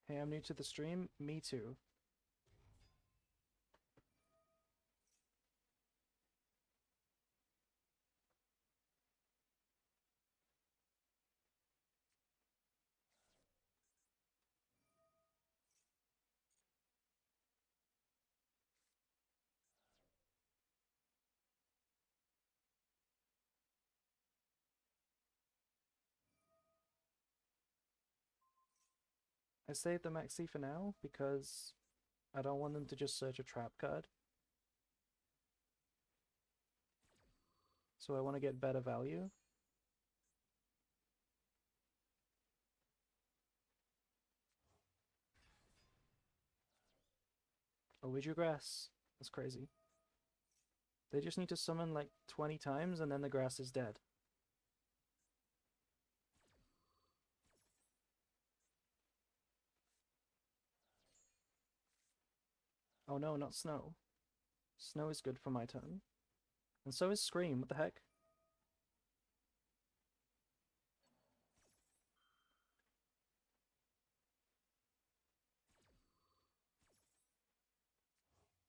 Hey, I'm new to the stream. Me too. I saved the Maxi for now because I don't want them to just search a trap card. So I want to get better value. Oh, we drew grass. That's crazy. They just need to summon like 20 times and then the grass is dead. Oh no, not snow. Snow is good for my turn. And so is Scream, what the heck?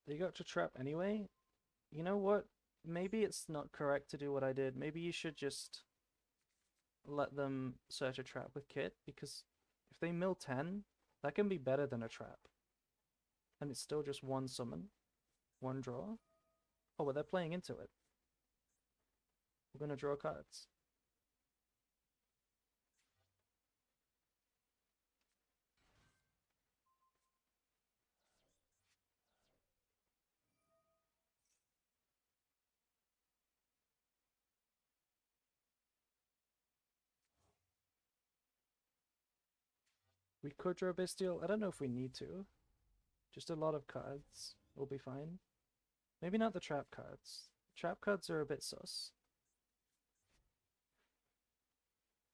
They got to trap anyway? You know what? Maybe it's not correct to do what I did. Maybe you should just let them search a trap with Kit, because if they mill 10, that can be better than a trap. And it's still just one summon, one draw. Oh, but they're playing into it. We're gonna draw cards. We could draw Bestial. I don't know if we need to. Just a lot of cards will be fine. Maybe not the trap cards. Trap cards are a bit sus.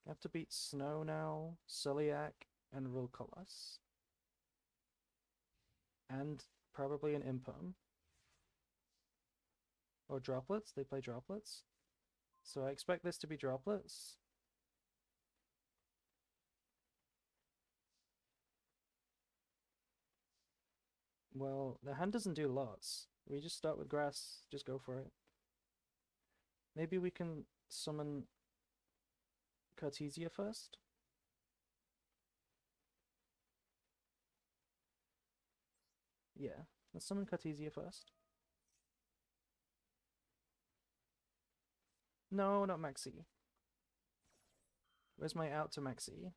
I have to beat Snow now, Celiac, and Rilcolas. And probably an Imperm. Or Droplets, they play Droplets. So I expect this to be Droplets. Well, the hand doesn't do lots. We just start with grass, just go for it. Maybe we can summon Cartesia first? Yeah, let's summon Cartesia first. No, not Maxi. Where's my out to Maxi?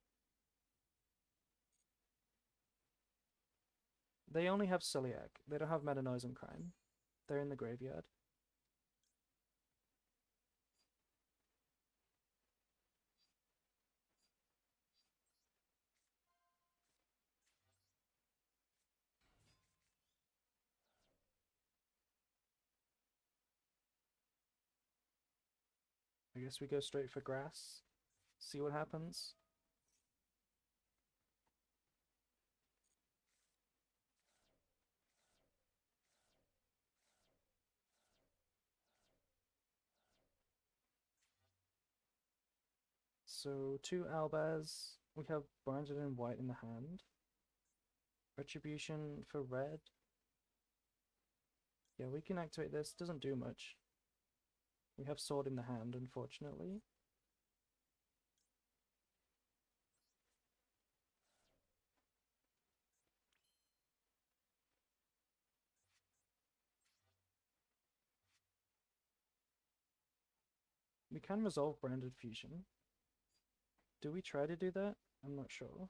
They only have Celiac. They don't have Meta Noise and Crime. They're in the graveyard. I guess we go straight for grass. See what happens. So 2 Albaz. We have branded in white in the hand. Retribution for red. Yeah, we can activate this. Doesn't do much. We have sword in the hand, unfortunately. We can resolve branded fusion. Do we try to do that? I'm not sure.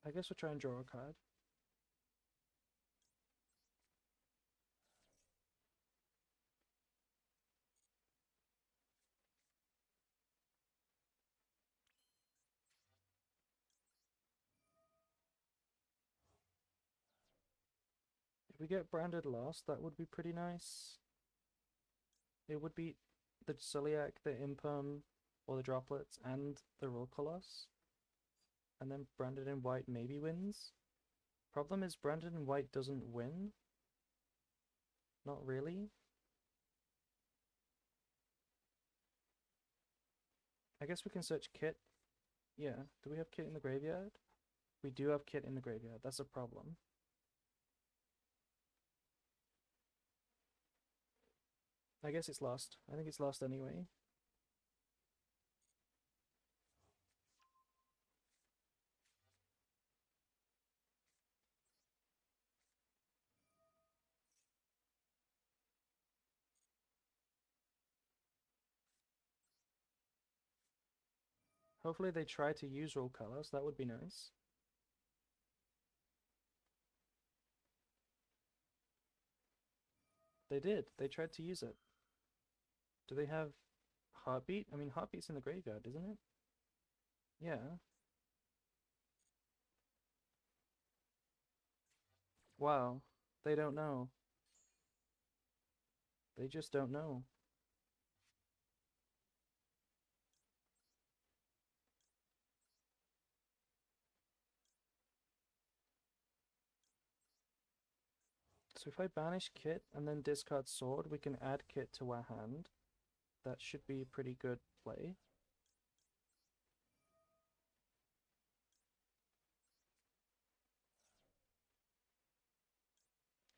I guess we'll try and draw a card. If we get branded last, that would be pretty nice. It would beat the Celiac, the Imperm, or the Droplets, and the Roll Coloss. And then branded in white maybe wins. Problem is branded in white doesn't win. Not really. I guess we can search Kit. Yeah, do we have Kit in the graveyard? We do have Kit in the graveyard, that's a problem. I guess it's lost. I think it's lost anyway. Hopefully they try to use Roll Colors, that would be nice. They did, they tried to use it. Do they have Heartbeat? I mean, Heartbeat's in the graveyard, isn't it? Yeah. Wow. They don't know. They just don't know. So if I banish Kit and then discard Sword, we can add Kit to our hand. That should be a pretty good play.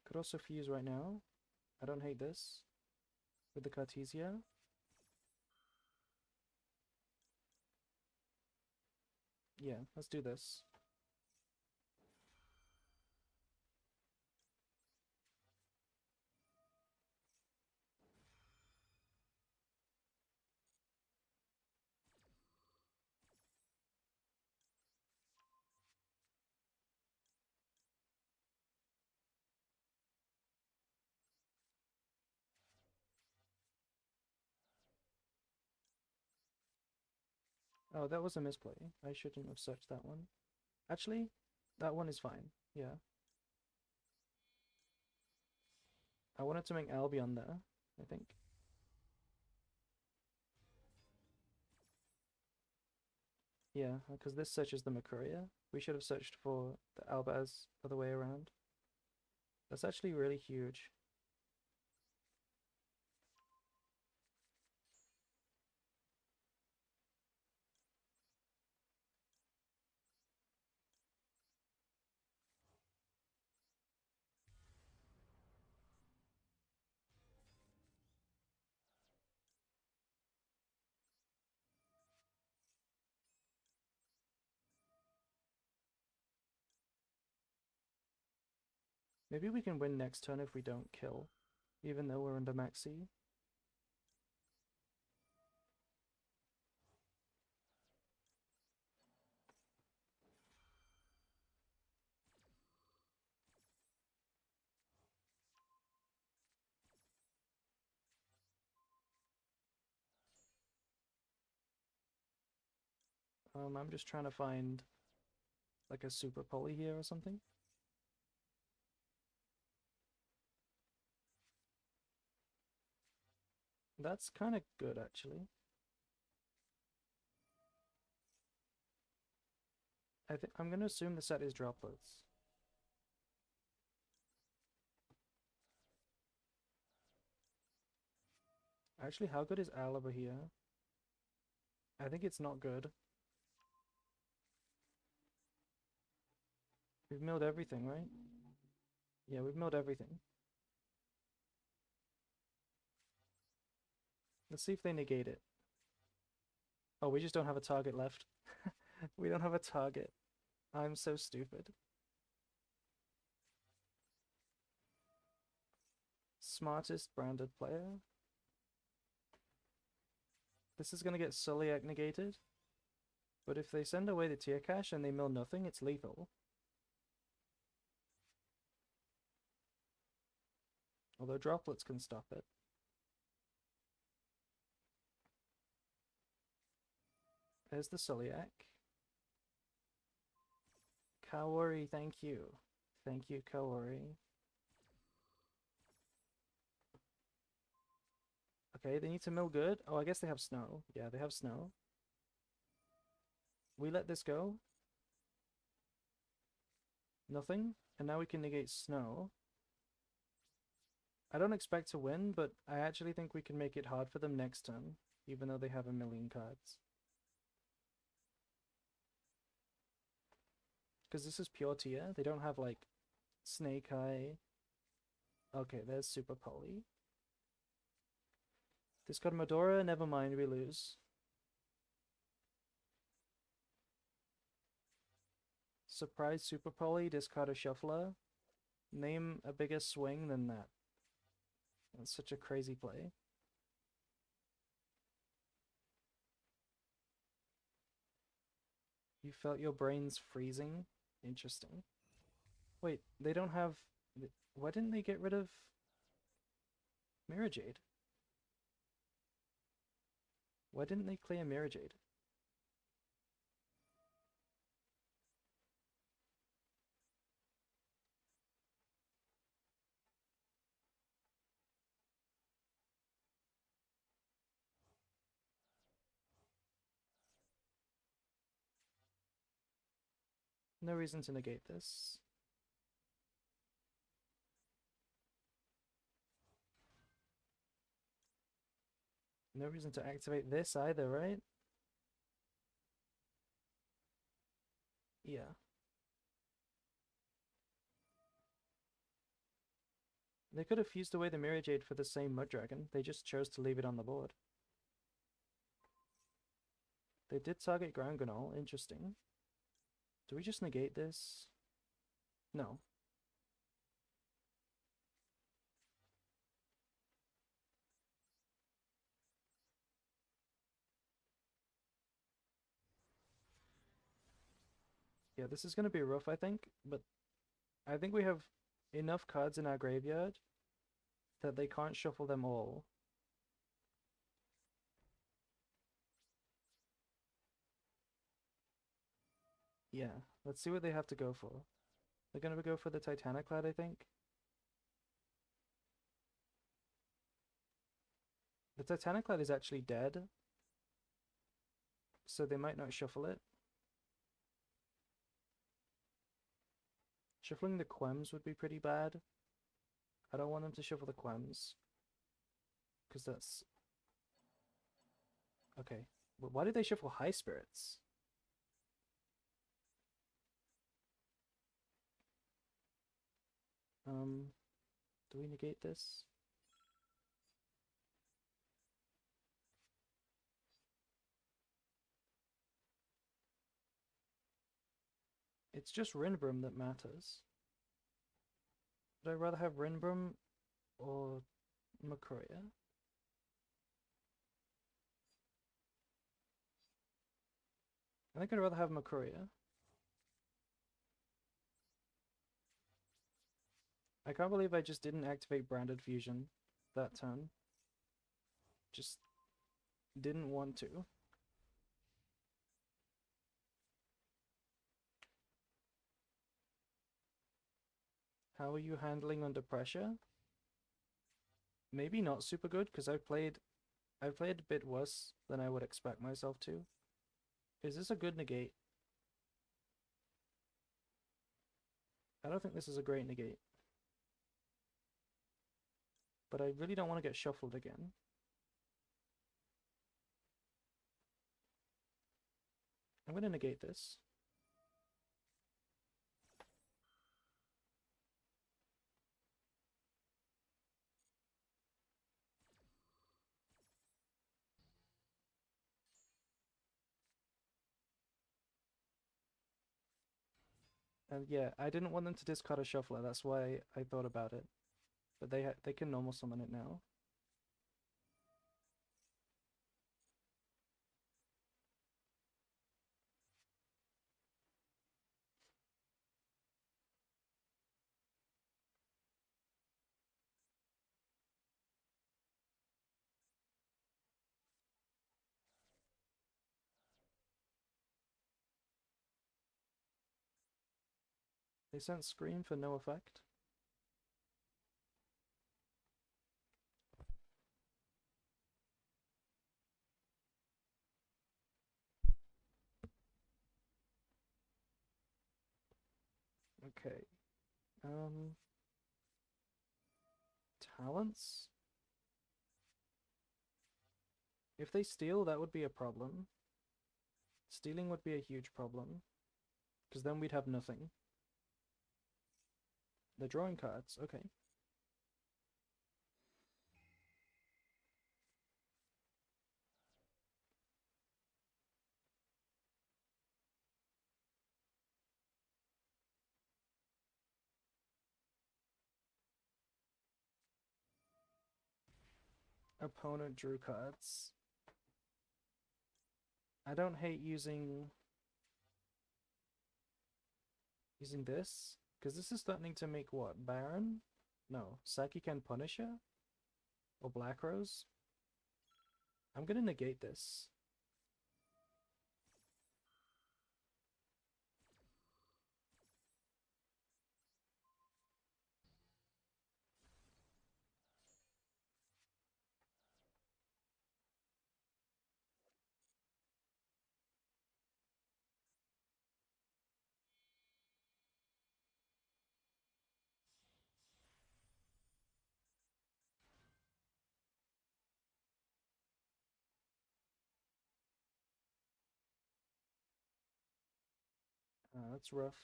Could also fuse right now. I don't hate this. With the Cartesia. Yeah, let's do this. Oh, that was a misplay. I shouldn't have searched that one. Actually, that one is fine. Yeah. I wanted to make Albion there, I think. Yeah, because this searches the Makuria. We should have searched for the Albaz other way around. That's actually really huge. Maybe we can win next turn if we don't kill, even though we're under Maxi. I'm just trying to find like a super poly here or something. That's kind of good, actually. I think I'm gonna assume the set is droplets. Actually, how good is Alaba here? I think it's not good. We've milled everything, right? Yeah, we've milled everything. Let's see if they negate it. Oh, we just don't have a target left. We don't have a target. I'm so stupid. Smartest branded player. This is gonna get Sulliak negated. But if they send away the tier cache and they mill nothing, it's lethal. Although droplets can stop it. There's the Sulliak. Kaori, thank you. Thank you, Kaori. Okay, they need to mill good. Oh, I guess they have snow. Yeah, they have snow. We let this go. Nothing. And now we can negate snow. I don't expect to win, but I actually think we can make it hard for them next turn, even though they have a million cards. Because this is pure tier. They don't have, like, Snake Eye. Okay, there's Super Poly. Discard Medora, never mind, we lose. Surprise Super Poly, discard a Shuffler. Name a bigger swing than that. That's such a crazy play. You felt your brains freezing? Interesting. Wait, they don't have... Why didn't they get rid of Mirror Jade? Why didn't they clear Mirror Jade? No reason to negate this. No reason to activate this either, right? Yeah. They could have fused away the Mirror Jade for the same Mud Dragon. They just chose to leave it on the board. They did target Ground Granol. Interesting. Do we just negate this? No. Yeah, this is going to be rough, I think, but I think we have enough cards in our graveyard that they can't shuffle them all. Yeah, let's see what they have to go for. They're going to go for the Titaniclad, I think. The Titaniclad is actually dead, so they might not shuffle it. Shuffling the Quests would be pretty bad. I don't want them to shuffle the Quests, because that's... Okay, but why did they shuffle High Spirits? Do we negate this? It's just Rinbrum that matters. Would I rather have Rinbrum or Makuria? I think I'd rather have Makuria. I can't believe I just didn't activate Branded Fusion that turn. Just didn't want to. How are you handling under pressure? Maybe not super good, because I've played a bit worse than I would expect myself to. Is this a good negate? I don't think this is a great negate. But I really don't want to get shuffled again. I'm going to negate this. And yeah, I didn't want them to discard a shuffler. That's why I thought about it. But they can normal summon it now. They sent Scream for no effect. Okay. Talents? If they steal, that would be a problem. Stealing would be a huge problem. Because then we'd have nothing. They're drawing cards. Okay. Opponent drew cards. I don't hate using this, because this is threatening to make what? Baron? No. Saki-Ken Punisher? Or Black Rose? I'm gonna negate this. That's rough.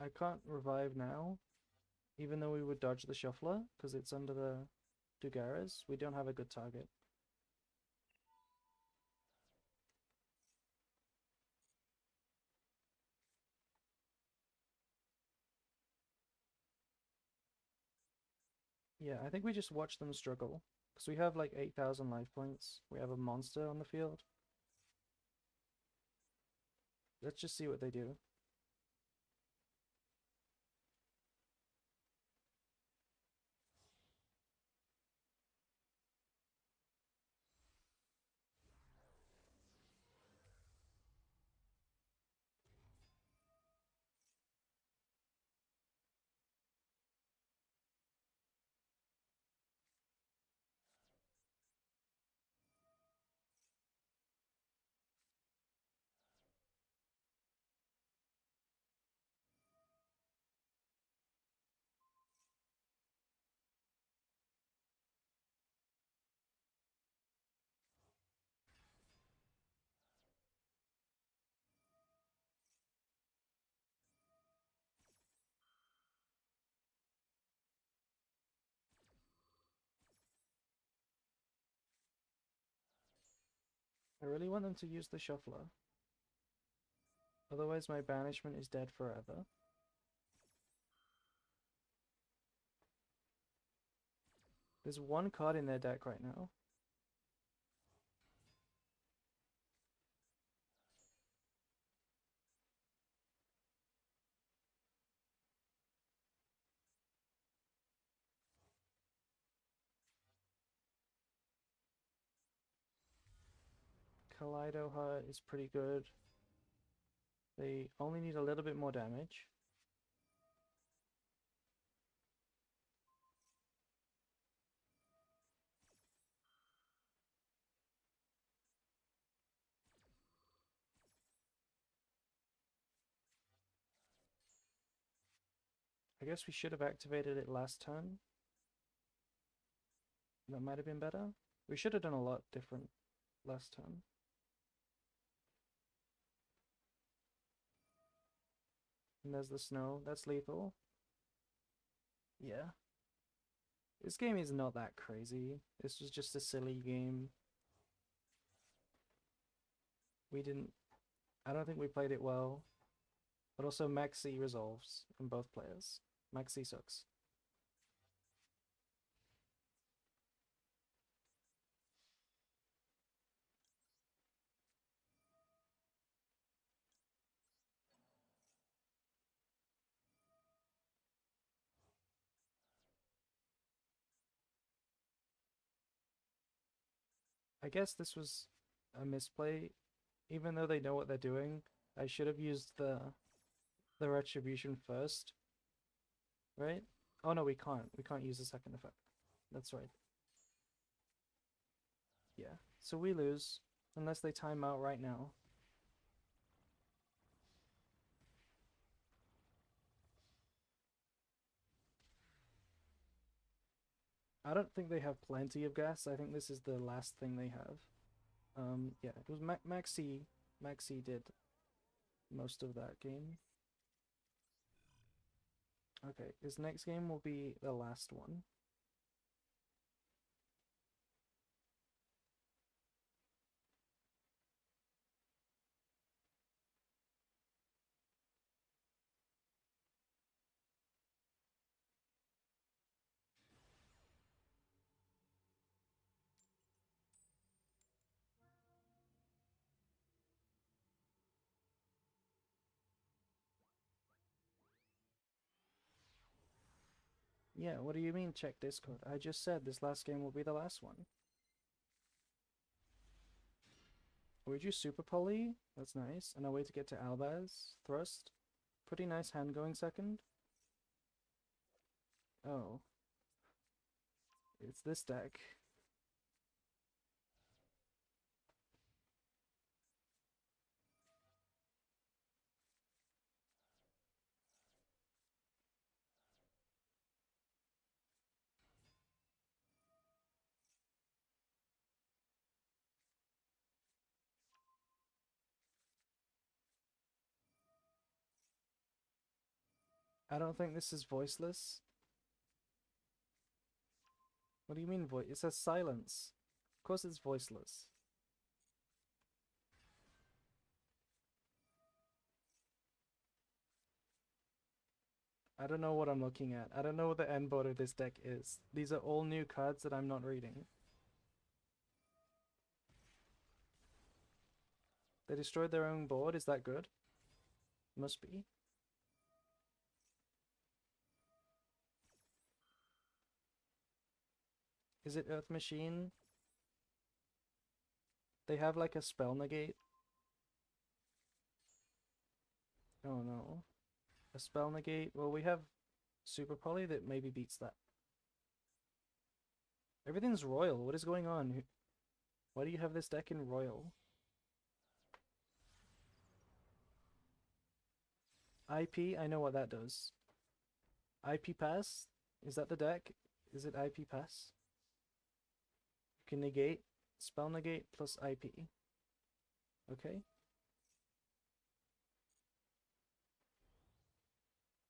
I can't revive now, even though we would dodge the shuffler, because it's under the Dugaras. We don't have a good target. Yeah, I think we just watch them struggle. Because we have like 8,000 life points. We have a monster on the field. Let's just see what they do. I really want them to use the shuffler. Otherwise my banishment is dead forever. There's one card in their deck right now. Kaleido Heart is pretty good. They only need a little bit more damage. I guess we should have activated it last turn. That might have been better. We should have done a lot different last turn. And there's the snow. That's lethal. Yeah. This game is not that crazy. This was just a silly game. We didn't... I don't think we played it well. But also Maxi resolves from both players. Maxi sucks. I guess this was a misplay. Even though they know what they're doing, I should have used the retribution first. Right? Oh no, we can't. We can't use the second effect. That's right. Yeah. So we lose. Unless they time out right now. I don't think they have plenty of gas. I think this is the last thing they have. Yeah, it was Maxi. Maxi did most of that game. Okay, this next game will be the last one. Yeah, what do you mean check Discord? I just said this last game will be the last one. Would you super poly? That's nice. And a way to get to Albaz. Thrust. Pretty nice hand going second. Oh. It's this deck. I don't think this is voiceless. What do you mean voice? It says silence. Of course it's voiceless. I don't know what I'm looking at. I don't know what the end board of this deck is. These are all new cards that I'm not reading. They destroyed their own board? Is that good? Must be. Is it Earth Machine? They have like a spell negate. Oh no. A spell negate? Well, we have Super Poly that maybe beats that. Everything's Royal. What is going on? Why do you have this deck in Royal? IP? I know what that does. IP Pass? Is that the deck? Is it IP Pass? You can negate. Spell negate plus IP. Okay.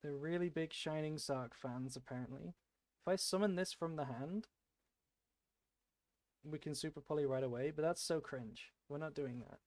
They're really big Shining Sark fans, apparently. If I summon this from the hand, we can Super Poly right away, but that's so cringe. We're not doing that.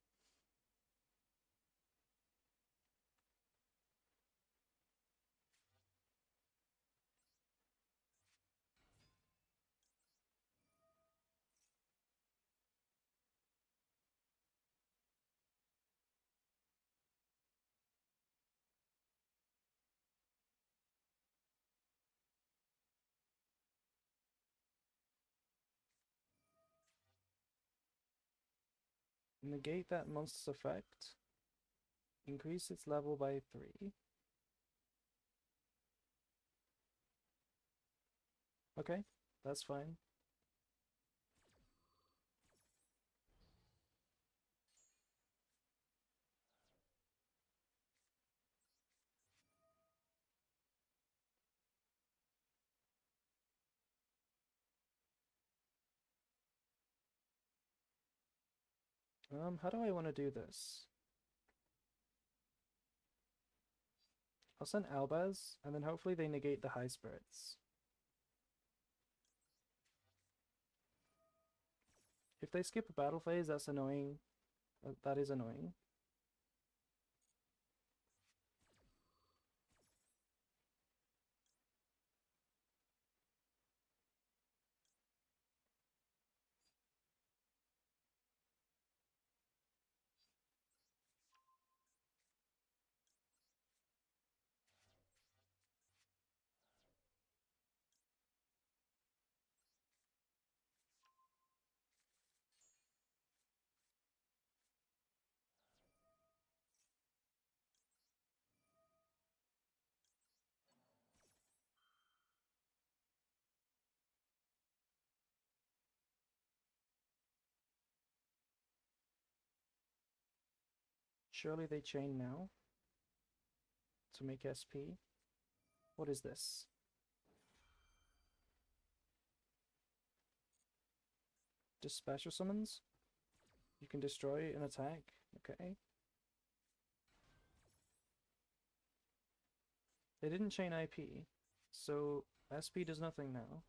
Negate that monster's effect. Increase its level by 3. Okay, that's fine. How do I want to do this? I'll send Albaz, and then hopefully they negate the high spirits. If they skip a battle phase, that's annoying. That is annoying. Surely they chain now to make SP. What is this? Just special summons? You can destroy an attack. Okay. They didn't chain IP, so SP does nothing now.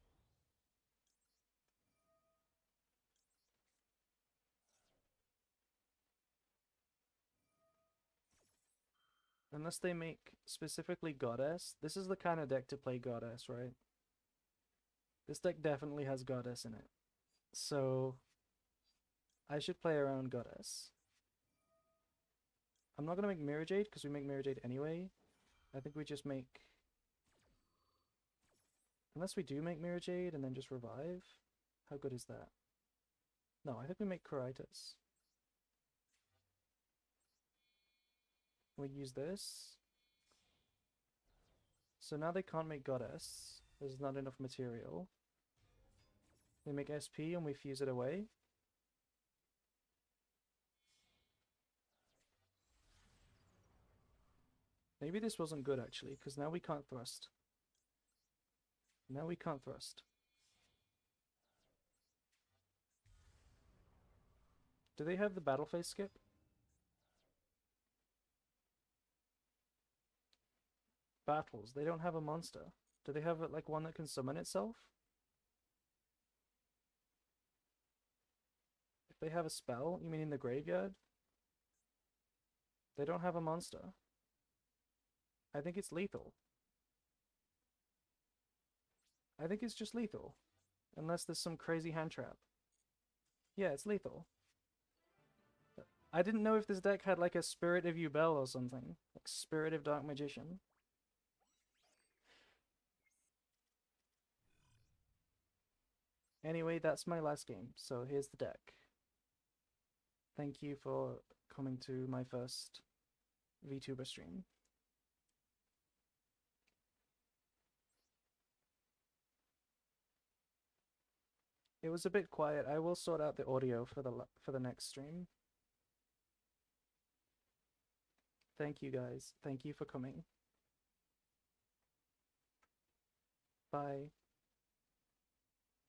Unless they make specifically Goddess. This is the kind of deck to play Goddess, right? This deck definitely has Goddess in it. So I should play around Goddess. I'm not going to make Mirror Jade because we make Mirror Jade anyway. I think we just make... Unless we do make Mirror Jade and then just revive. How good is that? No, I think we make Coritas. We use this. So now they can't make Goddess. There's not enough material. We make SP and we fuse it away. Maybe this wasn't good actually, because now we can't thrust. Now we can't thrust. Do they have the battle phase skip? Battles. They don't have a monster. Do they have like one that can summon itself? If they have a spell, you mean in the graveyard? They don't have a monster. I think it's lethal. I think it's just lethal. Unless there's some crazy hand trap. Yeah, it's lethal. I didn't know if this deck had like a Spirit of Yubel or something. Like Spirit of Dark Magician. Anyway, that's my last game, so here's the deck. Thank you for coming to my first VTuber stream. It was a bit quiet. I will sort out the audio for the next stream. Thank you guys. Thank you for coming. Bye.